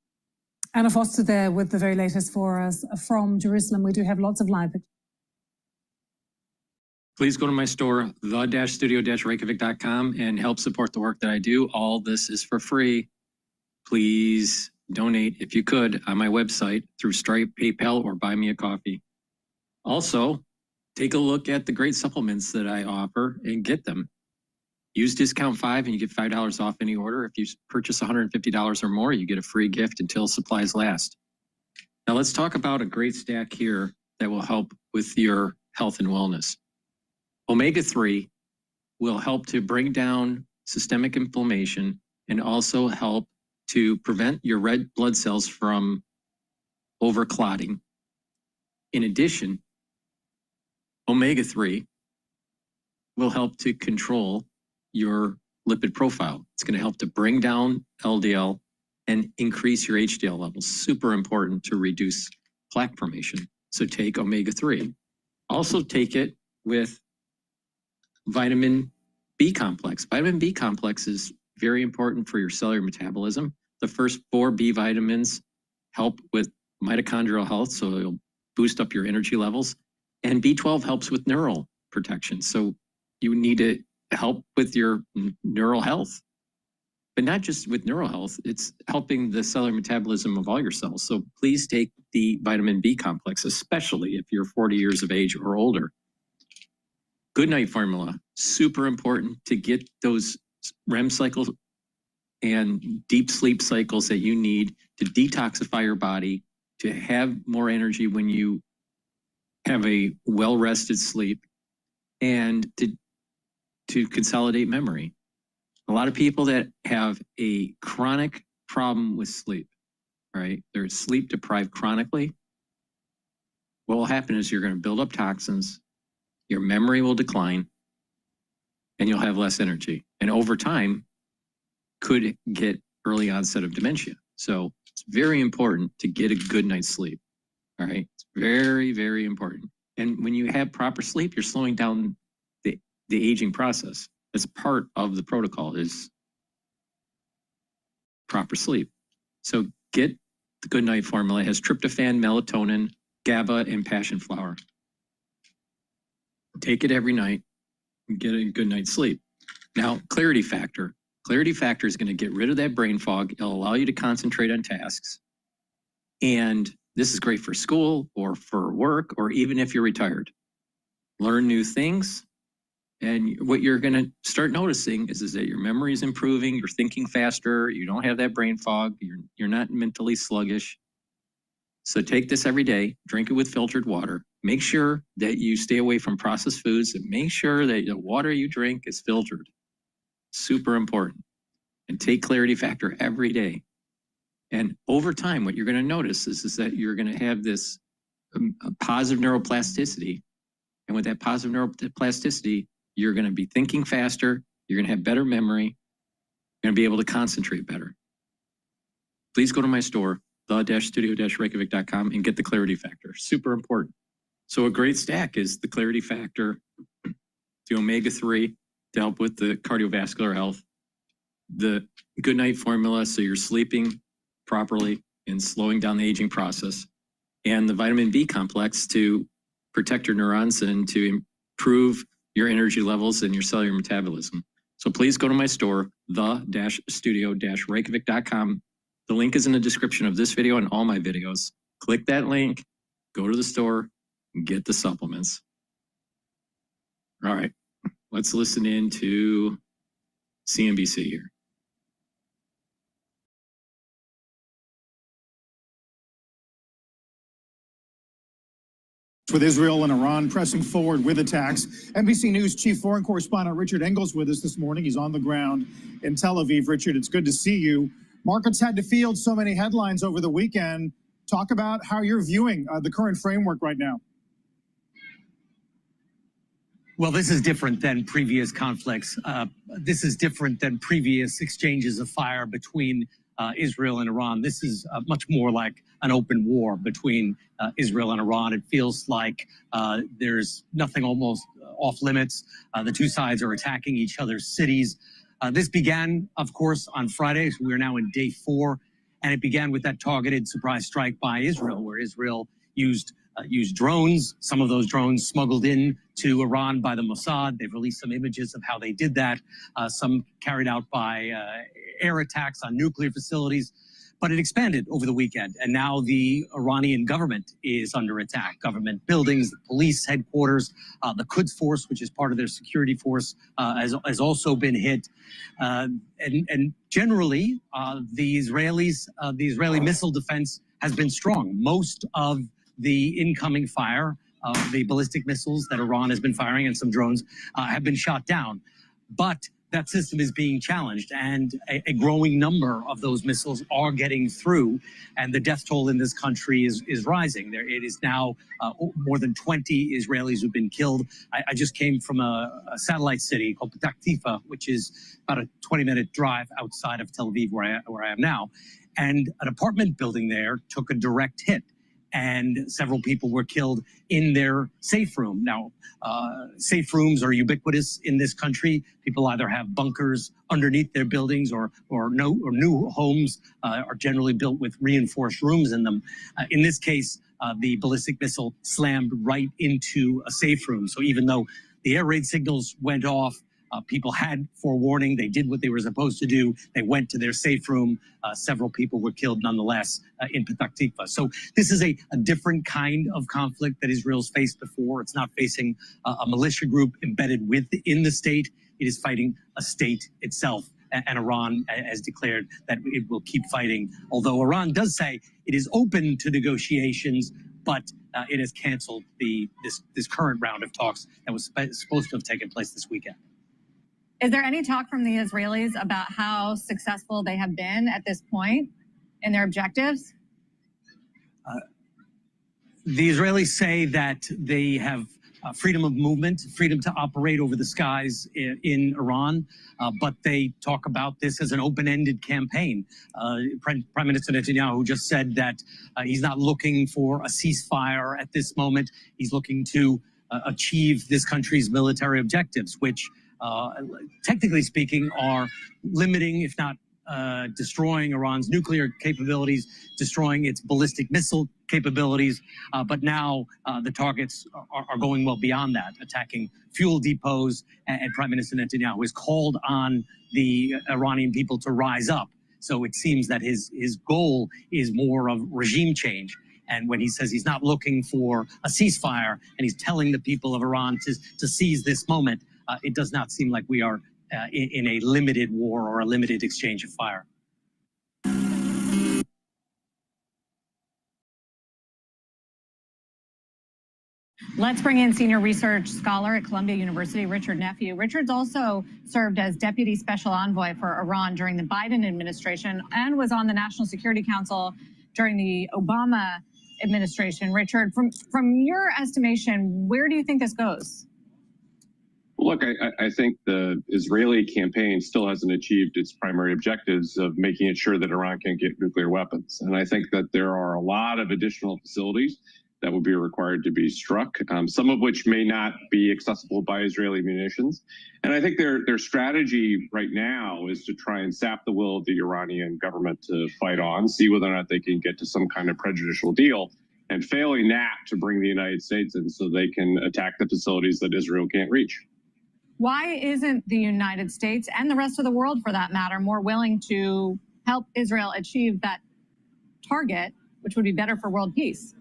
Anna Foster there with the very latest for us from Jerusalem. We do have lots of live. Please go to my store, the-studio-reykjavik.com, and help support the work that I do. All this is for free. Please donate, if you could, on my website through Stripe, PayPal, or buy me a coffee. Also, take a look at the great supplements that I offer and get them. Use discount 5 and you get $5 off any order. If you purchase $150 or more, you get a free gift until supplies last. Now let's talk about a great stack here that will help with your health and wellness. Omega-3 will help to bring down systemic inflammation and also help to prevent your red blood cells from overclotting. In addition, omega-3 will help to control your lipid profile. It's going to help to bring down LDL and increase your HDL levels. Super important to reduce plaque formation. So take omega-3. Also take it with vitamin B complex. Vitamin B complex is very important for your cellular metabolism. The first 4 B vitamins help with mitochondrial health, so it'll boost up your energy levels. And B12 helps with neural protection. So you need to help with your neural health. But not just with neural health, it's helping the cellular metabolism of all your cells. So please take the vitamin B complex, especially if you're 40 years of age or older. Good night formula, super important to get those REM cycles and deep sleep cycles that you need to detoxify your body, to have more energy when you have a well-rested sleep, and to consolidate memory. A lot of people that have a chronic problem with sleep, right? They're sleep deprived chronically. What will happen is you're going to build up toxins, your memory will decline, and you'll have less energy. And over time, could get early onset of dementia. So it's very important to get a good night's sleep. All right. It's very, very important. And when you have proper sleep, you're slowing down the aging process. That's part of the protocol, is proper sleep. So get the Good Night formula. It has tryptophan, melatonin, GABA, and passion flower. Take it every night and get a good night's sleep. Now, clarity factor. Clarity factor is going to get rid of that brain fog. It'll allow you to concentrate on tasks. And this is great for school or for work, or even if you're retired. Learn new things. And what you're going to start noticing is that your memory is improving. You're thinking faster. You don't have that brain fog. You're not mentally sluggish. So take this every day. Drink it with filtered water. Make sure that you stay away from processed foods, and make sure that the water you drink is filtered. Super important. And take clarity factor every day. And over time, what you're going to notice is that you're going to have this positive neuroplasticity. And with that positive neuroplasticity, you're going to be thinking faster. You're going to have better memory. You're going to be able to concentrate better. Please go to my store, the-studio-reykjavik.com, and get the clarity factor. Super important. So a great stack is the clarity factor, the omega-3 to help with the cardiovascular health, the good night formula so you're sleeping properly and slowing down the aging process, and the vitamin B complex to protect your neurons and to improve your energy levels and your cellular metabolism. So please go to my store, the-studio-reykjavik.com. The link is in the description of this video and all my videos. Click that link, go to the store, and get the supplements. All right, let's listen in to CNBC here. With Israel and Iran pressing forward with attacks. NBC News chief foreign correspondent Richard Engels with us this morning. He's on the ground in Tel Aviv. Richard, it's good to see you. Markets had to field so many headlines over the weekend. Talk about how you're viewing the current framework right now. Well, this is different than previous conflicts. This is different than previous exchanges of fire between Israel and Iran. This is much more like an open war between Israel and Iran. It feels like there's nothing almost off limits. The two sides are attacking each other's cities. This began, of course, on Friday. So we are now in day 4, and it began with that targeted surprise strike by Israel, where Israel used drones. Some of those drones smuggled in to Iran by the Mossad. They've released some images of how they did that. Some carried out by air attacks on nuclear facilities. But it expanded over the weekend, and now the Iranian government is under attack. Government buildings, the police headquarters, the Quds Force, which is part of their security force, has also been hit. And generally, the Israeli missile defense has been strong. Most of the incoming fire of the ballistic missiles that Iran has been firing and some drones have been shot down. But that system is being challenged, and a growing number of those missiles are getting through, and the death toll in this country is rising. It is now more than 20 Israelis who've been killed. I just came from a satellite city called Petah Tikva, which is about a 20-minute drive outside of Tel Aviv, where I am now, and an apartment building there took a direct hit, and several people were killed in their safe room. Now, safe rooms are ubiquitous in this country. People either have bunkers underneath their buildings or new homes are generally built with reinforced rooms in them. In this case, the ballistic missile slammed right into a safe room. So even though the air raid signals went off, people had forewarning. They did what they were supposed to do. They went to their safe room. Several people were killed nonetheless in Petah Tikva. So this is a different kind of conflict that Israel's faced before. It's not facing a militia group embedded within the state. It is fighting a state itself. And Iran has declared that it will keep fighting, although Iran does say it is open to negotiations, but it has canceled this current round of talks that was supposed to have taken place this weekend. Is there any talk from the Israelis about how successful they have been at this point in their objectives? The Israelis say that they have freedom of movement, freedom to operate over the skies in Iran, but they talk about this as an open-ended campaign. Prime Minister Netanyahu just said that he's not looking for a ceasefire at this moment. He's looking to achieve this country's military objectives, which technically speaking, are limiting, if not destroying Iran's nuclear capabilities, destroying its ballistic missile capabilities. But now the targets are going well beyond that, attacking fuel depots. And Prime Minister Netanyahu has called on the Iranian people to rise up. So it seems that his goal is more of regime change. And when he says he's not looking for a ceasefire and he's telling the people of Iran to seize this moment, it does not seem like we are in a limited war or a limited exchange of fire. Let's bring in senior research scholar at Columbia University, Richard Nephew. Richard's also served as deputy special envoy for Iran during the Biden administration and was on the National Security Council during the Obama administration. Richard, from your estimation, where do you think this goes? Look, I think the Israeli campaign still hasn't achieved its primary objectives of making it sure that Iran can't get nuclear weapons. And I think that there are a lot of additional facilities that would be required to be struck, some of which may not be accessible by Israeli munitions. And I think their strategy right now is to try and sap the will of the Iranian government to fight on, see whether or not they can get to some kind of prejudicial deal, and failing that, to bring the United States in so they can attack the facilities that Israel can't reach. Why isn't the United States and the rest of the world, for that matter, more willing to help Israel achieve that target, which would be better for world peace?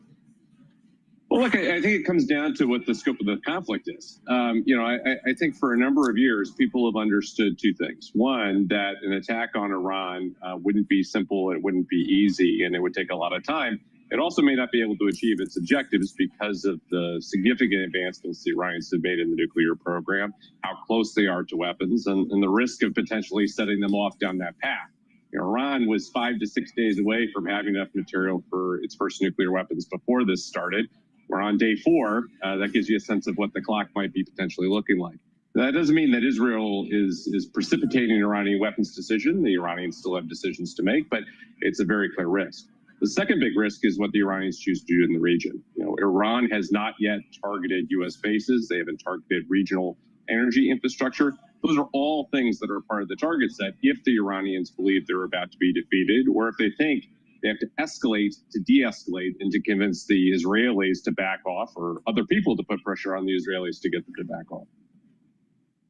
Well, look, I think it comes down to what the scope of the conflict is. I think for a number of years, people have understood two things. One, that an attack on Iran wouldn't be simple, it wouldn't be easy, and it would take a lot of time. It also may not be able to achieve its objectives because of the significant advancements the Iranians have made in the nuclear program, how close they are to weapons, and the risk of potentially setting them off down that path. Iran was 5 to 6 days away from having enough material for its first nuclear weapons before this started. We're on day 4. That gives you a sense of what the clock might be potentially looking like. That doesn't mean that Israel is precipitating an Iranian weapons decision. The Iranians still have decisions to make, but it's a very clear risk. The second big risk is what the Iranians choose to do in the region. Iran has not yet targeted U.S. bases. They haven't targeted regional energy infrastructure. Those are all things that are part of the target set if the Iranians believe they're about to be defeated, or if they think they have to escalate to de-escalate and to convince the Israelis to back off, or other people to put pressure on the Israelis to get them to back off.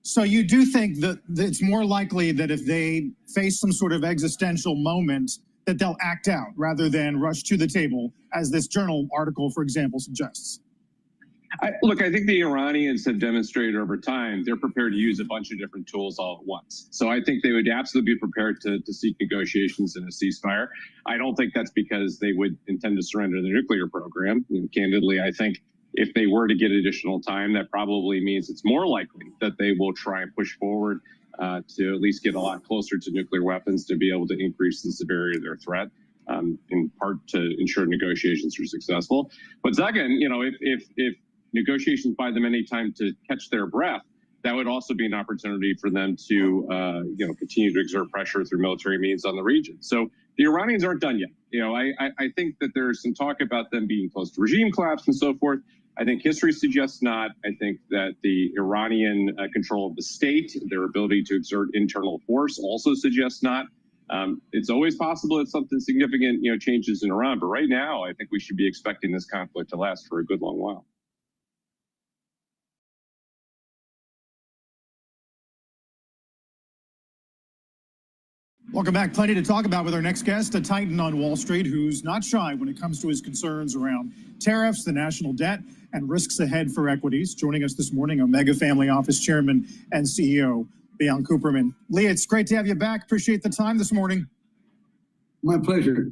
So you do think that it's more likely that if they face some sort of existential moment, that they'll act out rather than rush to the table, as this journal article, for example, suggests? Look, I think the Iranians have demonstrated over time they're prepared to use a bunch of different tools all at once. So I think they would absolutely be prepared to seek negotiations and a ceasefire. I don't think that's because they would intend to surrender the nuclear program. Candidly, I think if they were to get additional time, that probably means it's more likely that they will try and push forward to at least get a lot closer to nuclear weapons to be able to increase the severity of their threat, in part to ensure negotiations are successful. But second, if negotiations buy them any time to catch their breath, that would also be an opportunity for them to continue to exert pressure through military means on the region. So the Iranians aren't done yet. I think that there's some talk about them being close to regime collapse and so forth. I think history suggests not. I think that the Iranian control of the state, their ability to exert internal force, also suggests not. It's always possible that something significant changes in Iran, but right now I think we should be expecting this conflict to last for a good long while. Welcome back. Plenty to talk about with our next guest, a titan on Wall Street who's not shy when it comes to his concerns around tariffs, the national debt, and risks ahead for equities. Joining us this morning, Omega Family Office Chairman and CEO, Leon Cooperman. Lee, it's great to have you back. Appreciate the time this morning. My pleasure.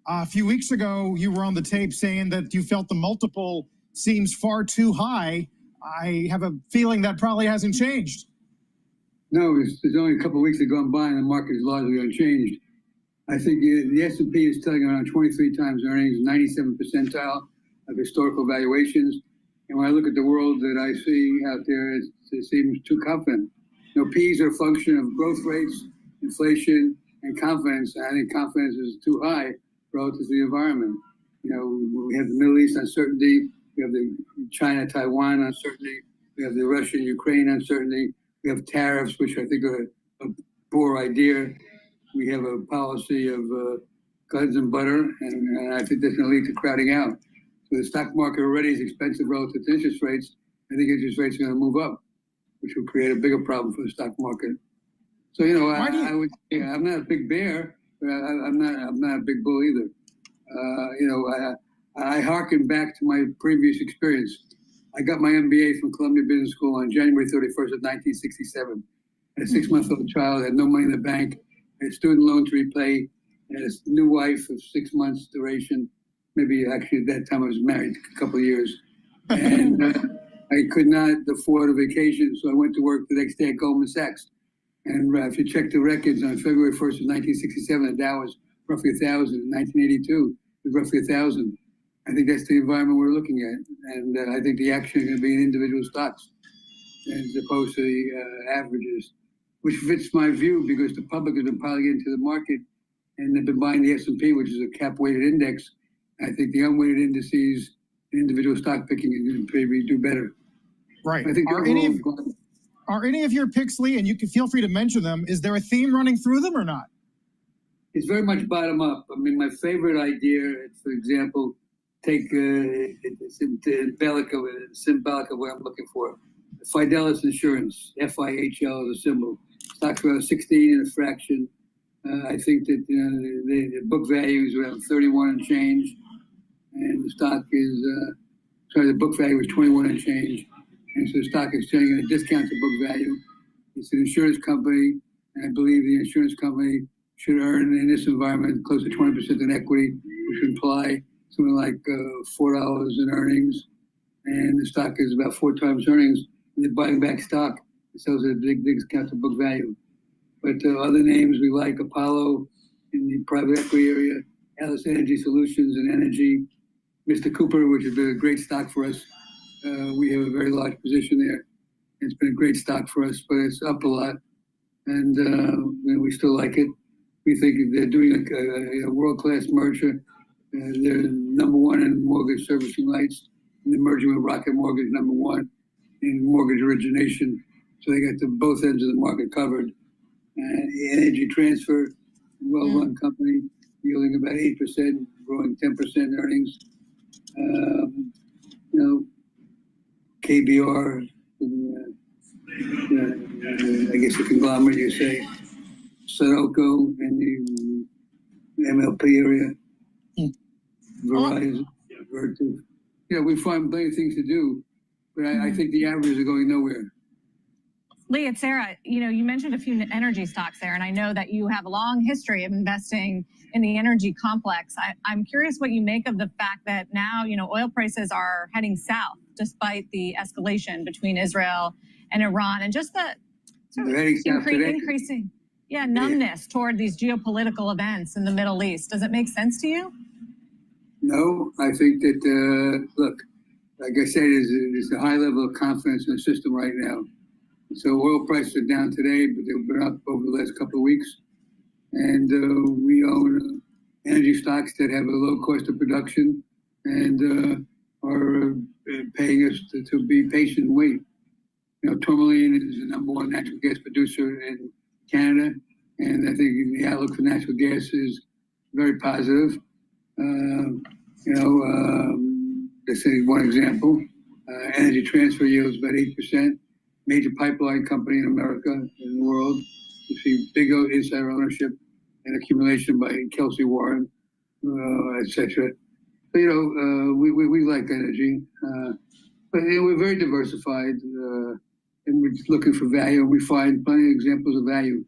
A few weeks ago, you were on the tape saying that you felt the multiple seems far too high. I have a feeling that probably hasn't changed. No, it's only a couple of weeks have gone by and the market is largely unchanged. I think the S&P is telling around 23 times earnings, 97th percentile of historical valuations. And when I look at the world that I see out there, it seems too confident. P's are a function of growth rates, inflation, and confidence. And I think confidence is too high relative to the environment. We have the Middle East uncertainty. We have the China-Taiwan uncertainty. We have the Russia-Ukraine uncertainty. We have tariffs, which I think are a poor idea. we have a policy of guns and butter, and I think that's going to lead to crowding out. So the stock market already is expensive relative to interest rates. I think interest rates are going to move up, which will create a bigger problem for the stock market. So, I'm not a big bear, but I'm not a big bull either. I hearken back to my previous experience. I got my MBA from Columbia Business School on January 31st of 1967. I had a 6-month-old child, had no money in the bank, had a student loan to repay, had a new wife of 6 months duration. Maybe actually at that time I was married a couple of years. And I could not afford a vacation, so I went to work the next day at Goldman Sachs. And if you check the records, on February 1st of 1967, the Dow was roughly 1,000. In 1982, it was roughly 1,000. I think that's the environment we're looking at. And I think the action is going to be in individual stocks as opposed to the averages, which fits my view because the public has been piling into the market and they've been buying the S&P, which is a cap-weighted index. I think the unweighted indices and individual stock picking is going to maybe do better. Right. I think are any of your picks, Lee, and you can feel free to mention them, is there a theme running through them or not? It's very much bottom up. I mean, my favorite idea, for example, take symbolic of what I'm looking for. Fidelis Insurance, FIHL is a symbol. Stock's around 16 and a fraction. I think that the book value is around 31 and change. And the stock is, the book value is 21 and change. And so the stock is trading at a discount to book value. It's an insurance company, and I believe the insurance company should earn in this environment close to 20% in equity, which would imply something like $4 in earnings. And the stock is about 4 times earnings, and they're buying back stock. It sells at a big discount to book value. But other names we like, Apollo in the private equity area, Alice Energy Solutions and Energy, Mr. Cooper, which has been a great stock for us. We have a very large position there. It's been a great stock for us, but it's up a lot. And we still like it. We think they're doing a world-class merger. They're number one in mortgage servicing rights. And they're merging with Rocket Mortgage, number one in mortgage origination. So they got both ends of the market covered. Energy Transfer, well-run company, yielding about 8%, growing 10% earnings. KBR, I guess the conglomerate you say, Sunoco in the MLP area, Verizon, Vertiv. We find plenty of things to do, but I think the averages are going nowhere. Lee, it's Sarah. You mentioned a few energy stocks there, and I know that you have a long history of investing in the energy complex. I'm curious what you make of the fact that now, oil prices are heading south despite the escalation between Israel and Iran, and just the sort of increasing numbness toward these geopolitical events in the Middle East. Does it make sense to you? No, I think that, look, like I said, there's a high level of confidence in the system right now. So oil prices are down today, but they've been up over the last couple of weeks. And we own energy stocks that have a low cost of production and are paying us to be patient and wait. Tourmaline is the number one natural gas producer in Canada. And I think the outlook for natural gas is very positive. Let's say one example, Energy Transfer yields about 8%. Major pipeline company in America, in the world. You see big insider ownership and accumulation by Kelsey Warren, etc. So, we like energy, but we're very diversified, and we're just looking for value. And we find plenty of examples of value.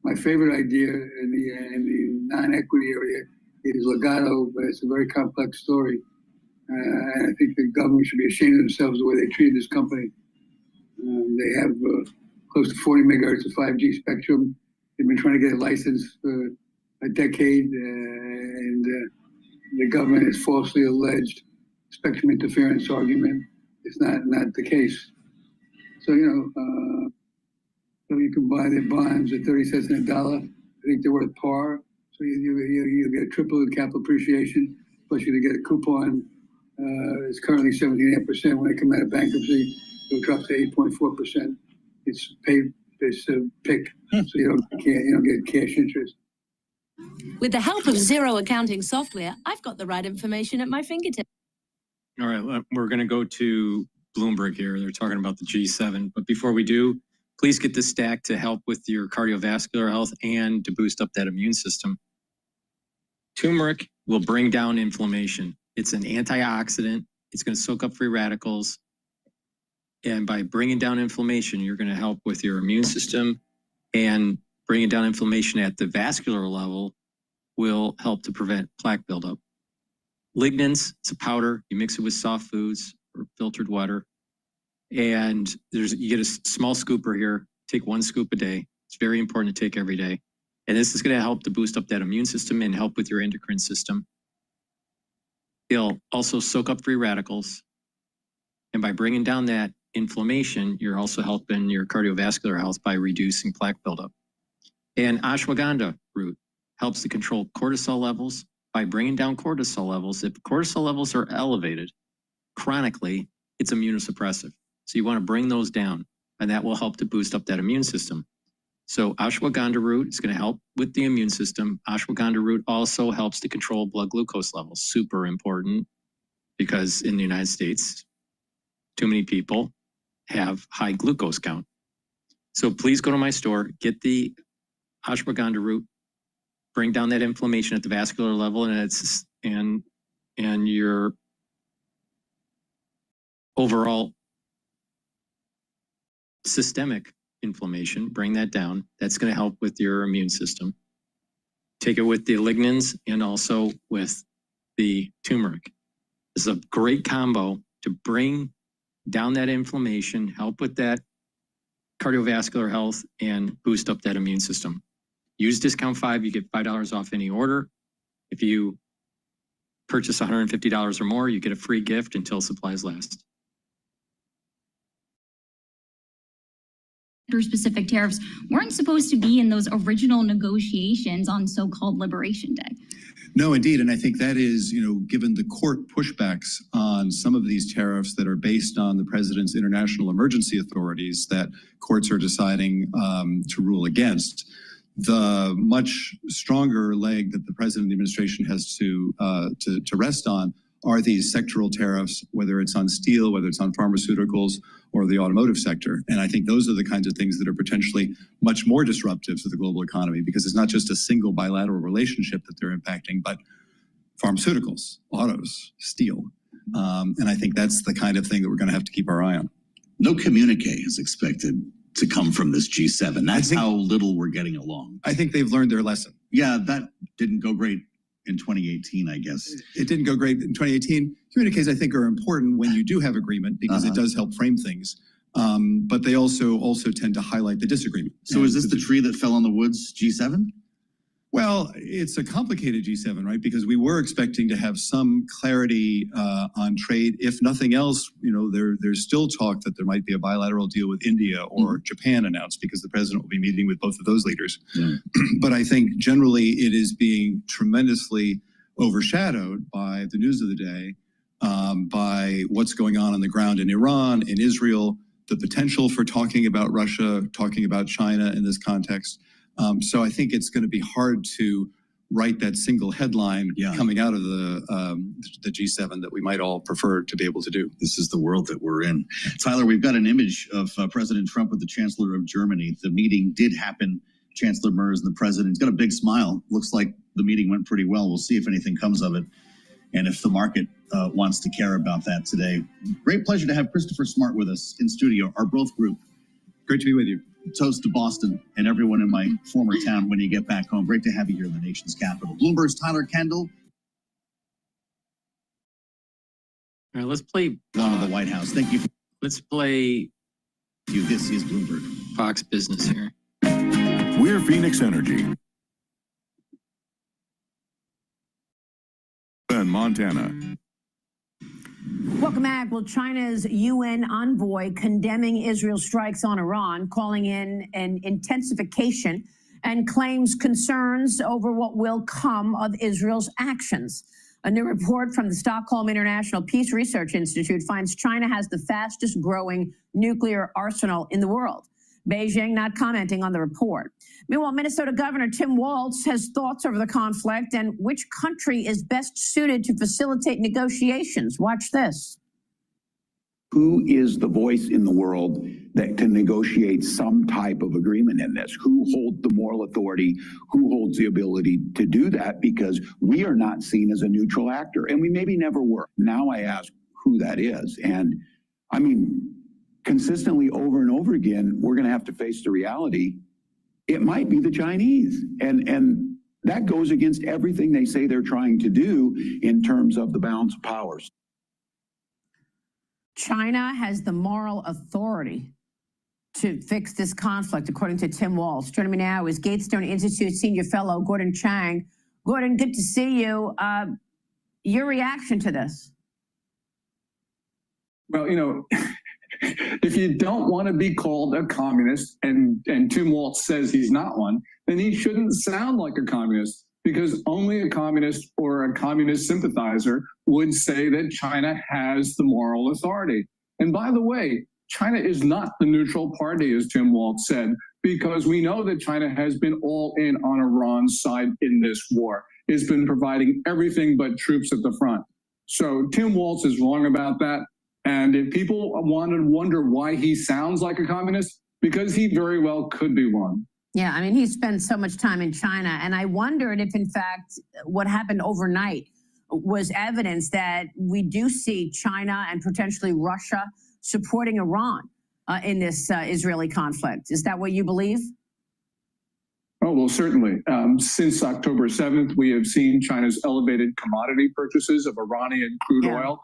My favorite idea in the non-equity area is Legato, but it's a very complex story. And I think the government should be ashamed of themselves the way they treated this company. They have close to 40 megahertz of 5G spectrum. They've been trying to get a license for a decade, and the government has falsely alleged spectrum interference argument. It's not the case. So, so you can buy their bonds at 30 cents in a dollar. I think they're worth par. So you get a triple in capital appreciation, plus you're going to get a coupon. It's currently 17.5% when they come out of bankruptcy. It'll drop to 8.4%. It's PIK, so you don't get cash interest. With the help of zero accounting software, I've got the right information at my fingertips. All right, we're going to go to Bloomberg here. They're talking about the G7. But before we do, please get this stack to help with your cardiovascular health and to boost up that immune system. Turmeric will bring down inflammation. It's an antioxidant. It's going to soak up free radicals. And by bringing down inflammation, you're going to help with your immune system, and bringing down inflammation at the vascular level will help to prevent plaque buildup. Lignans, it's a powder. You mix it with soft foods or filtered water. And you get a small scooper here. Take 1 scoop a day. It's very important to take every day. And this is going to help to boost up that immune system and help with your endocrine system. It'll also soak up free radicals. And by bringing down that inflammation, you're also helping your cardiovascular health by reducing plaque buildup. And ashwagandha root helps to control cortisol levels. By bringing down cortisol levels, if cortisol levels are elevated chronically, it's immunosuppressive. So you want to bring those down, and that will help to boost up that immune system. So ashwagandha root is going to help with the immune system. Ashwagandha root also helps to control blood glucose levels. Super important, because in the United States, too many people have high glucose count. So please go to my store, get the ashwagandha root, bring down that inflammation at the vascular level, and your overall systemic inflammation. Bring that down. That's going to help with your immune system. Take it with the lignans and also with the turmeric. This is a great combo to bring down that inflammation, help with that cardiovascular health, and boost up that immune system. Use discount 5, you get $5 off any order. If you purchase $150 or more, you get a free gift until supplies last. Specific tariffs weren't supposed to be in those original negotiations on so-called Liberation Day. No, indeed. And I think that is, given the court pushbacks on some of these tariffs that are based on the president's international emergency authorities that courts are deciding to rule against, the much stronger leg that the president and the administration has to rest on are these sectoral tariffs, whether it's on steel, whether it's on pharmaceuticals, or the automotive sector. And I think those are the kinds of things that are potentially much more disruptive to the global economy, because it's not just a single bilateral relationship that they're impacting, but pharmaceuticals, autos, steel. And I think that's the kind of thing that we're going to have to keep our eye on. No communique is expected to come from this G7. That's how little we're getting along. I think they've learned their lesson. Yeah, that didn't go great in 2018, I guess. It didn't go great in 2018. Communiques, I think, are important when you do have agreement, because it does help frame things. But they also tend to highlight the disagreement. So is this the tree that fell on the woods G7? Well, it's a complicated G7, right? Because we were expecting to have some clarity on trade. If nothing else, there's still talk that there might be a bilateral deal with India or Japan announced, because the president will be meeting with both of those leaders. Yeah. But I think generally it is being tremendously overshadowed by the news of the day, by what's going on the ground in Iran, in Israel, the potential for talking about Russia, talking about China in this context. So I think it's going to be hard to write that single headline coming out of the G7 that we might all prefer to be able to do. This is the world that we're in. Tyler, we've got an image of President Trump with the Chancellor of Germany. The meeting did happen. Chancellor Merz and the president. He's got a big smile. Looks like the meeting went pretty well. We'll see if anything comes of it, and if the market wants to care about that today. Great pleasure to have Christopher Smart with us in studio, our growth group. Great to be with you. Toast to Boston and everyone in my former town when you get back home. Great to have you here in the nation's capital. Bloomberg's Tyler Kendall. All right, let's play one of the White House. Thank you. Let's play This is Bloomberg. Fox Business here. We're Phoenix Energy. In Montana. Welcome back. Well, China's UN envoy condemning Israel's strikes on Iran, calling in an intensification, and claims concerns over what will come of Israel's actions. A new report from the Stockholm International Peace Research Institute finds China has the fastest growing nuclear arsenal in the world. Beijing not commenting on the report. Meanwhile, Minnesota Governor Tim Walz has thoughts over the conflict and which country is best suited to facilitate negotiations. Watch this. Who is the voice in the world that can negotiate some type of agreement in this? Who holds the moral authority? Who holds the ability to do that? Because we are not seen as a neutral actor, and we maybe never were. Now I ask who that is. And I mean, consistently over and over again, we're going to have to face the reality. It might be the Chinese. And that goes against everything they say they're trying to do in terms of the balance of powers. China has the moral authority to fix this conflict, according to Tim Walz. Joining me now is Gatestone Institute Senior Fellow Gordon Chang. Gordon, good to see you. Your reaction to this? Well, you know, if you don't want to be called a communist, and Tim Walz says he's not one, then he shouldn't sound like a communist, because only a communist or a communist sympathizer would say that China has the moral authority. And by the way, China is not the neutral party, as Tim Walz said, because we know that China has been all in on Iran's side in this war. It's been providing everything but troops at the front. So Tim Walz is wrong about that. And if people want to wonder why he sounds like a communist, because he very well could be one. Yeah, I mean, he spent so much time in China, and I wondered if, in fact, what happened overnight was evidence that we do see China and potentially Russia supporting Iran in this Israeli conflict. Is that what you believe? Oh, well, certainly. Since October 7th, we have seen China's elevated commodity purchases of Iranian crude oil.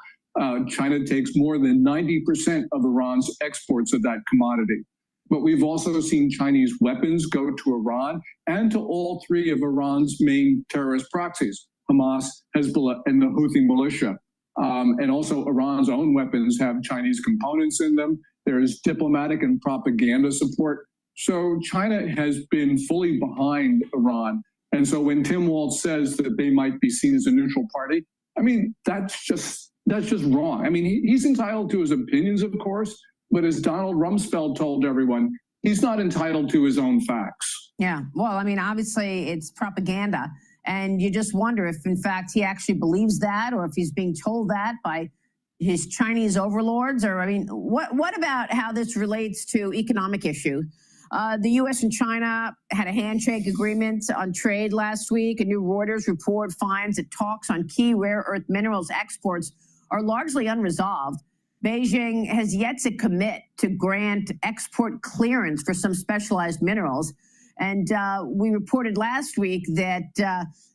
China takes more than 90% of Iran's exports of that commodity. But we've also seen Chinese weapons go to Iran and to all three of Iran's main terrorist proxies, Hamas, Hezbollah, and the Houthi militia. And also Iran's own weapons have Chinese components in them. There is diplomatic and propaganda support. So China has been fully behind Iran. And so when Tim Walz says that they might be seen as a neutral party, I mean, that's just wrong. I mean, he's entitled to his opinions, of course, but as Donald Rumsfeld told everyone, he's not entitled to his own facts. Yeah, well, I mean, obviously it's propaganda. And you just wonder if, in fact, he actually believes that, or if he's being told that by his Chinese overlords. Or, I mean, what about how this relates to economic issue? The U.S. and China had a handshake agreement on trade last week. A new Reuters report finds that talks on key rare earth minerals exports are largely unresolved. Beijing has yet to commit to grant export clearance for some specialized minerals. And we reported last week that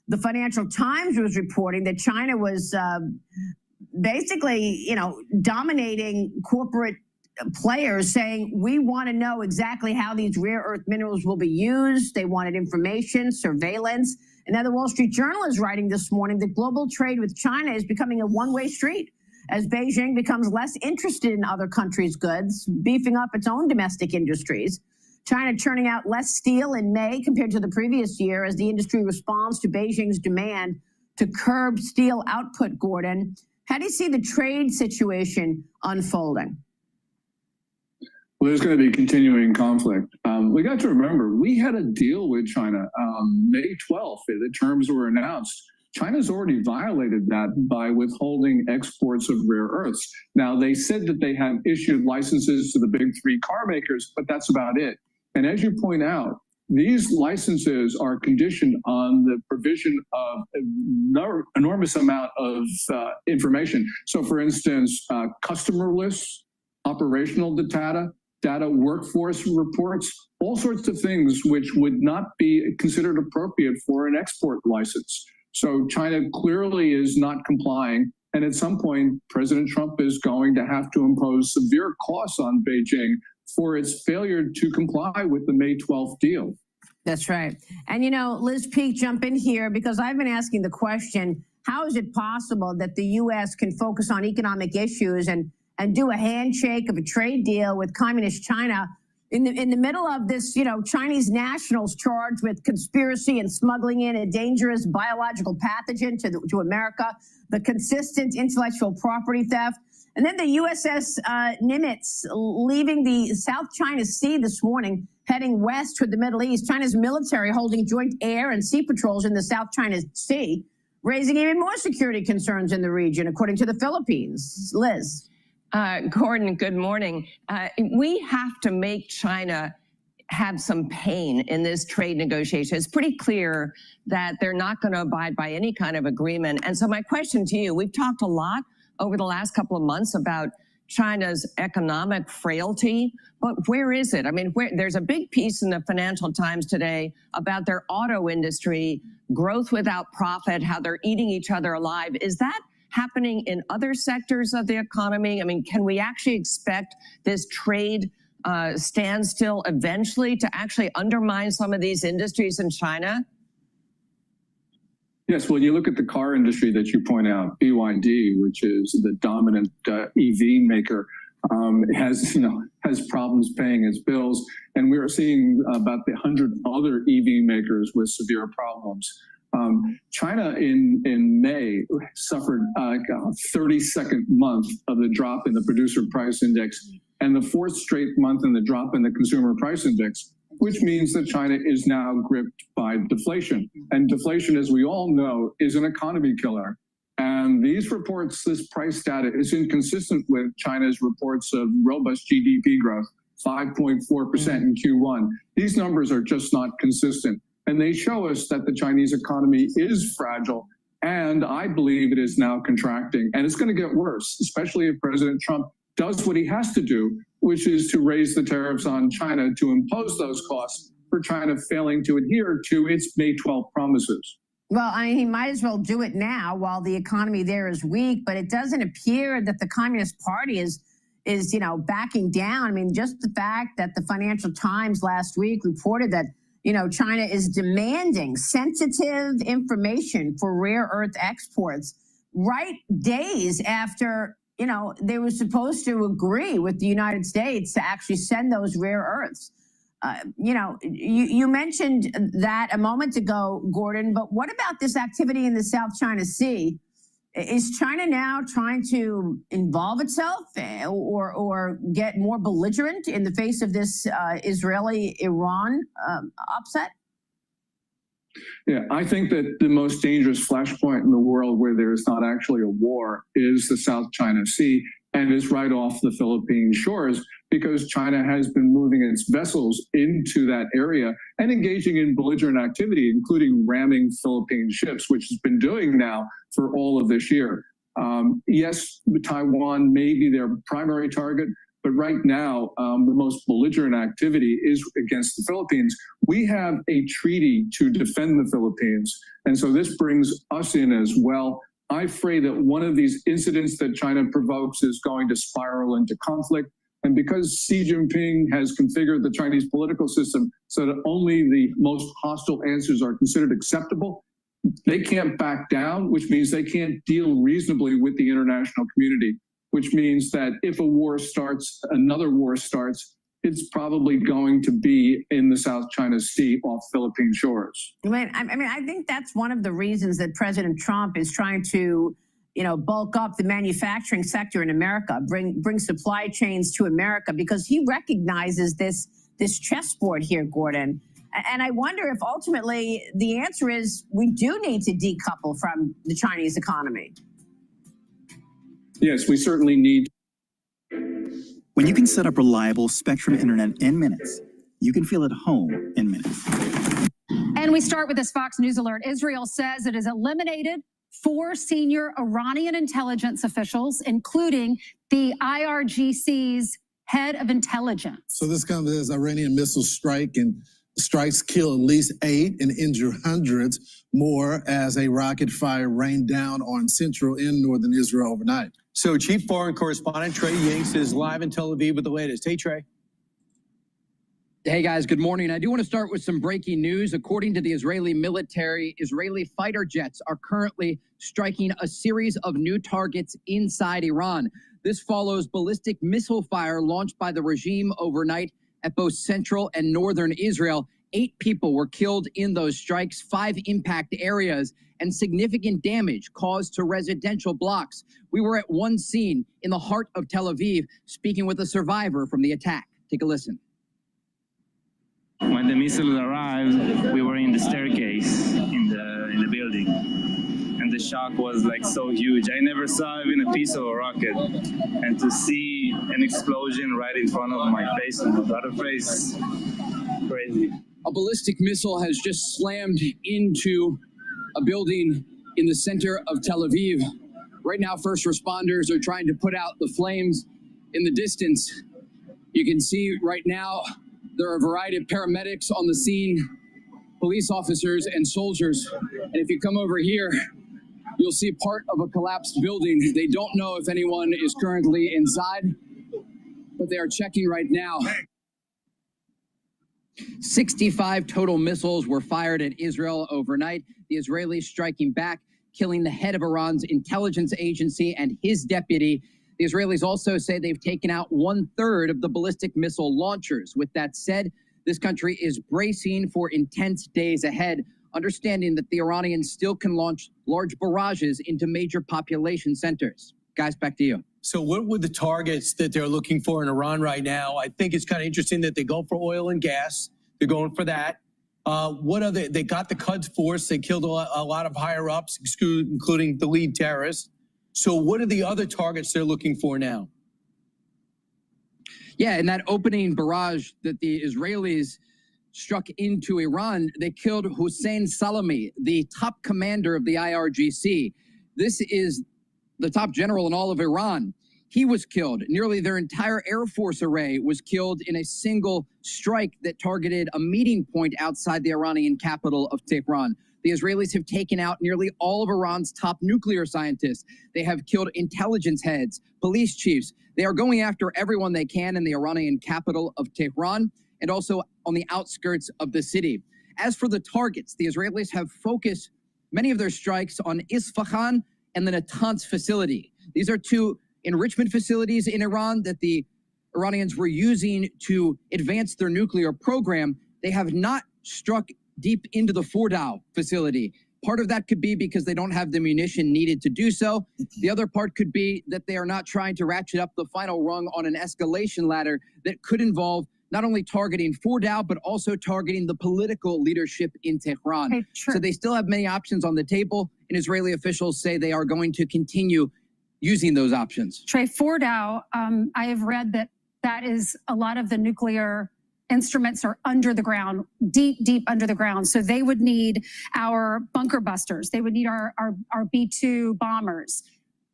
the Financial Times was reporting that China was basically, dominating corporate players, saying, we want to know exactly how these rare earth minerals will be used. They wanted information, surveillance. And now the Wall Street Journal is writing this morning that global trade with China is becoming a one-way street as Beijing becomes less interested in other countries' goods, beefing up its own domestic industries. China churning out less steel in May compared to the previous year as the industry responds to Beijing's demand to curb steel output, Gordon. How do you see the trade situation unfolding? Well, there's going to be continuing conflict. We got to remember, we had a deal with China May 12th. The terms were announced. China's already violated that by withholding exports of rare earths. Now, they said that they have issued licenses to the big three car makers, but that's about it. And as you point out, these licenses are conditioned on the provision of an enormous amount of information. So, for instance, customer lists, operational data, workforce reports, all sorts of things which would not be considered appropriate for an export license. So China clearly is not complying. And at some point, President Trump is going to have to impose severe costs on Beijing for its failure to comply with the May 12th deal. That's right. And, Liz Peek, jump in here, because I've been asking the question, how is it possible that the U.S. can focus on economic issues and do a handshake of a trade deal with communist China in the middle of this, Chinese nationals charged with conspiracy and smuggling in a dangerous biological pathogen to America, the consistent intellectual property theft, And then the USS Nimitz leaving the South China Sea this morning, heading west toward the Middle East. China's military holding joint air and sea patrols in the South China Sea, raising even more security concerns in the region, according to the Philippines. Liz. Gordon, good morning. We have to make China have some pain in this trade negotiation. It's pretty clear that they're not going to abide by any kind of agreement. And so my question to you, we've talked a lot over the last couple of months about China's economic frailty, but where is it? I mean, there's a big piece in the Financial Times today about their auto industry, growth without profit, how they're eating each other alive. Is that happening in other sectors of the economy? I mean, can we actually expect this trade standstill eventually to actually undermine some of these industries in China? Yes, well, you look at the car industry that you point out, BYD, which is the dominant EV maker, has problems paying its bills, and we are seeing about 100 other EV makers with severe problems. China in May suffered a 32nd month of the drop in the producer price index and the 4th straight month in the drop in the consumer price index, which means that China is now gripped by deflation. And deflation, as we all know, is an economy killer. And these reports, this price data is inconsistent with China's reports of robust GDP growth, 5.4% in Q1. These numbers are just not consistent. And they show us that the Chinese economy is fragile. And I believe it is now contracting. And it's going to get worse, especially if President Trump does what he has to do, which is to raise the tariffs on China to impose those costs for China failing to adhere to its May 12th promises. Well, I mean, he might as well do it now while the economy there is weak, but it doesn't appear that the Communist Party is backing down. I mean, just the fact that the Financial Times last week reported that, China is demanding sensitive information for rare earth exports right days after they were supposed to agree with the United States to actually send those rare earths. You mentioned that a moment ago, Gordon, but what about this activity in the South China Sea? Is China now trying to involve itself or get more belligerent in the face of this Israeli-Iran upset? Yeah, I think that the most dangerous flashpoint in the world where there is not actually a war is the South China Sea, and is right off the Philippine shores, because China has been moving its vessels into that area and engaging in belligerent activity, including ramming Philippine ships, which has been doing now for all of this year. Yes, Taiwan may be their primary target, but right now, the most belligerent activity is against the Philippines. We have a treaty to defend the Philippines, and so this brings us in as well. I pray that one of these incidents that China provokes is going to spiral into conflict. And because Xi Jinping has configured the Chinese political system so that only the most hostile answers are considered acceptable, they can't back down, which means they can't deal reasonably with the international community, which means that if a war starts, another war starts, it's probably going to be in the South China Sea off Philippine shores. I think that's one of the reasons that President Trump is trying to, bulk up the manufacturing sector in America, bring supply chains to America, because he recognizes this chessboard here, Gordon. And I wonder if ultimately the answer is we do need to decouple from the Chinese economy. Yes, we certainly need. When you can set up reliable Spectrum internet in minutes, you can feel at home in minutes. And we start with this Fox News alert. Israel says it has eliminated 4 senior Iranian intelligence officials, including the IRGC's head of intelligence. So this comes as Iranian missile strike, and strikes kill at least 8 and injure hundreds more as a rocket fire rained down on central and northern Israel overnight. So Chief Foreign Correspondent Trey Yingst is live in Tel Aviv with the latest. Hey, Trey. Hey, guys, good morning. I do want to start with some breaking news. According to the Israeli military, Israeli fighter jets are currently striking a series of new targets inside Iran. This follows ballistic missile fire launched by the regime overnight at both central and northern Israel, 8 people were killed in those strikes, 5 impact areas, and significant damage caused to residential blocks. We were at one scene in the heart of Tel Aviv, speaking with a survivor from the attack. Take a listen. When the missiles arrived, we were in the staircase in the building, and the shock was like so huge. I never saw even a piece of a rocket, and to see an explosion right in front of my face and my other face, crazy. A ballistic missile has just slammed into a building in the center of Tel Aviv. Right now, first responders are trying to put out the flames in the distance. You can see right now there are a variety of paramedics on the scene, police officers and soldiers. And if you come over here, you'll see part of a collapsed building. They don't know if anyone is currently inside, but they are checking right now. 65 total missiles were fired at Israel overnight. The Israelis striking back, killing the head of Iran's intelligence agency and his deputy. The Israelis also say they've taken out 1/3 of the ballistic missile launchers. With that said, this country is bracing for intense days ahead, understanding that the Iranians still can launch large barrages into major population centers. Guys, back to you. So what were the targets that they're looking for in Iran right now? I think it's kind of interesting that they go for oil and gas. They're going for that. What are they got the Quds Force. They killed a lot of higher ups, including the lead terrorist. So what are the other targets they're looking for now? Yeah, in that opening barrage that the Israelis struck into Iran, they killed Hussein Salami, the top commander of the IRGC. This is the top general in all of Iran. He was killed. Nearly their entire Air Force array was killed in a single strike that targeted a meeting point outside the Iranian capital of Tehran. The Israelis have taken out nearly all of Iran's top nuclear scientists. They have killed intelligence heads, police chiefs. They are going after everyone they can in the Iranian capital of Tehran and also on the outskirts of the city. As for the targets, the Israelis have focused many of their strikes on Isfahan and the Natanz facility. These are 2 enrichment facilities in Iran that the Iranians were using to advance their nuclear program. They have not struck deep into the Fordow facility. Part of that could be because they don't have the munition needed to do so. The other part could be that they are not trying to ratchet up the final rung on an escalation ladder that could involve not only targeting Fordow, but also targeting the political leadership in Tehran. Hey, so they still have many options on the table, and Israeli officials say they are going to continue using those options. Trey, Fordow, I have read that is a lot of the nuclear instruments are under the ground, deep under the ground. So they would need our bunker busters. They would need our B-2 bombers.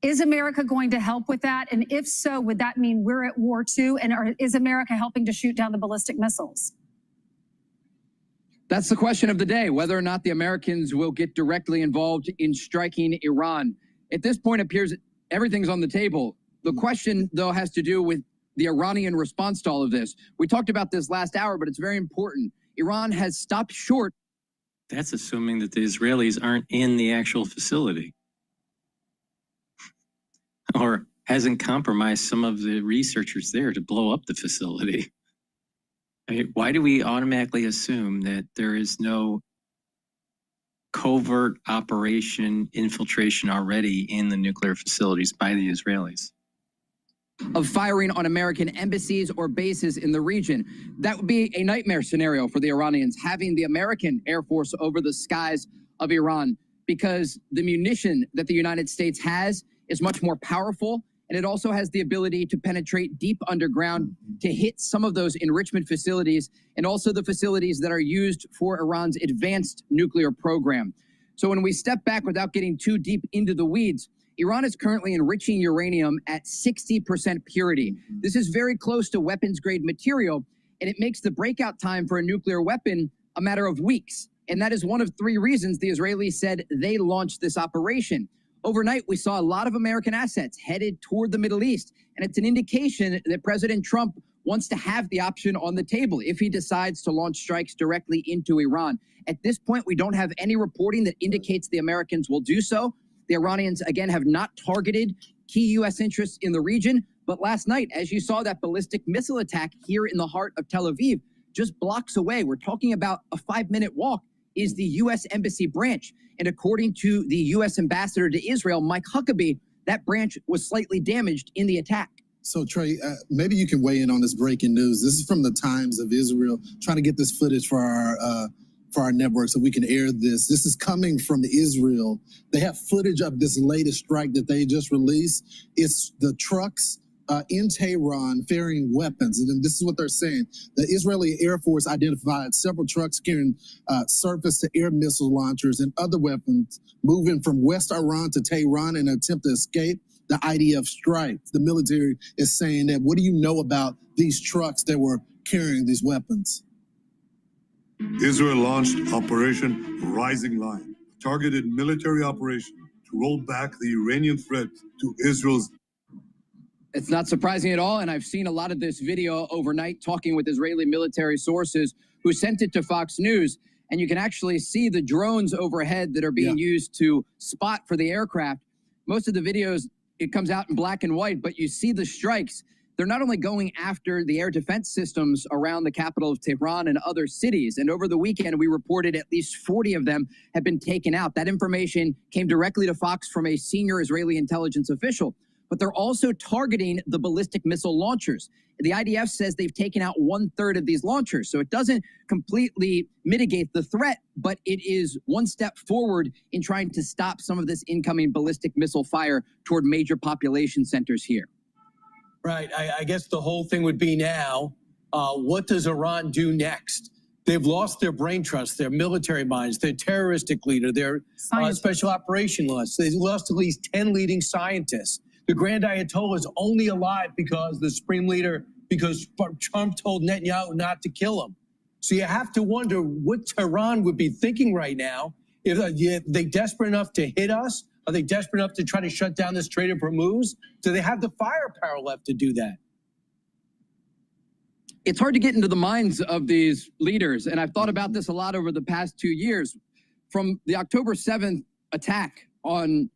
Is America going to help with that? And if so, would that mean we're at war too? And is America helping to shoot down the ballistic missiles? That's the question of the day, whether or not the Americans will get directly involved in striking Iran. At this point, it appears everything's on the table. The question, though, has to do with the Iranian response to all of this. We talked about this last hour, but it's very important. Iran has stopped short. That's assuming that the Israelis aren't in the actual facility or hasn't compromised some of the researchers there to blow up the facility. I mean, why do we automatically assume that there is no covert operation infiltration already in the nuclear facilities by the Israelis? Of firing on American embassies or bases in the region. That would be a nightmare scenario for the Iranians, having the American Air Force over the skies of Iran, because the munition that the United States has is much more powerful, and it also has the ability to penetrate deep underground to hit some of those enrichment facilities and also the facilities that are used for Iran's advanced nuclear program. So when we step back without getting too deep into the weeds, Iran is currently enriching uranium at 60% purity. This is very close to weapons-grade material, and it makes the breakout time for a nuclear weapon a matter of weeks. And that is one of 3 reasons the Israelis said they launched this operation. Overnight, we saw a lot of American assets headed toward the Middle East, and it's an indication that President Trump wants to have the option on the table if he decides to launch strikes directly into Iran. At this point, we don't have any reporting that indicates the Americans will do so. The Iranians, again, have not targeted key U.S. interests in the region. But last night, as you saw that ballistic missile attack here in the heart of Tel Aviv, just blocks away, we're talking about a 5-minute walk, is the U.S. Embassy branch. And according to the U.S. ambassador to Israel, Mike Huckabee, that branch was slightly damaged in the attack. So, Trey, maybe you can weigh in on this breaking news. This is from the Times of Israel, trying to get this footage for our network so we can air this. This is coming from Israel. They have footage of this latest strike that they just released. It's the trucks in Tehran ferrying weapons. And then this is what they're saying. The Israeli Air Force identified several trucks carrying surface-to-air missile launchers and other weapons moving from West Iran to Tehran in an attempt to escape the IDF strike. The military is saying that. What do you know about these trucks that were carrying these weapons? Israel launched Operation Rising Lion, a targeted military operation to roll back the Iranian threat to Israel's. It's not surprising at all, and I've seen a lot of this video overnight talking with Israeli military sources who sent it to Fox News, and you can actually see the drones overhead that are being used to spot for the aircraft. Most of the videos, it comes out in black and white, but you see the strikes. They're not only going after the air defense systems around the capital of Tehran and other cities, and over the weekend we reported at least 40 of them have been taken out. That information came directly to Fox from a senior Israeli intelligence official. But they're also targeting the ballistic missile launchers. The IDF says they've taken out 1/3 of these launchers. So it doesn't completely mitigate the threat, but it is one step forward in trying to stop some of this incoming ballistic missile fire toward major population centers here. Right. I guess the whole thing would be now, what does Iran do next? They've lost their brain trust, their military minds, their terroristic leader, their special operation lists. They've lost at least 10 leading scientists. The Grand Ayatollah is only alive because the Supreme Leader, because Trump told Netanyahu not to kill him. So you have to wonder what Tehran would be thinking right now. If they desperate enough to hit us? Are they desperate enough to try to shut down the Strait of Hormuz? Do they have the firepower left to do that? It's hard to get into the minds of these leaders, and I've thought about this a lot over the past 2 years. From the October 7th attack on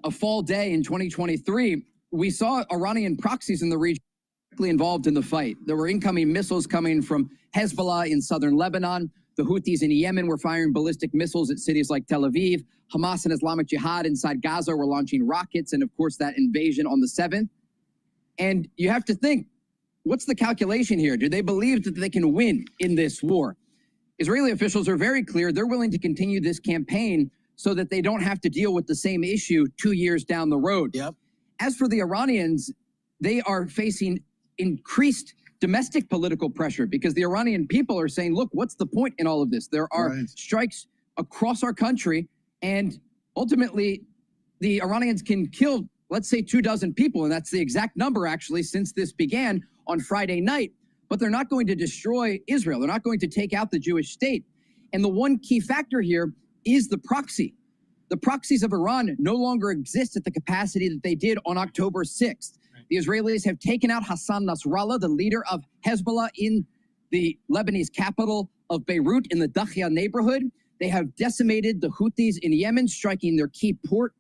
a fall day in 2023, we saw Iranian proxies in the region directly involved in the fight. There were incoming missiles coming from Hezbollah in southern Lebanon. The Houthis in Yemen were firing ballistic missiles at cities like Tel Aviv. Hamas and Islamic Jihad inside Gaza were launching rockets, and of course that invasion on the 7th. And you have to think, what's the calculation here? Do they believe that they can win in this war? Israeli officials are very clear. They're willing to continue this campaign so that they don't have to deal with the same issue 2 years down the road. As for the Iranians, they are facing increased domestic political pressure because the Iranian people are saying, look, what's the point in all of this? There are strikes across our country, and ultimately the Iranians can kill, let's say, 24 people, and that's the exact number actually since this began on Friday night, but they're not going to destroy Israel. They're not going to take out the Jewish state. And the one key factor here is the proxy. The proxies of Iran no longer exist at the capacity that they did on October 6th. The Israelis have taken out Hassan Nasrallah, the leader of Hezbollah in the Lebanese capital of Beirut in the Dakhia neighborhood. They have decimated the Houthis in Yemen, striking their key port.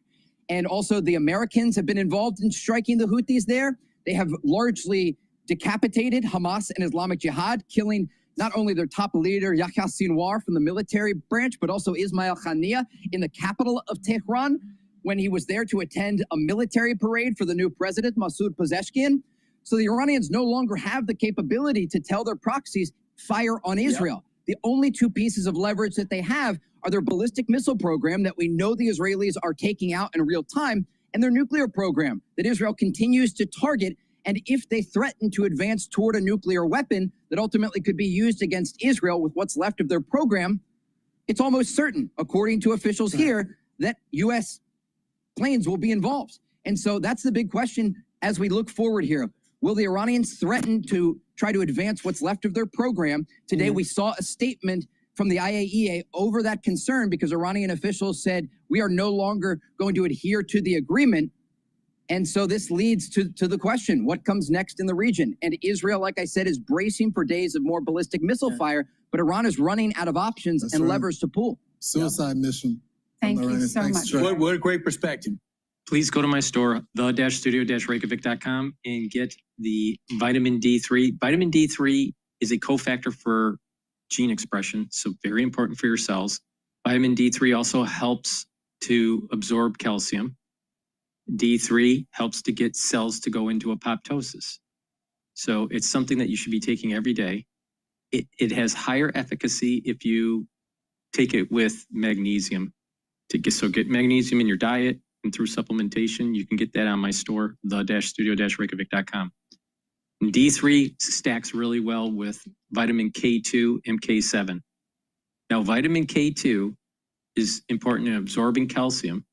And also the Americans have been involved in striking the Houthis there. They have largely decapitated Hamas and Islamic Jihad, killing not only their top leader, Yahya Sinwar from the military branch, but also Ismail Haniyeh in the capital of Tehran when he was there to attend a military parade for the new president, Masoud Pezeshkian. So the Iranians no longer have the capability to tell their proxies, fire on Israel. The only two pieces of leverage that they have are their ballistic missile program that we know the Israelis are taking out in real time, and their nuclear program that Israel continues to target. And if they threaten to advance toward a nuclear weapon that ultimately could be used against Israel with what's left of their program, it's almost certain, according to officials here, that U.S. planes will be involved. And so that's the big question as we look forward here. Will the Iranians threaten to try to advance what's left of their program? Today, we saw a statement from the IAEA over that concern because Iranian officials said, we are no longer going to adhere to the agreement. And so this leads to the question, what comes next in the region? And Israel, like I said, is bracing for days of more ballistic missile fire, but Iran is running out of options and levers to pull. Suicide mission. Thank you so much. What a great perspective. Please go to my store, the-studio-reykjavik.com, and get the vitamin D3. Vitamin D3 is a cofactor for gene expression, so very important for your cells. Vitamin D3 also helps to absorb calcium. D3 helps to get cells to go into apoptosis. So it's something that you should be taking every day. It has higher efficacy if you take it with magnesium. So get magnesium in your diet and through supplementation. You can get that on my store, the-studio-reykjavik.com. D3 stacks really well with vitamin K2 and K7. Now, vitamin K2 is important in absorbing calcium,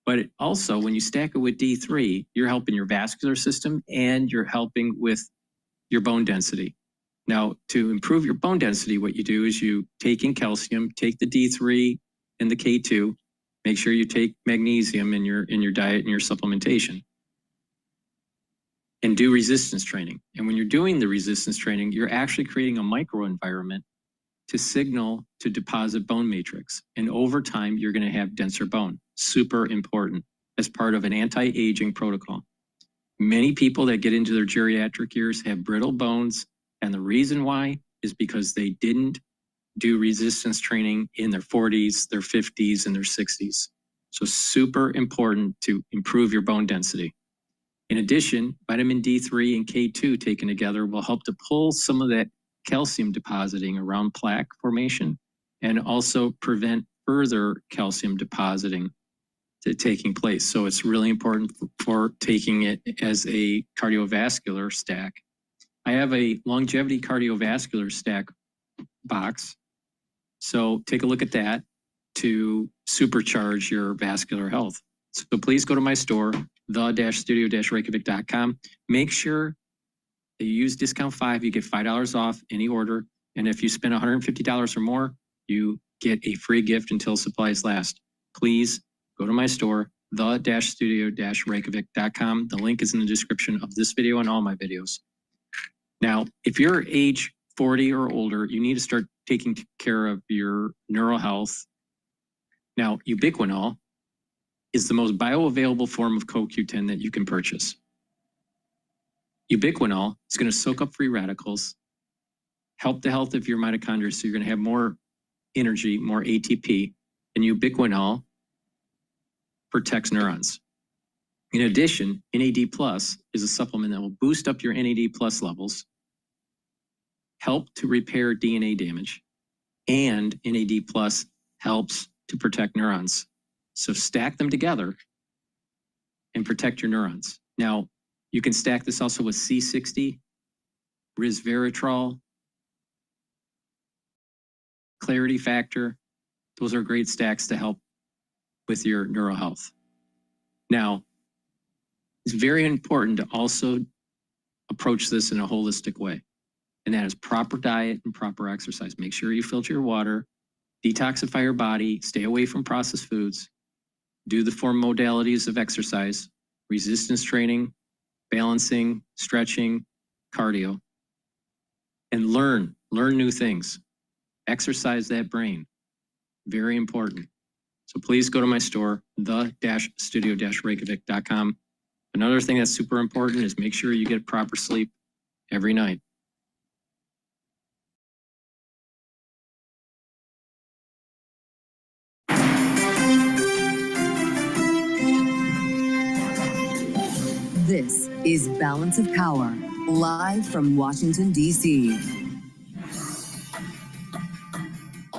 but it also, when you stack it with D3, you're helping your vascular system and you're helping with your bone density. Now, to improve your bone density, what you do is you take in calcium, take the D3 and the K2, make sure you take magnesium in your diet and your supplementation, and do resistance training. And when you're doing the resistance training, you're actually creating a microenvironment to signal to deposit bone matrix. And over time, you're going to have denser bone. Super important as part of an anti-aging protocol. Many people that get into their geriatric years have brittle bones. And the reason why is because they didn't do resistance training in their 40s, their 50s, and their 60s. So super important to improve your bone density. In addition, vitamin D3 and K2 taken together will help to pull some of that calcium depositing around plaque formation and also prevent further calcium depositing taking place. So it's really important for taking it as a cardiovascular stack. I have a longevity cardiovascular stack box. So take a look at that to supercharge your vascular health. So please go to my store, the-studio-reykjavik.com. Make sure that you use discount 5, you get $5 off any order. And if you spend $150 or more, you get a free gift until supplies last. Please go to my store, the-studio-reykjavik.com. The link is in the description of this video and all my videos. Now, if you're age 40 or older, you need to start taking care of your neural health. Now, ubiquinol is the most bioavailable form of CoQ10 that you can purchase. Ubiquinol is going to soak up free radicals, help the health of your mitochondria, so you're going to have more energy, more ATP, and ubiquinol protects neurons. In addition, NAD+ is a supplement that will boost up your NAD+ levels, help to repair DNA damage, and NAD+ helps to protect neurons. So stack them together and protect your neurons. Now, you can stack this also with C60, resveratrol, clarity factor. Those are great stacks to help with your neural health. Now, it's very important to also approach this in a holistic way, and that is proper diet and proper exercise. Make sure you filter your water, detoxify your body, stay away from processed foods, do the 4 modalities of exercise, resistance training, balancing, stretching, cardio, and learn new things. Exercise that brain. Very important. So please go to my store, the-studio-reykjavik.com. Another thing that's super important is make sure you get proper sleep every night. This is Balance of Power, live from Washington, D.C.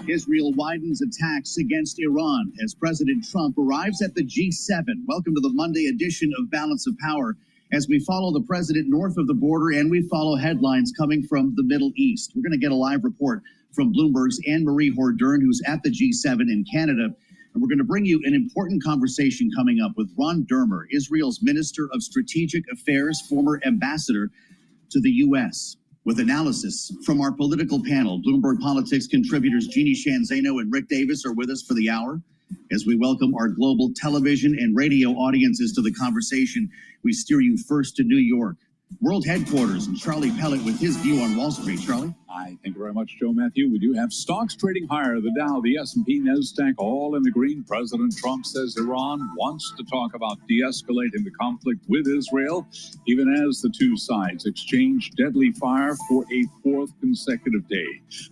Israel widens attacks against Iran as President Trump arrives at the G7. Welcome to the Monday edition of Balance of Power, as we follow the president north of the border and we follow headlines coming from the Middle East. We're going to get a live report from Bloomberg's Anne-Marie Hordern, who's at the G7 in Canada. And we're going to bring you an important conversation coming up with Ron Dermer, Israel's Minister of Strategic Affairs, former ambassador to the U.S., with analysis from our political panel. Bloomberg Politics contributors Jeannie Shanzano and Rick Davis are with us for the hour. As we welcome our global television and radio audiences to the conversation, we steer you first to New York, world headquarters, and Charlie Pellet with his view on Wall Street. Charlie? Thank you very much, Joe Matthew. We do have stocks trading higher. The Dow, the S&P, NASDAQ, all in the green. President Trump says Iran wants to talk about de-escalating the conflict with Israel, even as the two sides exchange deadly fire for a fourth consecutive day.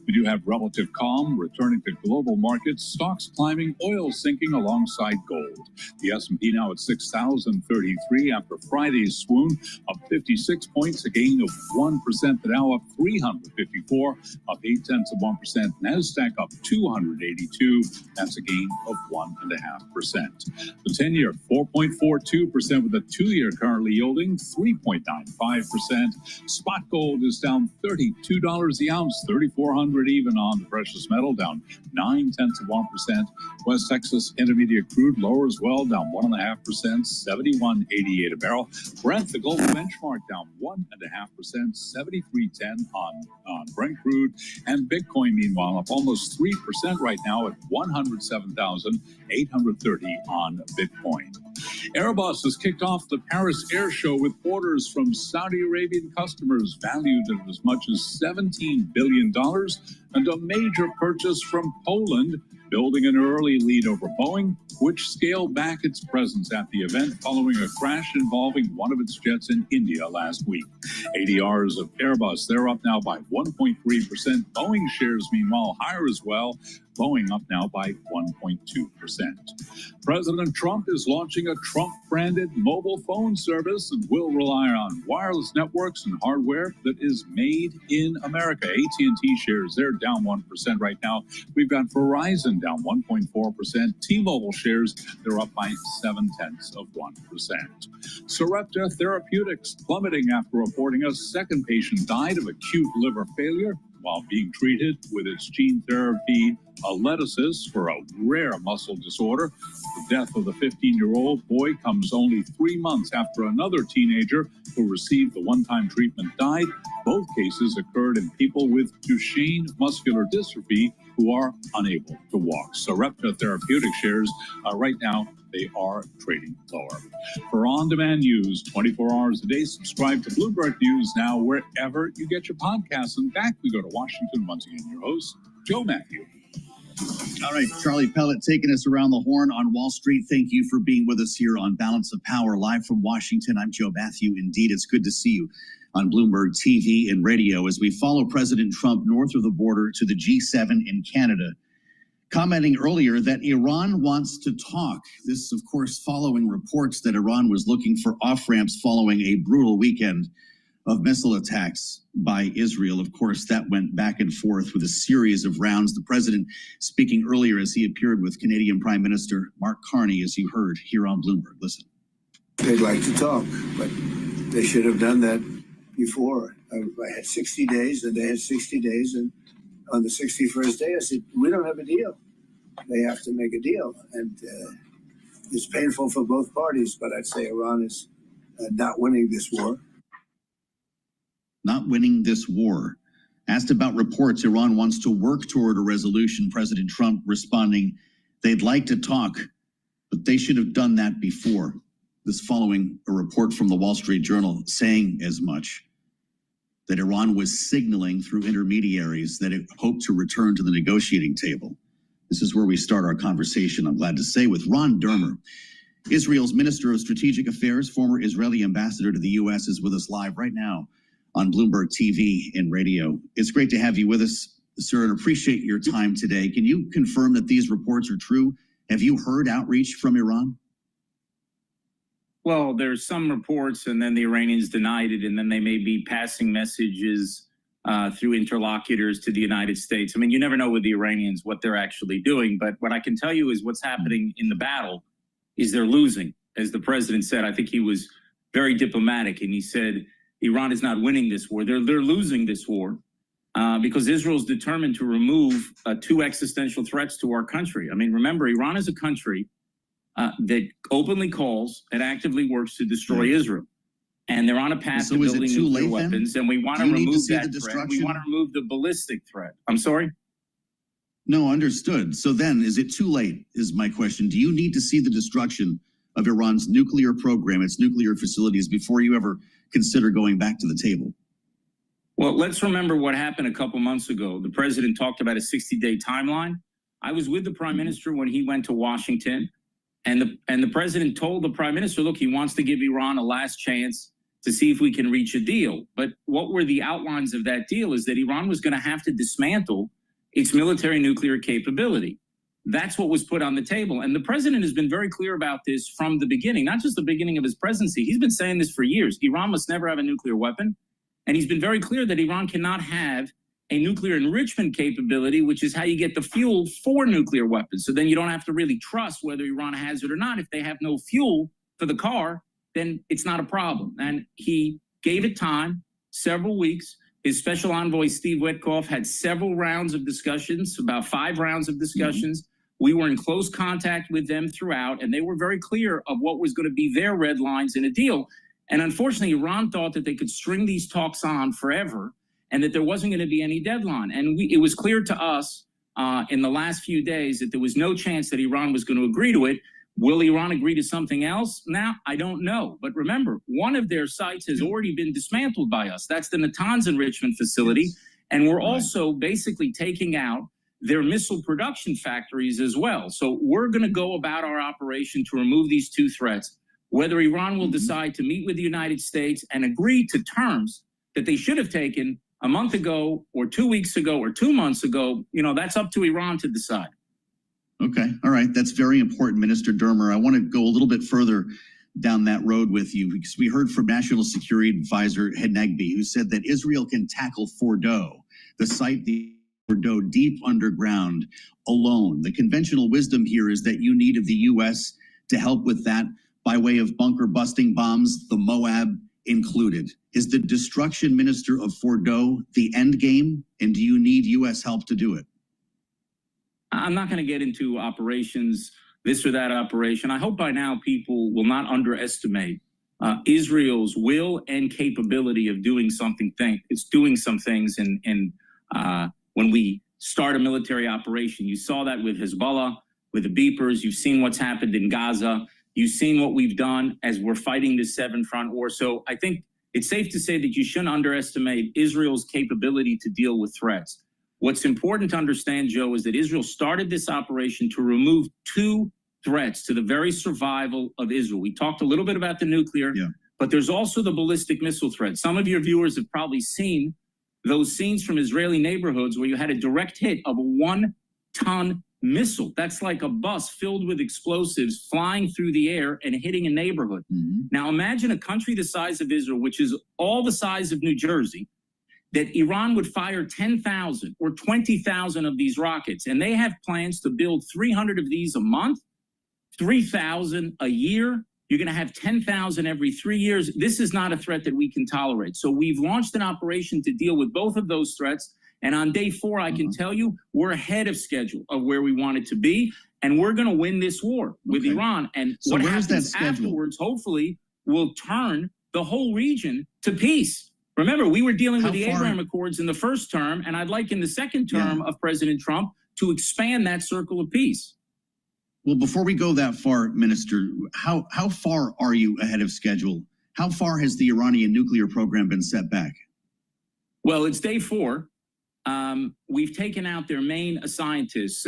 We do have relative calm returning to global markets. Stocks climbing, oil sinking alongside gold. The S&P now at 6,033 after Friday's swoon, up 56 points, a gain of 1%. The Dow up 354, up 0.8%. NASDAQ up 282. That's a gain of 1.5%. The 10-year 4.42% with the 2-year currently yielding 3.95%. Spot gold is down $32 the ounce, 3,400 even on the precious metal, down 0.9%. West Texas Intermediate crude lower as well, down 1.5%, 71.88 a barrel. Brent, the global benchmark, down 1.5%, 73.10 on Brent crude. And Bitcoin, meanwhile, up almost 3% right now at 107,830 on Bitcoin. Airbus has kicked off the Paris Air Show with orders from Saudi Arabian customers valued at as much as $17 billion and a major purchase from Poland, building an early lead over Boeing, which scaled back its presence at the event following a crash involving one of its jets in India last week. ADRs of Airbus, they're up now by 1.3%. Boeing shares, meanwhile, higher as well. Boeing up now by 1.2%. President Trump is launching a Trump-branded mobile phone service and will rely on wireless networks and hardware that is made in America. AT&T shares, they're down 1% right now. We've got Verizon down 1.4%. T-Mobile shares, they're up by 0.7%. Sarepta Therapeutics plummeting after reporting a second patient died of acute liver failure while being treated with its gene therapy Aletasis for a rare muscle disorder. The death of the 15-year-old boy comes only 3 months after another teenager who received the one-time treatment died. Both cases occurred in people with Duchenne muscular dystrophy who are unable to walk. Sarepta Therapeutic shares right now, they are trading lower. For on-demand news, 24 hours a day, subscribe to Bloomberg News now wherever you get your podcasts. And back we go to Washington. Once again, your host, Joe Matthew. All right, Charlie Pellet taking us around the horn on Wall Street. Thank you for being with us here on Balance of Power, live from Washington. I'm Joe Matthew. Indeed, it's good to see you on Bloomberg TV and radio as we follow President Trump north of the border to the G7 in Canada, commenting earlier that Iran wants to talk. This, of course, following reports that Iran was looking for off-ramps following a brutal weekend of missile attacks by Israel. Of course, that went back and forth with a series of rounds. The president speaking earlier as he appeared with Canadian Prime Minister Mark Carney, as you heard here on Bloomberg. Listen. They'd like to talk, but they should have done that before. I had 60 days, and they had 60 days, and on the 61st day, I said, we don't have a deal. They have to make a deal, and it's painful for both parties, but I'd say Iran is not winning this war. Not winning this war. Asked about reports Iran wants to work toward a resolution, President Trump responding, they'd like to talk, but they should have done that before. This following a report from the Wall Street Journal saying as much, that Iran was signaling through intermediaries that it hoped to return to the negotiating table. This is where we start our conversation, I'm glad to say, with Ron Dermer. Israel's Minister of Strategic Affairs, former Israeli ambassador to the U.S., is with us live right now on Bloomberg TV and radio. It's great to have you with us, sir, and appreciate your time today. Can you confirm that these reports are true? Have you heard outreach from Iran? Well, there's some reports, and then the Iranians denied it, and then they may be passing messages through interlocutors to the United States. I mean, you never know with the Iranians what they're actually doing, but what I can tell you is what's happening in the battle is they're losing. As the president said, I think he was very diplomatic, and he said, Iran is not winning this war. They're losing this war because Israel's determined to remove two existential threats to our country. I mean, remember, Iran is a country that openly calls and actively works to destroy Israel. And they're on a path to building nuclear weapons, and we want to remove that threat. We want to remove the ballistic threat. I'm sorry? No, understood. So then, is it too late, is my question. Do you need to see the destruction of Iran's nuclear program, its nuclear facilities, before you ever consider going back to the table? Well, let's remember what happened a couple months ago. The president talked about a 60-day timeline. I was with the prime minister when he went to Washington, and the president told the prime minister, look, he wants to give Iran a last chance to see if we can reach a deal. But what were the outlines of that deal is that Iran was going to have to dismantle its military nuclear capability. That's what was put on the table. And the president has been very clear about this from the beginning, not just the beginning of his presidency. He's been saying this for years. Iran must never have a nuclear weapon. And he's been very clear that Iran cannot have a nuclear enrichment capability, which is how you get the fuel for nuclear weapons. So then you don't have to really trust whether Iran has it or not. If they have no fuel for the car, then it's not a problem. And he gave it time, several weeks. His special envoy, Steve Witkoff, had several rounds of discussions, about 5 rounds of discussions. We were in close contact with them throughout, and they were very clear of what was going to be their red lines in a deal. And unfortunately, Iran thought that they could string these talks on forever and that there wasn't going to be any deadline. And it was clear to us in the last few days that there was no chance that Iran was going to agree to it. Will Iran agree to something else? Now, I don't know. But remember, one of their sites has already been dismantled by us. That's the Natanz enrichment facility. And we're also basically taking out their missile production factories as well. So we're going to go about our operation to remove these 2 threats. Whether Iran will decide to meet with the United States and agree to terms that they should have taken a month ago or 2 weeks ago or 2 months ago, that's up to Iran to decide. Okay. All right. That's very important, Minister Dermer. I want to go a little bit further down that road with you because we heard from National Security Advisor Henegbi, who said that Israel can tackle Fordo, the site, the Fordo deep underground alone. The conventional wisdom here is that you needed the U.S. to help with that by way of bunker busting bombs, the Moab included. Is the destruction, Minister, of Fordo the end game? And do you need U.S. help to do it? I'm not going to get into operations, this or that operation. I hope by now people will not underestimate Israel's will and capability of doing something. It's doing some things. And when we start a military operation, you saw that with Hezbollah, with the beepers. You've seen what's happened in Gaza. You've seen what we've done as we're fighting this 7-front war. So I think it's safe to say that you shouldn't underestimate Israel's capability to deal with threats. What's important to understand, Joe, is that Israel started this operation to remove 2 threats to the very survival of Israel. We talked a little bit about the nuclear, but there's also the ballistic missile threat. Some of your viewers have probably seen those scenes from Israeli neighborhoods where you had a direct hit of a 1-ton missile. That's like a bus filled with explosives flying through the air and hitting a neighborhood. Now imagine a country the size of Israel, which is all the size of New Jersey, that Iran would fire 10,000 or 20,000 of these rockets. And they have plans to build 300 of these a month, 3,000 a year. You're going to have 10,000 every 3 years. This is not a threat that we can tolerate. So we've launched an operation to deal with both of those threats. And on day 4, I can tell you, we're ahead of schedule of where we want it to be. And we're going to win this war with Iran. And so what happens afterwards, hopefully, will turn the whole region to peace. Remember, we were dealing with the Abraham Accords in the first term, and I'd like in the second term of President Trump to expand that circle of peace. Well, before we go that far, Minister, how far are you ahead of schedule? How far has the Iranian nuclear program been set back? Well, it's day 4. We've taken out their main scientists.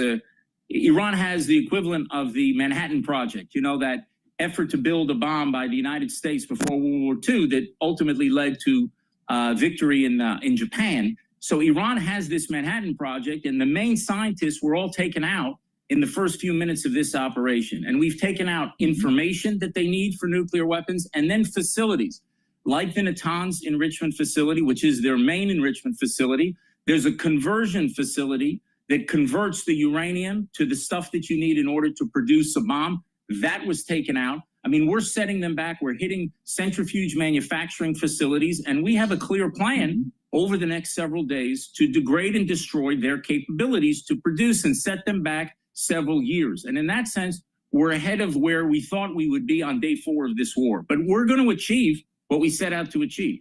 Iran has the equivalent of the Manhattan Project, that effort to build a bomb by the United States before World War II that ultimately led to victory in Japan. So Iran has this Manhattan Project, and the main scientists were all taken out in the first few minutes of this operation. And we've taken out information that they need for nuclear weapons, and then facilities like the Natanz enrichment facility, which is their main enrichment facility. There's a conversion facility that converts the uranium to the stuff that you need in order to produce a bomb. That was taken out. I mean, we're setting them back. We're hitting centrifuge manufacturing facilities, and we have a clear plan over the next several days to degrade and destroy their capabilities to produce and set them back several years. And in that sense, we're ahead of where we thought we would be on day 4 of this war. But we're going to achieve what we set out to achieve.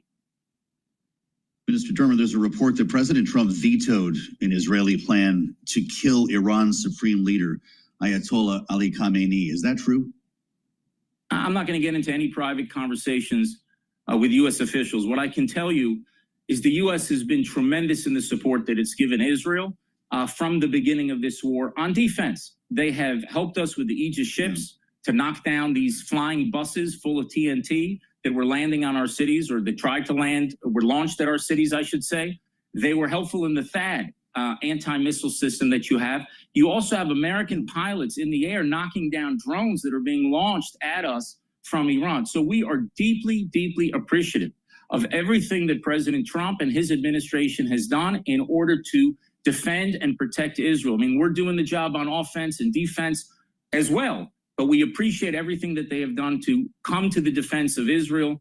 Minister Dermer, there's a report that President Trump vetoed an Israeli plan to kill Iran's supreme leader, Ayatollah Ali Khamenei. Is that true? I'm not going to get into any private conversations with U.S. officials. What I can tell you is the U.S. has been tremendous in the support that it's given Israel from the beginning of this war on defense. They have helped us with the Aegis ships to knock down these flying buses full of TNT that were landing on our cities, or that tried to land, were launched at our cities, I should say. They were helpful in the THAAD anti-missile system that you have. You also have American pilots in the air knocking down drones that are being launched at us from Iran. So we are deeply, deeply appreciative of everything that President Trump and his administration has done in order to defend and protect Israel. I mean, we're doing the job on offense and defense as well, but we appreciate everything that they have done to come to the defense of Israel.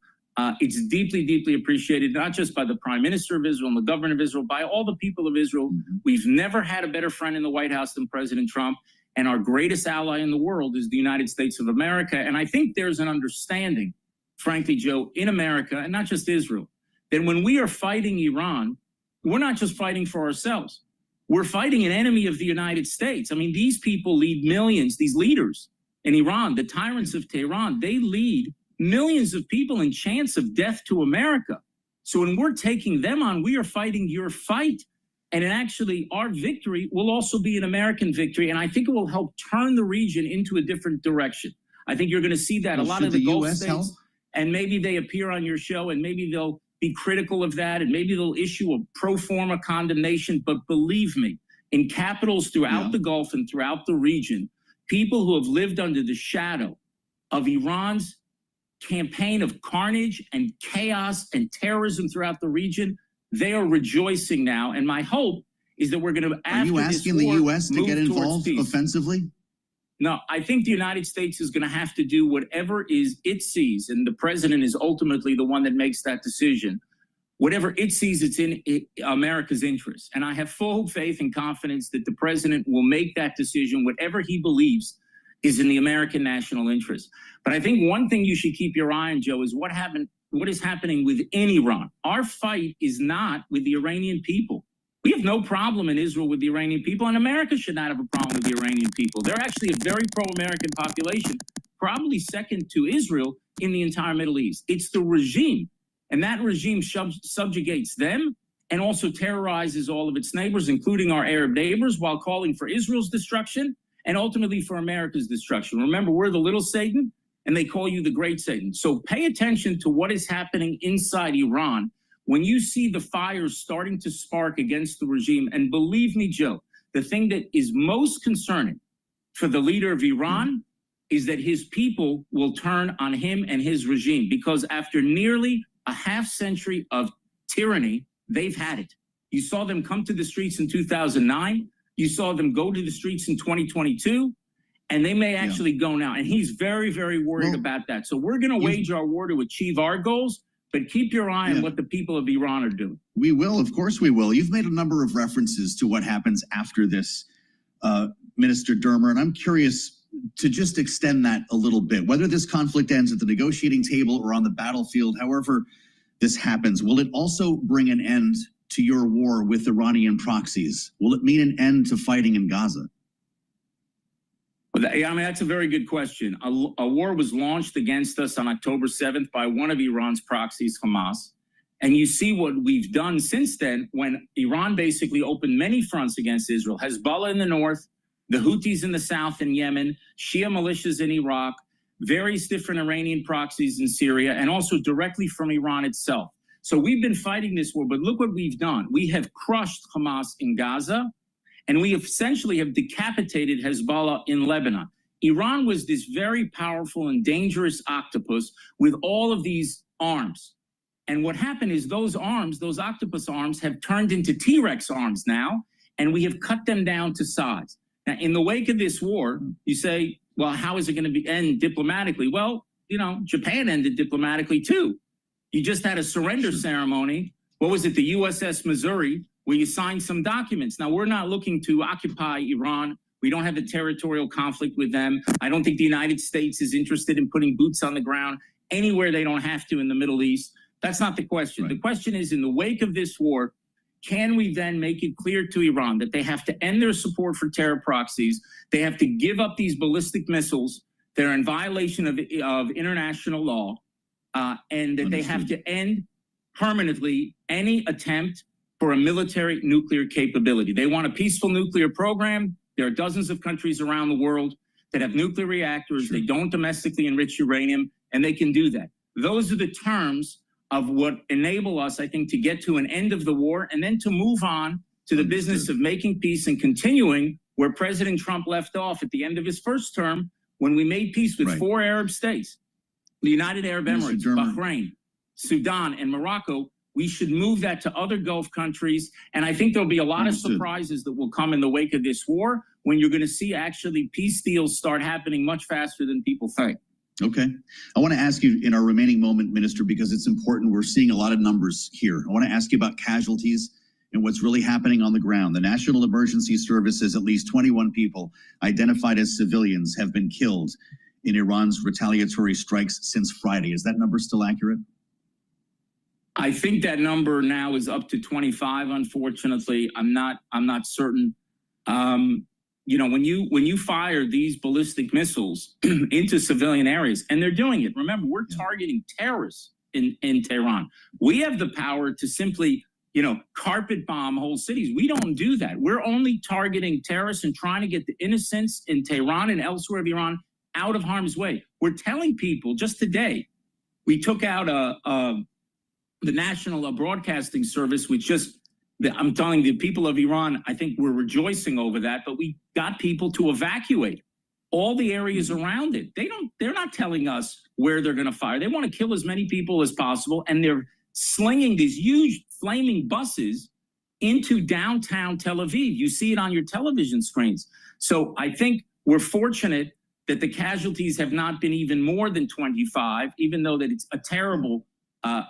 It's deeply, deeply appreciated, not just by the Prime Minister of Israel and the government of Israel, by all the people of Israel. We've never had a better friend in the White House than President Trump, and our greatest ally in the world is the United States of America. And I think there's an understanding, frankly, Joe, in America, and not just Israel, that when we are fighting Iran, we're not just fighting for ourselves. We're fighting an enemy of the United States. I mean, these people lead millions, these leaders in Iran, the tyrants of Tehran, they lead millions of people in chance of death to America. So when we're taking them on, we are fighting your fight. And actually, our victory will also be an American victory. And I think it will help turn the region into a different direction. I think you're going to see that. Well, a lot of the should the Gulf US states, help? and maybe they appear on your show, and maybe they'll be critical of that, and maybe they'll issue a pro forma condemnation. But believe me, in capitals throughout the Gulf and throughout the region, people who have lived under the shadow of Iran's campaign of carnage and chaos and terrorism throughout the region, they are rejoicing now. And my hope is that we're going to, Are you asking the U.S. to get involved offensively? No, I think the United States is going to have to do whatever is it sees, and the president is ultimately the one that makes that decision. Whatever it sees, it's in America's interest. And I have full faith and confidence that the president will make that decision, whatever he believes is in the American national interest. But I think one thing you should keep your eye on, Joe, is what is happening within Iran. Our fight is not with the Iranian people. We have no problem in Israel with the Iranian people, and America should not have a problem with the Iranian people. They're actually a very pro-American population, probably second to Israel in the entire Middle East. It's the regime, and that regime subjugates them and also terrorizes all of its neighbors, including our Arab neighbors, while calling for Israel's destruction and ultimately for America's destruction. Remember, we're the little Satan, and they call you the great Satan. So pay attention to what is happening inside Iran when you see the fires starting to spark against the regime. And believe me, Joe, the thing that is most concerning for the leader of Iran is that his people will turn on him and his regime, because after nearly a half century of tyranny, they've had it. You saw them come to the streets in 2009. You saw them go to the streets in 2022, and they may actually go now. And he's very, very worried about that. So we're going to wage our war to achieve our goals, but keep your eye on what the people of Iran are doing. We will, of course we will. You've made a number of references to what happens after this, Minister Dermer, and I'm curious to just extend that a little bit. Whether this conflict ends at the negotiating table or on the battlefield, however this happens, will it also bring an end to your war with Iranian proxies? Will it mean an end to fighting in Gaza? Well, I mean, that's a very good question. A war was launched against us on October 7th by one of Iran's proxies, Hamas. And you see what we've done since then, when Iran basically opened many fronts against Israel. Hezbollah in the north, the Houthis in the south in Yemen, Shia militias in Iraq, various different Iranian proxies in Syria, and also directly from Iran itself. So we've been fighting this war, but look what we've done. We have crushed Hamas in Gaza, and we essentially have decapitated Hezbollah in Lebanon. Iran was this very powerful and dangerous octopus with all of these arms. And what happened is those arms, those octopus arms, have turned into T-Rex arms now, and we have cut them down to size. Now, in the wake of this war, you say, well, how is it going to end diplomatically? Well, you know, Japan ended diplomatically too. You just had a surrender ceremony. What was it, the USS Missouri, where you signed some documents. Now, we're not looking to occupy Iran. We don't have a territorial conflict with them. I don't think the United States is interested in putting boots on the ground anywhere they don't have to in the Middle East. That's not the question. Right. The question is, in the wake of this war, can we then make it clear to Iran that they have to end their support for terror proxies? They have to give up these ballistic missiles that are in violation of international law, and that they have to end permanently any attempt for a military nuclear capability. They want a peaceful nuclear program. There are dozens of countries around the world that have nuclear reactors. They don't domestically enrich uranium, and they can do that. Those are the terms of what enable us, I think, to get to an end of the war and then to move on to the business of making peace and continuing where President Trump left off at the end of his first term when we made peace with 4 Arab states, the United Arab Emirates, Bahrain, Sudan, and Morocco. We should move that to other Gulf countries. And I think there'll be a lot of surprises that will come in the wake of this war when you're going to see actually peace deals start happening much faster than people think. Okay. I want to ask you in our remaining moment, Minister, because it's important. We're seeing a lot of numbers here. I want to ask you about casualties and what's really happening on the ground. The National Emergency Service says at least 21 people identified as civilians have been killed in Iran's retaliatory strikes since Friday. Is that number still accurate? I think that number now is up to 25. Unfortunately, I'm not certain. You know, when you fire these ballistic missiles into civilian areas, and they're doing it. Remember, we're targeting terrorists in Tehran. We have the power to simply, you know, carpet bomb whole cities. We don't do that. We're only targeting terrorists and trying to get the innocents in Tehran and elsewhere of Iran out of harm's way. We're telling people just today, we took out the National Broadcasting Service, which just, I'm telling the people of Iran, I think we're rejoicing over that, but we got people to evacuate all the areas around it. They're not telling us where they're going to fire. They want to kill as many people as possible, and they're slinging these huge flaming buses into downtown Tel Aviv. You see it on your television screens. So I think we're fortunate that the casualties have not been even more than 25, even though that it's a terrible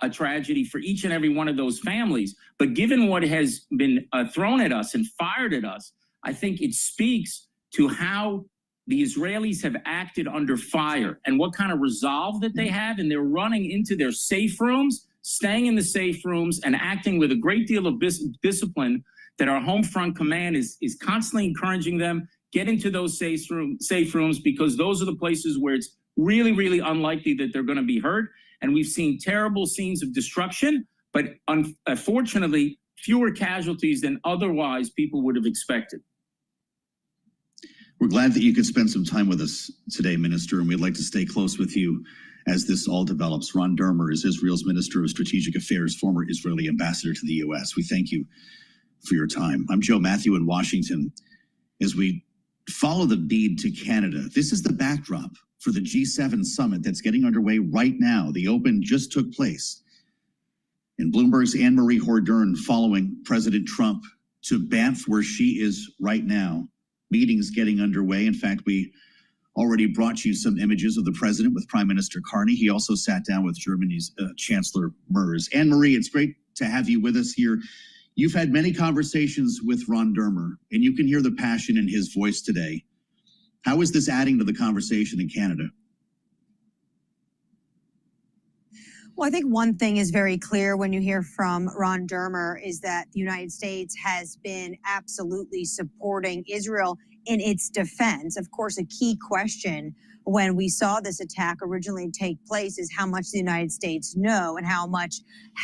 a tragedy for each and every one of those families. But given what has been thrown at us and fired at us, I think it speaks to how the Israelis have acted under fire and what kind of resolve that they have. And they're running into their safe rooms, staying in the safe rooms, and acting with a great deal of discipline that our home front command is constantly encouraging them. Get into those safe rooms, because those are the places where it's really, really unlikely that they're going to be hurt. And we've seen terrible scenes of destruction, but unfortunately, fewer casualties than otherwise people would have expected. We're glad that you could spend some time with us today, Minister, and we'd like to stay close with you as this all develops. Ron Dermer is Israel's Minister of Strategic Affairs, former Israeli ambassador to the U.S. We thank you for your time. I'm Joe Matthew in Washington. As we follow the bead to Canada, this is the backdrop for the G7 summit that's getting underway right now. The Open just took place. And Bloomberg's Anne-Marie Hordern following President Trump to Banff, where she is right now. Meetings getting underway. In fact, we already brought you some images of the president with Prime Minister Carney. He also sat down with Germany's Chancellor Merz. Anne-Marie, it's great to have you with us here. You've had many conversations with Ron Dermer, and you can hear the passion in his voice today. How is this adding to the conversation in Canada? Well, I think one thing is very clear when you hear from Ron Dermer is that the United States has been absolutely supporting Israel in its defense. Of course, a key question when we saw this attack originally take place is how much the United States know and how much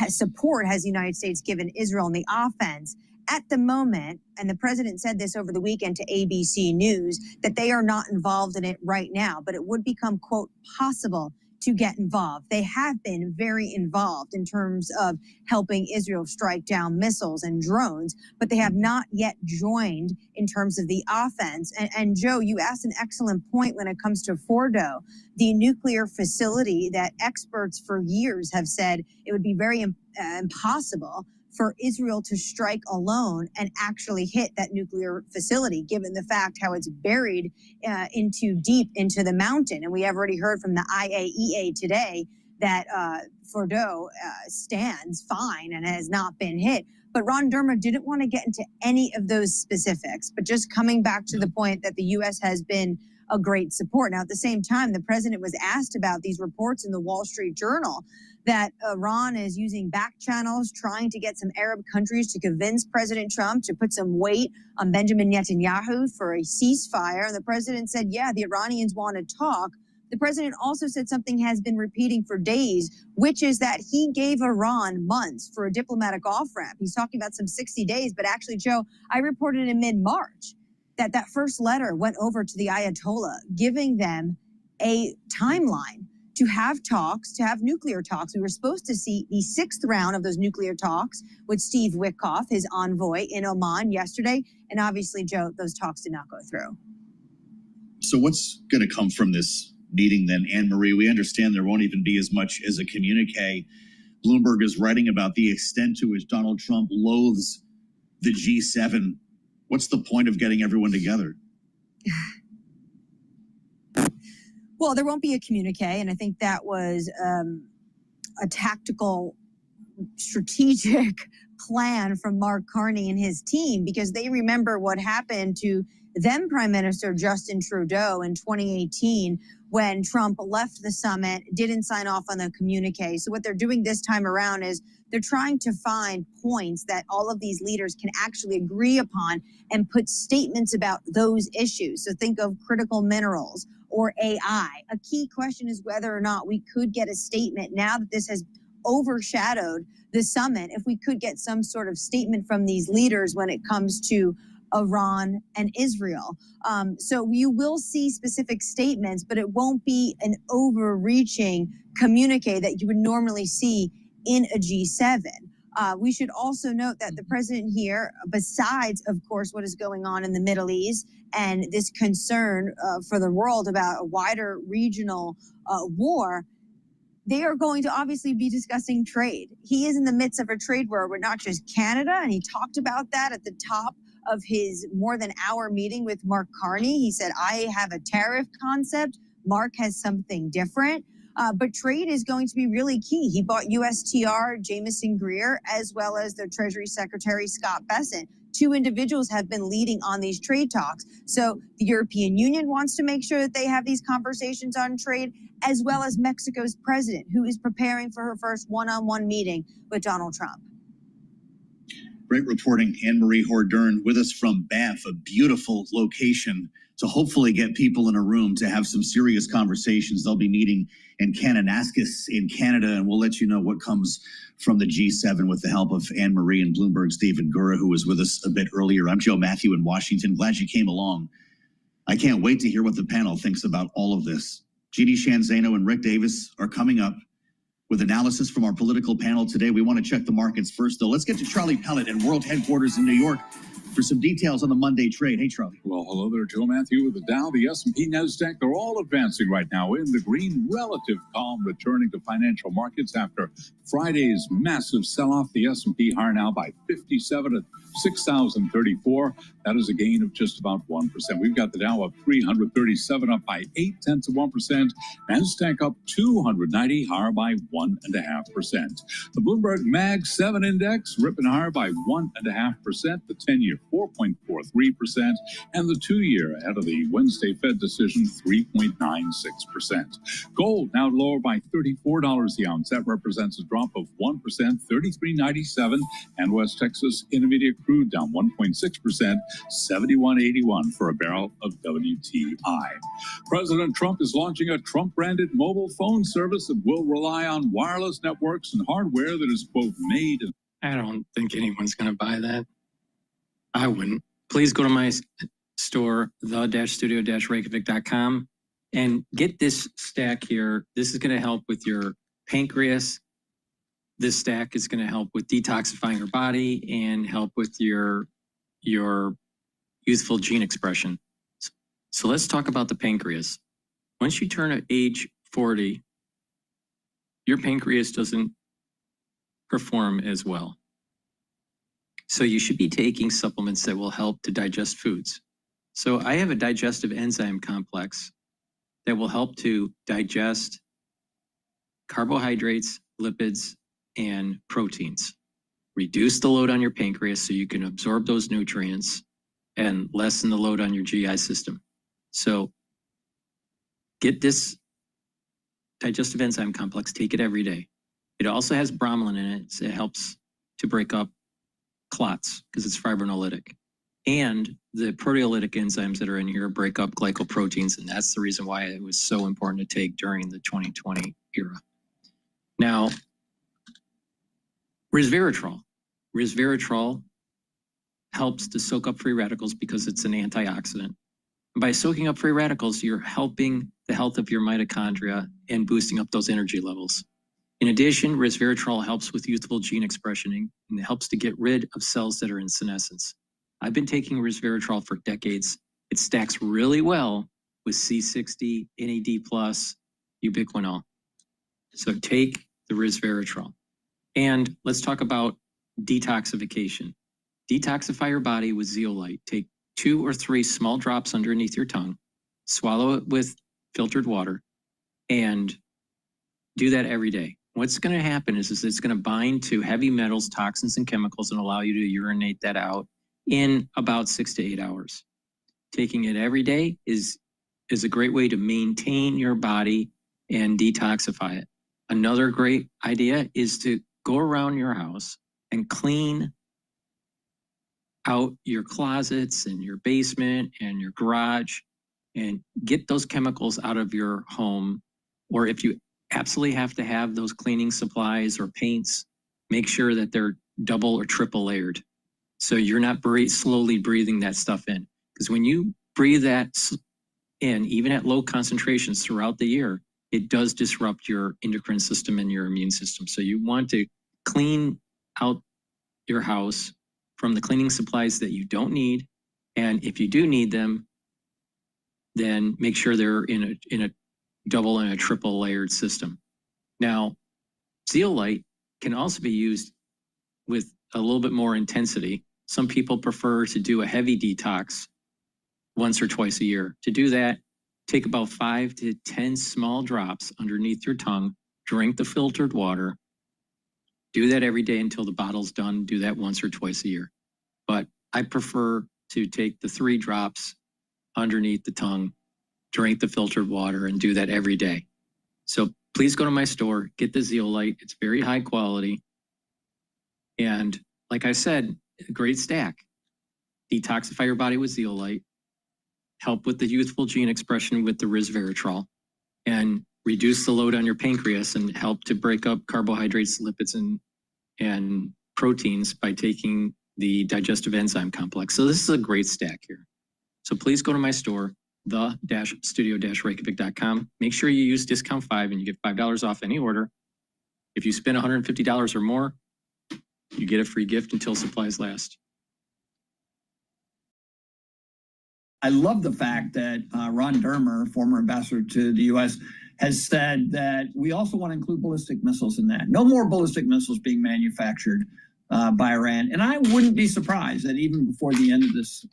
support has the United States given Israel in the offense. At the moment, and the president said this over the weekend to ABC News, that they are not involved in it right now, but it would become, quote, possible to get involved. They have been very involved in terms of helping Israel strike down missiles and drones, but they have not yet joined in terms of the offense. And Joe, you asked an excellent point when it comes to Fordo, the nuclear facility that experts for years have said it would be very impossible for Israel to strike alone and actually hit that nuclear facility, given the fact how it's buried deep into the mountain. And we have already heard from the IAEA today that Fordo stands fine and has not been hit. But Ron Dermer didn't want to get into any of those specifics, but just coming back to the point that the U.S. has been a great support. Now, at the same time, the president was asked about these reports in the Wall Street Journal that Iran is using back channels, trying to get some Arab countries to convince President Trump to put some weight on Benjamin Netanyahu for a ceasefire. And the president said, yeah, the Iranians want to talk. The president also said something has been repeating for days, which is that he gave Iran months for a diplomatic off-ramp. He's talking about some 60 days, but actually, Joe, I reported in mid-March that first letter went over to the Ayatollah, giving them a timeline to have talks, to have nuclear talks. We were supposed to see the 6th round of those nuclear talks with Steve Witkoff, his envoy in Oman yesterday. And obviously, Joe, those talks did not go through. So what's going to come from this meeting then, Anne-Marie? We understand there won't even be as much as a communique. Bloomberg is writing about the extent to which Donald Trump loathes the G7. What's the point of getting everyone together? Well, there won't be a communique, and I think that was a tactical, strategic plan from Mark Carney and his team, because they remember what happened to then Prime Minister Justin Trudeau in 2018 when Trump left the summit, didn't sign off on the communique. So what they're doing this time around is they're trying to find points that all of these leaders can actually agree upon and put statements about those issues. So think of critical minerals or AI. A key question is whether or not we could get a statement now that this has overshadowed the summit, if we could get some sort of statement from these leaders when it comes to Iran and Israel. So you will see specific statements, but it won't be an overreaching communique that you would normally see in a G7. We should also note that the president here, besides, of course, what is going on in the Middle East and this concern for the world about a wider regional war, they are going to obviously be discussing trade. He is in the midst of a trade war with not just Canada, and he talked about that at the top of his more than hour meeting with Mark Carney. He said, I have a tariff concept. Mark has something different. But trade is going to be really key. He bought USTR, Jamieson Greer, as well as their Treasury Secretary, Scott Bessent. Two individuals have been leading on these trade talks. So the European Union wants to make sure that they have these conversations on trade, as well as Mexico's president, who is preparing for her first one-on-one meeting with Donald Trump. Great reporting, Anne-Marie Hordern, with us from Banff, a beautiful location to hopefully get people in a room to have some serious conversations. They'll be meeting in Kananaskis in Canada, and we'll let you know what comes from the G7 with the help of Anne-Marie and Bloomberg's David Gura, who was with us a bit earlier. I'm Joe Matthew in Washington. Glad you came along. I can't wait to hear what the panel thinks about all of this. Jeannie Shanzano and Rick Davis are coming up with analysis from our political panel today. We want to check the markets first, though. Let's get to Charlie Pellet at World Headquarters in New York for some details on the Monday trade. Hey, Charlie. Well, hello there, Joe Matthew with the Dow, the S&P, NASDAQ. They're all advancing right now in the green. Relative calm returning to financial markets after Friday's massive sell-off. The S&P higher now by 57 at 6,034. That is a gain of just about 1%. We've got the Dow up 337, up by 0.8%. NASDAQ up 290, higher by 1.5%. The Bloomberg Mag 7 Index ripping higher by 1.5%. The 10-year 4.43%, and the 2-year ahead of the Wednesday Fed decision 3.96%. Gold now lower by $34 the ounce. That represents a drop of 1%, 33.97. And West Texas Intermediate crude down 1.6%, 71.81 for a barrel of WTI. President Trump is launching a Trump-branded mobile phone service that will rely on wireless networks and hardware that is, quote, made. I don't think anyone's going to buy that. I wouldn't. Please go to my store, the-studio-reykjavik.com, and get this stack here. This is going to help with your pancreas. This stack is going to help with detoxifying your body and help with your youthful gene expression. So let's talk about the pancreas. Once you turn age 40, your pancreas doesn't perform as well. So you should be taking supplements that will help to digest foods. So I have a digestive enzyme complex that will help to digest carbohydrates, lipids, and proteins. Reduce the load on your pancreas so you can absorb those nutrients and lessen the load on your GI system. So get this digestive enzyme complex, take it every day. It also has bromelain in it, so it helps to break up clots because it's fibrinolytic. And the proteolytic enzymes that are in here break up glycoproteins, and that's the reason why it was so important to take during the 2020 era. Now, resveratrol. Resveratrol helps to soak up free radicals because it's an antioxidant. And by soaking up free radicals, you're helping the health of your mitochondria and boosting up those energy levels. In addition, resveratrol helps with youthful gene expression and it helps to get rid of cells that are in senescence. I've been taking resveratrol for decades. It stacks really well with C60, NAD+, ubiquinol. So take the resveratrol. And let's talk about detoxification. Detoxify your body with zeolite. Take 2 or 3 small drops underneath your tongue, swallow it with filtered water, and do that every day. What's going to happen is it's going to bind to heavy metals, toxins, and chemicals and allow you to urinate that out in about 6 to 8 hours. Taking it every day is a great way to maintain your body and detoxify it. Another great idea is to go around your house and clean out your closets and your basement and your garage and get those chemicals out of your home. Or if you absolutely have to have those cleaning supplies or paints, make sure that they're double or triple layered. So you're not slowly breathing that stuff in. Because when you breathe that in, even at low concentrations throughout the year, it does disrupt your endocrine system and your immune system. So you want to clean out your house from the cleaning supplies that you don't need. And if you do need them, then make sure they're in a double and a triple layered system. Now, zeolite can also be used with a little bit more intensity. Some people prefer to do a heavy detox once or twice a year. To do that, take about 5 to 10 small drops underneath your tongue, drink the filtered water, do that every day until the bottle's done, do that once or twice a year. But I prefer to take the 3 drops underneath the tongue, drink the filtered water, and do that every day. So please go to my store, get the zeolite. It's very high quality. And like I said, a great stack. Detoxify your body with zeolite, help with the youthful gene expression with the resveratrol, and reduce the load on your pancreas and help to break up carbohydrates, lipids, and proteins by taking the digestive enzyme complex. So this is a great stack here. So please go to my store, the-studio-reykjavik.com. Make sure you use discount 5 and you get $5 off any order. If you spend $150 or more, you get a free gift until supplies last. I love the fact that Ron Dermer, former ambassador to the U.S., has said that we also want to include ballistic missiles in that. No more ballistic missiles being manufactured by Iran. And I wouldn't be surprised that even before the end of this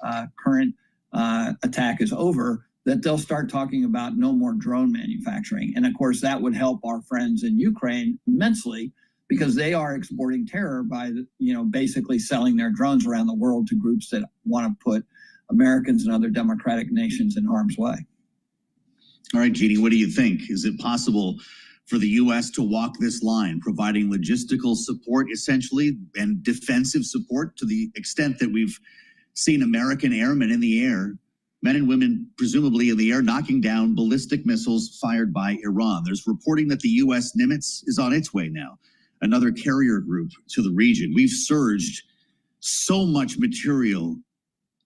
current attack is over, that they'll start talking about no more drone manufacturing. And of course, that would help our friends in Ukraine immensely because they are exporting terror by, basically selling their drones around the world to groups that want to put Americans and other democratic nations in harm's way. All right, Jeannie, what do you think? Is it possible for the U.S. to walk this line, providing logistical support, essentially, and defensive support to the extent that we've seen American airmen in the air, men and women presumably in the air, knocking down ballistic missiles fired by Iran? There's reporting that the U.S. Nimitz is on its way now, another carrier group to the region. We've surged so much material.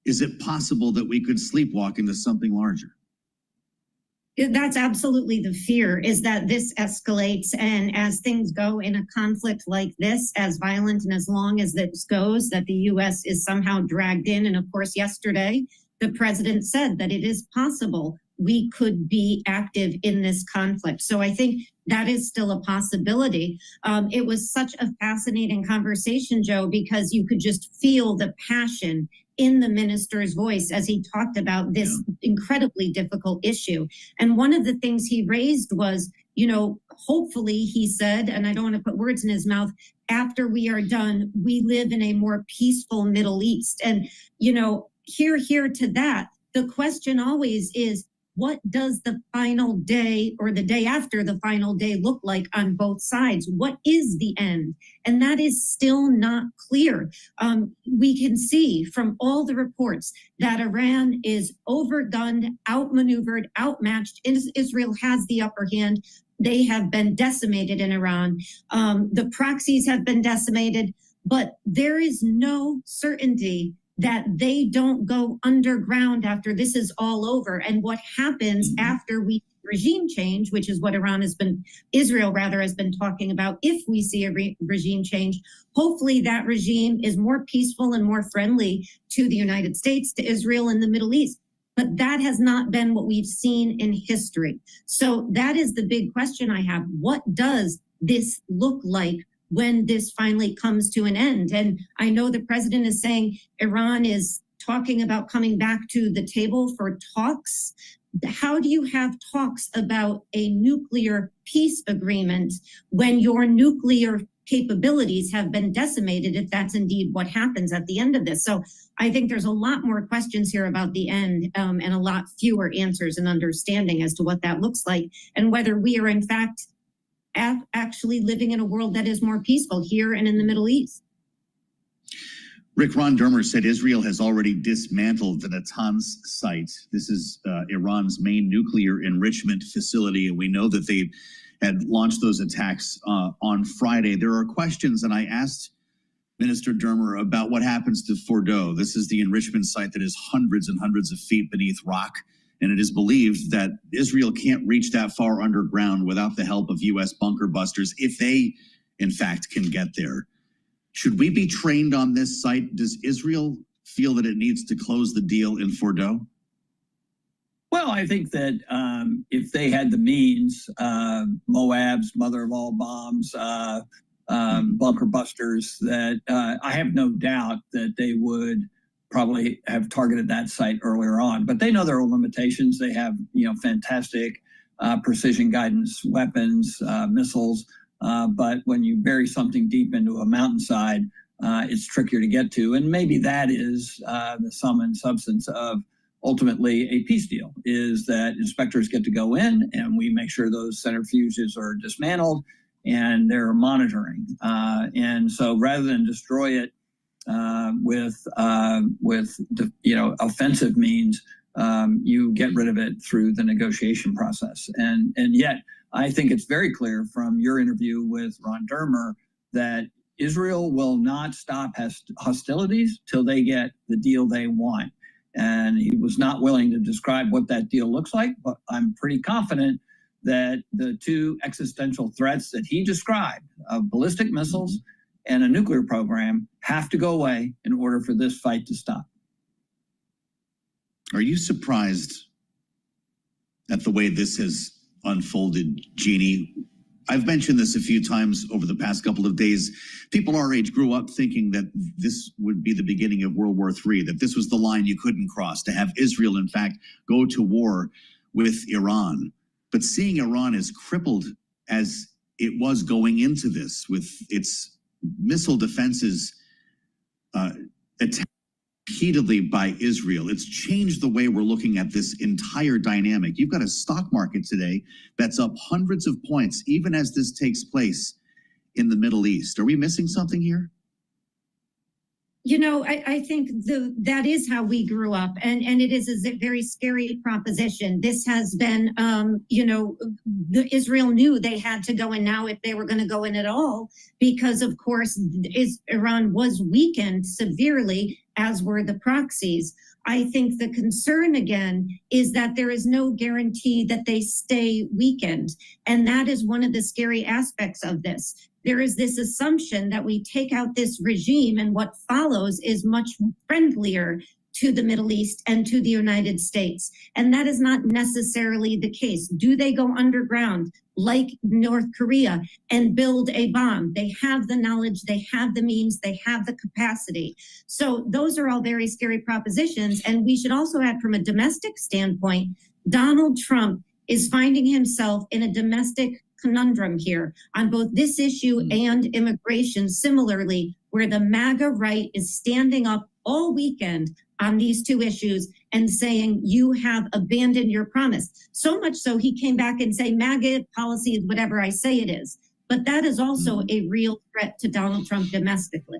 Is it possible that we could sleepwalk into something larger? That's absolutely the fear, is that this escalates. And as things go in a conflict like this, as violent and as long as this goes, that the U.S. is somehow dragged in. And of course, yesterday, the president said that it is possible we could be active in this conflict. So I think that is still a possibility. It was such a fascinating conversation, Joe, because you could just feel the passion in the minister's voice as he talked about this incredibly difficult issue. And one of the things he raised was, hopefully, he said, and I don't want to put words in his mouth, after we are done, we live in a more peaceful Middle East. And, here to that, the question always is, what does the final day or the day after the final day look like on both sides? What is the end? And that is still not clear. We can see from all the reports that Iran is overgunned, outmaneuvered, outmatched. Israel has the upper hand. They have been decimated in Iran. The proxies have been decimated, but there is no certainty that they don't go underground after this is all over. And what happens after we regime change, which is what Israel has been talking about, if we see a regime change, hopefully that regime is more peaceful and more friendly to the United States, to Israel, and the Middle East. But that has not been what we've seen in history. So that is the big question I have. What does this look like when this finally comes to an end? And I know the president is saying Iran is talking about coming back to the table for talks. How do you have talks about a nuclear peace agreement when your nuclear capabilities have been decimated, if that's indeed what happens at the end of this? So I think there's a lot more questions here about the end and a lot fewer answers and understanding as to what that looks like and whether we are in fact actually living in a world that is more peaceful here and in the Middle East. Rick, Ron Dermer said Israel has already dismantled the Natanz site. This is Iran's main nuclear enrichment facility, and we know that they had launched those attacks on Friday. There are questions, and I asked Minister Dermer about what happens to Fordo. This is the enrichment site that is hundreds and hundreds of feet beneath rock, and it is believed that Israel can't reach that far underground without the help of U.S. bunker busters, if they, in fact, can get there. Should we be trained on this site? Does Israel feel that it needs to close the deal in Fordo? Well, I think that if they had the means, Moab's mother of all bombs, bunker busters, that I have no doubt that they would probably have targeted that site earlier on. But they know their own limitations. They have, fantastic precision guidance weapons, missiles. But when you bury something deep into a mountainside, it's trickier to get to. And maybe that is the sum and substance of ultimately a peace deal, is that inspectors get to go in and we make sure those centrifuges are dismantled and they're monitoring. And so rather than destroy it with offensive means, you get rid of it through the negotiation process. And yet, I think it's very clear from your interview with Ron Dermer that Israel will not stop hostilities till they get the deal they want. And he was not willing to describe what that deal looks like, but I'm pretty confident that the two existential threats that he described, of ballistic missiles and a nuclear program, have to go away in order for this fight to stop. Are you surprised at the way this has unfolded, Jeannie? I've mentioned this a few times over the past couple of days. People our age grew up thinking that this would be the beginning of World War III, that this was the line you couldn't cross, to have Israel, in fact, go to war with Iran. But seeing Iran as crippled as it was going into this, with its missile defenses attacked repeatedly by Israel, it's changed the way we're looking at this entire dynamic. You've got a stock market today that's up hundreds of points, even as this takes place in the Middle East. Are we missing something here? I think that is how we grew up, and it is a very scary proposition. This has been, Israel knew they had to go in now if they were going to go in at all, because of course Iran was weakened severely, as were the proxies. I think the concern again is that there is no guarantee that they stay weakened, and that is one of the scary aspects of this. There is this assumption that we take out this regime and what follows is much friendlier to the Middle East and to the United States. And that is not necessarily the case. Do they go underground like North Korea and build a bomb? They have the knowledge, they have the means, they have the capacity. So those are all very scary propositions. And we should also add, from a domestic standpoint, Donald Trump is finding himself in a domestic conundrum here on both this issue and immigration, similarly, where the MAGA right is standing up all weekend on these two issues and saying, you have abandoned your promise. So much so he came back and say, MAGA policy is whatever I say it is. But that is also a real threat to Donald Trump domestically.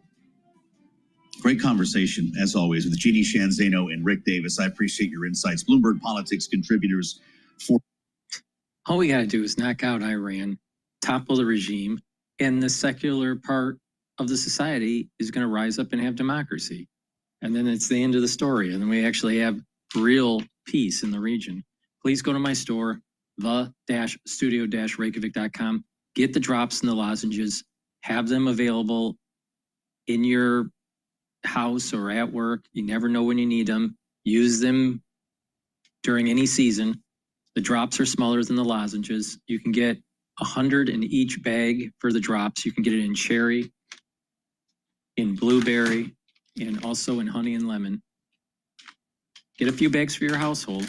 Great conversation, as always, with Jeannie Shanzano and Rick Davis. I appreciate your insights. Bloomberg Politics contributors for... All we got to do is knock out Iran, topple the regime, and the secular part of the society is going to rise up and have democracy. And then it's the end of the story. And then we actually have real peace in the region. Please go to my store, the-studio-reykjavik.com. Get the drops and the lozenges. Have them available in your house or at work. You never know when you need them. Use them during any season. The drops are smaller than the lozenges. You can get 100 in each bag for the drops. You can get it in cherry, in blueberry, and also in honey and lemon. Get a few bags for your household.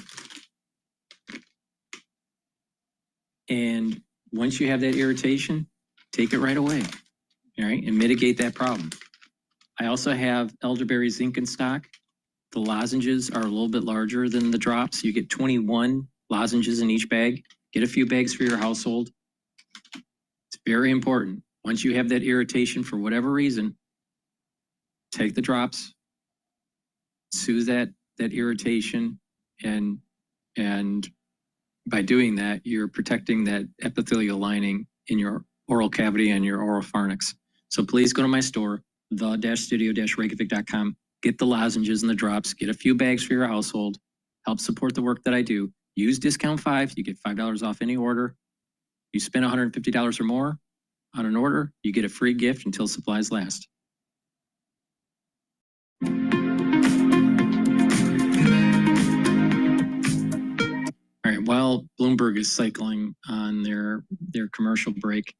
And once you have that irritation, take it right away, all right, and mitigate that problem. I also have elderberry zinc in stock. The lozenges are a little bit larger than the drops. You get 21 lozenges in each bag. Get a few bags for your household. It's very important. Once you have that irritation for whatever reason, take the drops, soothe that irritation, and by doing that, you're protecting that epithelial lining in your oral cavity and your oral pharynx. So please go to my store, the-studio-reykjavik.com. Get the lozenges and the drops. Get a few bags for your household. Help support the work that I do. Use discount 5. You get $5 off any order. You spend $150 or more on an order, you get a free gift until supplies last. All right, while Bloomberg is cycling on their commercial break,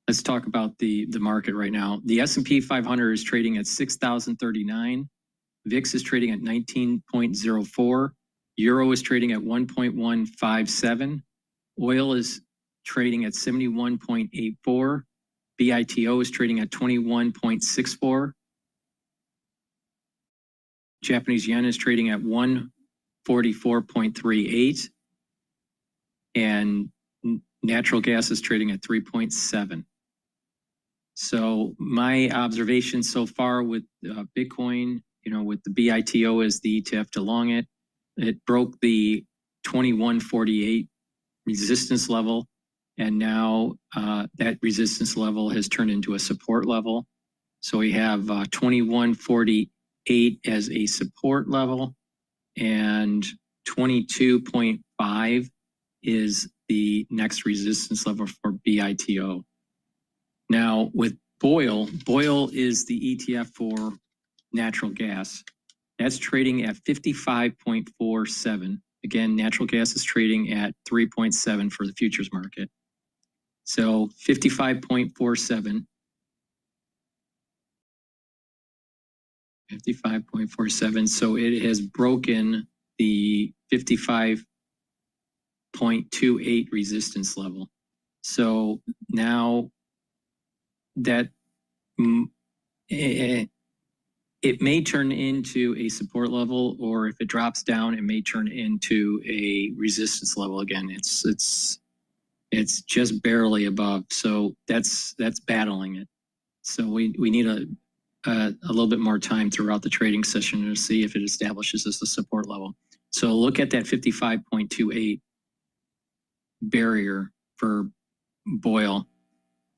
let's talk about the market right now. The S&P 500 is trading at 6,039. VIX is trading at 19.04. Euro is trading at 1.157. Oil is trading at 71.84. BITO is trading at 21.64. Japanese yen is trading at 144.38. And natural gas is trading at 3.7. So my observation so far with Bitcoin, with the BITO as the ETF to long it, it broke the 2148 resistance level. And now that resistance level has turned into a support level. So we have 2148 as a support level, and 22.5 is the next resistance level for BITO. Now with Boyle is the ETF for natural gas. That's trading at 55.47. Again, natural gas is trading at 3.7 for the futures market. So 55.47. 55.47. So it has broken the 55.28 resistance level. So now that it may turn into a support level, or if it drops down, it may turn into a resistance level again. It's just barely above. So that's battling it. So we need a little bit more time throughout the trading session to see if it establishes as a support level. So look at that 55.28 barrier for Boyle.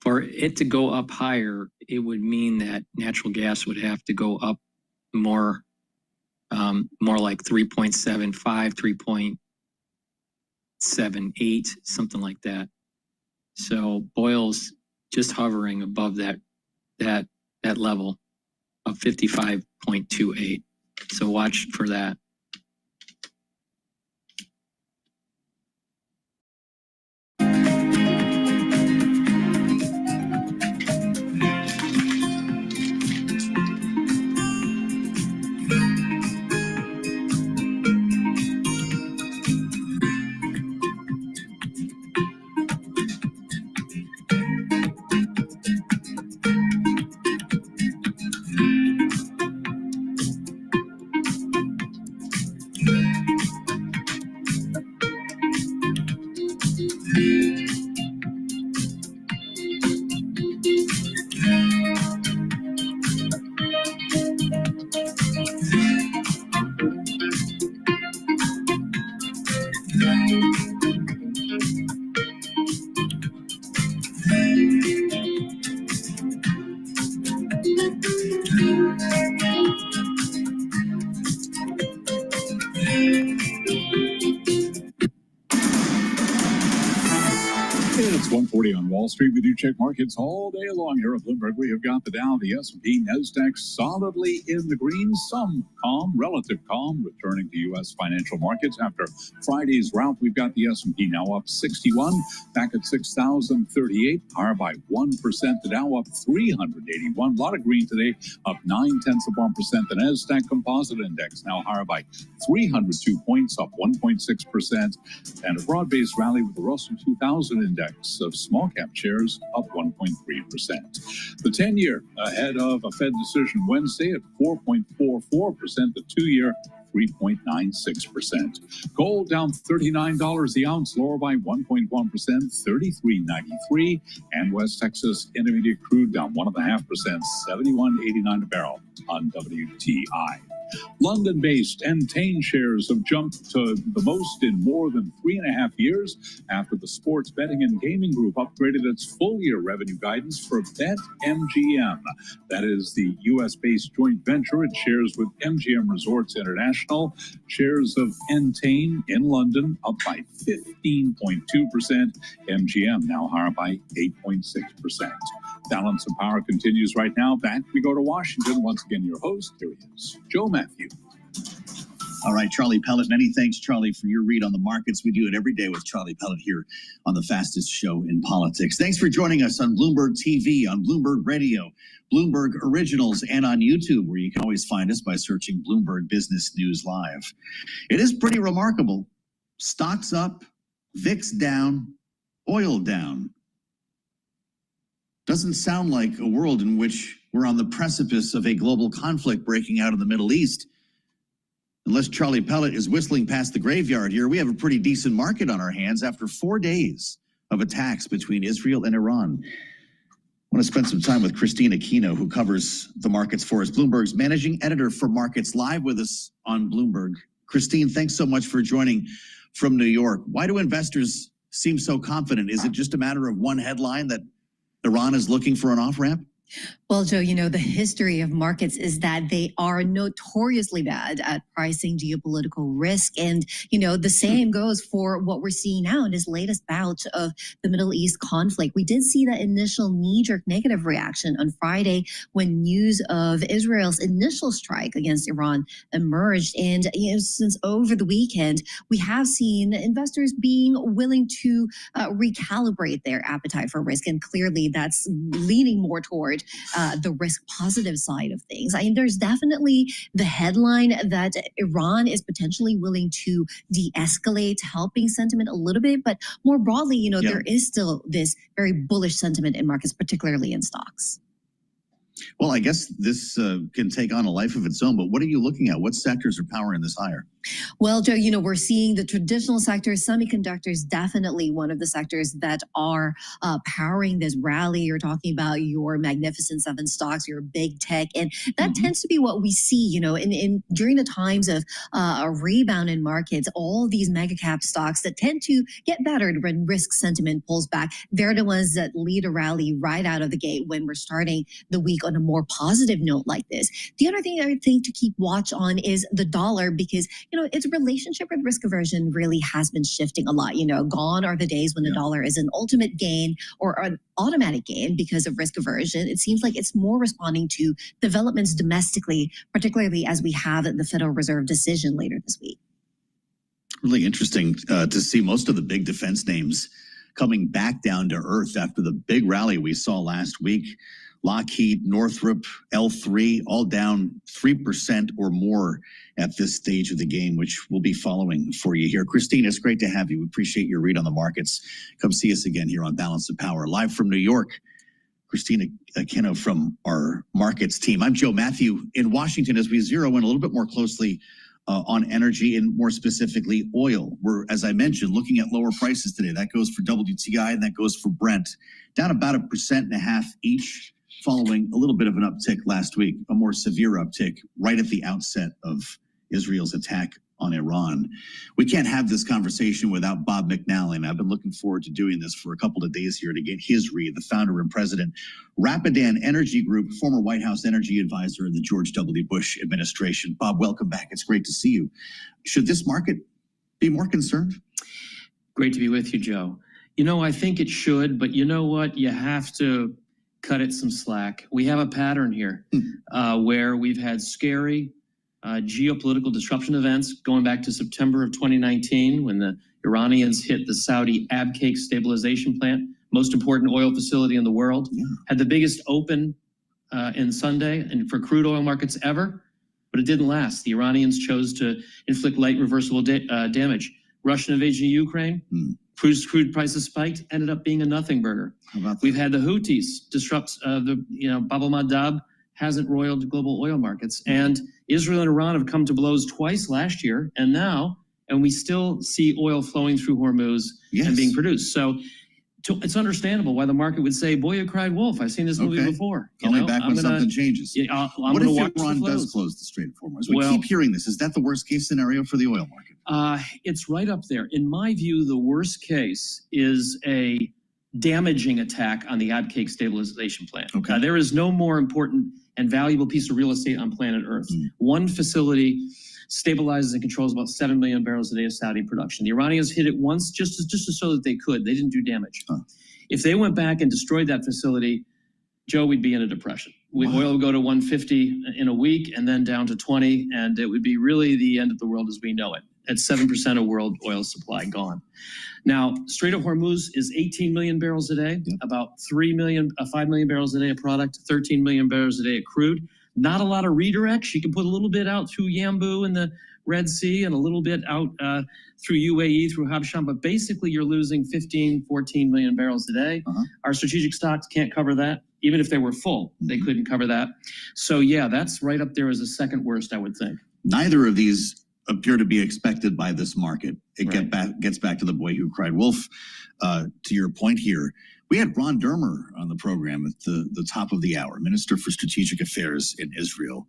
For it to go up higher, it would mean that natural gas would have to go up more like 3.75, 3.78, something like that. So Boyle's just hovering above that level of 55.28. So watch for that. 9:40 on Wall Street. We do check markets all day long here at Bloomberg. We have got the Dow, the S&P, NASDAQ solidly in the green. Some calm, relative calm, returning to U.S. financial markets after Friday's rout. We've got the S&P now up 61, back at 6,038, higher by 1%. The Dow up 381. A lot of green today, up 0.9%. The NASDAQ Composite Index now higher by 302 points, up 1.6%. And a broad-based rally with the Russell 2000 Index of small-cap shares up 1.3%. The 10-year ahead of a Fed decision Wednesday at 4.44%. The 2-year 3.96%. Gold down $39 the ounce, lower by 1.1%, $33.93. And West Texas Intermediate crude down 1.5%, $71.89 a barrel on WTI. London-based Entain shares have jumped to the most in more than 3.5 years after the sports betting and gaming group upgraded its full-year revenue guidance for BetMGM. That is the U.S.-based joint venture. It shares with MGM Resorts International. Shares of Entain in London up by 15.2%. MGM now higher by 8.6%. Balance of Power continues right now. Back we go to Washington. Once again, your host, here he is, Joe Matthew. All right, Charlie Pellet. Many thanks, Charlie, for your read on the markets. We do it every day with Charlie Pellet here on the fastest show in politics. Thanks for joining us on Bloomberg TV, on Bloomberg Radio, Bloomberg Originals, and on YouTube, where you can always find us by searching Bloomberg Business News Live. It is pretty remarkable. Stocks up, VIX down, oil down. Doesn't sound like a world in which we're on the precipice of a global conflict breaking out in the Middle East. Unless Charlie Pellet is whistling past the graveyard here, we have a pretty decent market on our hands after 4 days of attacks between Israel and Iran. I want to spend some time with Christine Aquino, who covers the markets for us. Bloomberg's managing editor for Markets, live with us on Bloomberg. Christine, thanks so much for joining from New York. Why do investors seem so confident? Is it just a matter of one headline that Iran is looking for an off-ramp? Well, Joe, you know, the history of markets is that they are notoriously bad at pricing geopolitical risk. And, you know, the same goes for what we're seeing now in this latest bout of the Middle East conflict. We did see that initial knee-jerk negative reaction on Friday when news of Israel's initial strike against Iran emerged. And, you know, since over the weekend, we have seen investors being willing to recalibrate their appetite for risk. And clearly that's leaning more toward the risk positive side of things. I mean, there's definitely the headline that Iran is potentially willing to de-escalate, helping sentiment a little bit. But more broadly, you know, there is still this very bullish sentiment in markets, particularly in stocks. Well, I guess this can take on a life of its own, but what are you looking at? What sectors are powering this higher? Well, Joe, you know, we're seeing the traditional sectors, semiconductors, definitely one of the sectors that are powering this rally. You're talking about your Magnificent Seven stocks, your big tech, and that tends to be what we see, you know, in during the times of a rebound in markets, all these mega cap stocks that tend to get battered when risk sentiment pulls back. They're the ones that lead a rally right out of the gate when we're starting the week on a more positive note like this. The other thing I would think to keep watch on is the dollar, because, you know, its relationship with risk aversion really has been shifting a lot. You know, gone are the days when the dollar is an ultimate gain or an automatic gain because of risk aversion. It seems like it's more responding to developments domestically, particularly as we have the Federal Reserve decision later this week. Really interesting to see most of the big defense names coming back down to earth after the big rally we saw last week. Lockheed, Northrop, L3, all down 3% or more at this stage of the game, which we'll be following for you here. Christine, it's great to have you. We appreciate your read on the markets. Come see us again here on Balance of Power. Live from New York, Christina Aquino from our markets team. I'm Joe Matthew in Washington as we zero in a little bit more closely on energy and more specifically oil. We're, as I mentioned, looking at lower prices today. That goes for WTI and that goes for Brent. Down about 1.5% each, following a little bit of an uptick last week, a more severe uptick right at the outset of Israel's attack on Iran. We can't have this conversation without Bob McNally. I've been looking forward to doing this for a couple of days here to get his read, the founder and president, Rapidan Energy Group, former White House energy advisor in the George W. Bush administration. Bob, welcome back. It's great to see you. Should this market be more concerned? Great to be with you, Joe. You know, I think it should, but you know what? You have to cut it some slack. We have a pattern here where we've had scary geopolitical disruption events going back to September of 2019 when the Iranians hit the Saudi Abqaiq stabilization plant, most important oil facility in the world, had the biggest open in Sunday and for crude oil markets ever, but it didn't last. The Iranians chose to inflict light reversible damage. Russian invasion of Ukraine, crude prices spiked, ended up being a nothing burger. We've had the Houthis disrupt Bab al-Mandab hasn't roiled global oil markets. And Israel and Iran have come to blows twice last year and now, and we still see oil flowing through Hormuz and being produced. So it's understandable why the market would say, boy, you cried wolf. I've seen this movie before. Only back when something changes. I'm what gonna if watch Iran the flows. does close the Strait of Hormuz? We keep hearing this. Is that the worst case scenario for the oil market? It's right up there. In my view, the worst case is a damaging attack on the Abqaiq stabilization plant. There is no more important and valuable piece of real estate on planet Earth. One facility stabilizes and controls about 7 million barrels a day of Saudi production. The Iranians hit it once just to show that they could. They didn't do damage. If they went back and destroyed that facility, Joe, we'd be in a depression. Oil would go to 150 in a week and then down to 20, and it would be really the end of the world as we know it. At 7% of world oil supply gone. Now, Strait of Hormuz is 18 million barrels a day, about 5 million barrels a day of product, 13 million barrels a day of crude. Not a lot of redirects. You can put a little bit out through Yanbu and the Red Sea and a little bit out through UAE, through Habshan, but basically you're losing 15, 14 million barrels a day. Our strategic stocks can't cover that. Even if they were full, they couldn't cover that. So yeah, that's right up there as the second worst, I would think. Neither of these appear to be expected by this market. It gets back to the boy who cried wolf. To your point here, we had Ron Dermer on the program at the top of the hour, Minister for Strategic Affairs in Israel.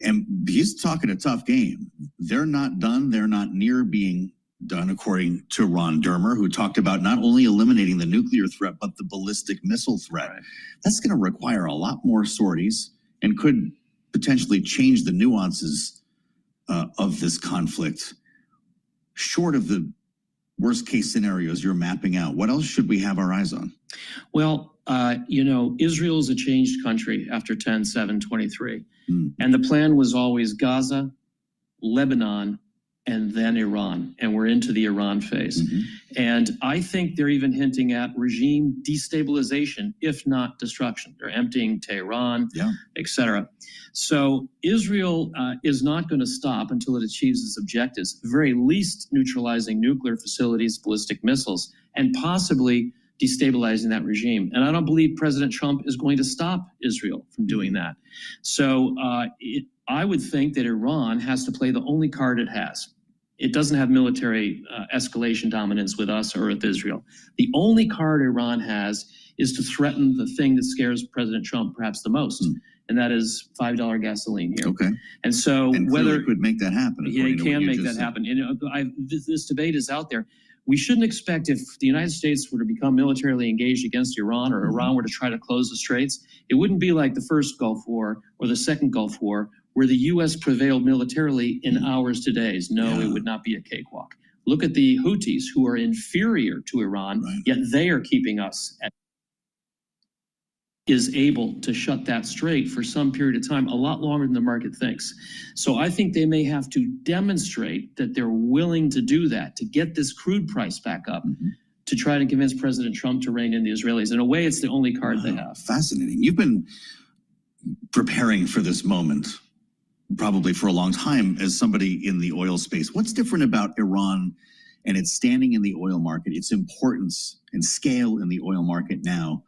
And he's talking a tough game. They're not done. They're not near being done, according to Ron Dermer, who talked about not only eliminating the nuclear threat, but the ballistic missile threat. That's going to require a lot more sorties and could potentially change the nuances of this conflict. Short of the worst case scenarios you're mapping out, what else should we have our eyes on? Well, Israel is a changed country after 10/7/23. And the plan was always Gaza, Lebanon, and then Iran. And we're into the Iran phase. And I think they're even hinting at regime destabilization, if not destruction. They're emptying Tehran, etc. So Israel is not going to stop until it achieves its objectives, very least neutralizing nuclear facilities, ballistic missiles, and possibly destabilizing that regime. And I don't believe President Trump is going to stop Israel from doing that. So I would think that Iran has to play the only card it has. It doesn't have military escalation dominance with us or with Israel. The only card Iran has is to threaten the thing that scares President Trump perhaps the most, and that is $5 gasoline here. And so whether it could make that happen. It can make that happen. This debate is out there. We shouldn't expect, if the United States were to become militarily engaged against Iran, or Iran were to try to close the straits, it wouldn't be like the first Gulf War or the second Gulf War, where the U.S. prevailed militarily in hours to days. No, it would not be a cakewalk. Look at the Houthis, who are inferior to Iran, yet they are keeping us is able to shut that strait for some period of time, a lot longer than the market thinks. So I think they may have to demonstrate that they're willing to do that, to get this crude price back up, to try to convince President Trump to rein in the Israelis. In a way, it's the only card they have. Fascinating. You've been preparing for this moment probably for a long time as somebody in the oil space. What's different about Iran and its standing in the oil market, its importance and scale in the oil market now,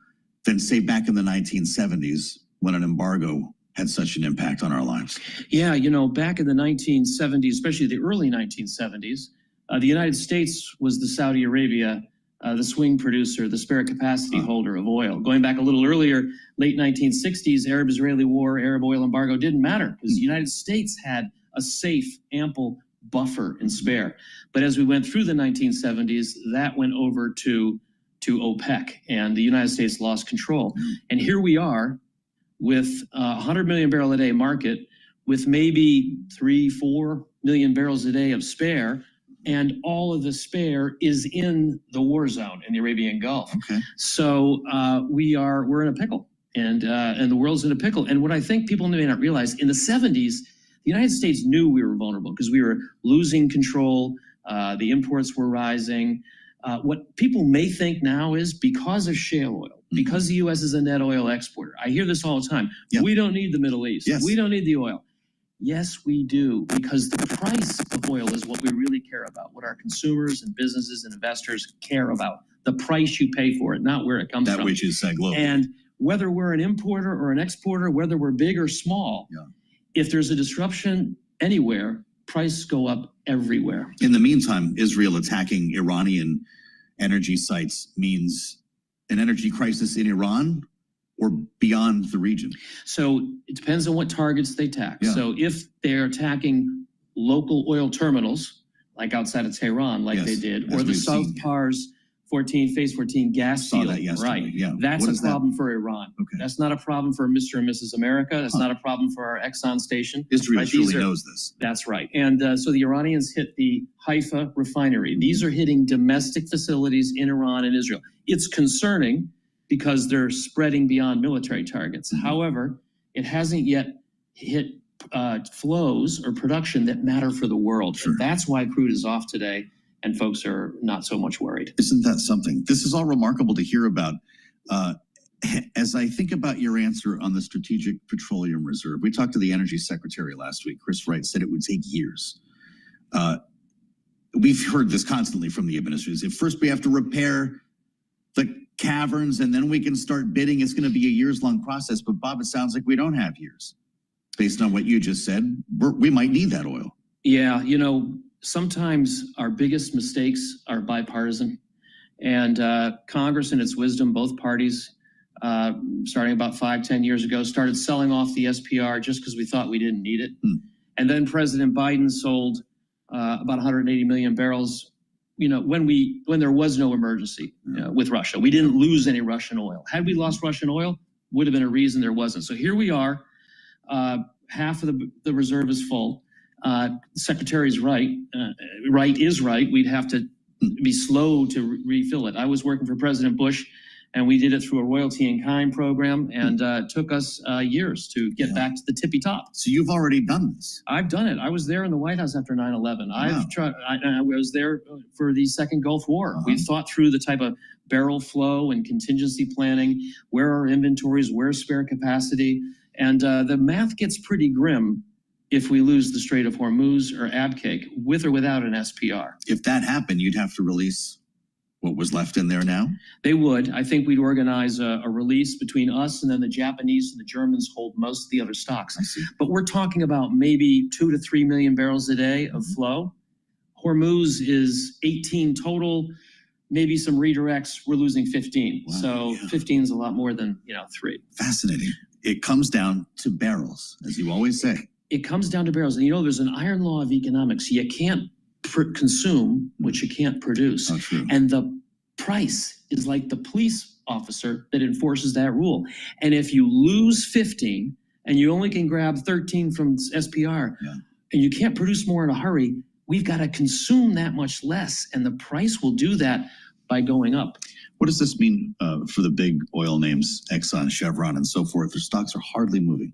than say back in the 1970s when an embargo had such an impact on our lives? Yeah, back in the 1970s, especially the early 1970s, the United States was the Saudi Arabia, the swing producer, the spare capacity holder of oil. Going back a little earlier, late 1960s, Arab-Israeli war, Arab oil embargo didn't matter because the United States had a safe, ample buffer and spare. But as we went through the 1970s, that went over to OPEC, and the United States lost control. And here we are with a 100 million barrel a day market with maybe 3-4 million barrels a day of spare, and all of the spare is in the war zone in the Arabian Gulf. Okay. So we're in a pickle, and the world's in a pickle. And what I think people may not realize, in the 70s, the United States knew we were vulnerable because we were losing control. The imports were rising. What people may think now is because of shale oil, because the U.S. is a net oil exporter. I hear this all the time. Yep. We don't need the Middle East. Yes. We don't need the oil. Yes, we do, because the price of oil is what we really care about, what our consumers and businesses and investors care about, the price you pay for it, not where it comes from. That which is global. And whether we're an importer or an exporter, whether we're big or small, if there's a disruption anywhere, prices go up everywhere. In the meantime, Israel attacking Iranian energy sites means an energy crisis in Iran or beyond the region? So it depends on what targets they attack. Yeah. So if they're attacking local oil terminals, like outside of Tehran, like they did, or the South Pars 14, Phase 14 gas Saw field, that yesterday, right? yeah. That's What a is that? problem for Iran. Okay. That's not a problem for Mr. and Mrs. America. That's not a problem for our Exxon station. Israel Right? These truly are- knows this. That's right. And so the Iranians hit the Haifa refinery. These are hitting domestic facilities in Iran and Israel. It's concerning because they're spreading beyond military targets. However, it hasn't yet hit flows or production that matter for the world. And that's why crude is off today, and folks are not so much worried. Isn't that something? This is all remarkable to hear about. As I think about your answer on the Strategic Petroleum Reserve, we talked to the Energy Secretary last week. Chris Wright said it would take years. We've heard this constantly from the administration. First, we have to repair the caverns, and then we can start bidding. It's going to be a years-long process. But Bob, it sounds like we don't have years. Based on what you just said, we might need that oil. Yeah, you know, sometimes our biggest mistakes are bipartisan. And Congress, in its wisdom, both parties, starting about 5-10 years ago, started selling off the SPR just because we thought we didn't need it. And then President Biden sold about 180 million barrels, you know, when there was no emergency with Russia. We didn't lose any Russian oil. Had we lost Russian oil, would have been a reason there wasn't. So here we are. Half of the reserve is full. Secretary's right. Right is right. We'd have to be slow to refill it. I was working for President Bush, and we did it through a royalty in kind program, and it took us years to get back to the tippy top. So you've already done this. I've done it. I was there in the White House after 9/11. I was there for the second Gulf War. We thought through the type of barrel flow and contingency planning, where are inventories, where's spare capacity, and the math gets pretty grim if we lose the Strait of Hormuz or Abqaiq, with or without an SPR. If that happened, you'd have to release what was left in there now? They would. I think we'd organize a release between us, and then the Japanese and the Germans hold most of the other stocks. I see. But we're talking about maybe 2 to 3 million barrels a day of flow. Hormuz is 18 total, maybe some redirects. We're losing 15. Wow, so 15 is a lot more than 3. Fascinating. It comes down to barrels, as you always say. It comes down to barrels. And there's an iron law of economics. You can't consume what you can't produce. Oh, true. And the price is like the police officer that enforces that rule. And if you lose 15 and you only can grab 13 from SPR, and you can't produce more in a hurry, we've got to consume that much less. And the price will do that by going up. What does this mean for the big oil names, Exxon, Chevron, and so forth? Their stocks are hardly moving.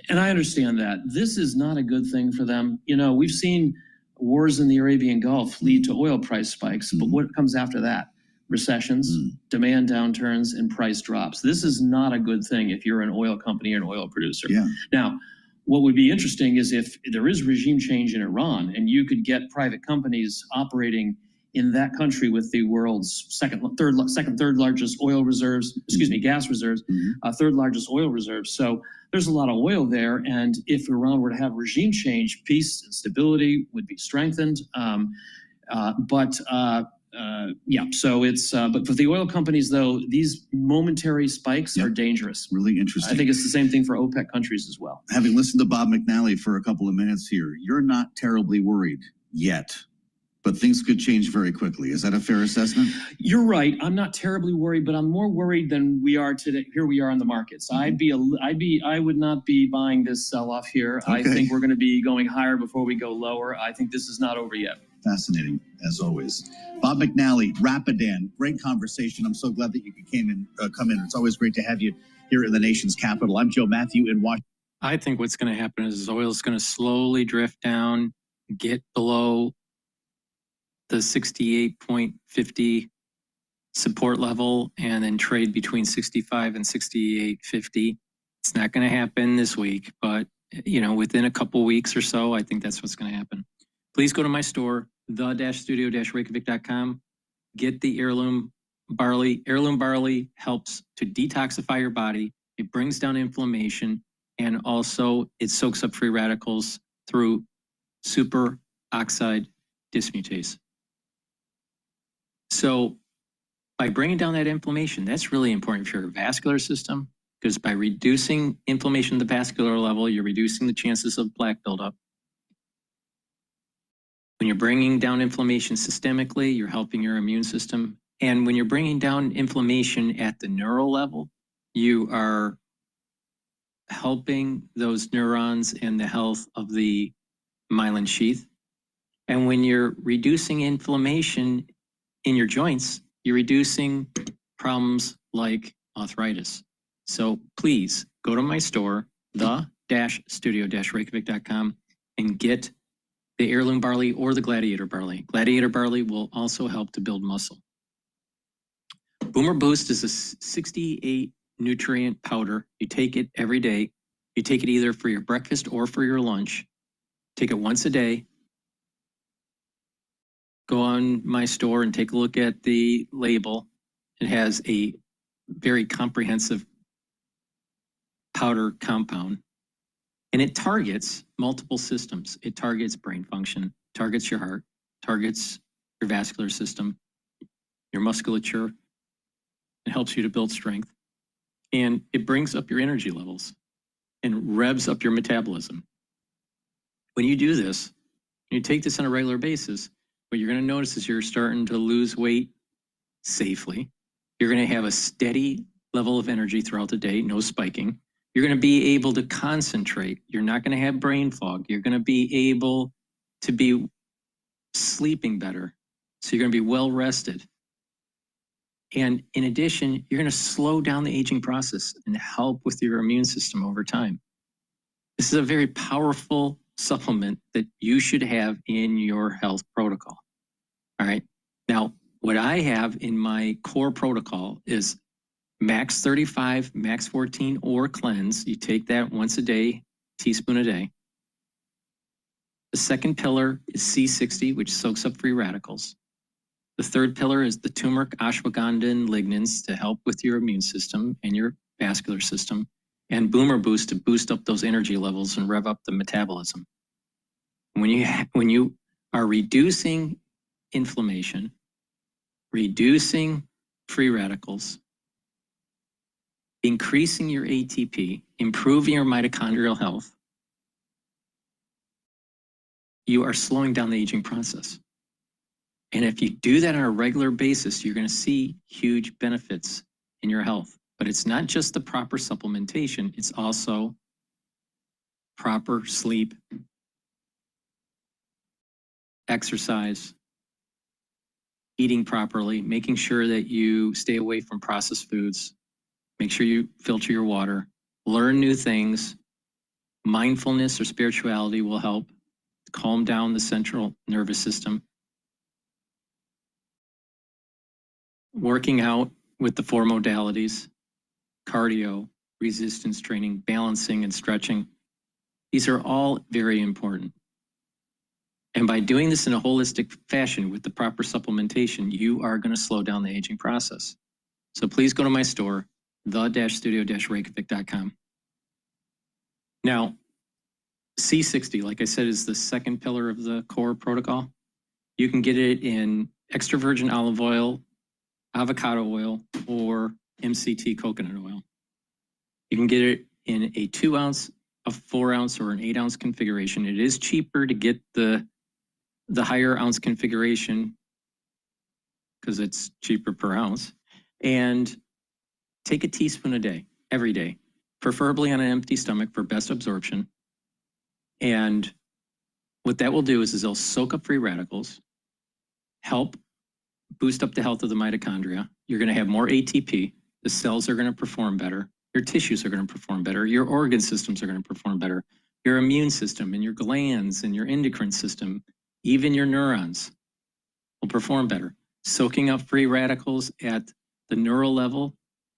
And I understand that. This is not a good thing for them. We've seen wars in the Arabian Gulf lead to oil price spikes, but what comes after that? Recessions, demand downturns, and price drops. This is not a good thing if you're an oil company or an oil producer. Yeah. Now, what would be interesting is if there is regime change in Iran and you could get private companies operating in that country with the world's second, third largest oil reserves, gas reserves, third largest oil reserves. So there's a lot of oil there. And if Iran were to have regime change, peace and stability would be strengthened. But for the oil companies, though, these momentary spikes are dangerous. Really interesting. I think it's the same thing for OPEC countries as well. Having listened to Bob McNally for a couple of minutes here, you're not terribly worried yet, but things could change very quickly. Is that a fair assessment? You're right. I'm not terribly worried, but I'm more worried than we are today. Here we are in the markets. I would not be buying this sell-off here. Okay. I think we're going to be going higher before we go lower. I think this is not over yet. Fascinating, as always. Bob McNally, Rapidan, great conversation. I'm so glad that you come in. It's always great to have you here in the nation's capital. I'm Joe Matthew in Washington. I think what's going to happen is oil is going to slowly drift down, get below the 68.50 support level, and then trade between 65 and 68.50. It's not going to happen this week, but within a couple weeks or so, I think that's what's going to happen. Please go to my store, the-studio-reykjavik.com. Get the heirloom barley. Heirloom barley helps to detoxify your body. It brings down inflammation, and also it soaks up free radicals through superoxide dismutase. So by bringing down that inflammation, that's really important for your vascular system, because by reducing inflammation at the vascular level, you're reducing the chances of plaque buildup. When you're bringing down inflammation systemically, you're helping your immune system. And when you're bringing down inflammation at the neural level, you are helping those neurons and the health of the myelin sheath. And when you're reducing inflammation in your joints, you're reducing problems like arthritis. So please go to my store, the-studio-reykjavik.com, and get the heirloom barley or the gladiator barley. Gladiator barley will also help to build muscle. Boomer Boost is a 68 nutrient powder. You take it every day. You take it either for your breakfast or for your lunch. Take it once a day. Go on my store and take a look at the label. It has a very comprehensive powder compound, and it targets multiple systems. It targets brain function, targets your heart, targets your vascular system, your musculature. It helps you to build strength, and it brings up your energy levels and revs up your metabolism. When you do this, you take this on a regular basis, what you're going to notice is you're starting to lose weight safely. You're going to have a steady level of energy throughout the day, no spiking. You're going to be able to concentrate. You're not going to have brain fog. You're going to be able to be sleeping better. So you're going to be well rested. And in addition, you're going to slow down the aging process and help with your immune system over time. This is a very powerful supplement that you should have in your health protocol. All right. Now, what I have in my core protocol is Max 35, Max 14, or Cleanse. You take that once a day, teaspoon a day. The second pillar is C60, which soaks up free radicals. The third pillar is the turmeric, ashwagandha, and lignans to help with your immune system and your vascular system. And Boomer Boost to boost up those energy levels and rev up the metabolism. When you are reducing inflammation, reducing free radicals, increasing your ATP, improving your mitochondrial health, you are slowing down the aging process. And if you do that on a regular basis, you're going to see huge benefits in your health. But it's not just the proper supplementation, it's also proper sleep, exercise, eating properly, making sure that you stay away from processed foods, make sure you filter your water, learn new things. Mindfulness or spirituality will help calm down the central nervous system. Working out with the 4 modalities, cardio, resistance training, balancing, and stretching. These are all very important. And by doing this in a holistic fashion with the proper supplementation, you are going to slow down the aging process. So please go to my store, the-studio-reykjavik.com. Now, C60, like I said, is the second pillar of the core protocol. You can get it in extra virgin olive oil, avocado oil, or MCT coconut oil. You can get it in a 2 ounce, a 4 ounce, or an 8 ounce configuration. It is cheaper to get the higher ounce configuration because it's cheaper per ounce. And take a teaspoon a day, every day, preferably on an empty stomach for best absorption. And what that will do is it'll soak up free radicals. help boost up the health of the mitochondria. You're going to have more ATP. The cells are going to perform better. Your tissues are going to perform better. Your organ systems are going to perform better. Your immune system and your glands and your endocrine system, even your neurons, will perform better. Soaking up free radicals at the neural level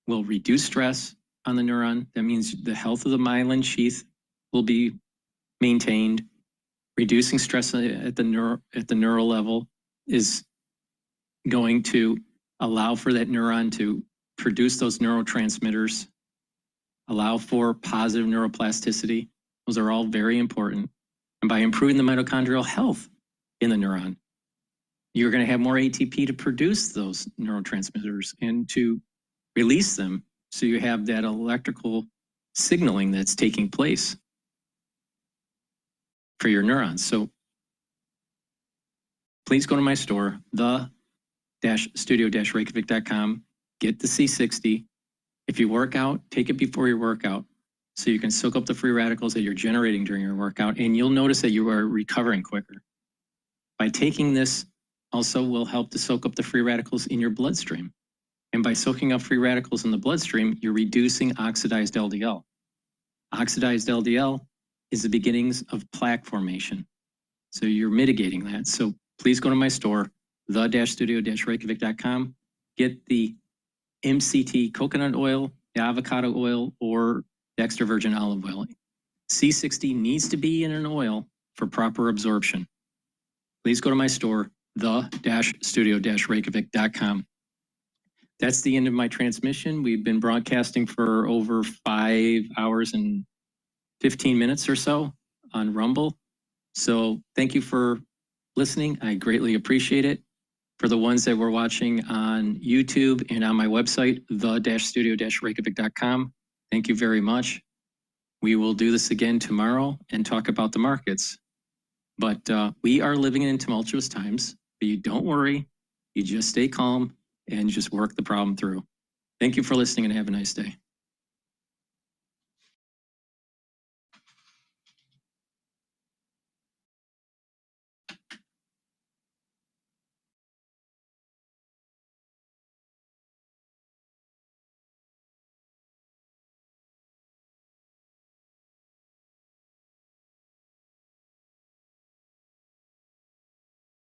will reduce stress on the neuron. That means the health of the myelin sheath will be maintained. Reducing stress at the neural level is going to allow for that neuron to produce those neurotransmitters, allow for positive neuroplasticity. Those are all very important. And by improving the mitochondrial health in the neuron, you're going to have more ATP to produce those neurotransmitters and to release them, so you have that electrical signaling that's taking place for your neurons. So please go to my store, the-studio-reykjavik.com, get the C60. If you work out, take it before your workout so you can soak up the free radicals that you're generating during your workout, and you'll notice that you are recovering quicker. By taking this, also will help to soak up the free radicals in your bloodstream. And by soaking up free radicals in the bloodstream, you're reducing oxidized LDL. Oxidized LDL is the beginnings of plaque formation. So you're mitigating that. So please go to my store, the-studio-reykjavik.com, get the MCT coconut oil, the avocado oil, or the extra virgin olive oil. C60 needs to be in an oil for proper absorption. Please go to my store, the-studio-reykjavik.com. That's the end of my transmission. We've been broadcasting for over 5 hours and 15 minutes or so on Rumble. So thank you for listening. I greatly appreciate it. For the ones that were watching on YouTube and on my website, the-studio-reykjavik.com, thank you very much. We will do this again tomorrow and talk about the markets. But we are living in tumultuous times, but you don't worry. You just stay calm and just work the problem through. Thank you for listening and have a nice day.